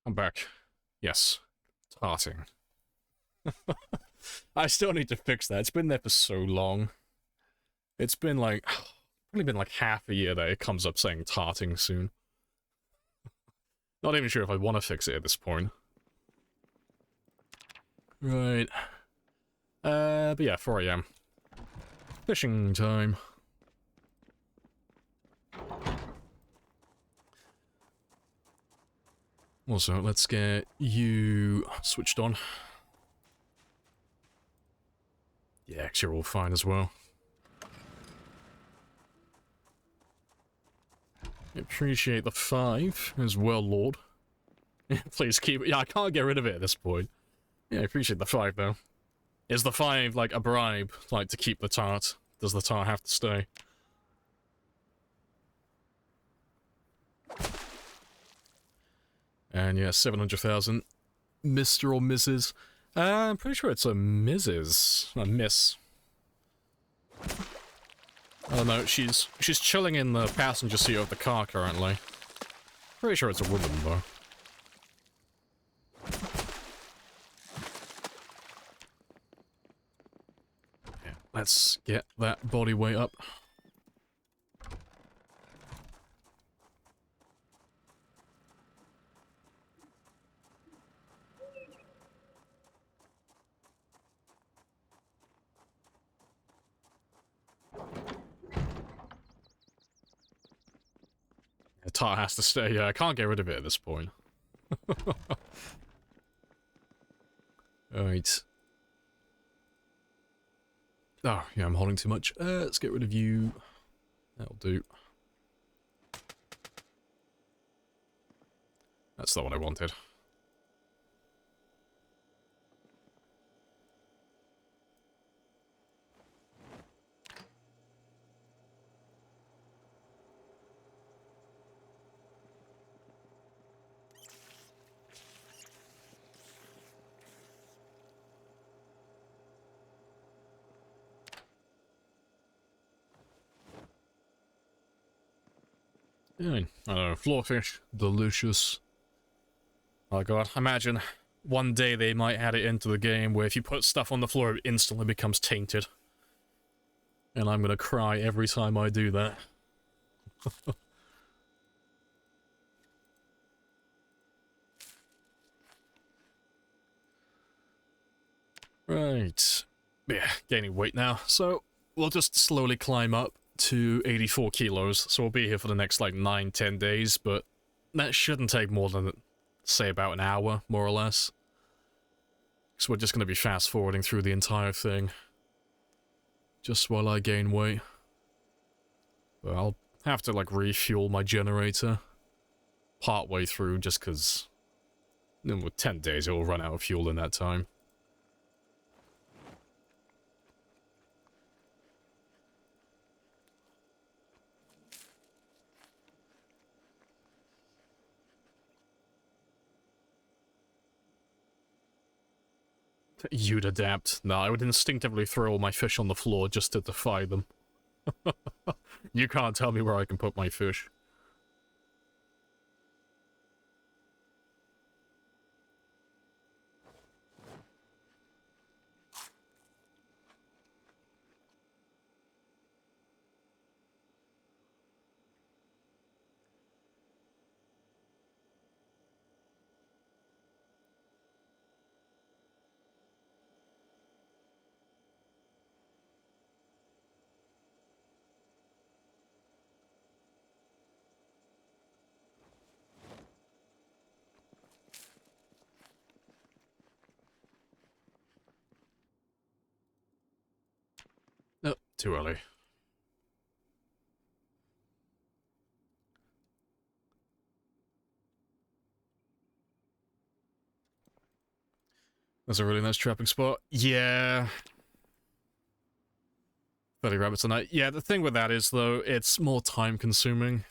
I'm back. Yes. Tarting. I still need to fix that. It's been there for so long. It's been like... probably been like half a year that it comes up saying tarting soon. Not even sure if I want to fix it at this point. Right. But yeah, 4 AM. Fishing time. Also, let's get you switched on. Yeah, 'cause you're all fine as well. Appreciate the 5 as well, Lord. Please keep it. Yeah, I can't get rid of it at this point. Yeah, I appreciate the 5 though. Is the 5 like a bribe, like to keep the tart? Does the tart have to stay? And yeah, 700,000. Mr. or Mrs. I'm pretty sure it's a Mrs. A Miss. Oh no, she's chilling in the passenger seat of the car currently. Pretty sure it's a woman though. Yeah, let's get that body weight up. The tar has to stay. Yeah, I can't get rid of it at this point. Alright. Oh, yeah, I'm holding too much. Let's get rid of you. That'll do. That's not what I wanted. Yeah, I don't know, floorfish, delicious. Oh god, imagine one day they might add it into the game where if you put stuff on the floor it instantly becomes tainted. And I'm gonna cry every time I do that. Right. Yeah, gaining weight now, so we'll just slowly climb up to 84 kilos, so we'll be here for the next like 9-10 days, but that shouldn't take more than, say, about an hour, more or less. So we're just going to be fast-forwarding through the entire thing, just while I gain weight. But I'll have to like refuel my generator partway through, just because with 10 days it will run out of fuel in that time. You'd adapt. No, I would instinctively throw all my fish on the floor just to defy them. You can't tell me where I can put my fish. No, too early. That's a really nice trapping spot. Yeah. 30 rabbits a night. Yeah, the thing with that is, though, it's more time-consuming.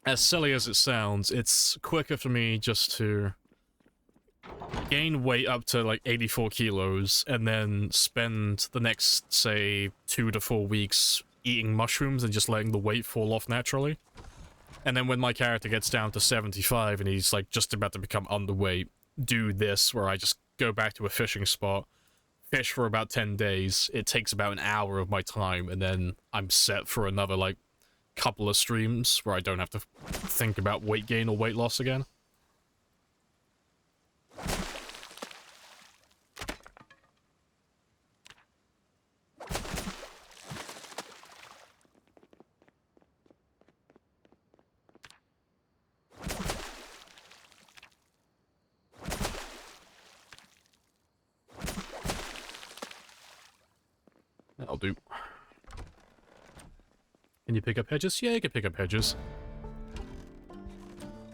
As silly as it sounds, it's quicker for me just to gain weight up to, like, 84 kilos, and then spend the next, say, 2 to 4 weeks eating mushrooms and just letting the weight fall off naturally. And then when my character gets down to 75 and he's like just about to become underweight, do this where I just go back to a fishing spot, fish for about 10 days. It takes about an hour of my time, and then I'm set for another like couple of streams where I don't have to think about weight gain or weight loss again. That'll do. Can you pick up hedges? Yeah, you can pick up hedges.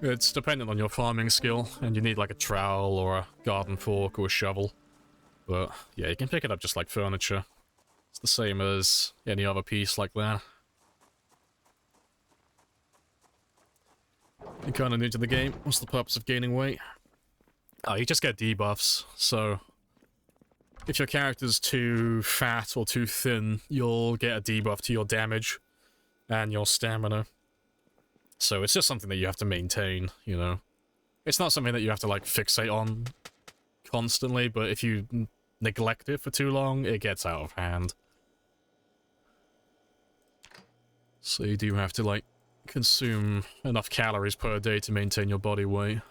It's dependent on your farming skill, and you need like a trowel or a garden fork or a shovel. But yeah, you can pick it up just like furniture. It's the same as any other piece like that. You're kind of new to the game. What's the purpose of gaining weight? Oh, you just get debuffs, so if your character's too fat or too thin, you'll get a debuff to your damage and your stamina. So it's just something that you have to maintain, you know. It's not something that you have to, like, fixate on constantly, but if you neglect it for too long, it gets out of hand. So you do have to, like, consume enough calories per day to maintain your body weight.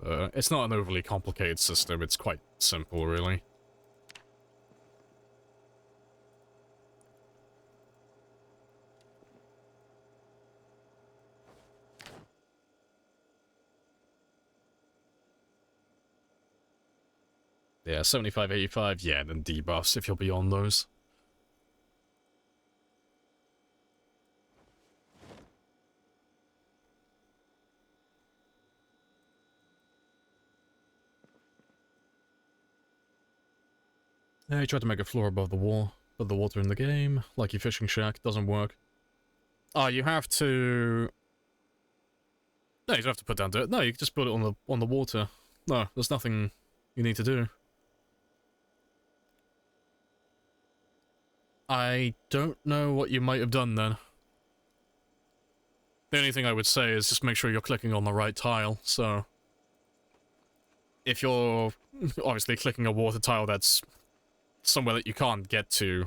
It's not an overly complicated system, it's quite simple, really. Yeah, 75, 85, yeah, then debuffs if you'll be on those. Yeah, you tried to make a floor above the wall, but the water in the game, like your fishing shack, doesn't work. Oh, you have to... No, you don't have to put down dirt. No, you can just put it on the water. No, there's nothing you need to do. I don't know what you might have done then. The only thing I would say is just make sure you're clicking on the right tile, so... If you're obviously clicking a water tile that's somewhere that you can't get to,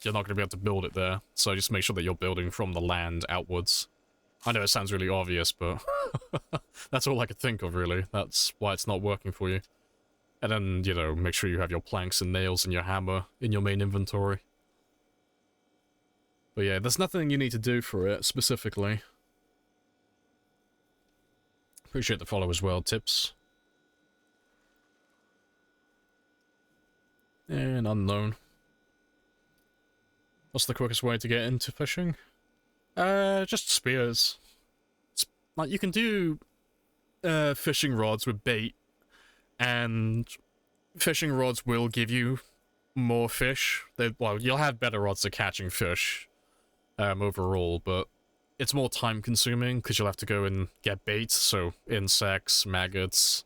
you're not going to be able to build it there, so just make sure that you're building from the land outwards. I know it sounds really obvious, but that's all I could think of, really. That's why it's not working for you. And then, you know, make sure you have your planks and nails and your hammer in your main inventory. But yeah, there's nothing you need to do for it, specifically. Appreciate the follow as well, tips. And unknown. What's the quickest way to get into fishing? Just spears. Like, you can do fishing rods with bait, and fishing rods will give you more fish. Well, you'll have better odds of catching fish overall, but it's more time consuming because you'll have to go and get bait, so insects, maggots,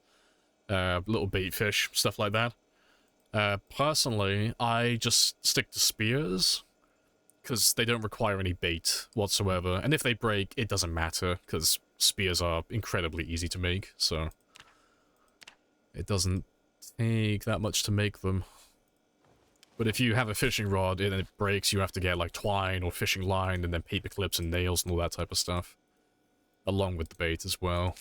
little bait fish, stuff like that. Personally, I just stick to spears because they don't require any bait whatsoever, and if they break, it doesn't matter because spears are incredibly easy to make, so it doesn't take that much to make them. But if you have a fishing rod and it breaks, you have to get like twine or fishing line and then paper clips and nails and all that type of stuff, along with the bait as well.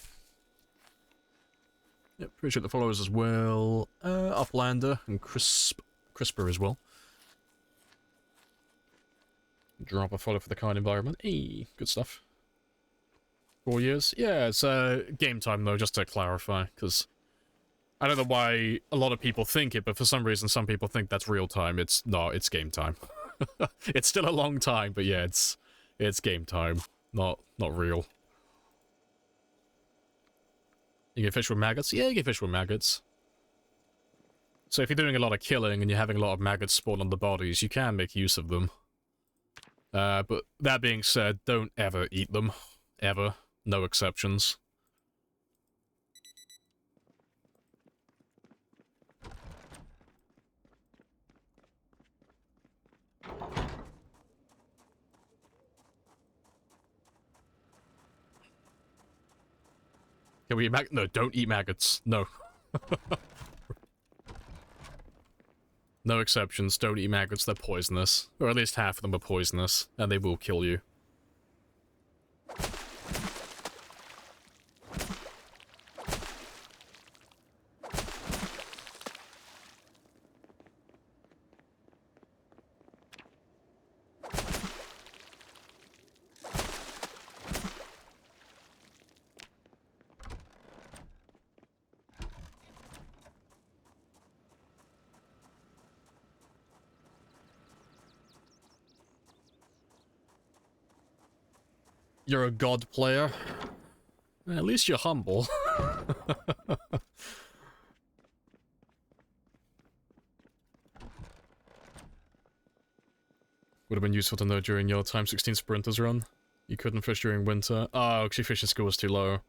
Yep, appreciate the followers as well. Uplander and Crisper as well. Drop a follow for the kind environment. Hey, good stuff. 4 years? Yeah, it's game time though, just to clarify, because I don't know why a lot of people think it, but for some reason some people think that's real time. It's not, it's game time. It's still a long time, but yeah, it's game time, not real. You can fish with maggots? Yeah, you can fish with maggots. So if you're doing a lot of killing and you're having a lot of maggots spawn on the bodies, you can make use of them. But that being said, don't ever eat them. Ever. No exceptions. Can we eat maggots? No, don't eat maggots. No. No exceptions. Don't eat maggots. They're poisonous. Or at least half of them are poisonous. And they will kill you. You're a god player. At least you're humble. Would have been useful to know during your Time 16 Sprinters run. You couldn't fish during winter. Oh, because your fishing skill was too low.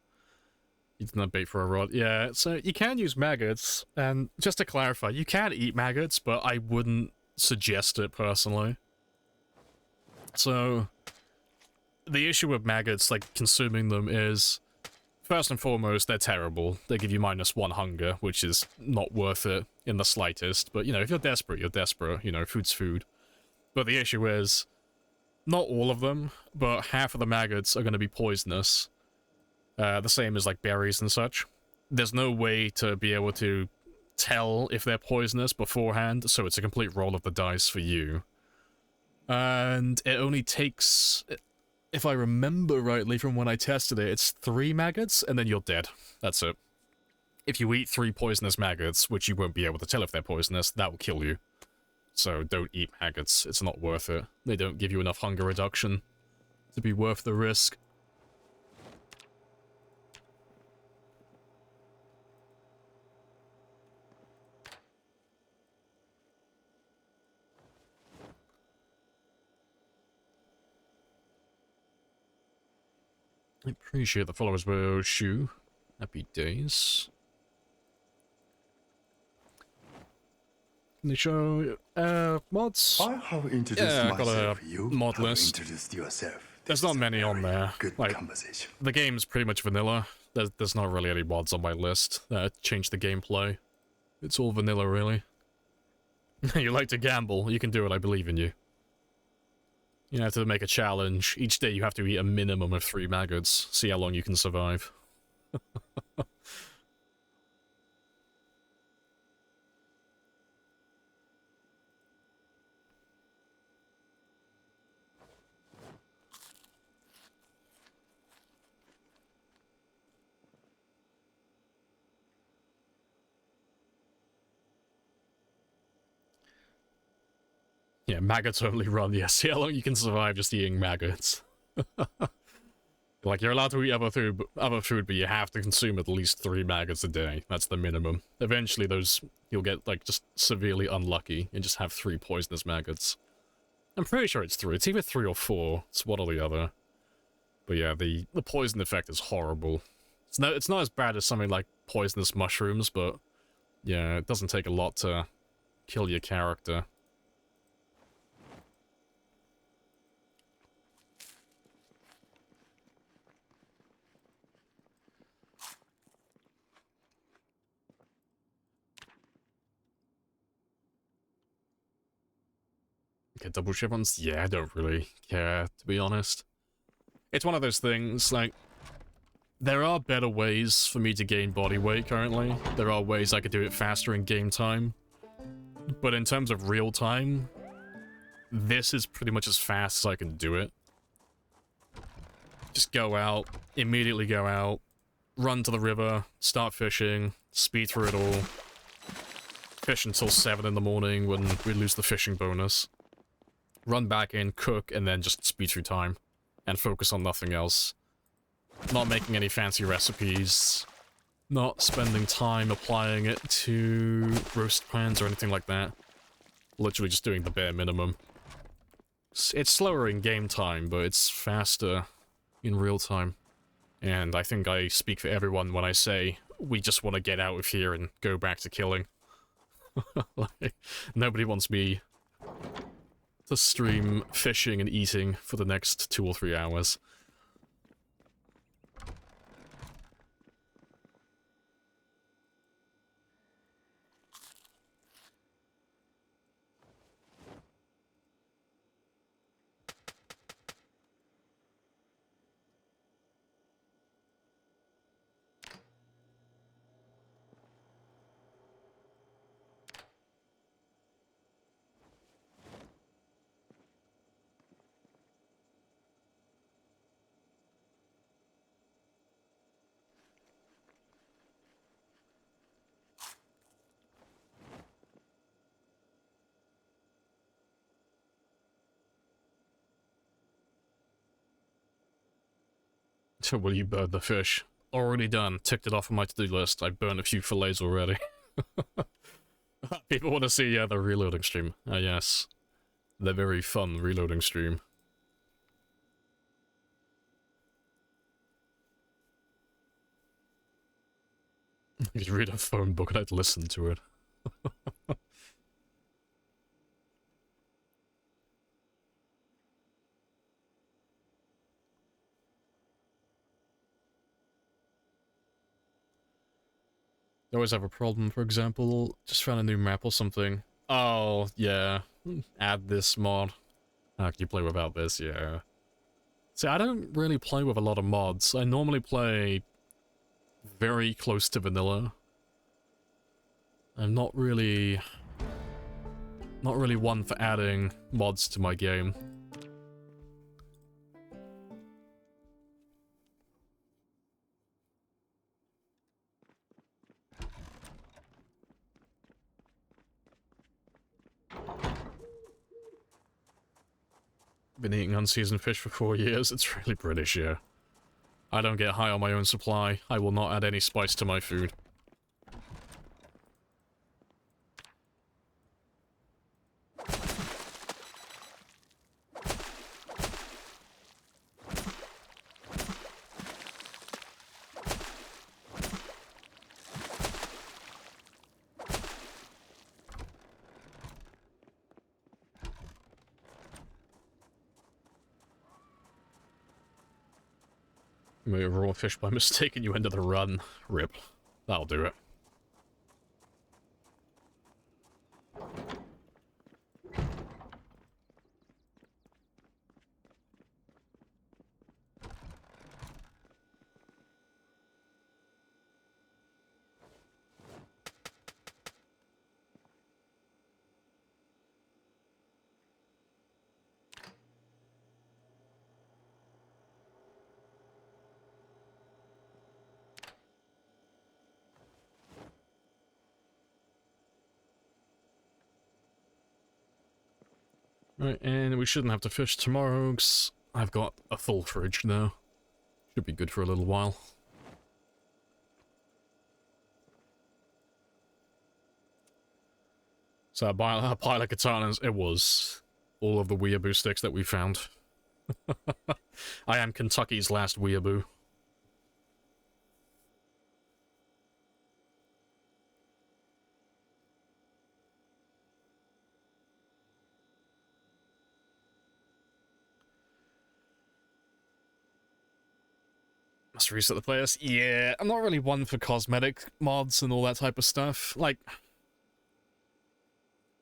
You didn't have bait for a rod. Yeah, so you can use maggots, and just to clarify, you can eat maggots, but I wouldn't suggest it personally. So, the issue with maggots, like, consuming them is, first and foremost, they're terrible. They give you -1 hunger, which is not worth it in the slightest. But, you know, if you're desperate, you're desperate. You know, food's food. But the issue is, not all of them, but half of the maggots are going to be poisonous. The same as, like, berries and such. There's no way to be able to tell if they're poisonous beforehand, so it's a complete roll of the dice for you. And it only takes, if I remember rightly from when I tested it, it's 3 maggots, and then you're dead. That's it. If you eat 3 poisonous maggots, which you won't be able to tell if they're poisonous, that will kill you. So don't eat maggots, it's not worth it. They don't give you enough hunger reduction to be worth the risk. I appreciate the followers will shoe. Happy days. Can they show mods? I have introduced Yeah, I got myself. a You mod have list. introduced yourself. There's This not is a many on very there. Good Like, conversation. the game's pretty much vanilla. There's not really any mods on my list that change the gameplay. It's all vanilla, really. You like to gamble. You can do it, I believe in you. You have to make a challenge. Each day you have to eat a minimum of 3 maggots. See how long you can survive. Yeah, maggots only run. Yeah, see how long you can survive just eating maggots. Like, you're allowed to eat other food, but you have to consume at least 3 maggots a day. That's the minimum. Eventually, you'll get, like, just severely unlucky and just have 3 poisonous maggots. I'm pretty sure it's 3. It's either 3 or 4. It's one or the other. But yeah, the poison effect is horrible. It's not as bad as something like poisonous mushrooms, but yeah, it doesn't take a lot to kill your character. Okay, double chip ones? Yeah, I don't really care, to be honest. It's one of those things, like, there are better ways for me to gain body weight currently. There are ways I could do it faster in game time. But in terms of real time, this is pretty much as fast as I can do it. Just go out, immediately go out, run to the river, start fishing, speed through it all. Fish until 7 in the morning when we lose the fishing bonus. Run back in, cook, and then just speed through time. And focus on nothing else. Not making any fancy recipes. Not spending time applying it to roast pans or anything like that. Literally just doing the bare minimum. It's slower in game time, but it's faster in real time. And I think I speak for everyone when I say, we just want to get out of here and go back to killing. Like, nobody wants me to stream fishing and eating for the next 2 or 3 hours. Will you burn the fish? Already done. Ticked it off on my to-do list. I burned a few fillets already. People want to see, the reloading stream. Yes. The very fun reloading stream. I could read a phone book and I'd listen to it. I always have a problem, for example, just found a new map or something. Oh, yeah. Add this mod. How can you play without this? Yeah. See, I don't really play with a lot of mods. I normally play very close to vanilla. I'm not really one for adding mods to my game. Been eating unseasoned fish for 4 years. It's really British, yeah. I don't get high on my own supply. I will not add any spice to my food. Maybe a raw fish by mistake and you end of the run. Rip. That'll do it. Right, and we shouldn't have to fish tomorrow, because I've got a full fridge now. Should be good for a little while. So a pile of katanas, it was all of the weeaboo sticks that we found. I am Kentucky's last weeaboo. Must reset the playlist. Yeah, I'm not really one for cosmetic mods and all that type of stuff. Like,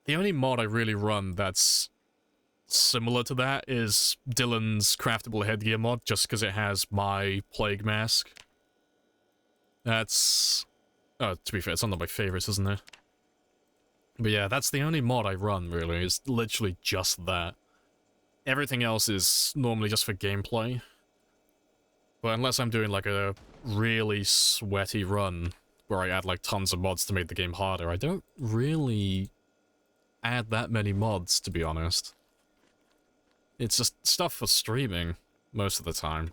the only mod I really run that's similar to that is Dylan's craftable headgear mod, just because it has my plague mask. That's... oh, to be fair, it's not my favorites, isn't it? But yeah, that's the only mod I run, really. It's literally just that. Everything else is normally just for gameplay. But unless I'm doing like a really sweaty run where I add like tons of mods to make the game harder, I don't really add that many mods, to be honest. It's just stuff for streaming most of the time.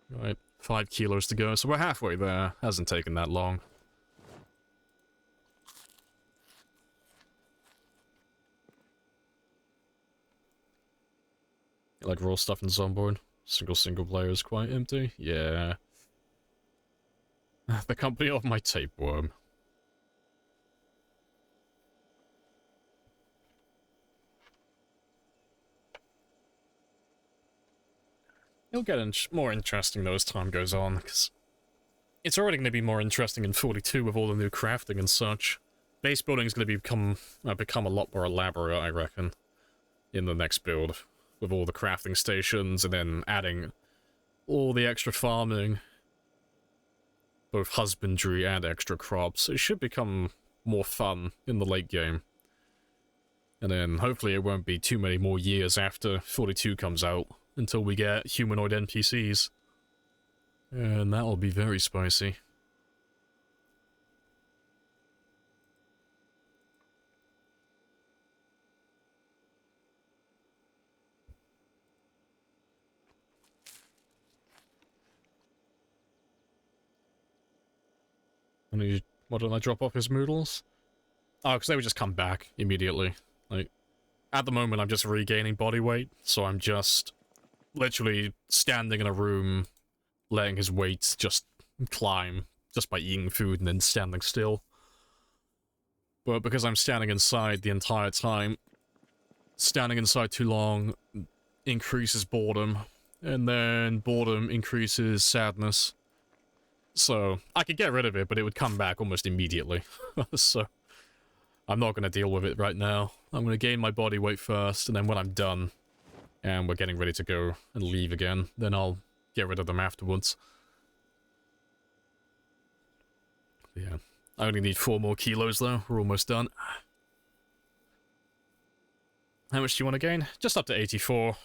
Right, 5 kilos to go, so we're halfway there. Hasn't taken that long. Like raw stuff in Zomboard. Single player is quite empty. Yeah. The company of my tapeworm. It'll get more interesting though as time goes on, because it's already going to be more interesting in 42 with all the new crafting and such. Base building is going to become a lot more elaborate, I reckon, in the next build. With all the crafting stations, and then adding all the extra farming, both husbandry and extra crops. It should become more fun in the late game. And then hopefully it won't be too many more years after 42 comes out until we get humanoid NPCs. And that'll be very spicy. Why don't I drop off his moodles? Oh, because they would just come back immediately. Like, at the moment, I'm just regaining body weight, so I'm just literally standing in a room, letting his weight just climb, just by eating food and then standing still. But because I'm standing inside the entire time, standing inside too long increases boredom, and then boredom increases sadness. So, I could get rid of it, but it would come back almost immediately. So, I'm not going to deal with it right now. I'm going to gain my body weight first, and then when I'm done, and we're getting ready to go and leave again, then I'll get rid of them afterwards. Yeah. I only need 4 more kilos, though. We're almost done. How much do you want to gain? Just up to 84.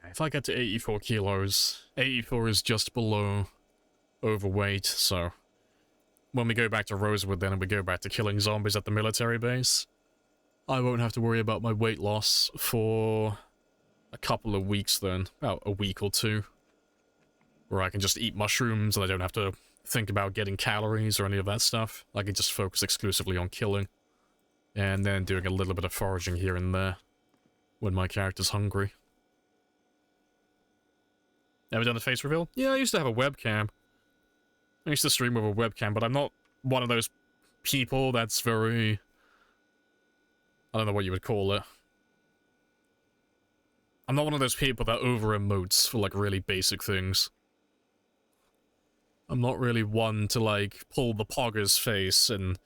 If I get to 84 kilos, 84 is just below overweight, so when we go back to Rosewood then and we go back to killing zombies at the military base, I won't have to worry about my weight loss for a couple of weeks then, about a week or 2, where I can just eat mushrooms and I don't have to think about getting calories or any of that stuff. I can just focus exclusively on killing, and then doing a little bit of foraging here and there when my character's hungry. Ever done a face reveal? Yeah, I used to have a webcam. I used to stream with a webcam, but I'm not one of those people that's very... I don't know what you would call it. I'm not one of those people that over-emotes for, like, really basic things. I'm not really one to, like, pull the pogger's face and,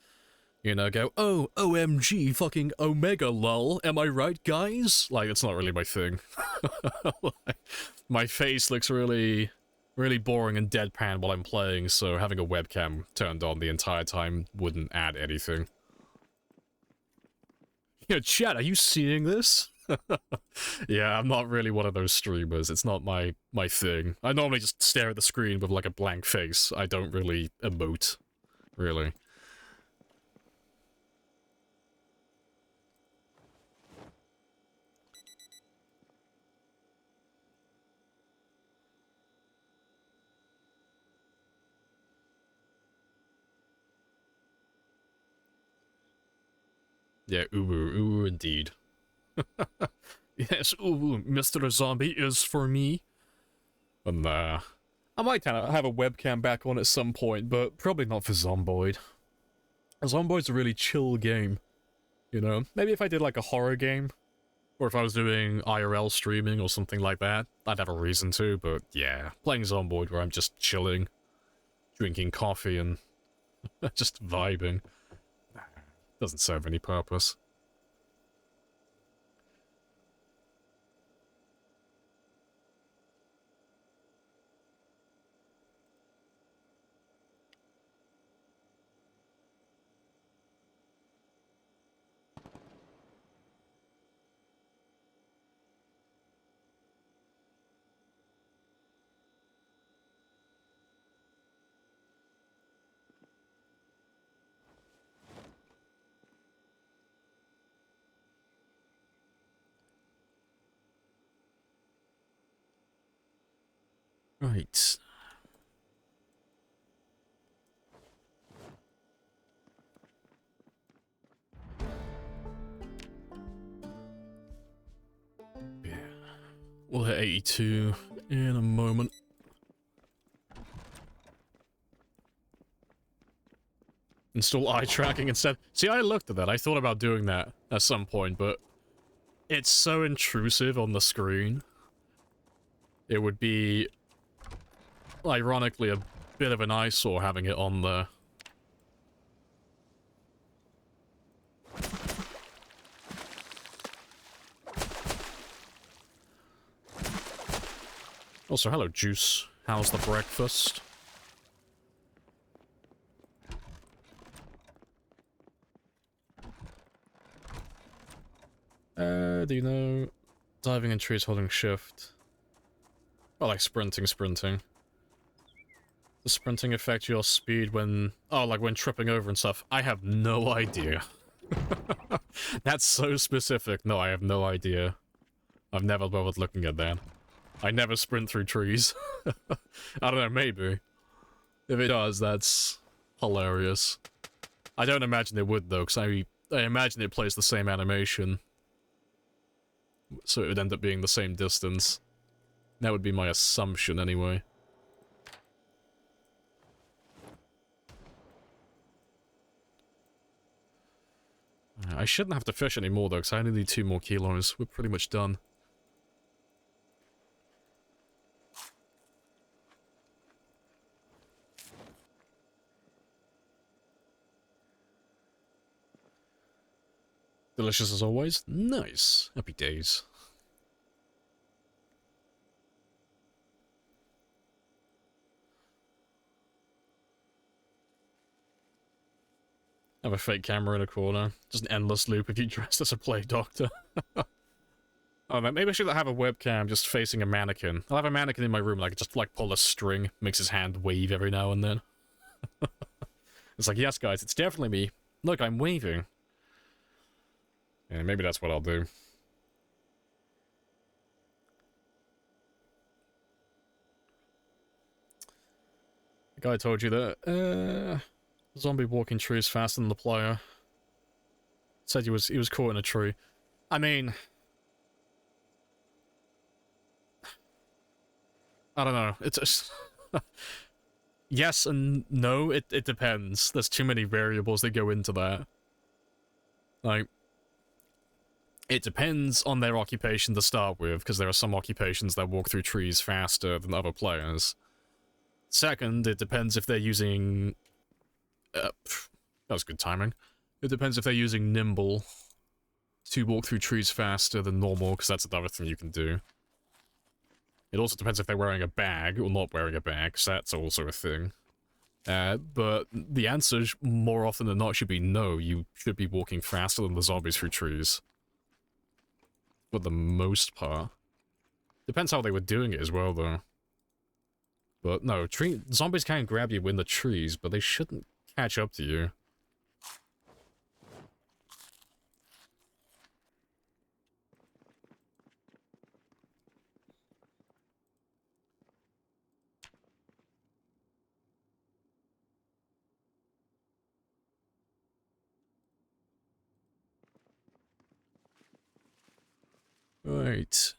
you know, go, oh, OMG, fucking Omega lol, am I right, guys? Like, it's not really my thing. Like, my face looks really boring and deadpan while I'm playing, so having a webcam turned on the entire time wouldn't add anything. Yeah, chat, are you seeing this? Yeah, I'm not really one of those streamers. It's not my thing. I normally just stare at the screen with, like, a blank face. I don't really emote, really. Yeah, ooh, indeed. Yes, ooh, Mr. Zombie is for me. And, I might kind of have a webcam back on at some point, but probably not for Zomboid. Zomboid's a really chill game, you know? Maybe if I did, like, a horror game, or if I was doing IRL streaming or something like that, I'd have a reason to, but yeah, playing Zomboid where I'm just chilling, drinking coffee and just vibing. Doesn't serve any purpose. Right. Yeah. We'll hit 82 in a moment. Install eye tracking instead. See, I looked at that. I thought about doing that at some point, but it's so intrusive on the screen. It would be, ironically, a bit of an eyesore having it on there. Also, hello, Juice. How's the breakfast? Do you know? Diving in trees holding shift. Oh, like sprinting. The sprinting affect your speed when... Oh, like when tripping over and stuff. I have no idea. That's so specific. No, I have no idea. I've never bothered looking at that. I never sprint through trees. I don't know, maybe. If it does, that's hilarious. I don't imagine it would, though, because I imagine it plays the same animation. So it would end up being the same distance. That would be my assumption, anyway. I shouldn't have to fish anymore, though, because I only need 2 more kilos. We're pretty much done. Delicious as always. Nice. Happy days. Have a fake camera in a corner. Just an endless loop if you dressed as a plague doctor. Oh man, maybe I should have a webcam just facing a mannequin. I'll have a mannequin in my room, like just like pull a string, makes his hand wave every now and then. It's like, yes guys, it's definitely me. Look, I'm waving. Yeah, maybe that's what I'll do. The guy told you that, zombie walking trees faster than the player. Said he was caught in a tree. I mean... I don't know, it's just... Yes and no, it depends. There's too many variables that go into that. Like... It depends on their occupation to start with, because there are some occupations that walk through trees faster than other players. Second, it depends if they're using... that was good timing. It depends if they're using Nimble to walk through trees faster than normal, because that's another thing you can do. It also depends if they're wearing a bag or not wearing a bag, because that's also a thing. But the answer, more often than not, should be no. You should be walking faster than the zombies through trees. For the most part. Depends how they were doing it as well, though. But no, zombies can grab you in the trees, but they shouldn't catch up to you. Right.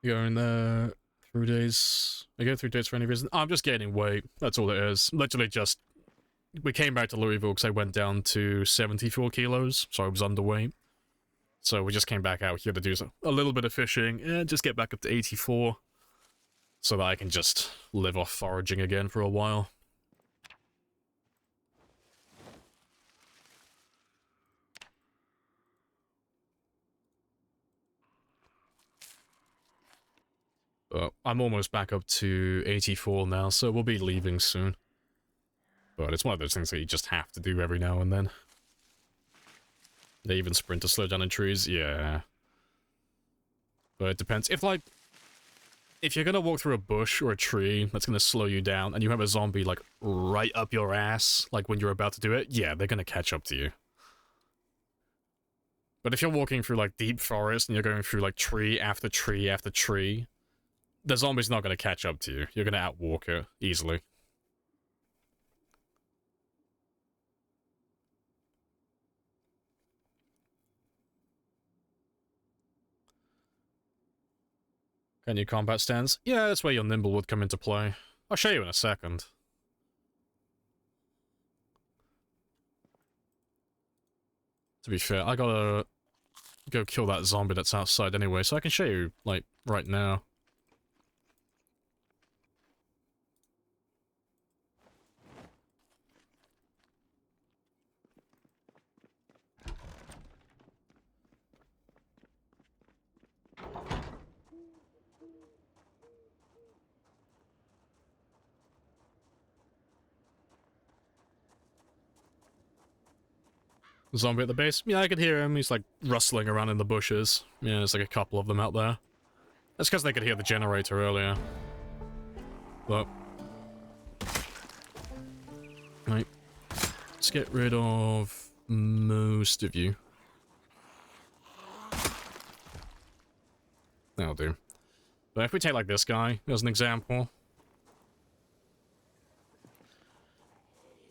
Going 3 days. I go 3 days for any reason. I'm just gaining weight. That's all it is. Literally just... We came back to Louisville because I went down to 74 kilos, so I was underweight. So we just came back out here to do a little bit of fishing and just get back up to 84. So that I can just live off foraging again for a while. I'm almost back up to 84 now, so we'll be leaving soon. But it's one of those things that you just have to do every now and then. They even sprint to slow down in trees, yeah. But it depends. If you're gonna walk through a bush or a tree that's gonna slow you down, and you have a zombie, like, right up your ass, like when you're about to do it, yeah, they're gonna catch up to you. But if you're walking through, like, deep forest, and you're going through, like, tree after tree after tree, the zombie's not gonna catch up to you. You're gonna outwalk it easily. Can you combat stance? Yeah, that's where your nimble would come into play. I'll show you in a second. To be fair, I gotta go kill that zombie that's outside anyway, so I can show you, like, right now. Zombie at the base? Yeah, I could hear him. He's like rustling around in the bushes. Yeah, there's like a couple of them out there. That's because they could hear the generator earlier. But... Right. Let's get rid of most of you. That'll do. But if we take like this guy as an example...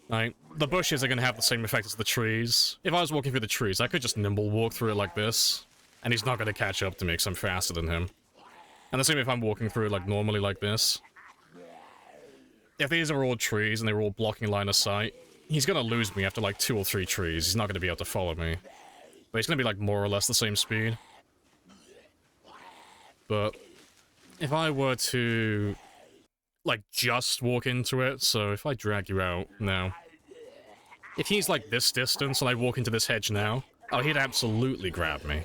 Right, the bushes are going to have the same effect as the trees. If I was walking through the trees, I could just nimble walk through it like this, and he's not going to catch up to me because I'm faster than him. And the same if I'm walking through it like normally like this. If these are all trees and they're all blocking line of sight, he's going to lose me after like 2 or 3 trees. He's not going to be able to follow me. But he's going to be like more or less the same speed. But if I were to... like, just walk into it, so if I drag you out now... If he's, like, this distance and I walk into this hedge now, oh, he'd absolutely grab me.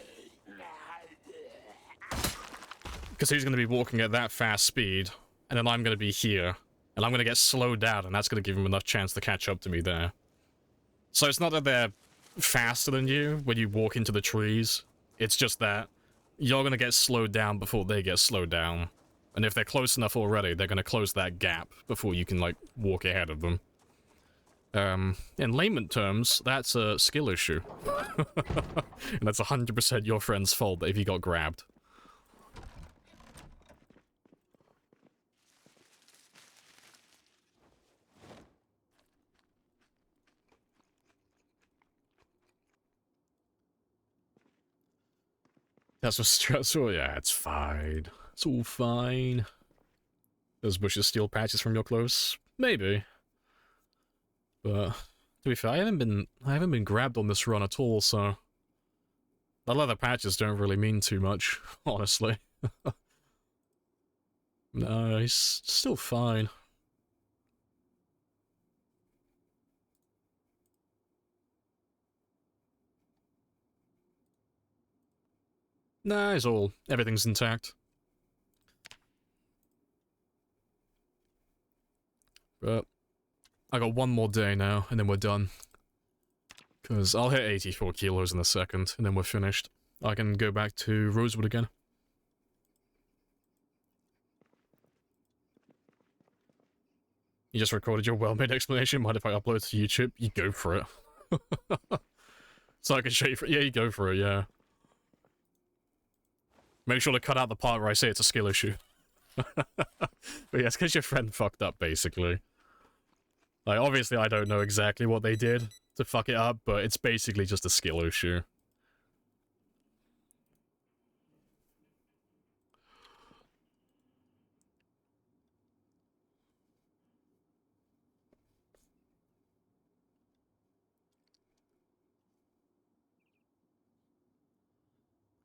Because he's going to be walking at that fast speed, and then I'm going to be here, and I'm going to get slowed down, and that's going to give him enough chance to catch up to me there. So it's not that they're faster than you when you walk into the trees, it's just that you're going to get slowed down before they get slowed down. And if they're close enough already, they're going to close that gap before you can, like, walk ahead of them. In layman terms, that's a skill issue. And that's 100% your friend's fault if he got grabbed. That's what's stressful? Yeah, it's fine. It's all fine. Those bushes steal patches from your clothes? Maybe. But, to be fair, I haven't been grabbed on this run at all, so... The leather patches don't really mean too much, honestly. No, he's still fine. Nah, everything's intact. But I got one more day now, and then we're done. Because I'll hit 84 kilos in a second, and then we're finished. I can go back to Rosewood again. You just recorded your well-made explanation. Mind if I upload it to YouTube? You go for it. So I can show you. Yeah, you go for it. Yeah. Make sure to cut out the part where I say it's a skill issue. But yeah, it's because your friend fucked up, basically. Like, obviously I don't know exactly what they did to fuck it up, but it's basically just a skill issue.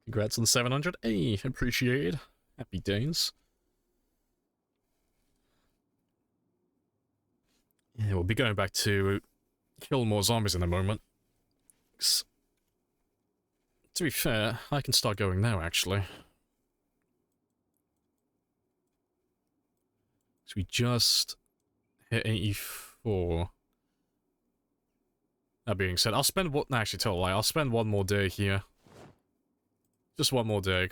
Congrats on the 700. Hey, appreciated. Happy days. Yeah, we'll be going back to kill more zombies in a moment. To be fair, I can start going now, actually. So we just hit 84. That being said, I'll spend what... Actually, tell a lie. I'll spend one more day here. Just one more day.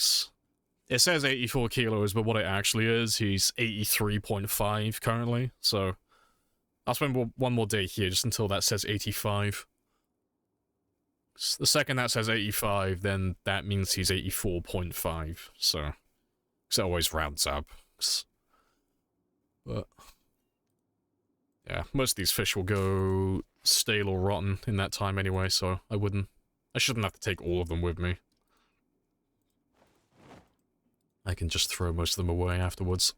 It says 84 kilos, but what it actually is, he's 83.5 currently, so... I'll spend one more day here, just until that says 85. The second that says 85, then that means he's 84.5, so... Because it always rounds up. But... Yeah, most of these fish will go stale or rotten in that time anyway, so I shouldn't have to take all of them with me. I can just throw most of them away afterwards.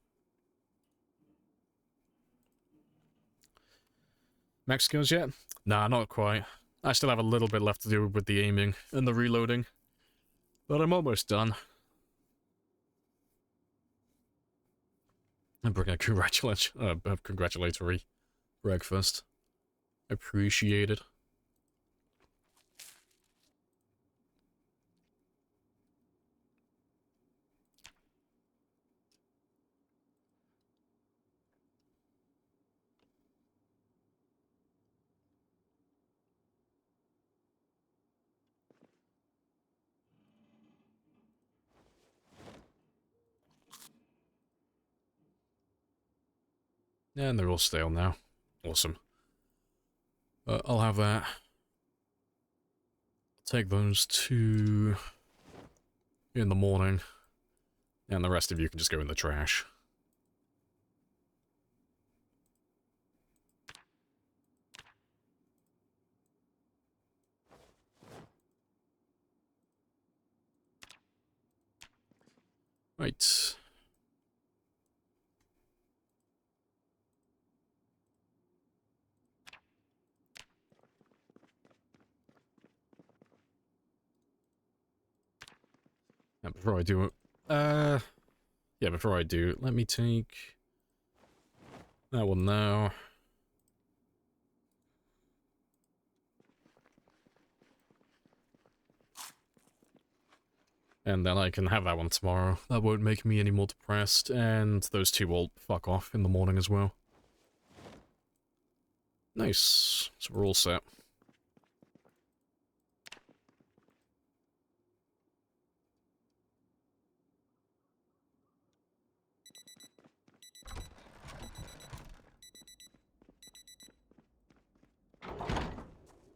Max skills yet? Nah, not quite. I still have a little bit left to do with the aiming and the reloading. But I'm almost done. I'm bringing a congratulatory breakfast. Appreciate it. And they're all stale now. Awesome. I'll have that. Take those two in the morning. And the rest of you can just go in the trash. Right. Now, before I do it, yeah, before I do, let me take that one now. And then I can have that one tomorrow. That won't make me any more depressed, and those two will fuck off in the morning as well. Nice. So we're all set.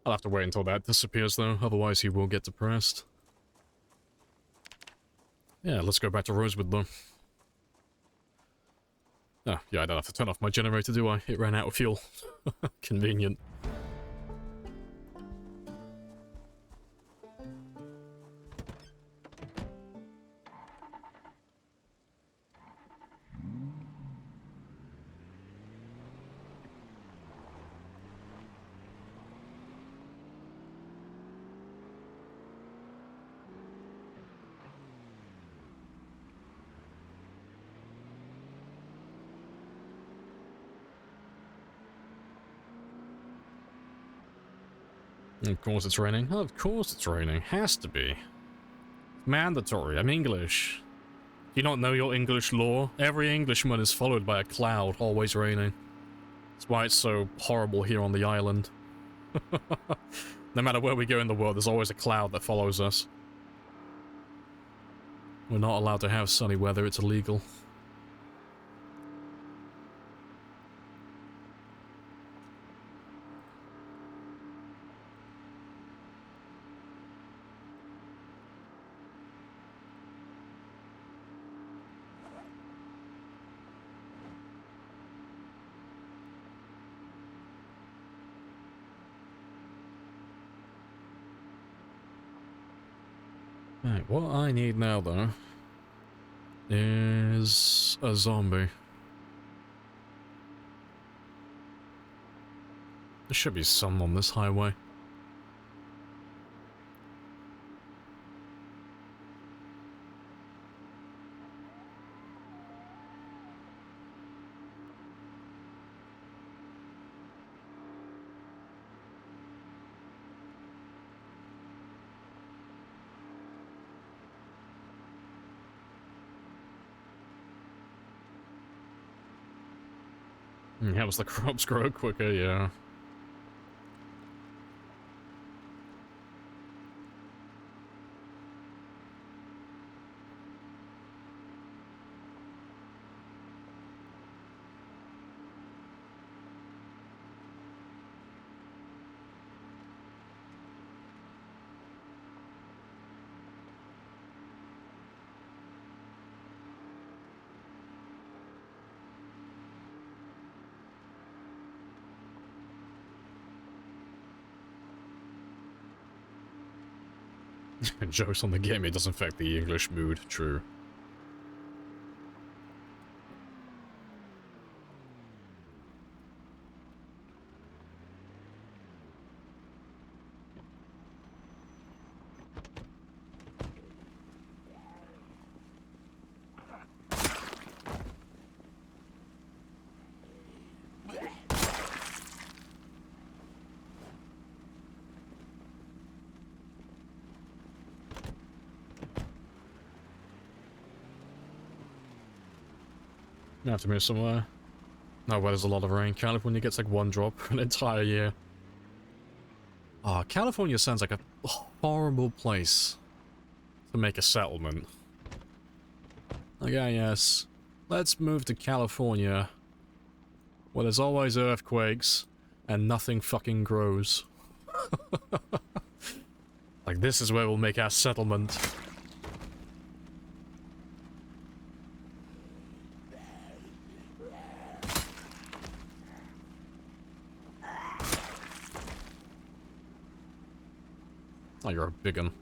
I'll have to wait until that disappears though, otherwise he will get depressed. Yeah, let's go back to Rosewood though. Oh, yeah, I don't have to turn off my generator, do I? It ran out of fuel. Convenient. Of course it's raining. Of course it's raining. Has to be. Mandatory. I'm English. Do you not know your English law? Every Englishman is followed by a cloud, always raining. That's why it's so horrible here on the island. No matter where we go in the world, there's always a cloud that follows us. We're not allowed to have sunny weather, it's illegal. Right, what I need now, though, is a zombie. There should be some on this highway. Helps the crops grow quicker, yeah. Jokes on the game, it doesn't affect the English mood, true. You have to move somewhere. No, where there's a lot of rain. California gets like one drop for an entire year. Ah, California sounds like a horrible place to make a settlement. Like, yeah, yes. Let's move to California. Well, there's always earthquakes, and nothing fucking grows. Like, this is where we'll make our settlement. Oh, you're a big one.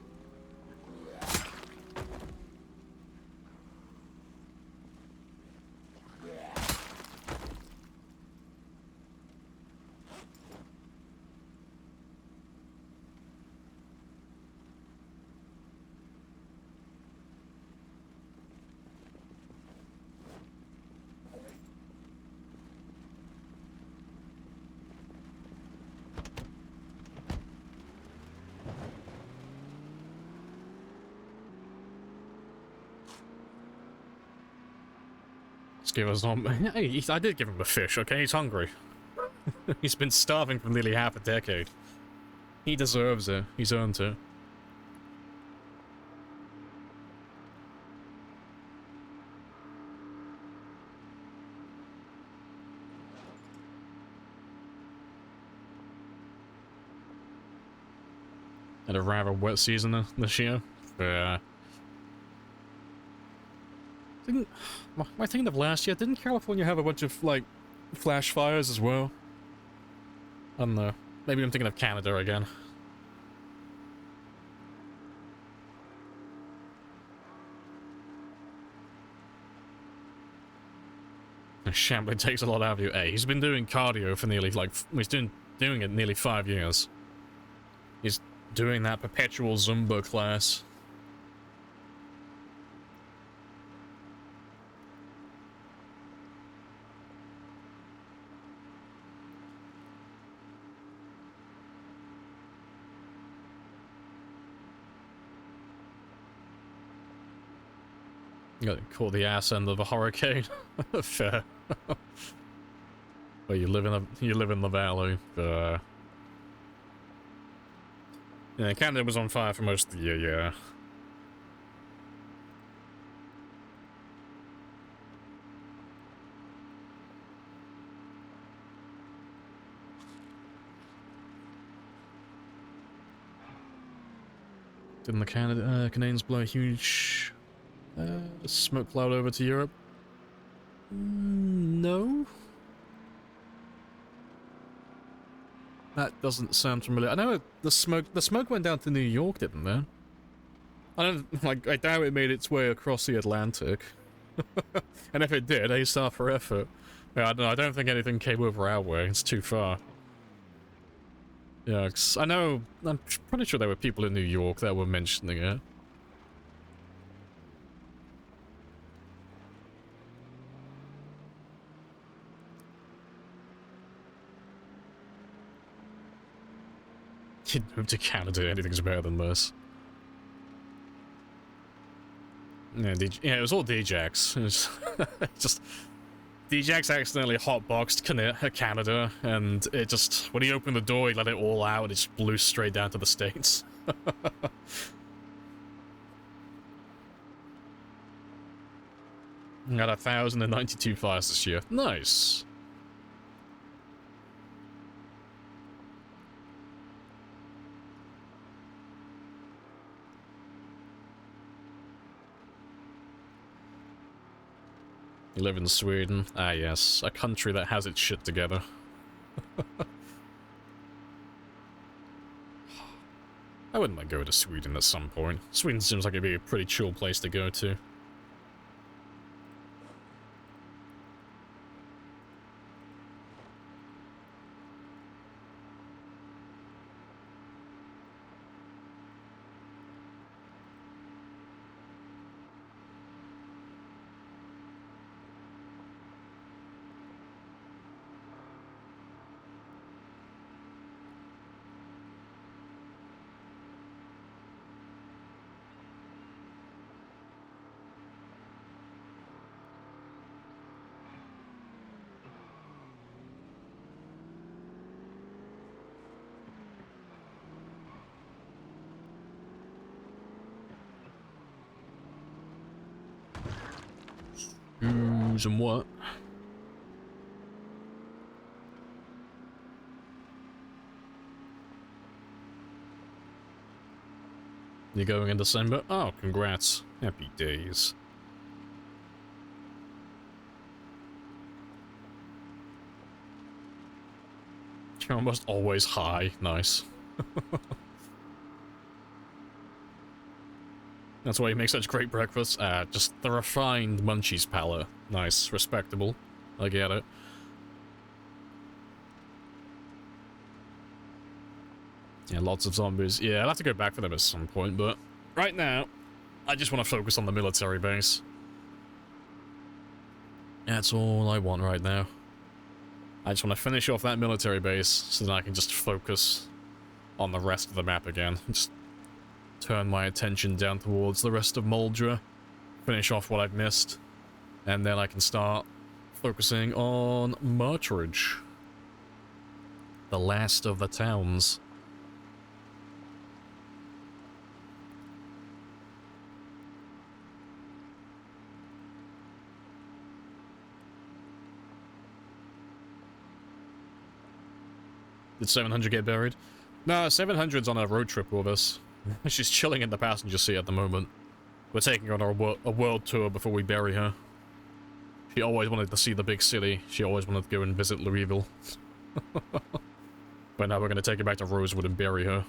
Give us some. Hey, I did give him a fish, okay? He's hungry. He's been starving for nearly half a decade. He deserves it. He's earned it. Had a rather wet season this year. Am I thinking of last year? Didn't California have a bunch of, like, flash fires as well? I don't know. Maybe I'm thinking of Canada again. Shambling takes a lot out of you. Hey, he's been doing cardio for nearly, like, he's doing it nearly 5 years. He's doing that perpetual Zumba class. Got caught the ass end of a hurricane. Fair. Well, you live in the valley. Yeah, Canada was on fire for most of the year. Yeah. Didn't the Canadians blow a huge smoke cloud over to Europe? No. That doesn't sound familiar. I know the smoke went down to New York, didn't it? I doubt it made its way across the Atlantic. And if it did, A star for effort. Yeah, I don't think anything came over our way. It's too far. Yeah, 'cause I'm pretty sure there were people in New York that were mentioning it. He'd move to Canada, anything's better than this. Yeah, it was all Djax. It was just... Djax accidentally hotboxed Canada, and it just... When he opened the door, he let it all out, and it just blew straight down to the States. Got 1,092 fires this year. Nice. You live in Sweden? Ah yes, a country that has its shit together. I wouldn't mind going to Sweden at some point. Sweden seems like it'd be a pretty chill place to go to. Who's and what? You're going in December? Oh, congrats. Happy days. You're almost always high. Nice. That's why you make such great breakfasts. Just the refined munchies palate. Nice. Respectable. I get it. Yeah, lots of zombies. Yeah, I'll have to go back for them at some point, but right now, I just want to focus on the military base. That's all I want right now. I just want to finish off that military base so that I can just focus on the rest of the map again. Just turn my attention down towards the rest of Moldra, finish off what I've missed, and then I can start focusing on Martridge, the last of the towns. Did 700 get buried? No, 700's on a road trip with us. She's chilling in the passenger seat at the moment. We're taking her on a world tour before we bury her. She always wanted to see the big city. She always wanted to go and visit Louisville. But now we're going to take her back to Rosewood and bury her.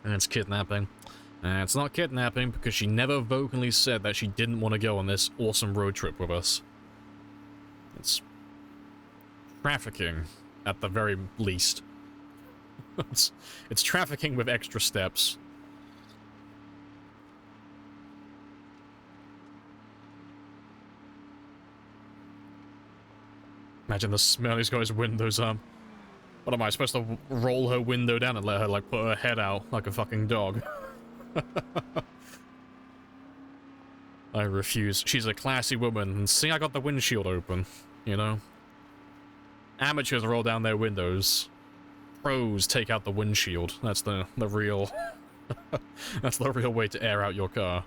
And it's kidnapping. And it's not kidnapping because she never vocally said that she didn't want to go on this awesome road trip with us. It's trafficking, at the very least. it's trafficking with extra steps. Imagine the smell these guys' windows up. What am I supposed to roll her window down and let her, like, put her head out like a fucking dog? I refuse. She's a classy woman, and see, I got the windshield open, you know? Amateurs roll down their windows. Pros take out the windshield. That's the real... that's the real way to air out your car.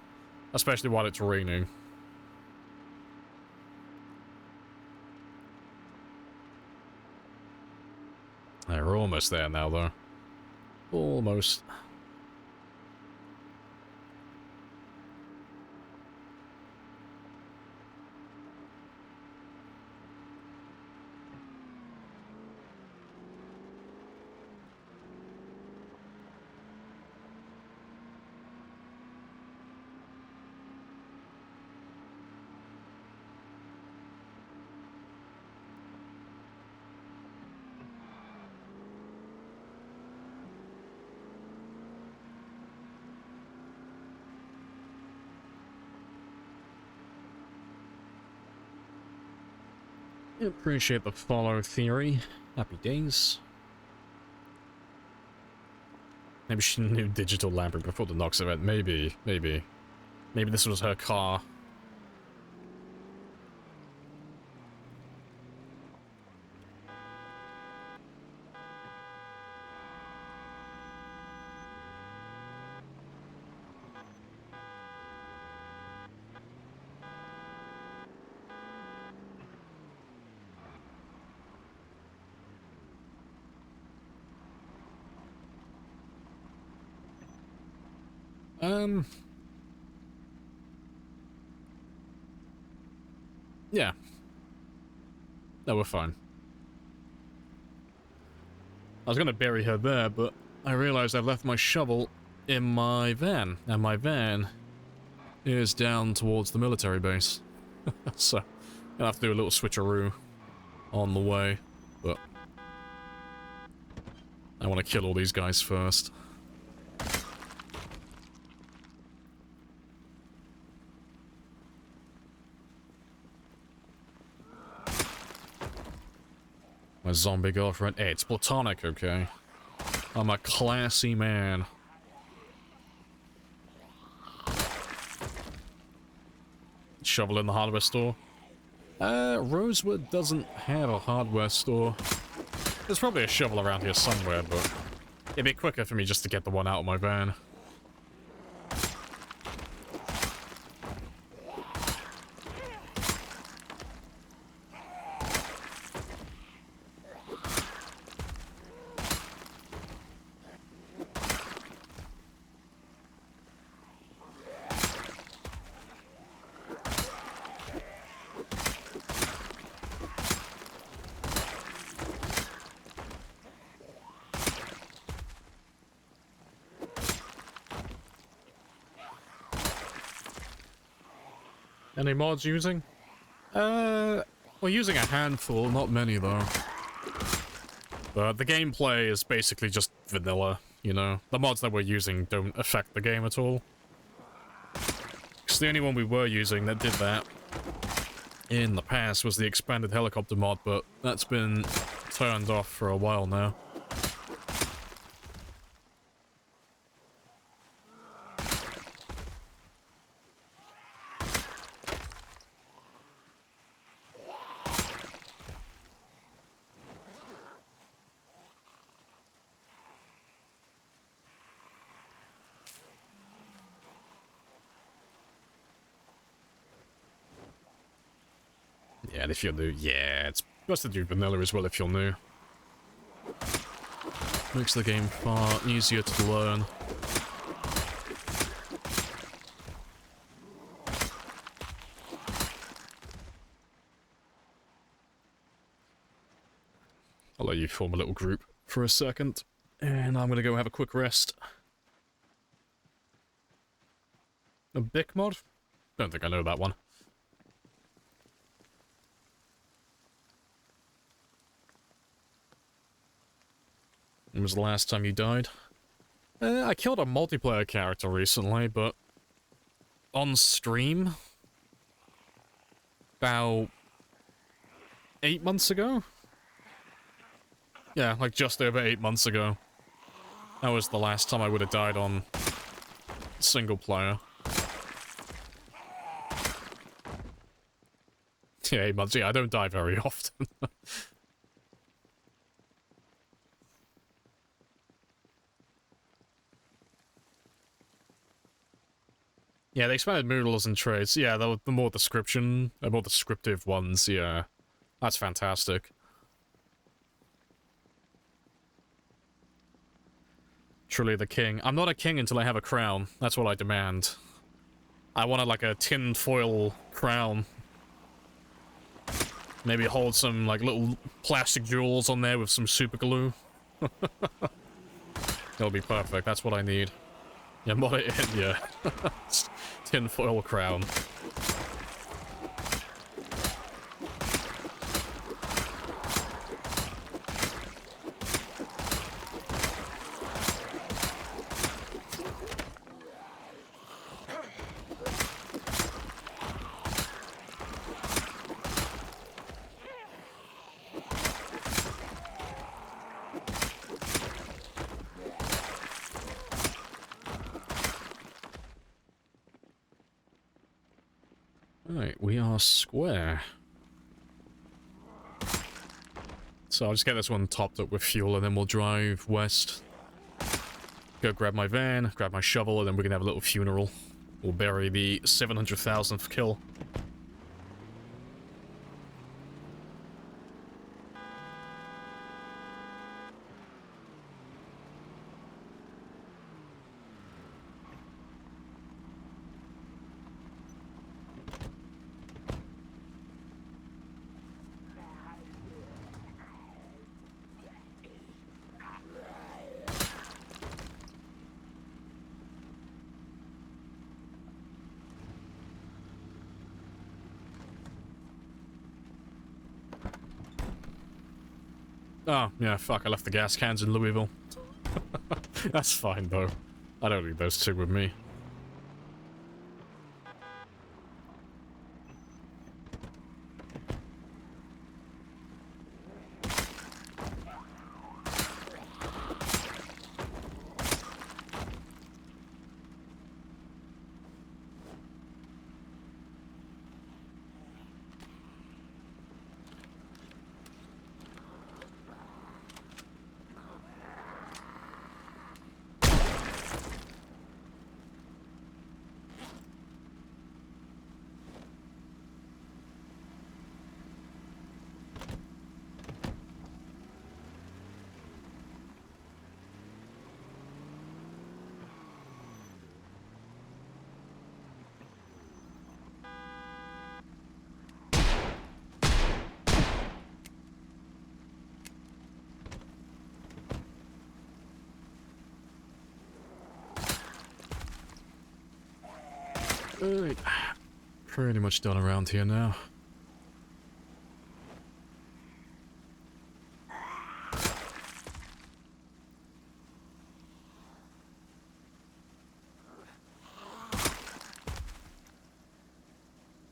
Especially while it's raining. We're almost there now, though. Almost. Appreciate the follow theory. Happy days. Maybe she knew Digital Lamprey before the Nox event. Maybe. Maybe this was her car. Yeah. No, we're fine. I was gonna bury her there, but I realized I left my shovel in my van, and my van is down towards the military base. So, I'll have to do a little switcheroo on the way, but I want to kill all these guys first. My zombie girlfriend. Hey, it's platonic, okay? I'm a classy man. Shovel in the hardware store. Rosewood doesn't have a hardware store. There's probably a shovel around here somewhere, but it'd be quicker for me just to get the one out of my van. Any mods using? We're using a handful, not many though. But the gameplay is basically just vanilla, you know? The mods that we're using don't affect the game at all. Because the only one we were using that did that in the past was the expanded helicopter mod, but that's been turned off for a while now. Yeah, and if you're new, yeah, it's best to do vanilla as well if you're new. Makes the game far easier to learn. I'll let you form a little group for a second, and I'm gonna go have a quick rest. A Bic mod? Don't think I know that one. When was the last time you died? I killed a multiplayer character recently, but on stream about 8 months ago? Yeah, like just over 8 months ago. That was the last time I would have died on single player. Yeah, 8 months. Yeah, I don't die very often. Yeah, they expanded moodles and traits. Yeah, the more description, the more descriptive ones, yeah. That's fantastic. Truly the king. I'm not a king until I have a crown. That's what I demand. I wanted like a tin foil crown. Maybe hold some like little plastic jewels on there with some super glue. It'll be perfect. That's what I need. Yeah, mod it in, yeah. Tin foil crown. Right, we are square. So I'll just get this one topped up with fuel and then we'll drive west. Go grab my van, grab my shovel, and then we can have a little funeral. We'll bury the 700,000th kill. Oh, yeah, fuck, I left the gas cans in Louisville. That's fine, though. I don't need those two with me. Alright. pretty much done around here now.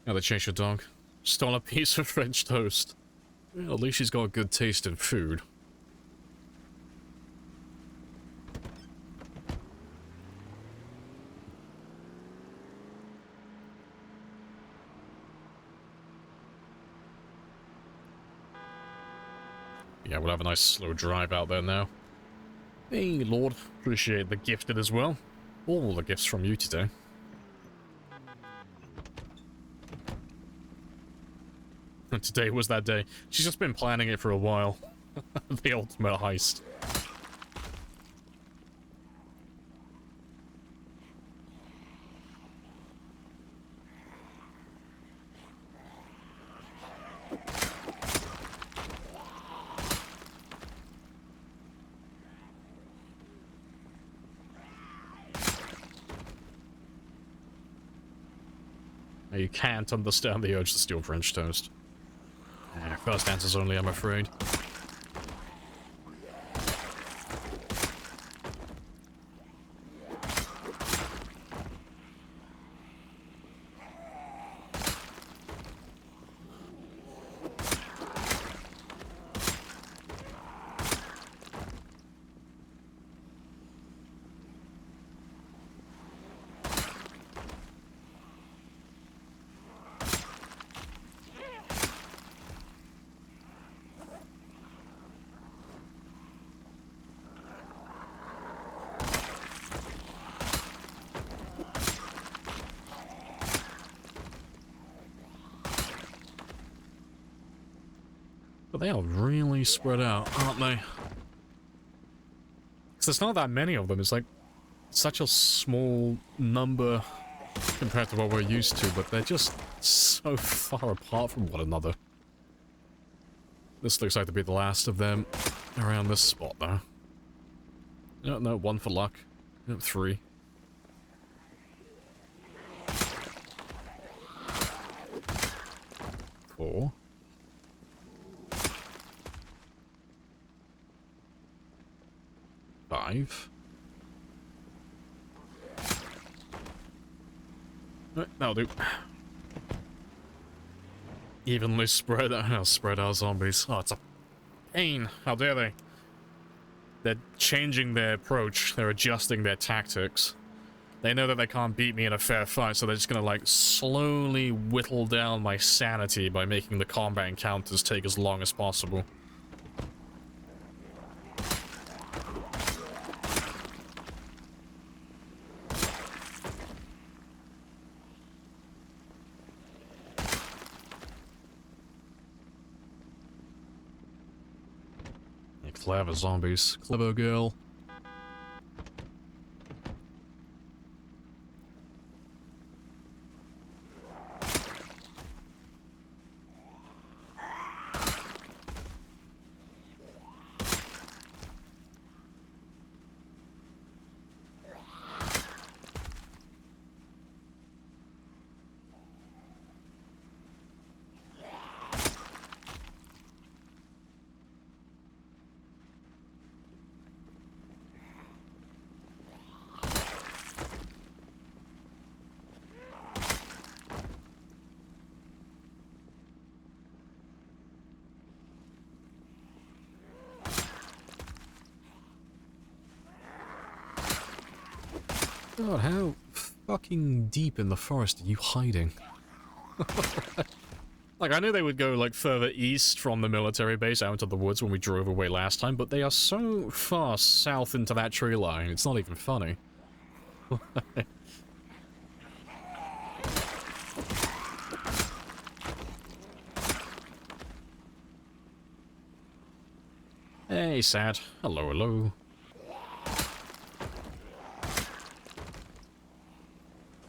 Now they changed your dog. Stole a piece of French toast. Well, at least she's got a good taste in food. Yeah, we'll have a nice slow drive out there now. Hey, Lord. Appreciate the gifted as well. All the gifts from you today. Today was that day. She's just been planning it for a while. The ultimate heist. You can't understand the urge to steal French toast. First answers only, I'm afraid. But they are really spread out, aren't they? Because there's not that many of them. It's like such a small number compared to what we're used to, but they're just so far apart from one another. This looks like to be the last of them around this spot, though. No, no, one for luck. No, three. Four. Five. Right, that'll do. Evenly spread out zombies. Oh, it's a pain. How dare they? They're changing their approach. They're adjusting their tactics. They know that they can't beat me in a fair fight, so they're just gonna, like, slowly whittle down my sanity by making the combat encounters take as long as possible. Clever zombies. Clever girl. God, how fucking deep in the forest are you hiding? Like, I knew they would go, like, further east from the military base out into the woods when we drove away last time, but they are so far south into that tree line, it's not even funny. Hey, Sad. Hello, hello.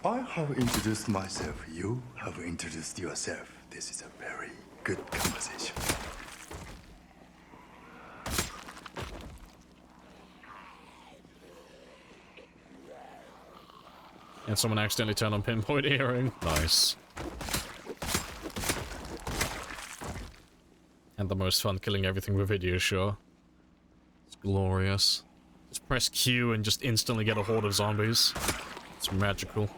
I have introduced myself. You have introduced yourself. This is a very good conversation. And someone accidentally turned on pinpoint hearing. Nice. had the most fun killing everything with video, sure. It's glorious. Just press Q and just instantly get a horde of zombies. It's magical.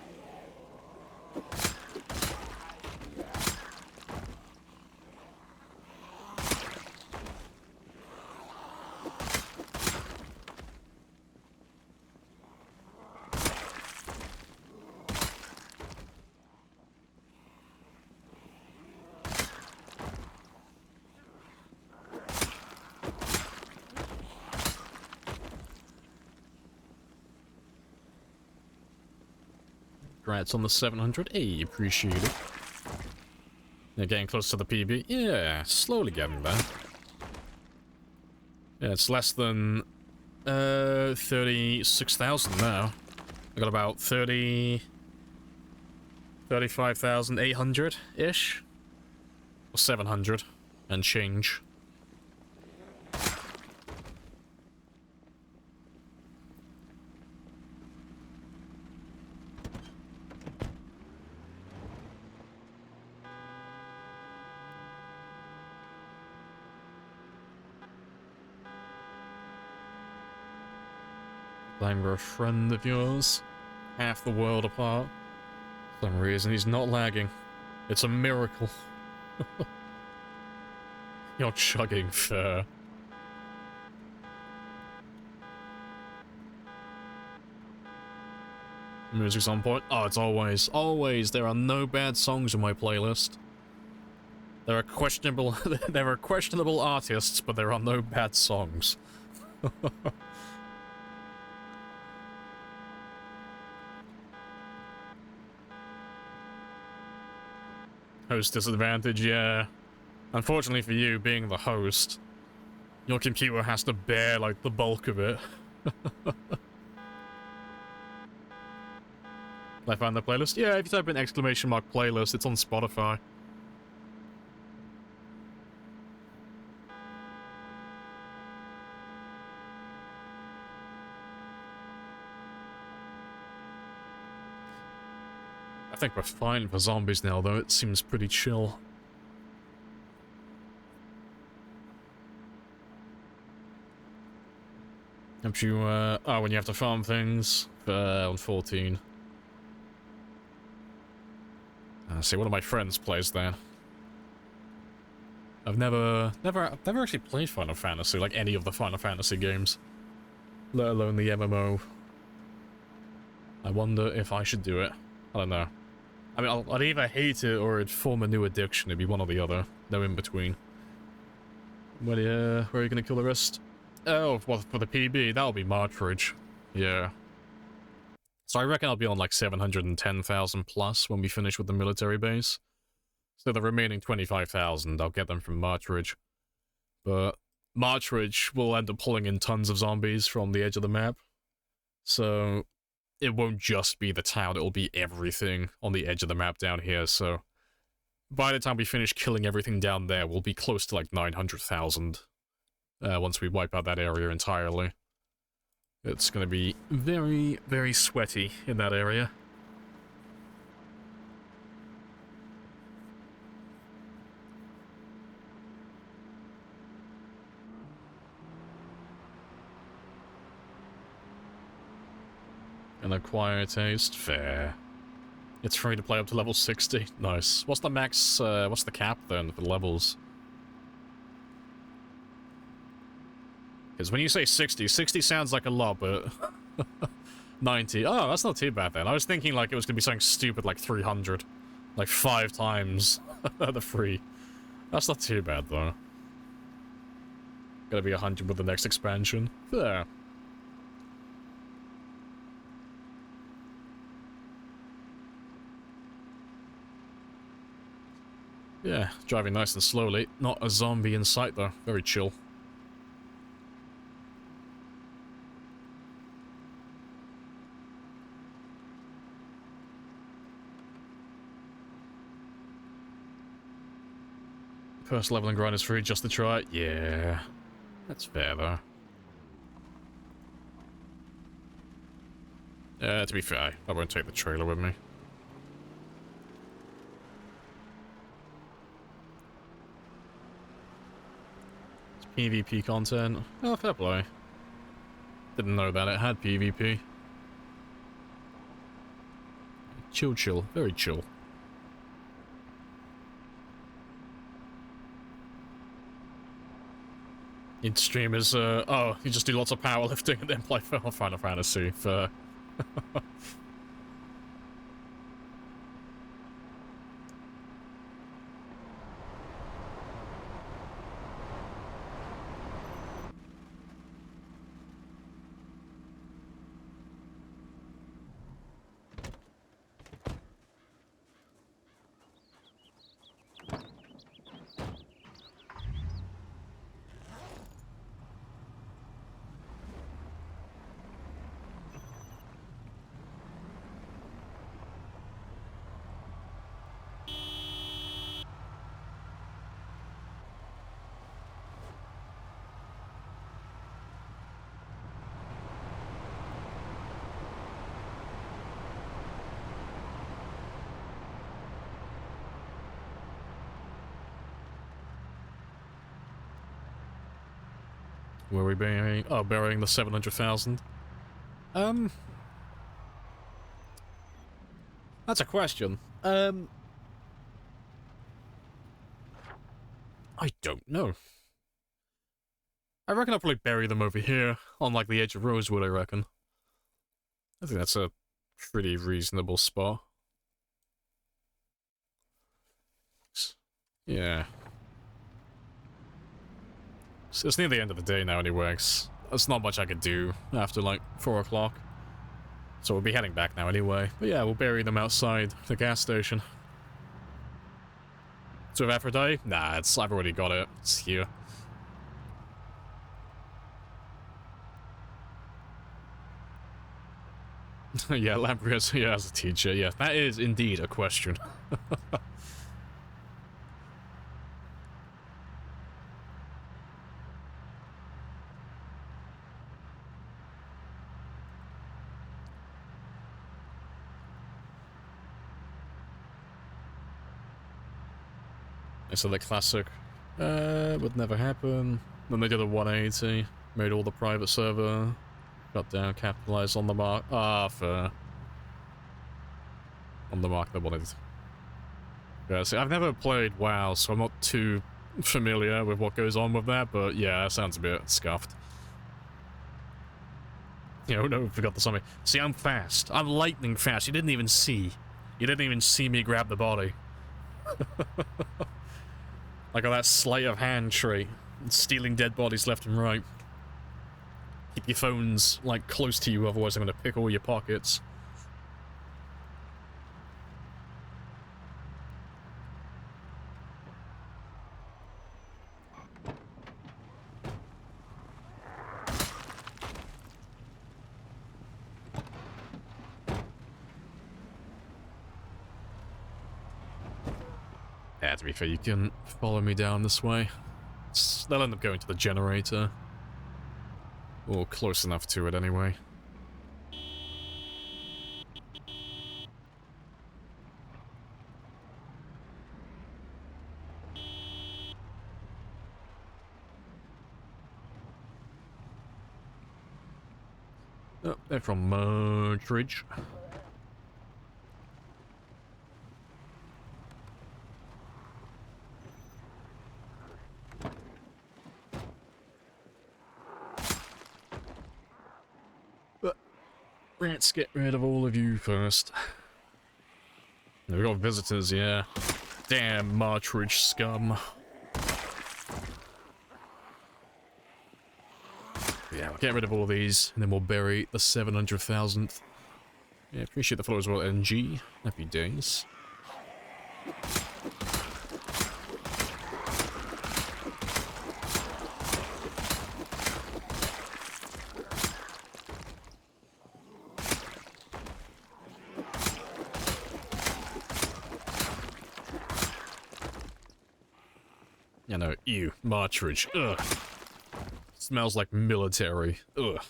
Congrats on the 700. Hey, appreciate it. They're getting close to the PB. Yeah, slowly getting there. Yeah, it's less than 36,000 now. I got about 35,800-ish. Or 700 and change. Playing with a friend of yours, half the world apart. For some reason, he's not lagging. It's a miracle. You're chugging fur. Music's on point. Oh, it's always. There are no bad songs on my playlist. There are questionable artists, but there are no bad songs. Host disadvantage, yeah. Unfortunately for you, being the host, your computer has to bear, like, the bulk of it. Did I find the playlist? Yeah, if you type in !playlist, it's on Spotify. I think we're fine for zombies now, though. It seems pretty chill. Helps you, oh, when you have to farm things on 14. See, one of my friends plays there. I've never actually played Final Fantasy, like any of the Final Fantasy games. Let alone the MMO. I wonder if I should do it. I don't know. I mean, I'd either hate it or it'd form a new addiction. It'd be one or the other. No in between. Where are you gonna kill the rest? Oh, well, for the PB, that'll be Martridge. Yeah. So I reckon I'll be on like 710,000 plus when we finish with the military base. So the remaining 25,000, I'll get them from Martridge. But Martridge will end up pulling in tons of zombies from the edge of the map. So it won't just be the town, it'll be everything on the edge of the map down here, so by the time we finish killing everything down there, we'll be close to like 900,000 once we wipe out that area entirely. It's gonna be very, very sweaty in that area. An acquired taste? Fair. It's free to play up to level 60. Nice. What's the max, what's the cap then for levels? Because when you say 60, 60 sounds like a lot, but 90. Oh, that's not too bad then. I was thinking like it was going to be something stupid like 300. Like 5 times the free. That's not too bad though. Gonna be 100 with the next expansion. Fair. Yeah, driving nice and slowly. Not a zombie in sight though. Very chill. First level and grind is free just to try it. Yeah. That's fair though. To be fair, I won't take the trailer with me. PvP content. Oh, fair play. Didn't know that it had PvP. Chill, chill. Very chill. In streamers, oh, you just do lots of powerlifting and then play Final Fantasy for... Were we burying? Oh, burying the 700,000. That's a question. I don't know. I reckon I'll probably bury them over here, on like the edge of Rosewood, I reckon. I think that's a pretty reasonable spot. Yeah. So it's near the end of the day now anyway, 'cause there's not much I could do after like 4 o'clock. So we'll be heading back now anyway. But yeah, we'll bury them outside the gas station. So with Aphrodite? Nah, I've already got it. It's here. Yeah, Lamprey as a teacher. Yeah, that is indeed a question. So the classic, would never happen. Then they did a 180, made all the private server, got down, capitalized on the mark. Ah, fair. On the mark they wanted. Yeah, see, I've never played WoW, so I'm not too familiar with what goes on with that, but yeah, that sounds a bit scuffed. You know, no, forgot the something. See, I'm fast. I'm lightning fast. You didn't even see. You didn't even see me grab the body. I got that sleight of hand trait. Stealing dead bodies left and right. Keep your phones, like, close to you, otherwise I'm gonna pick all your pockets. Yeah, to be fair, you can follow me down this way. They'll end up going to the generator. Or close enough to it, anyway. Oh, they're from Ridge. Let's get rid of all of you first. We got visitors, yeah. Damn Martridge scum. Yeah, we'll get rid of all these, and then we'll bury the 700,000th. Yeah, appreciate the follow as well, NG. Happy days. You know, ew, Martridge. Ugh. Smells like military. Ugh.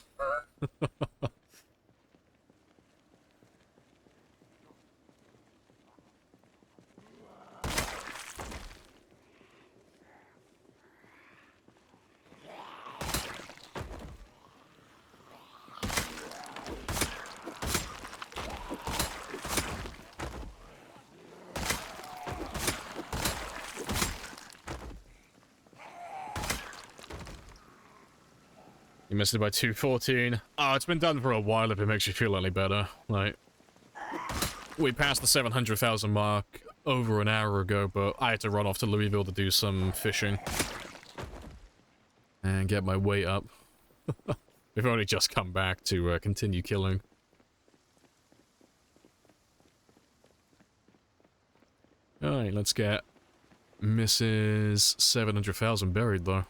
You missed it by 214. Oh, it's been done for a while if it makes you feel any better. Like, we passed the 700,000 mark over an hour ago, but I had to run off to Louisville to do some fishing. And get my weight up. We've only just come back to continue killing. Alright, let's get Mrs. 700,000 buried, though.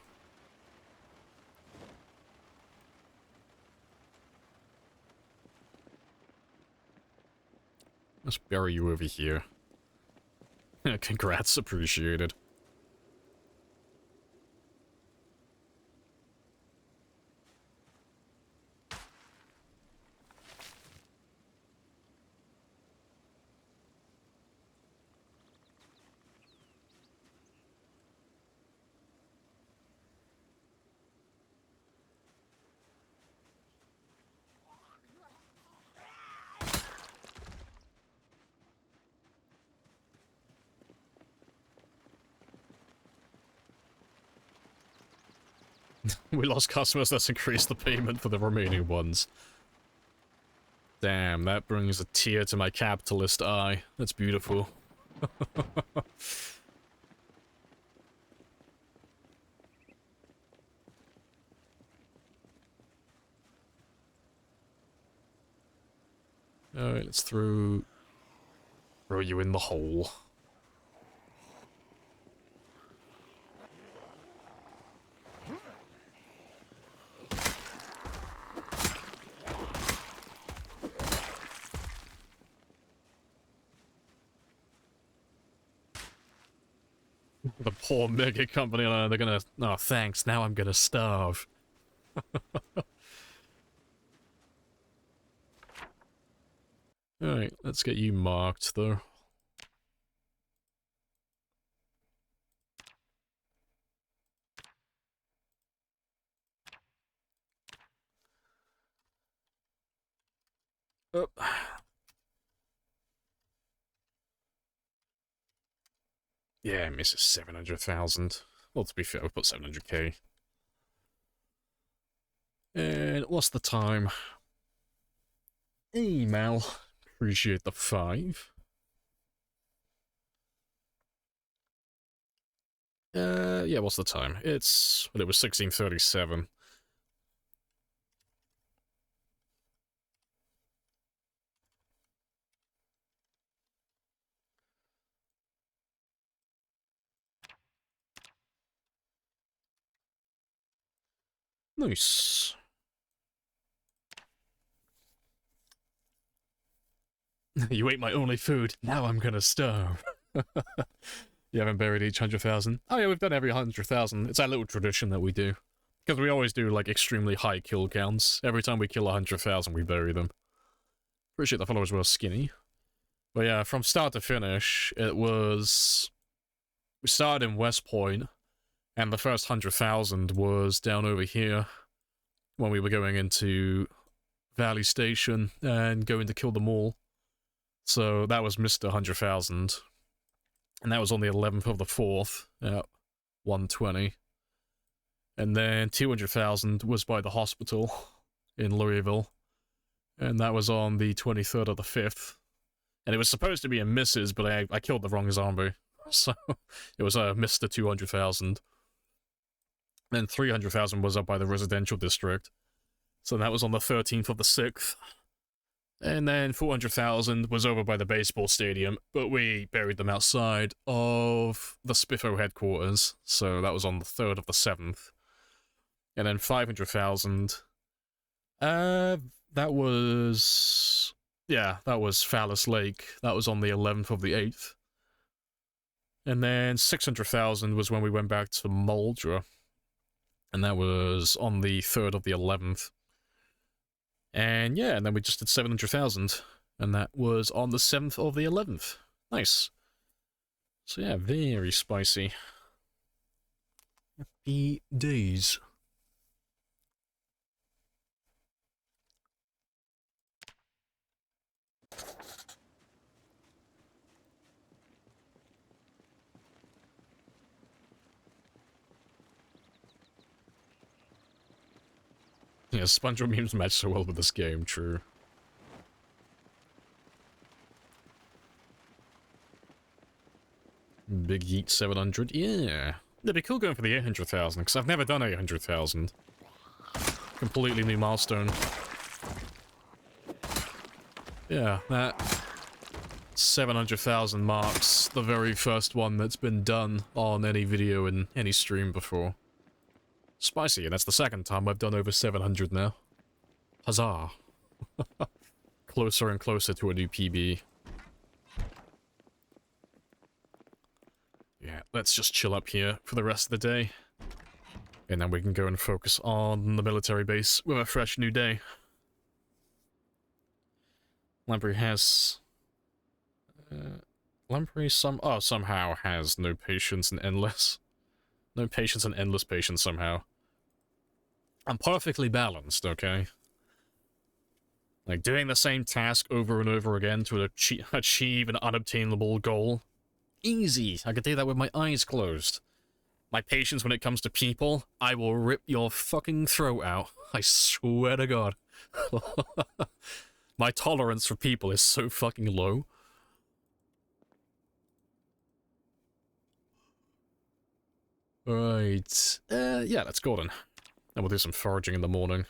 Let's bury you over here. Congrats, appreciated. We lost customers, let's increase the payment for the remaining ones. Damn, that brings a tear to my capitalist eye. That's beautiful. Alright, let's throw you in the hole. The poor mega company, they're gonna... Oh, thanks, now I'm gonna starve. Alright, let's get you marked, though. Oh. Yeah, misses 700,000. Well, to be fair, we put 700k. And what's the time? Email. Appreciate the 5. Yeah, what's the time? It's... Well, it was 16:37. Nice. You ate my only food. Now I'm gonna starve. You haven't buried each 100,000? Oh yeah, we've done every 100,000. It's our little tradition that we do. Because we always do, like, extremely high kill counts. Every time we kill 100,000, we bury them. Appreciate the followers were skinny. But yeah, from start to finish, it was... We started in West Point, and the first 100,000 was down over here, when we were going into Valley Station, and going to kill them all. So that was Mr. 100,000. And that was on the 11th of the 4th, at 1:20. And then 200,000 was by the hospital in Louisville. And that was on the 23rd of the 5th. And it was supposed to be a misses, but I killed the wrong zombie. So it was a Mr. 200,000. Then 300,000 was up by the residential district. So that was on the 13th of the 6th. And then 400,000 was over by the baseball stadium, but we buried them outside of the Spiffo headquarters. So that was on the 3rd of the 7th. And then 500,000... that was... Yeah, that was Phallus Lake. That was on the 11th of the 8th. And then 600,000 was when we went back to Muldra. And that was on the 3rd of the 11th. And yeah, and then we just did 700,000. And that was on the 7th of the 11th. Nice. So yeah, very spicy. Happy days. Yeah, SpongeBob memes match so well with this game, true. Big Yeet 700, yeah. It'd be cool going for the 800,000, because I've never done 800,000. Completely new milestone. Yeah, that 700,000 marks the very first one that's been done on any video in any stream before. Spicy, and that's the second time I've done over 700 now. Huzzah. Closer and closer to a new PB. Yeah, let's just chill up here for the rest of the day. And then we can go and focus on the military base with a fresh new day. Lamprey has... Lamprey somehow has no patience and endless. No patience and endless patience somehow. I'm perfectly balanced, okay? Like, doing the same task over and over again to achieve an unobtainable goal. Easy. I could do that with my eyes closed. My patience when it comes to people, I will rip your fucking throat out. I swear to God. My tolerance for people is so fucking low. Right. Yeah, let's go then. And we'll do some foraging in the morning.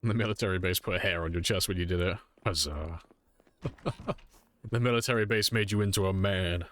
The military base put a hair on your chest when you did it. Huzzah. The military base made you into a man.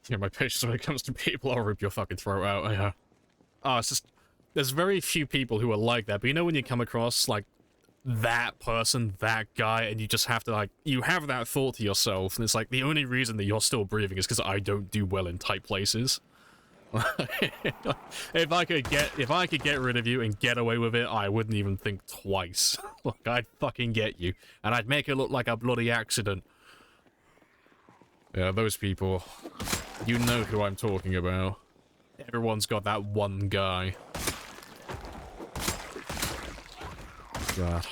Yeah, my patience when it comes to people, I'll rip your fucking throat out, yeah. Oh, it's just... There's very few people who are like that, but you know when you come across, like, that person, that guy, and you just have to, like... You have that thought to yourself, and it's like, the only reason that you're still breathing is because I don't do well in tight places. If I could get rid of you and get away with it, I wouldn't even think twice. Look, I'd fucking get you, and I'd make it look like a bloody accident. Yeah, those people... You know who I'm talking about. Everyone's got that one guy. God.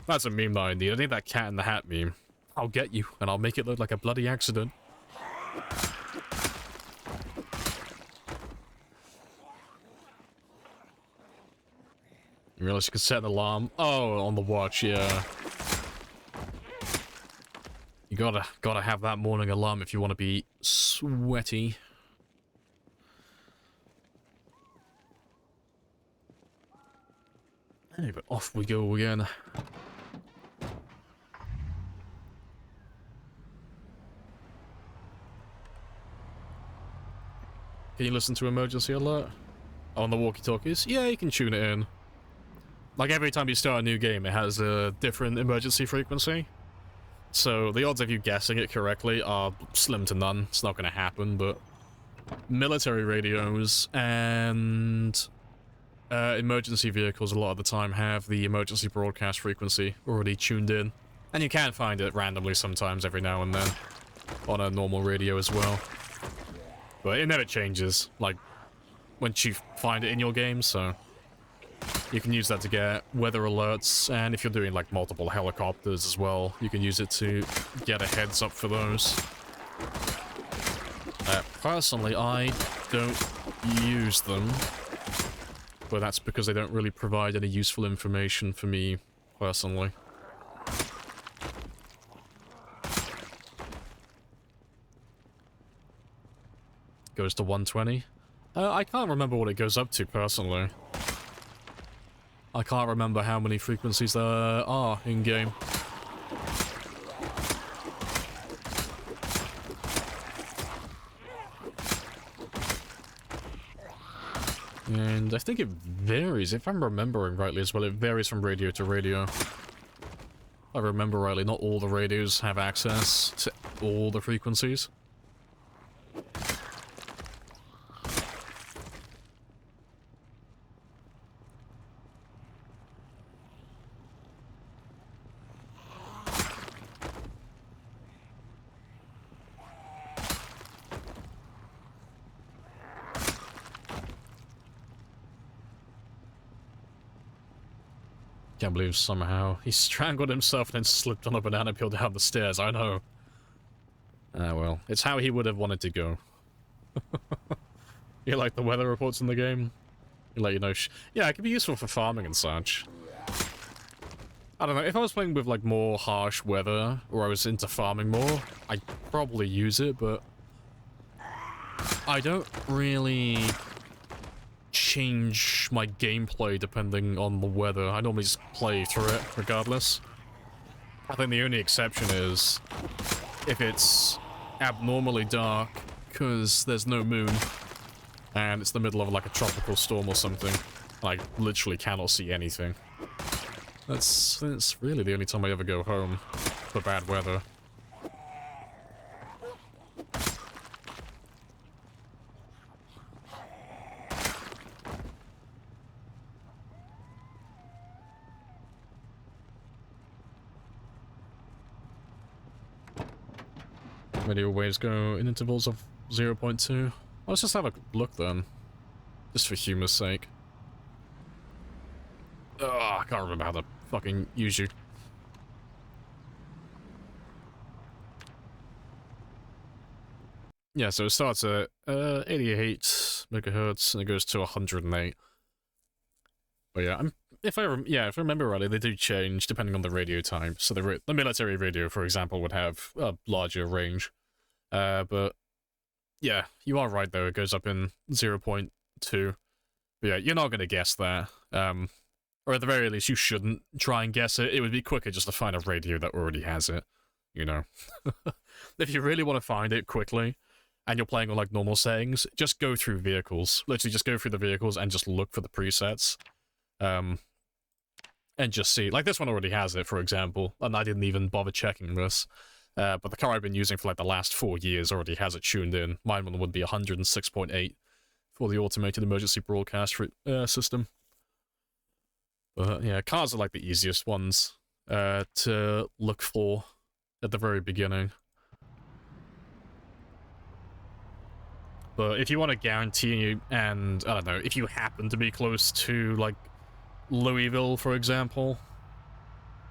That's a meme that I need. I need that cat in the hat meme. I'll get you, and I'll make it look like a bloody accident. You realize you can set an alarm? Oh, on the watch, yeah. You gotta have that morning alarm if you want to be sweaty. Hey, but off we go again. Can you listen to emergency alert? On the walkie-talkies? Yeah, you can tune it in. Like every time you start a new game, it has a different emergency frequency. So the odds of you guessing it correctly are slim to none. It's not going to happen, but military radios and emergency vehicles a lot of the time have the emergency broadcast frequency already tuned in. And you can find it randomly sometimes every now and then on a normal radio as well. But it never changes, like, once you find it in your game, so... You can use that to get weather alerts, and if you're doing, like, multiple helicopters as well, you can use it to get a heads up for those. Personally, I don't use them, but that's because they don't really provide any useful information for me, personally. Goes to 120. I can't remember what it goes up to, personally. I can't remember how many frequencies there are in-game. And I think it varies, if I'm remembering rightly as well, it varies from radio to radio. If I remember rightly, not all the radios have access to all the frequencies. Can't believe somehow he strangled himself and then slipped on a banana peel down the stairs. I know. Ah, well. It's how he would have wanted to go. You like the weather reports in the game? You let you know. Yeah, it can be useful for farming and such. I don't know. If I was playing with, like, more harsh weather, or I was into farming more, I'd probably use it, but I don't really change my gameplay depending on the weather. I normally just play through it regardless. I think the only exception is if it's abnormally dark because there's no moon and it's the middle of like a tropical storm or something. I literally cannot see anything. That's really the only time I ever go home for bad weather. Radio waves go in intervals of 0.2. Let's just have a look then. Just for humor's sake. Ugh, I can't remember how to fucking use you. Yeah, so it starts at 88 megahertz and it goes to 108. But yeah, if I remember rightly, they do change depending on the radio type. So the military radio, for example, would have a larger range. But yeah, you are right though. It goes up in 0.2. But yeah, you're not gonna guess that. Or at the very least, you shouldn't try and guess it. It would be quicker just to find a radio that already has it. You know, if you really want to find it quickly, and you're playing on like normal settings, just go through vehicles. Literally, just go through the vehicles and just look for the presets. And just see, like this one already has it, for example, and I didn't even bother checking this, but the car I've been using for like the last 4 years already has it tuned in. Mine one would be 106.8 for the automated emergency broadcast system. But yeah, cars are like the easiest ones to look for at the very beginning. But if you want to guarantee, and I don't know, if you happen to be close to like Louisville, for example.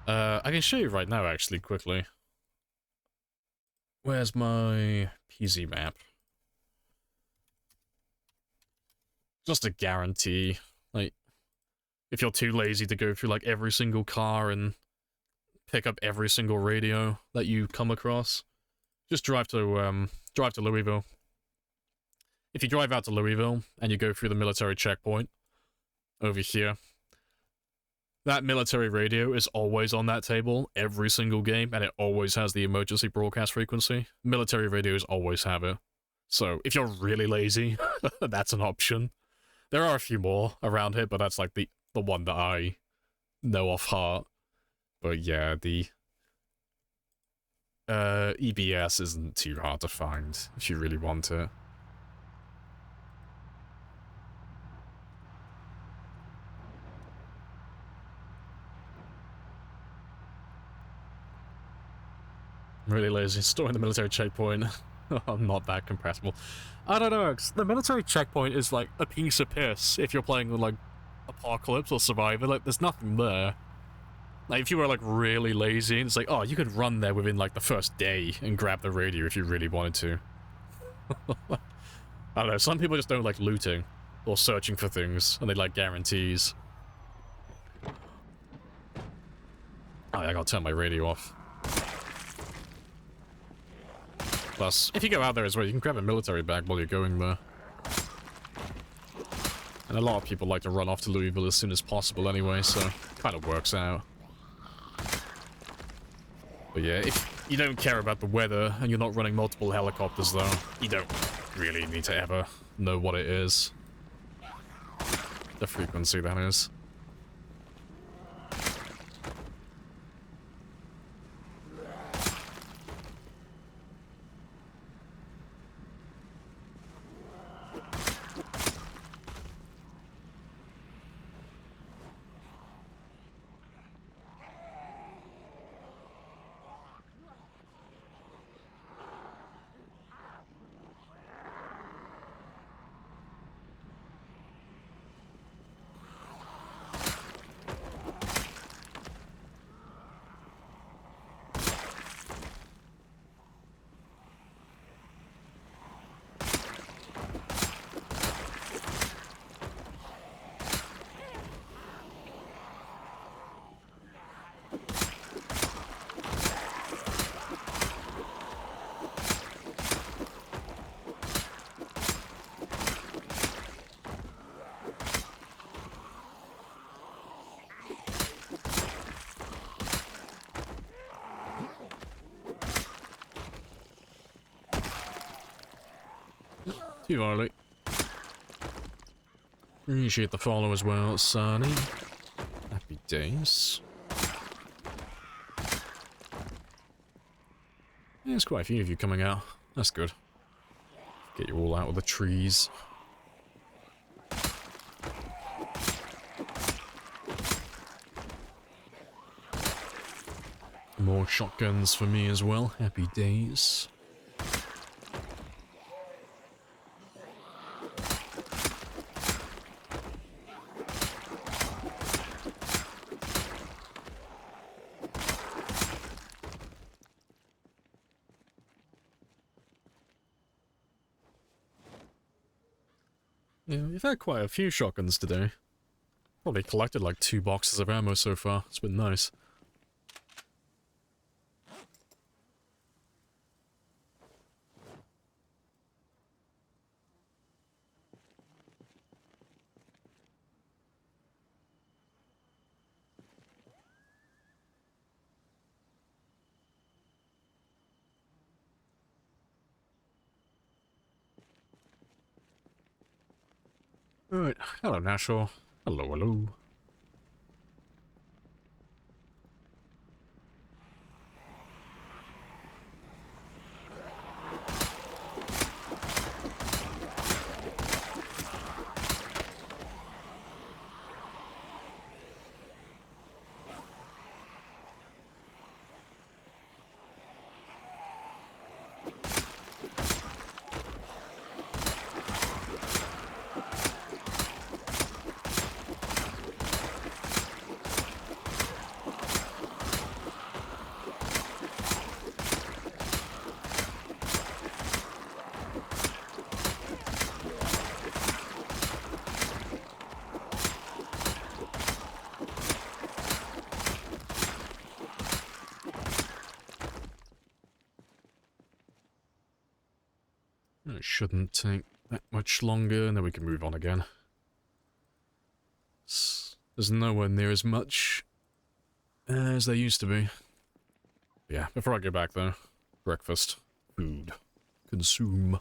I can show you right now, actually, quickly. Where's my PZ map? Just a guarantee. Like, if you're too lazy to go through, like, every single car and pick up every single radio that you come across, just drive to Louisville. If you drive out to Louisville and you go through the military checkpoint over here, that military radio is always on that table, every single game, and it always has the emergency broadcast frequency. Military radios always have it. So, if you're really lazy, that's an option. There are a few more around here, but that's like the one that I know off heart. But yeah, the EBS isn't too hard to find if you really want it. I'm really lazy. Storing the military checkpoint. I'm not that compatible. I don't know, the military checkpoint is like a piece of piss if you're playing with like Apocalypse or Survivor. Like, there's nothing there. Like, if you were like really lazy, it's like, oh, you could run there within like the first day and grab the radio if you really wanted to. I don't know, some people just don't like looting or searching for things, and they like guarantees. Oh, yeah, I gotta turn my radio off. Plus, if you go out there as well, you can grab a military bag while you're going there. And a lot of people like to run off to Louisville as soon as possible anyway, so it kind of works out. But yeah, if you don't care about the weather and you're not running multiple helicopters though, you don't really need to ever know what it is. The frequency, that is. Too early. Appreciate the follow as well, Sonny. Happy days. Yeah, there's quite a few of you coming out. That's good. Get you all out of the trees. More shotguns for me as well. Happy days. Yeah, we've had quite a few shotguns today. Probably collected like 2 boxes of ammo so far. It's been nice. Alright, hello Nashor. Hello, hello. It shouldn't take that much longer, and then we can move on again. There's nowhere near as much as there used to be. Yeah, before I go back though, breakfast, food, consume.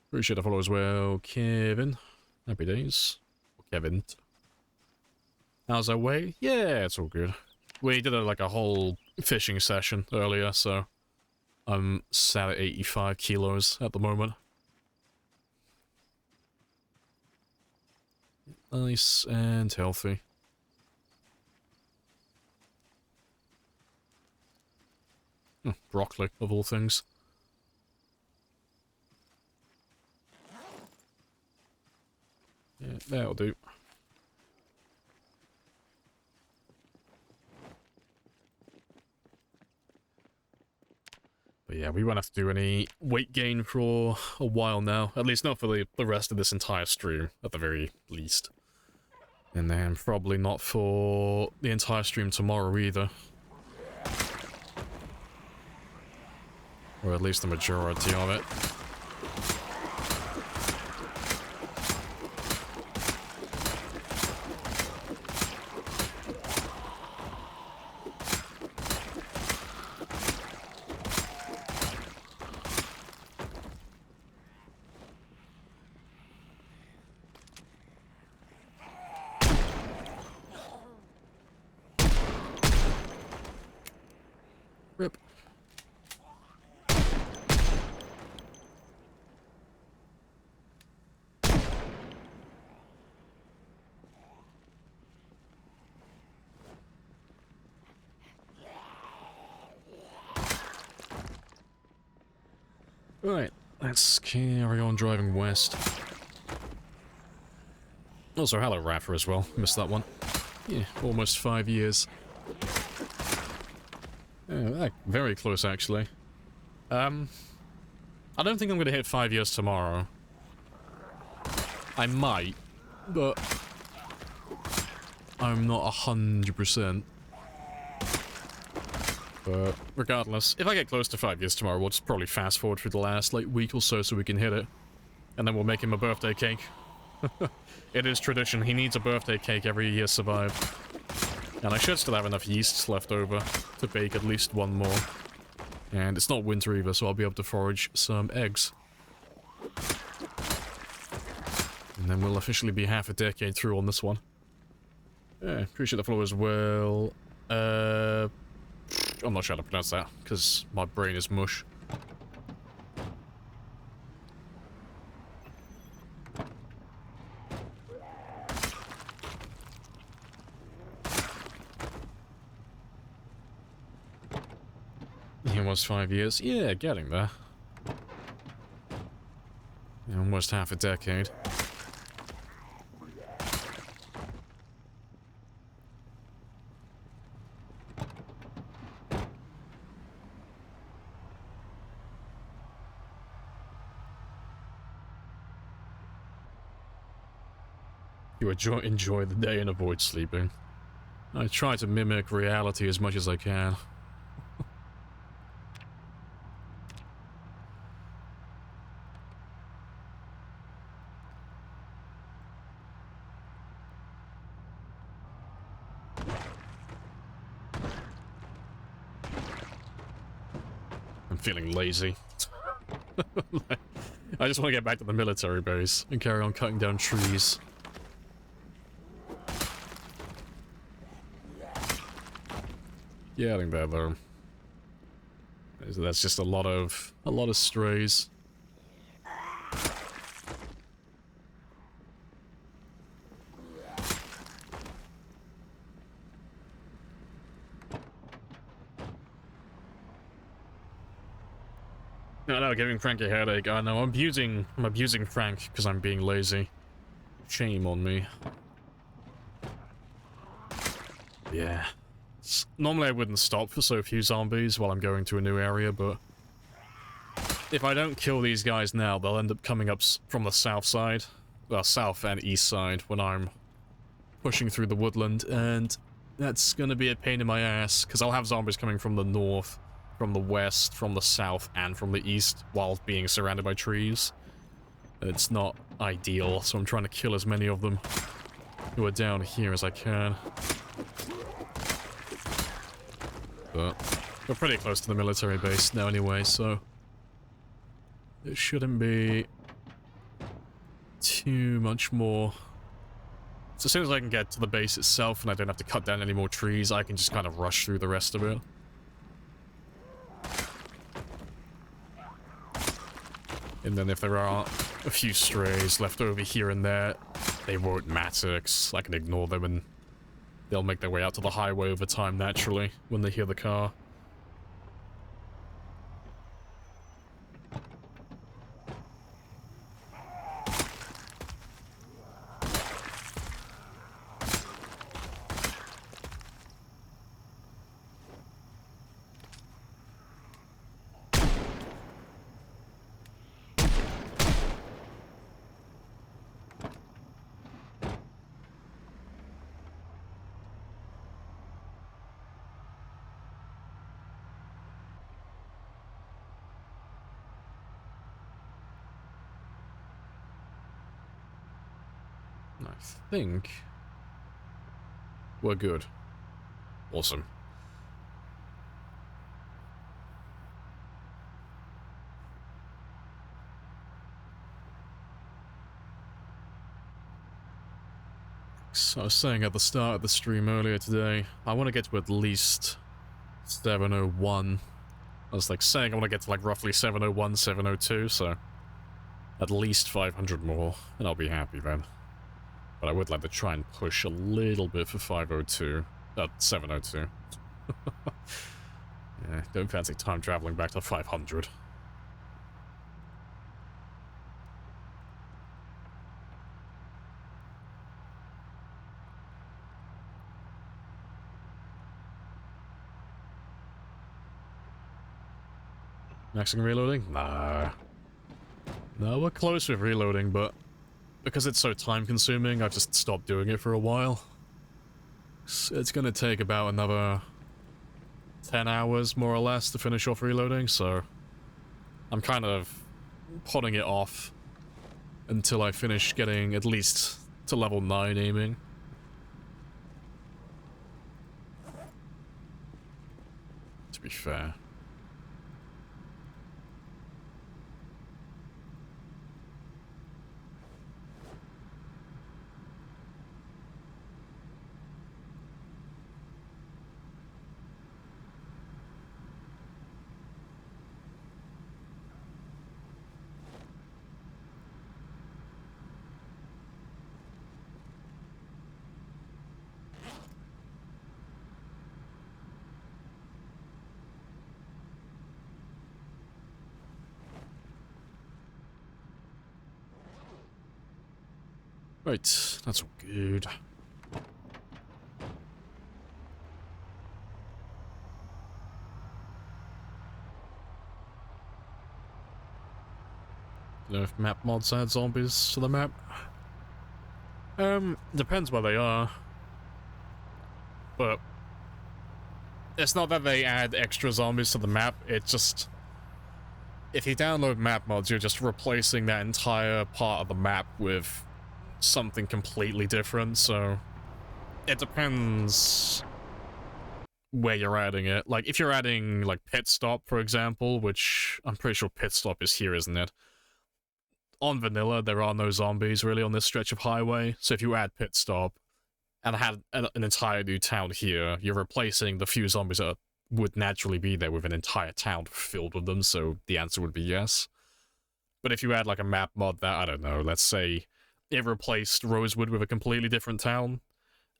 Appreciate the follow as well, Kevin. Happy days. Kevin. How's our way? Yeah, it's all good. We did like a whole fishing session earlier, so I'm sat at 85 kilos at the moment. Nice and healthy. Broccoli, of all things. Yeah, that'll do. But yeah, we won't have to do any weight gain for a while now. At least not for the rest of this entire stream, at the very least. And then probably not for the entire stream tomorrow either. Or at least the majority of it. Right, let's carry on driving west. Also, hello Rafa as well. Missed that one. Yeah, almost 5 years. Very close, actually. I don't think I'm gonna hit 5 years tomorrow. I might, but I'm not 100%. But regardless, if I get close to 5 years tomorrow, we'll just probably fast forward through the last like week or so we can hit it. And then we'll make him a birthday cake. It is tradition, he needs a birthday cake every year survived. And I should still have enough yeasts left over to bake at least one more. And it's not winter either, so I'll be able to forage some eggs. And then we'll officially be half a decade through on this one. Yeah, appreciate the follow as well. I'm not sure how to pronounce that, because my brain is mush. Almost 5 years. Yeah, getting there. Yeah, almost half a decade. You enjoy the day and avoid sleeping. I try to mimic reality as much as I can. I'm feeling lazy. I just want to get back to the military base and carry on cutting down trees. Yeah, I think that though. That's just a lot of strays. No, giving Frank a headache. I know, I'm abusing Frank because I'm being lazy. Shame on me. Yeah. Normally I wouldn't stop for so few zombies while I'm going to a new area, but if I don't kill these guys now, they'll end up coming up from the south side. Well, south and east side when I'm pushing through the woodland, and that's gonna be a pain in my ass, because I'll have zombies coming from the north, from the west, from the south, and from the east, while being surrounded by trees. It's not ideal, so I'm trying to kill as many of them who are down here as I can. But we're pretty close to the military base now anyway, so it shouldn't be too much more. So as soon as I can get to the base itself and I don't have to cut down any more trees, I can just kind of rush through the rest of it. And then if there are a few strays left over here and there, they won't matter, 'cause I can ignore them and they'll make their way out to the highway over time naturally when they hear the car. I think we're good. Awesome. So I was saying at the start of the stream earlier today, I want to get to at least 701. I was like saying I want to get to like roughly 701, 702, so at least 500 more, and I'll be happy then. But I would like to try and push a little bit for 502. 702. Yeah, don't fancy time traveling back to 500. Maxing reloading? Nah. No, we're close with reloading, but because it's so time-consuming, I've just stopped doing it for a while. It's gonna take about another 10 hours, more or less, to finish off reloading, so I'm kind of putting it off until I finish getting at least to level 9 aiming. To be fair. Right, that's all good. Don't know if map mods add zombies to the map. Depends where they are. But it's not that they add extra zombies to the map, it's just... If you download map mods, you're just replacing that entire part of the map with something completely different, so it depends where you're adding it. Like, if you're adding, like, Pit Stop, for example, which I'm pretty sure Pit Stop is here, isn't it? On vanilla, there are no zombies, really, on this stretch of highway, so if you add Pit Stop and had an entire new town here, you're replacing the few zombies that would naturally be there with an entire town filled with them, so the answer would be yes. But if you add, like, a map mod that, I don't know, let's say it replaced Rosewood with a completely different town,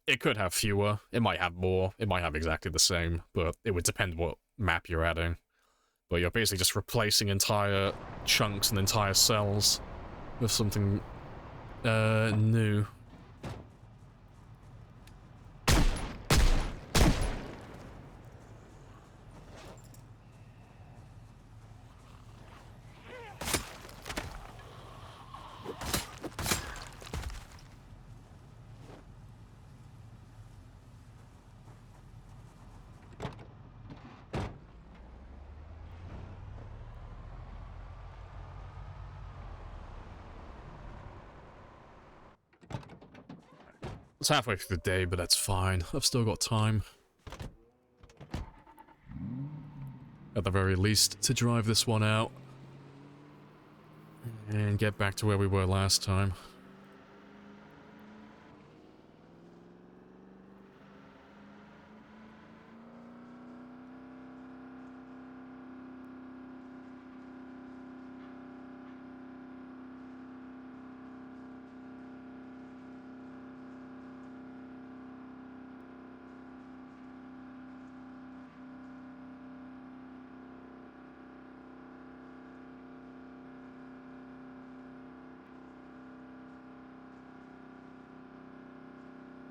it could have fewer, it might have more, it might have exactly the same, but it would depend what map you're adding. But you're basically just replacing entire chunks and entire cells with something new. It's halfway through the day, but that's fine. I've still got time. At the very least, to drive this one out. And get back to where we were last time.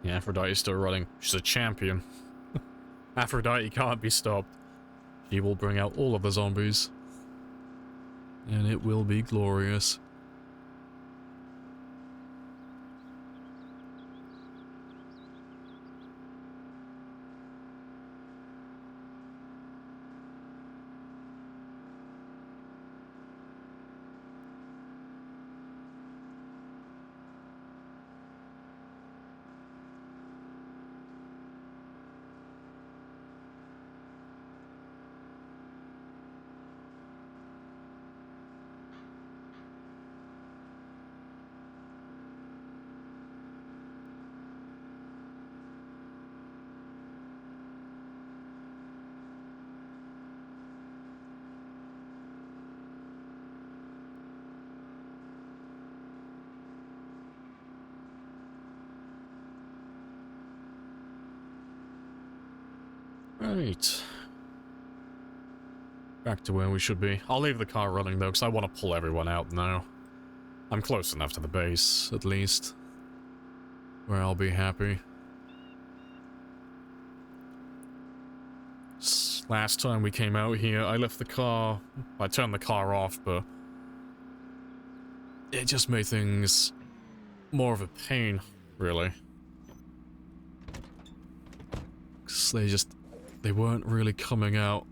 Yeah, Aphrodite's still running. She's a champion. Aphrodite can't be stopped. She will bring out all of the zombies. And it will be glorious. Right. Back to where we should be. I'll leave the car running though, because I want to pull everyone out now. I'm close enough to the base, at least, where I'll be happy. last time we came out here. I left the car... I turned the car off, but... it just made things more of a pain, really. 'Cause they weren't really coming out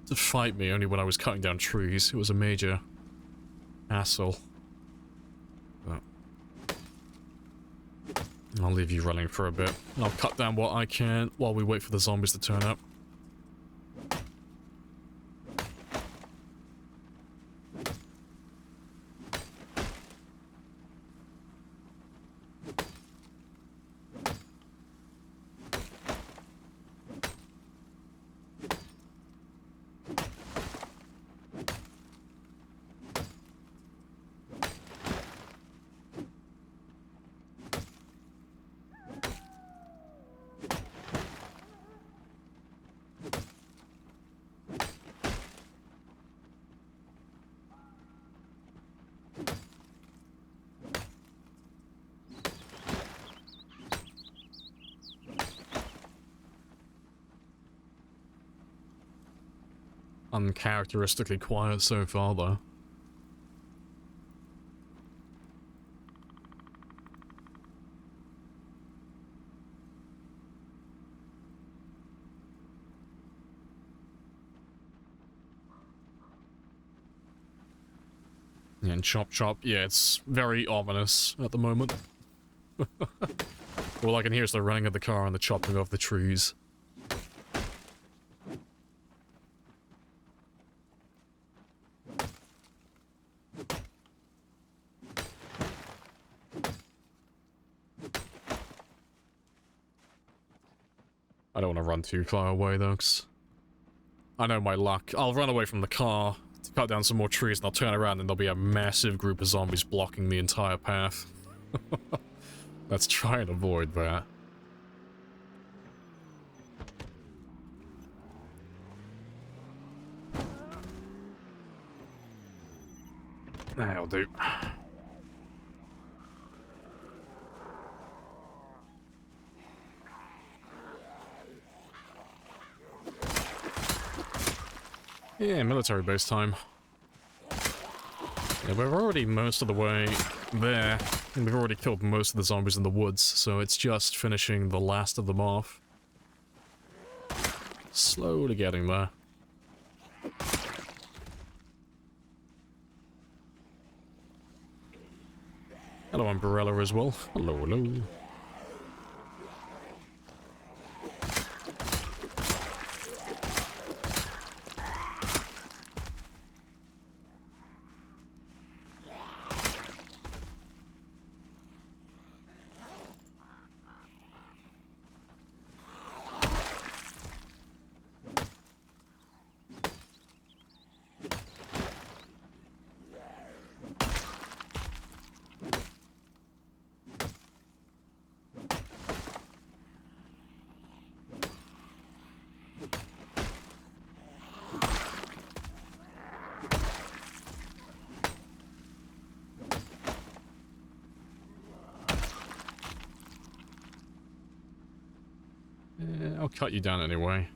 to fight me, only when I was cutting down trees. It was a major hassle. But I'll leave you running for a bit. I'll cut down what I can while we wait for the zombies to turn up. Uncharacteristically quiet so far, though. Yeah, and Chop Chop, yeah, it's very ominous at the moment. All I can hear is the running of the car and the chopping of the trees. I don't want to run too far away, though, 'cause I know my luck. I'll run away from the car to cut down some more trees, and I'll turn around and there'll be a massive group of zombies blocking the entire path. Let's try and avoid that. That'll do. Yeah, military base time. Yeah, we're already most of the way there, and we've already killed most of the zombies in the woods, so it's just finishing the last of them off. Slowly getting there. Hello, Umbrella as well. Hello, hello. I'll cut you down anyway.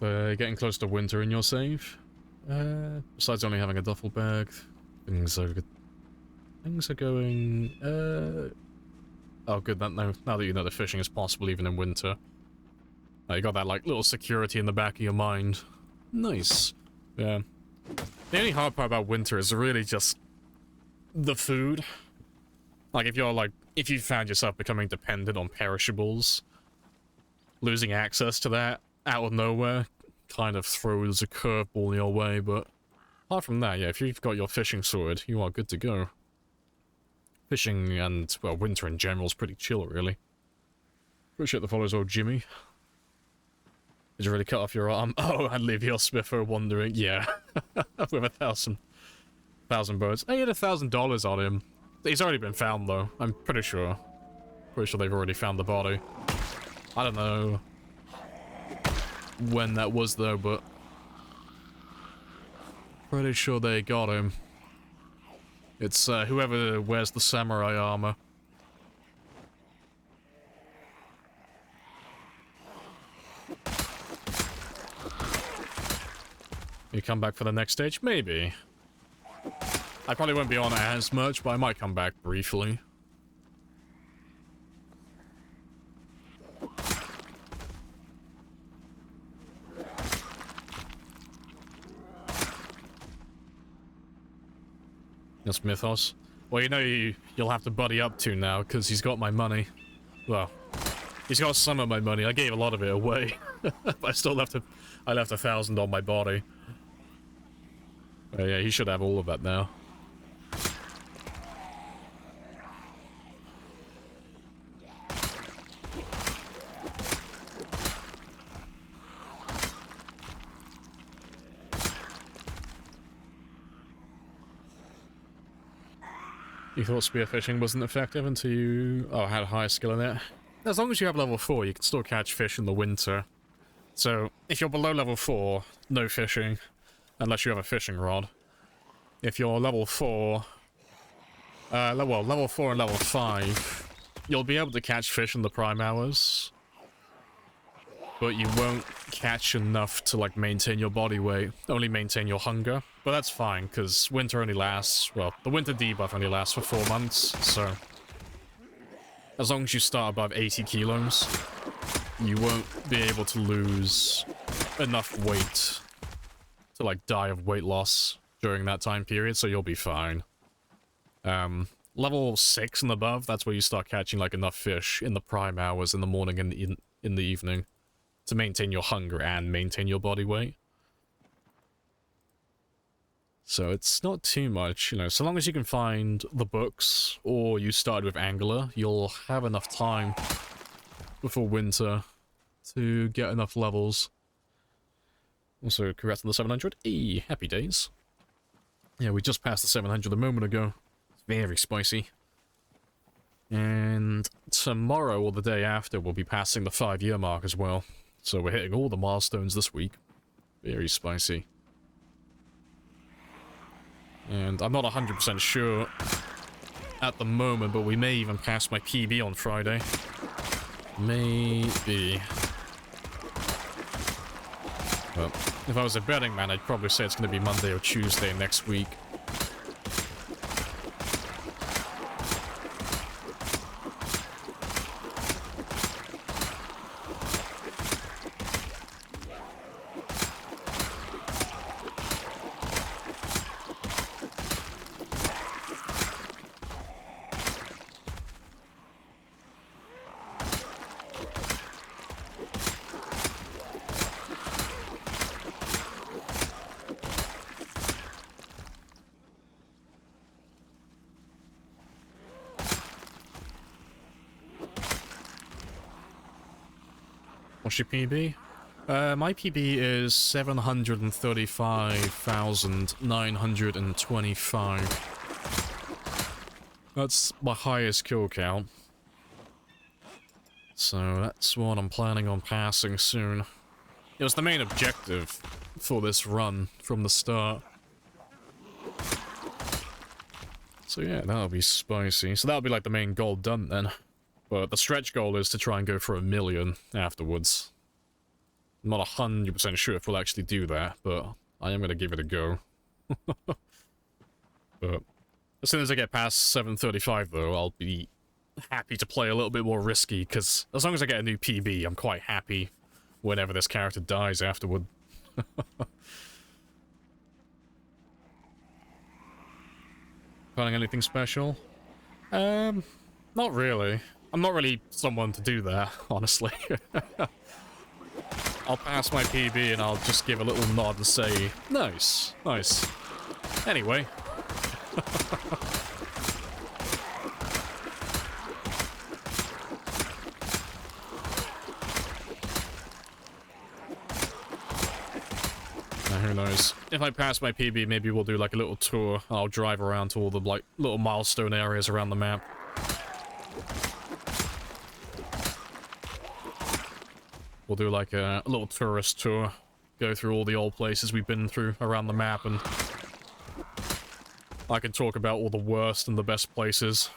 Getting close to winter in your save. Besides only having a duffel bag, things are going. Oh, good. Now that you know the fishing is possible even in winter, you got that like little security in the back of your mind. Nice. Yeah. The only hard part about winter is really just the food. Like, if you found yourself becoming dependent on perishables, losing access to that out of nowhere kind of throws a curveball your way, but apart from that, yeah, if you've got your fishing sorted, you are good to go. Fishing and, well, winter in general is pretty chill, really. Appreciate the follows, old Jimmy. Did you really cut off your arm? Oh, and leave your Smithers wondering. Yeah. With 1,000 birds. I had $1,000 on him. He's already been found, though. I'm pretty sure. Pretty sure they've already found the body. I don't know when that was, though, but pretty sure they got him. It's whoever wears the samurai armor. You come back for the next stage? Maybe. I probably won't be on as much, but I might come back briefly. That's Mythos. Well, you know you'll have to buddy up to now, because he's got my money. Well, he's got some of my money. I gave a lot of it away. But I still left I left 1,000 on my body. But yeah, he should have all of that now. You thought spearfishing wasn't effective until you had a higher skill in it? As long as you have level 4, you can still catch fish in the winter. So, if you're below level 4, no fishing. Unless you have a fishing rod. If you're level 4... level 4 and level 5, you'll be able to catch fish in the prime hours. But you won't catch enough to, like, maintain your body weight. Only maintain your hunger. But that's fine, because winter only lasts... Well, the winter debuff only lasts for 4 months, so... As long as you start above 80 kilos, you won't be able to lose enough weight to, like, die of weight loss during that time period, so you'll be fine. Level 6 and above, that's where you start catching, like, enough fish in the prime hours in the morning and in the evening to maintain your hunger and maintain your body weight. So it's not too much, you know, so long as you can find the books, or you start with Angler, you'll have enough time before winter to get enough levels. Also, congrats on the 700. Hey, happy days. Yeah, we just passed the 700 a moment ago. It's very spicy. And tomorrow, or the day after, we'll be passing the 5-year mark as well. So we're hitting all the milestones this week. Very spicy. And I'm not 100% sure at the moment, but we may even pass my PB on Friday. Maybe. But if I was a betting man, I'd probably say it's going to be Monday or Tuesday next week. What's your PB? My PB is 735,925. That's my highest kill count. So that's what I'm planning on passing soon. It was the main objective for this run from the start. So yeah, that'll be spicy. So that'll be like the main goal done then. But the stretch goal is to try and go for 1 million afterwards. I'm not 100% sure if we'll actually do that, but I am going to give it a go. But as soon as I get past 735 though, I'll be happy to play a little bit more risky, because as long as I get a new PB, I'm quite happy whenever this character dies afterward. Planning anything special? Not really. I'm not really someone to do that, honestly. I'll pass my PB and I'll just give a little nod and say, nice, nice. Anyway. Who knows? If I pass my PB, maybe we'll do like a little tour. I'll drive around to all the like little milestone areas around the map. We'll do like a little tourist tour, go through all the old places we've been through around the map, and I can talk about all the worst and the best places.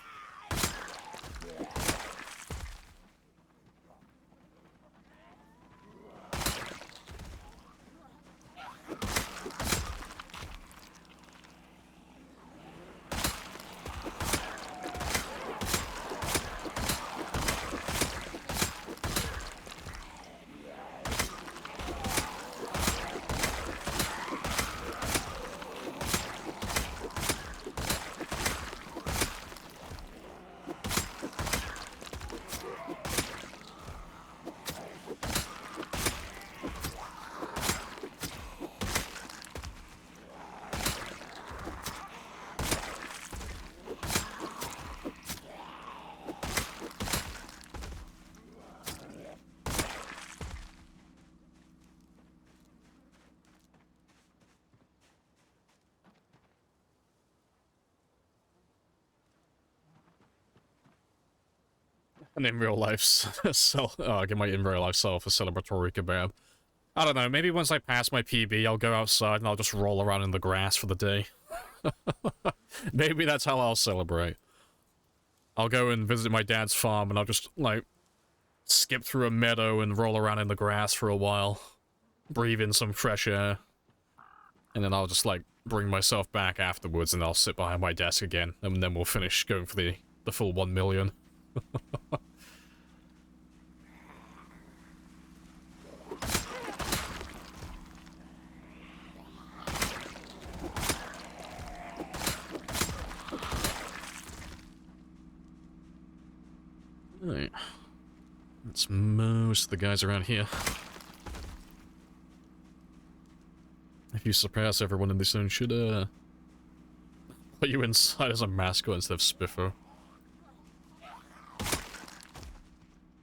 And in real life, get my in real life self a celebratory kebab. I don't know, maybe once I pass my PB, I'll go outside and I'll just roll around in the grass for the day. Maybe that's how I'll celebrate. I'll go and visit my dad's farm and I'll just, like, skip through a meadow and roll around in the grass for a while. Breathe in some fresh air. And then I'll just, like, bring myself back afterwards and I'll sit behind my desk again. And then we'll finish going for the full 1 million. Right. That's most of the guys around here. If you surpass everyone in this zone, should put you inside as a mascot instead of Spiffo.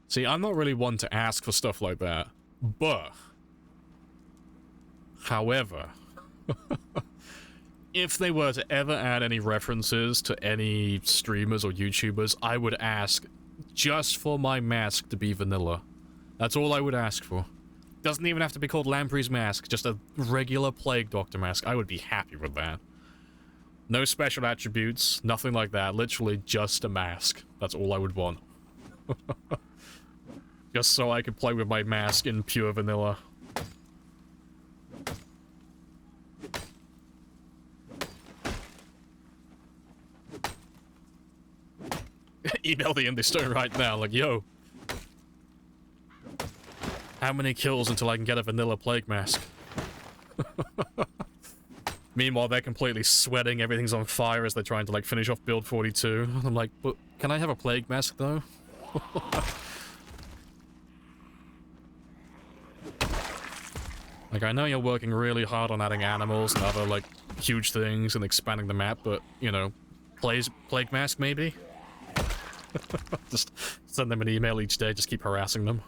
See, I'm not really one to ask for stuff like that, but however, if they were to ever add any references to any streamers or YouTubers, I would ask just for my mask to be vanilla. That's all I would ask for. Doesn't even have to be called Lamprey's mask, just a regular Plague Doctor mask. I would be happy with that. No special attributes, nothing like that. Literally just a mask. That's all I would want. Just so I could play with my mask in pure vanilla. Email the Indie Stone right now, like, yo. How many kills until I can get a vanilla plague mask? Meanwhile, they're completely sweating, everything's on fire as they're trying to, like, finish off build 42. I'm like, but can I have a plague mask, though? Like, I know you're working really hard on adding animals and other, like, huge things and expanding the map, but, you know, plague mask, maybe? Just send them an email each day, just keep harassing them.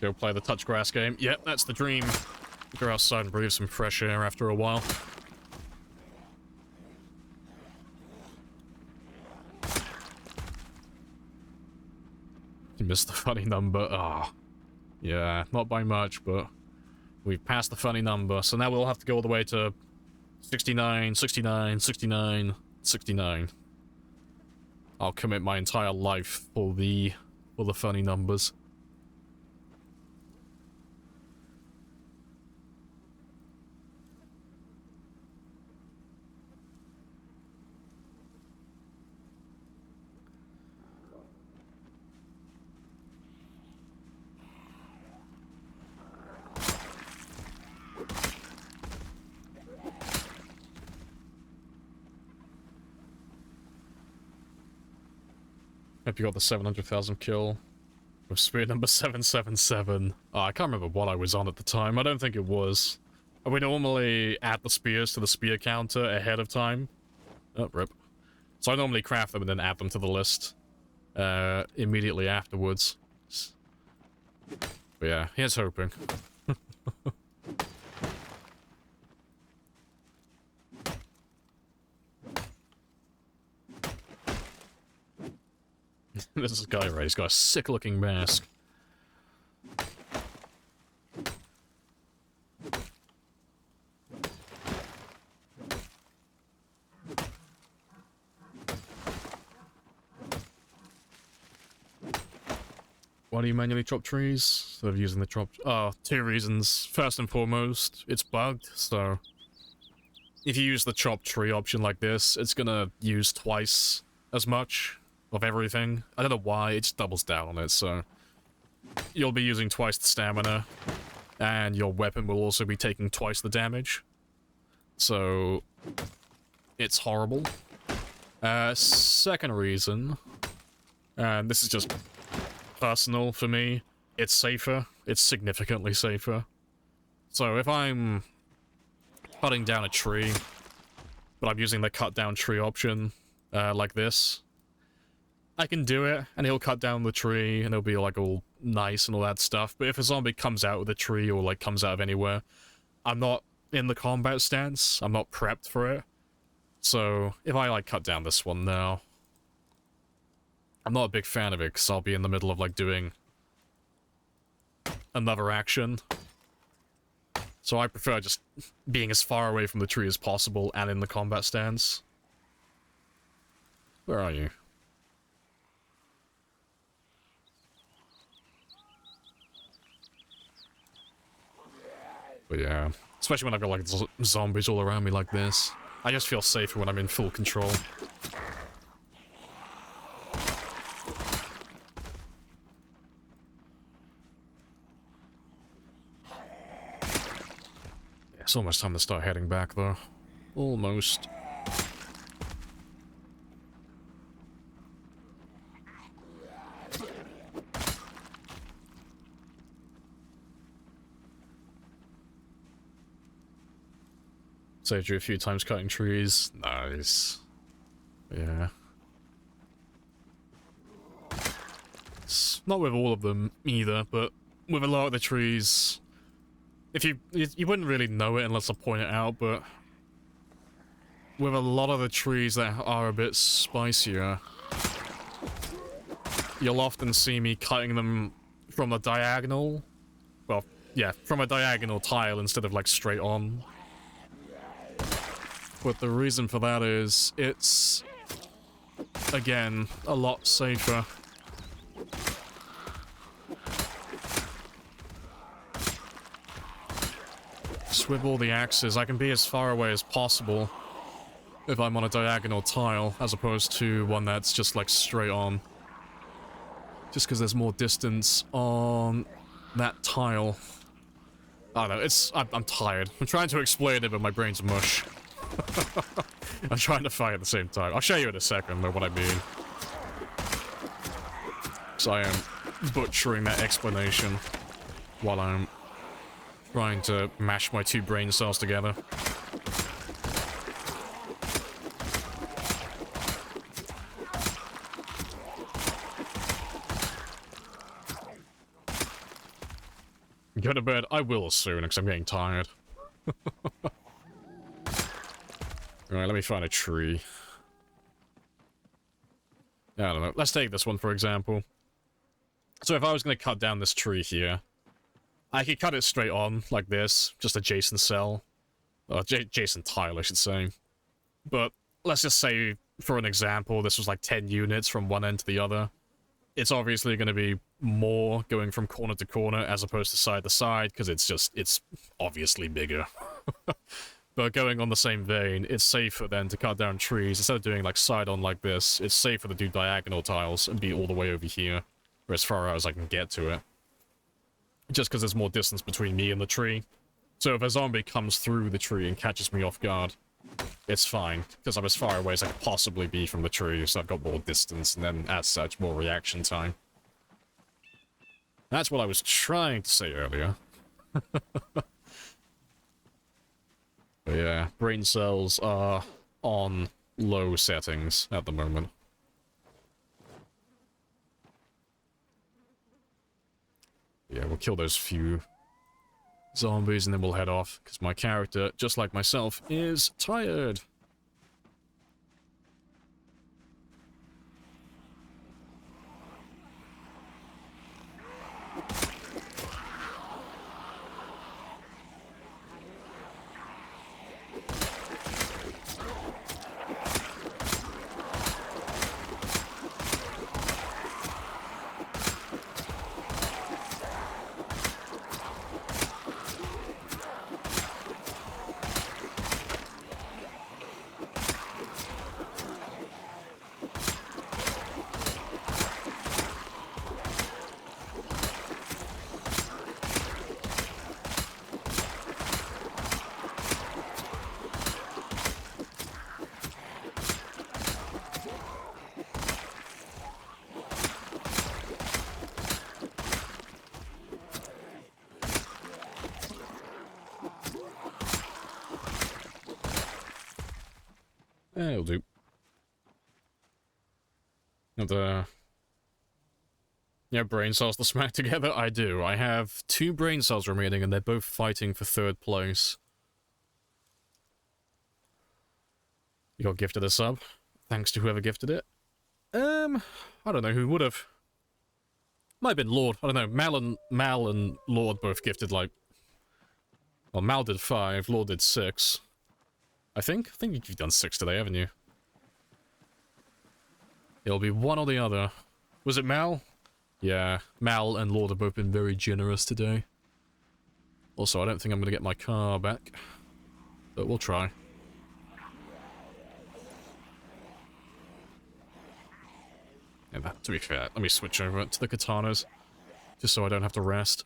Go play the touch grass game. Yep, that's the dream. Go outside and breathe some fresh air after a while. You missed the funny number. Ah. Yeah, not by much, but we've passed the funny number. So now we'll have to go all the way to 69, 69, 69, 69. I'll commit my entire life for the funny numbers. Hope you got the 700,000 kill with spear number 777. Oh, I can't remember what I was on at the time. I don't think it was. We normally add the spears to the spear counter ahead of time. Oh, rip. So I normally craft them and then add them to the list immediately afterwards. But yeah, here's hoping. This guy, right? He's got a sick-looking mask. Why do you manually chop trees instead of using the chop? Oh, two reasons. First and foremost, it's bugged, so if you use the chop tree option like this, it's gonna use twice as much of everything. I don't know why, it just doubles down on it, so you'll be using twice the stamina, and your weapon will also be taking twice the damage. So it's horrible. Second reason, and this is just personal for me, it's safer. It's significantly safer. So if I'm cutting down a tree, but I'm using the cut down tree option, like this, I can do it, and he'll cut down the tree, and it'll be like all nice and all that stuff. But if a zombie comes out of the tree, or like comes out of anywhere, I'm not in the combat stance, I'm not prepped for it. So if I like cut down this one now, I'm not a big fan of it, because I'll be in the middle of, like, doing another action. So I prefer just being as far away from the tree as possible and in the combat stance. Where are you? But yeah, especially when I've got, like, zombies all around me like this. I just feel safer when I'm in full control. It's almost time to start heading back, though. Almost. Saved you a few times cutting trees. Nice. Yeah. It's not with all of them, either, but with a lot of the trees... If you wouldn't really know it unless I point it out, but with a lot of the trees that are a bit spicier, you'll often see me cutting them from a diagonal. Well, yeah, from a diagonal tile instead of like straight on. But the reason for that is it's, again, a lot safer. With all the axes, I can be as far away as possible if I'm on a diagonal tile, as opposed to one that's just like straight on. Just because there's more distance on that tile. I don't know, I'm tired. I'm trying to explain it, but my brain's mush. I'm trying to fight at the same time. I'll show you in a second what I mean. So I am butchering that explanation while I'm trying to mash my two brain cells together. Go to bed? I will soon, because I'm getting tired. Alright, let me find a tree. I don't know. Let's take this one, for example. So if I was going to cut down this tree here, I could cut it straight on, like this, just adjacent cell. Adjacent tile, I should say. But let's just say, for an example, this was like 10 units from one end to the other. It's obviously going to be more going from corner to corner as opposed to side to side, because it's obviously bigger. But going on the same vein, it's safer then to cut down trees. Instead of doing like side on like this, it's safer to do diagonal tiles and be all the way over here, or as far out as I can get to it. Just because there's more distance between me and the tree. So if a zombie comes through the tree and catches me off guard, it's fine, because I'm as far away as I could possibly be from the tree, so I've got more distance, and then, as such, more reaction time. That's what I was trying to say earlier. But yeah, brain cells are on low settings at the moment. Yeah, we'll kill those few zombies and then we'll head off, because my character, just like myself, is tired. It'll do. Yeah, brain cells to smack together? I do. I have 2 brain cells remaining and they're both fighting for 3rd place. You got gifted a sub. Thanks to whoever gifted it. I don't know who would have. Might have been Lord. I don't know. Mal and Lord both gifted, like... Well, Mal did 5, Lord did 6. I think you've done 6 today, haven't you? It'll be one or the other. Was it Mal? Yeah, Mal and Lord have both been very generous today. Also, I don't think I'm going to get my car back. But we'll try. Yeah, to be fair, let me switch over to the katanas. Just so I don't have to rest.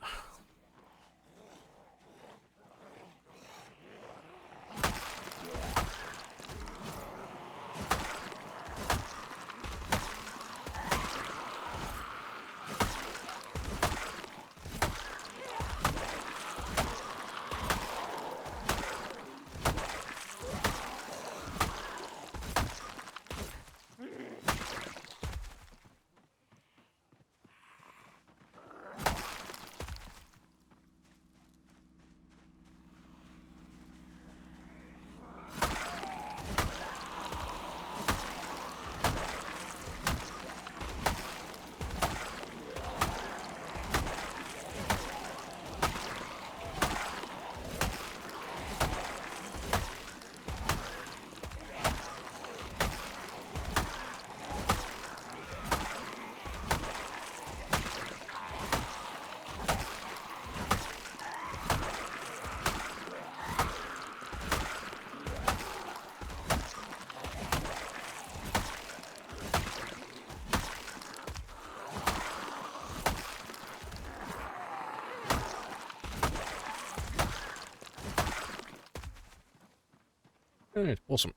Alright, awesome.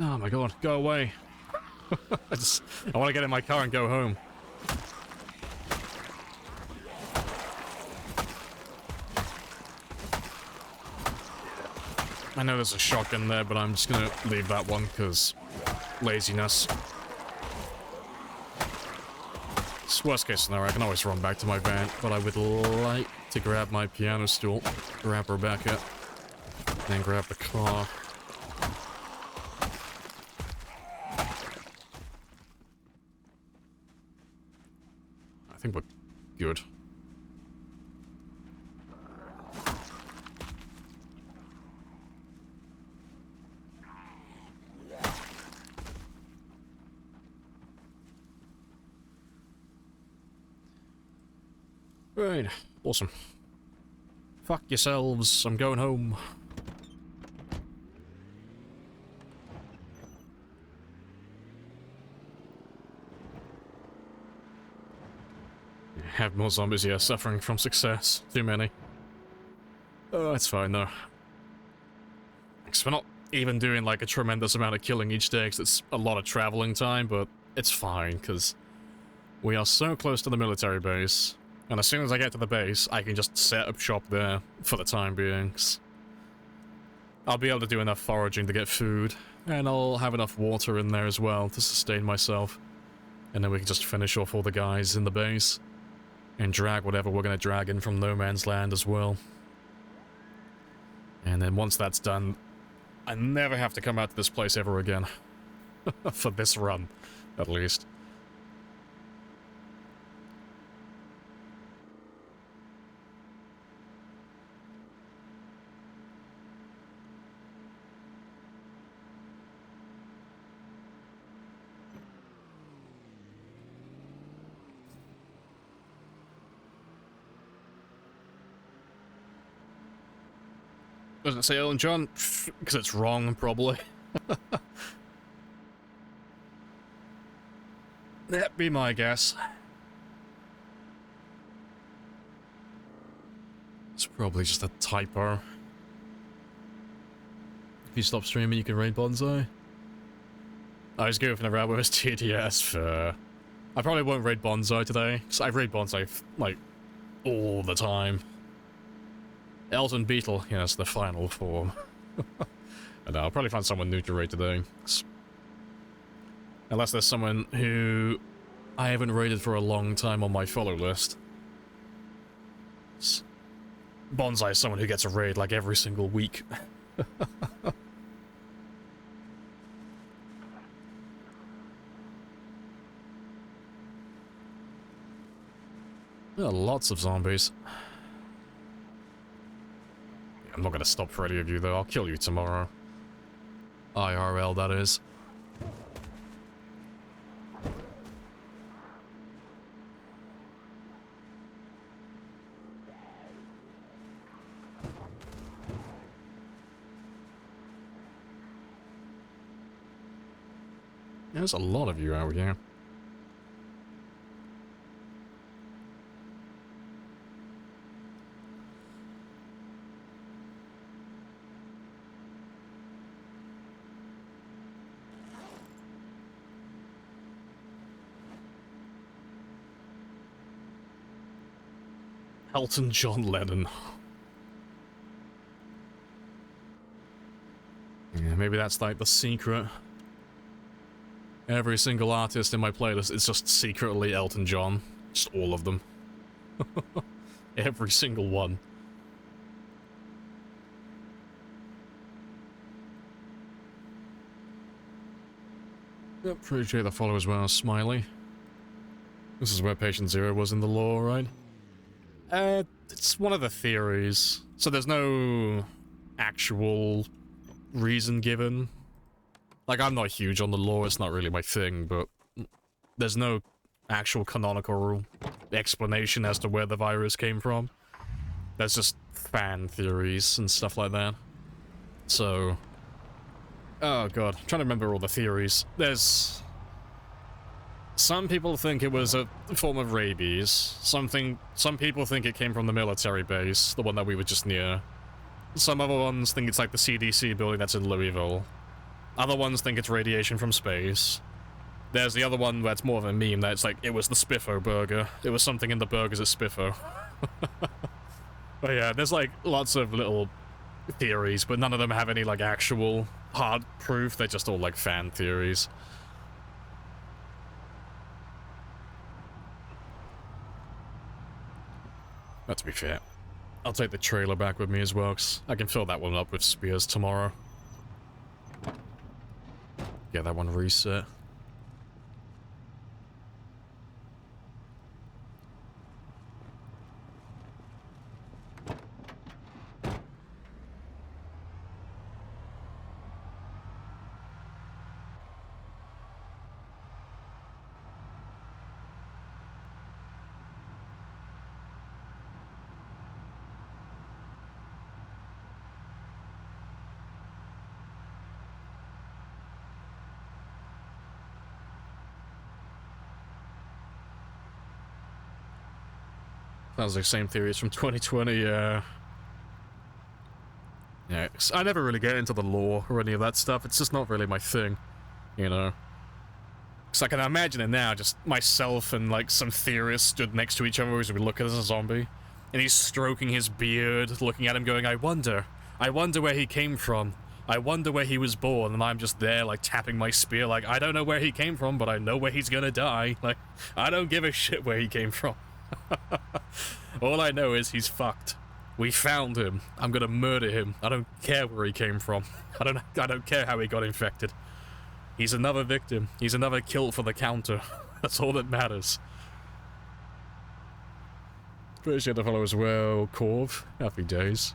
Oh my god, go away. I want to get in my car and go home. I know there's a shotgun there, but I'm just gonna leave that one, because laziness. It's worst case scenario, I can always run back to my van, but I would like to grab my piano stool, grab Rebecca, then grab the car. I think we're good. Right, awesome. Fuck yourselves, I'm going home. Have more zombies here suffering from success. Too many. Oh, it's fine though. Because we're not even doing like a tremendous amount of killing each day, because it's a lot of traveling time, but it's fine, because we are so close to the military base. And as soon as I get to the base, I can just set up shop there for the time being. I'll be able to do enough foraging to get food, and I'll have enough water in there as well to sustain myself. And then we can just finish off all the guys in the base, and drag whatever we're going to drag in from No Man's Land as well. And then once that's done, I never have to come out to this place ever again. For this run, at least. Doesn't say Elton John, because it's wrong, probably. That'd be my guess. It's probably just a typo. If you stop streaming, you can raid Bonsai. I was goofing around with his TDS for... I probably won't raid Bonsai today, because I raid Bonsai, like, all the time. Elton Beetle, yes, the final form. And I'll probably find someone new to raid today. Unless there's someone who I haven't raided for a long time on my follow list. Bonsai is someone who gets a raid like every single week. There are lots of zombies. I'm not gonna stop for any of you though, I'll kill you tomorrow. IRL, that is. There's a lot of you out here. Elton John Lennon. Yeah, maybe that's like the secret. Every single artist in my playlist is just secretly Elton John. Just all of them. Every single one. Appreciate the follow as well, Smiley. This is where Patient Zero was in the lore, right? It's one of the theories. So there's no actual reason given. Like, I'm not huge on the lore, it's not really my thing, but there's no actual canonical explanation as to where the virus came from. There's just fan theories and stuff like that. So... oh god, I'm trying to remember all the theories. There's... some people think it was a form of rabies. Some people think it came from the military base, the one that we were just near. Some other ones think it's like the CDC building that's in Louisville. Other ones think it's radiation from space. There's the other one that's more of a meme that's like, it was the Spiffo burger. It was something in the burgers at Spiffo. But yeah, there's like lots of little theories, but none of them have any like actual hard proof. They're just all like fan theories. But to be fair, I'll take the trailer back with me as well, because I can fill that one up with spears tomorrow. Get that one reset. Sounds like same theories from 2020, yeah. Yeah, I never really get into the lore or any of that stuff. It's just not really my thing, you know. Because I can imagine it now, just myself and like some theorist stood next to each other as we look at as a zombie. And he's stroking his beard, looking at him going, I wonder, I wonder where he came from. I wonder where he was born, and I'm just there, like, tapping my spear, like, I don't know where he came from, but I know where he's gonna die. Like, I don't give a shit where he came from. All I know is he's fucked. We found him. I'm gonna murder him. I don't care where he came from. I don't care how he got infected. He's another victim. He's another kill for the counter. That's all that matters. Appreciate the follow as well, Corv. Happy days.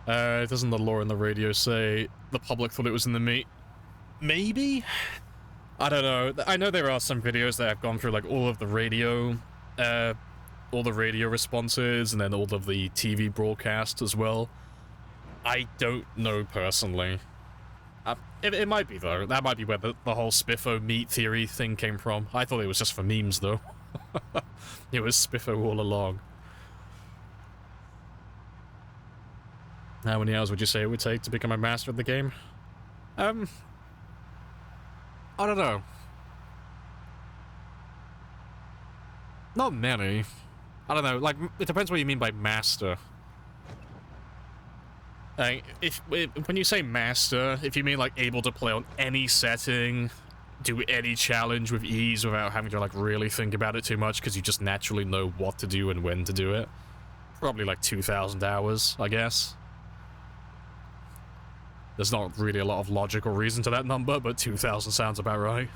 Doesn't the lore in the radio say the public thought it was in the meat? Maybe? I don't know. I know there are some videos that have gone through, like, all the radio responses, and then all of the TV broadcast as well. I don't know personally. It might be, though. That might be where the whole Spiffo meat theory thing came from. I thought it was just for memes, though. It was Spiffo all along. How many hours would you say it would take to become a master of the game? I don't know. Not many. I don't know, like, it depends what you mean by master. Like, when you say master, if you mean, like, able to play on any setting, do any challenge with ease without having to, like, really think about it too much because you just naturally know what to do and when to do it, probably, like, 2,000 hours, I guess. There's not really a lot of logical reason to that number, but 2,000 sounds about right.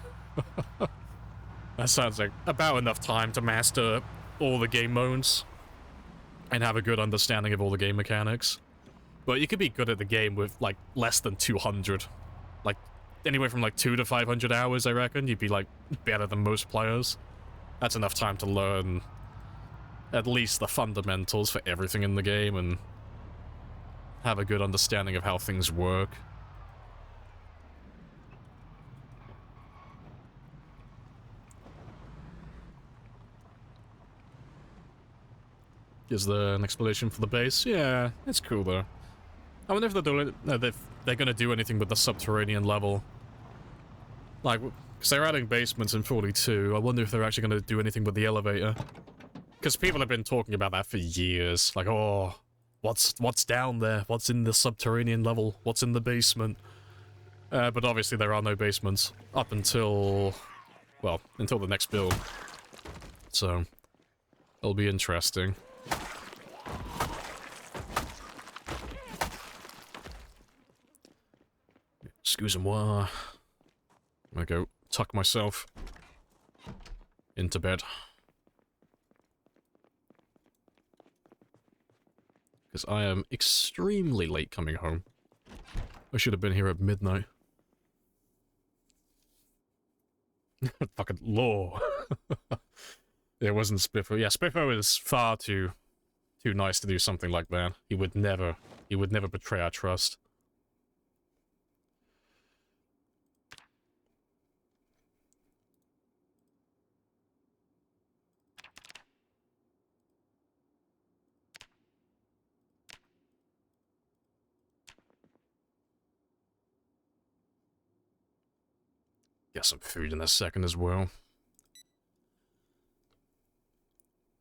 That sounds like about enough time to master all the game modes and have a good understanding of all the game mechanics. But you could be good at the game with, like, less than 200. Like, anywhere from, like, 200 to 500 hours, I reckon. You'd be, like, better than most players. That's enough time to learn at least the fundamentals for everything in the game and have a good understanding of how things work. Is there an explanation for the base? Yeah, it's cool though. I wonder if they're gonna do anything with the subterranean level. Like, because they're adding basements in 42, I wonder if they're actually gonna do anything with the elevator. Because people have been talking about that for years. Like, oh, what's down there? What's in the subterranean level? What's in the basement? But obviously there are no basements up until, well, until the next build. So, it'll be interesting. Excusez-moi. I'm gonna go tuck myself into bed. Because I am extremely late coming home. I should have been here at midnight. Fucking law. It wasn't Spiffo. Yeah, Spiffo is far too nice to do something like that. He would never betray our trust. Get some food in a second as well.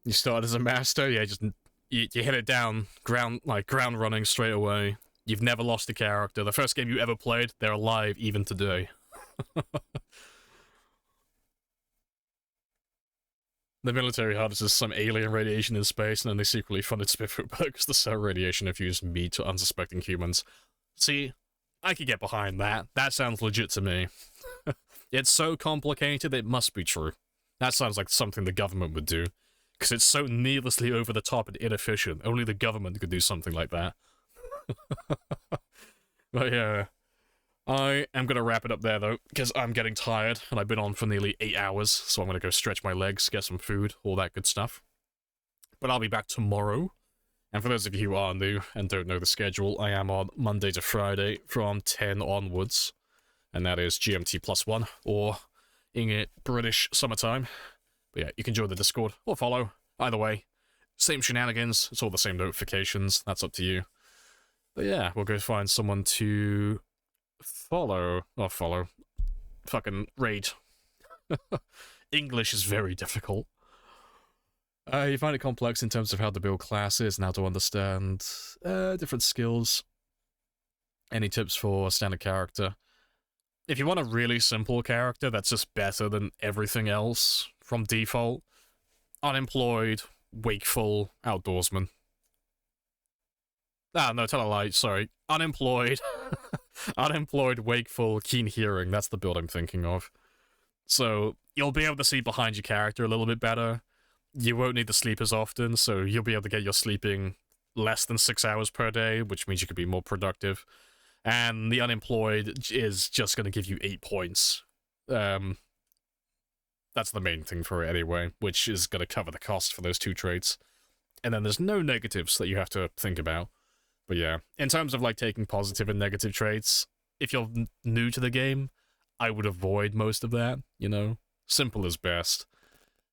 You start as a master, yeah, just you hit it down, ground running straight away. You've never lost a character. The first game you ever played, they're alive even today. The military harnesses some alien radiation in space, and then they secretly funded Spiffo because the cell radiation infused meat to unsuspecting humans. See, I could get behind that. That sounds legit to me. It's so complicated, it must be true. That sounds like something the government would do. Because it's so needlessly over the top and inefficient. Only the government could do something like that. But yeah. I am going to wrap it up there, though, because I'm getting tired, and I've been on for nearly 8 hours, so I'm going to go stretch my legs, get some food, all that good stuff. But I'll be back tomorrow. And for those of you who are new and don't know the schedule, I am on Monday to Friday from 10 onwards. And that is GMT +1, or in British summertime. But yeah, you can join the Discord, or follow. Either way, same shenanigans, it's all the same notifications, that's up to you. But yeah, we'll go find someone to follow. Fucking raid. English is very difficult. You find it complex in terms of how to build classes and how to understand different skills. Any tips for a standard character? If you want a really simple character that's just better than everything else from default, unemployed, wakeful, outdoorsman. Ah, no, tell a lie, sorry. Unemployed, unemployed, wakeful, keen hearing. That's the build I'm thinking of. So you'll be able to see behind your character a little bit better. You won't need to sleep as often, so you'll be able to get your sleeping less than 6 hours per day, which means you could be more productive. And the unemployed is just going to give you 8 points. That's the main thing for it anyway, which is going to cover the cost for those 2 traits. And then there's no negatives that you have to think about. But yeah, in terms of like taking positive and negative traits, if you're new to the game, I would avoid most of that, you know? Simple is best.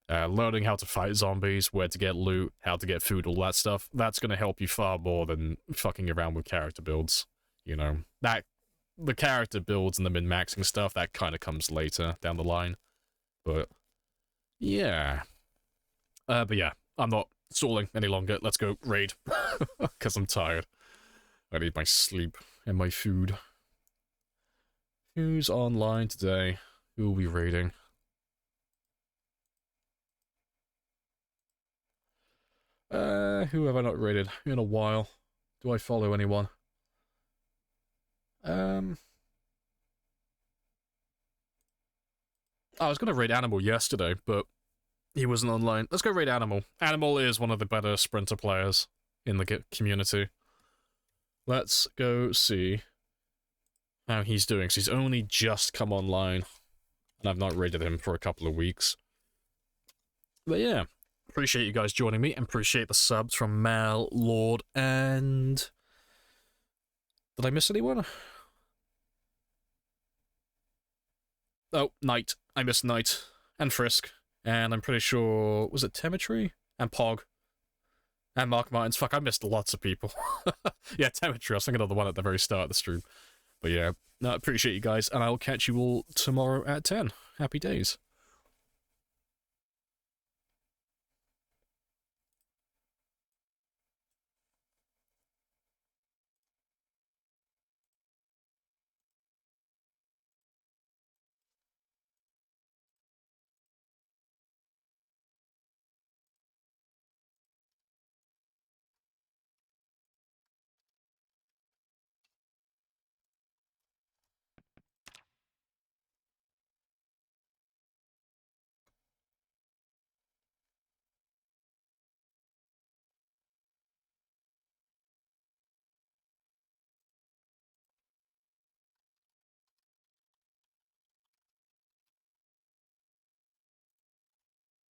Learning how to fight zombies, where to get loot, how to get food, all that stuff, that's going to help you far more than fucking around with character builds, you know? That, the character builds and the min-maxing stuff, that kind of comes later down the line. But, yeah. But yeah, I'm not stalling any longer. Let's go raid, because I'm tired. I need my sleep and my food. Who's online today? Who will be raiding? Who have I not raided in a while? Do I follow anyone? I was gonna raid Animal yesterday, but he wasn't online. Let's go raid Animal. Animal is one of the better sprinter players in the community. Let's go see how he's doing. So he's only just come online, and I've not raided him for a couple of weeks. But yeah, appreciate you guys joining me, and appreciate the subs from Mal, Lord, and... Did I miss anyone? Oh, Knight. I missed Knight. And Frisk. And I'm pretty sure... Was it Temetry? And Pog. And Mark Martins. Fuck, I missed lots of people. Yeah, Temetry. I was thinking of the one at the very start of the stream. But yeah, no, appreciate you guys, and I'll catch you all tomorrow at 10. Happy days.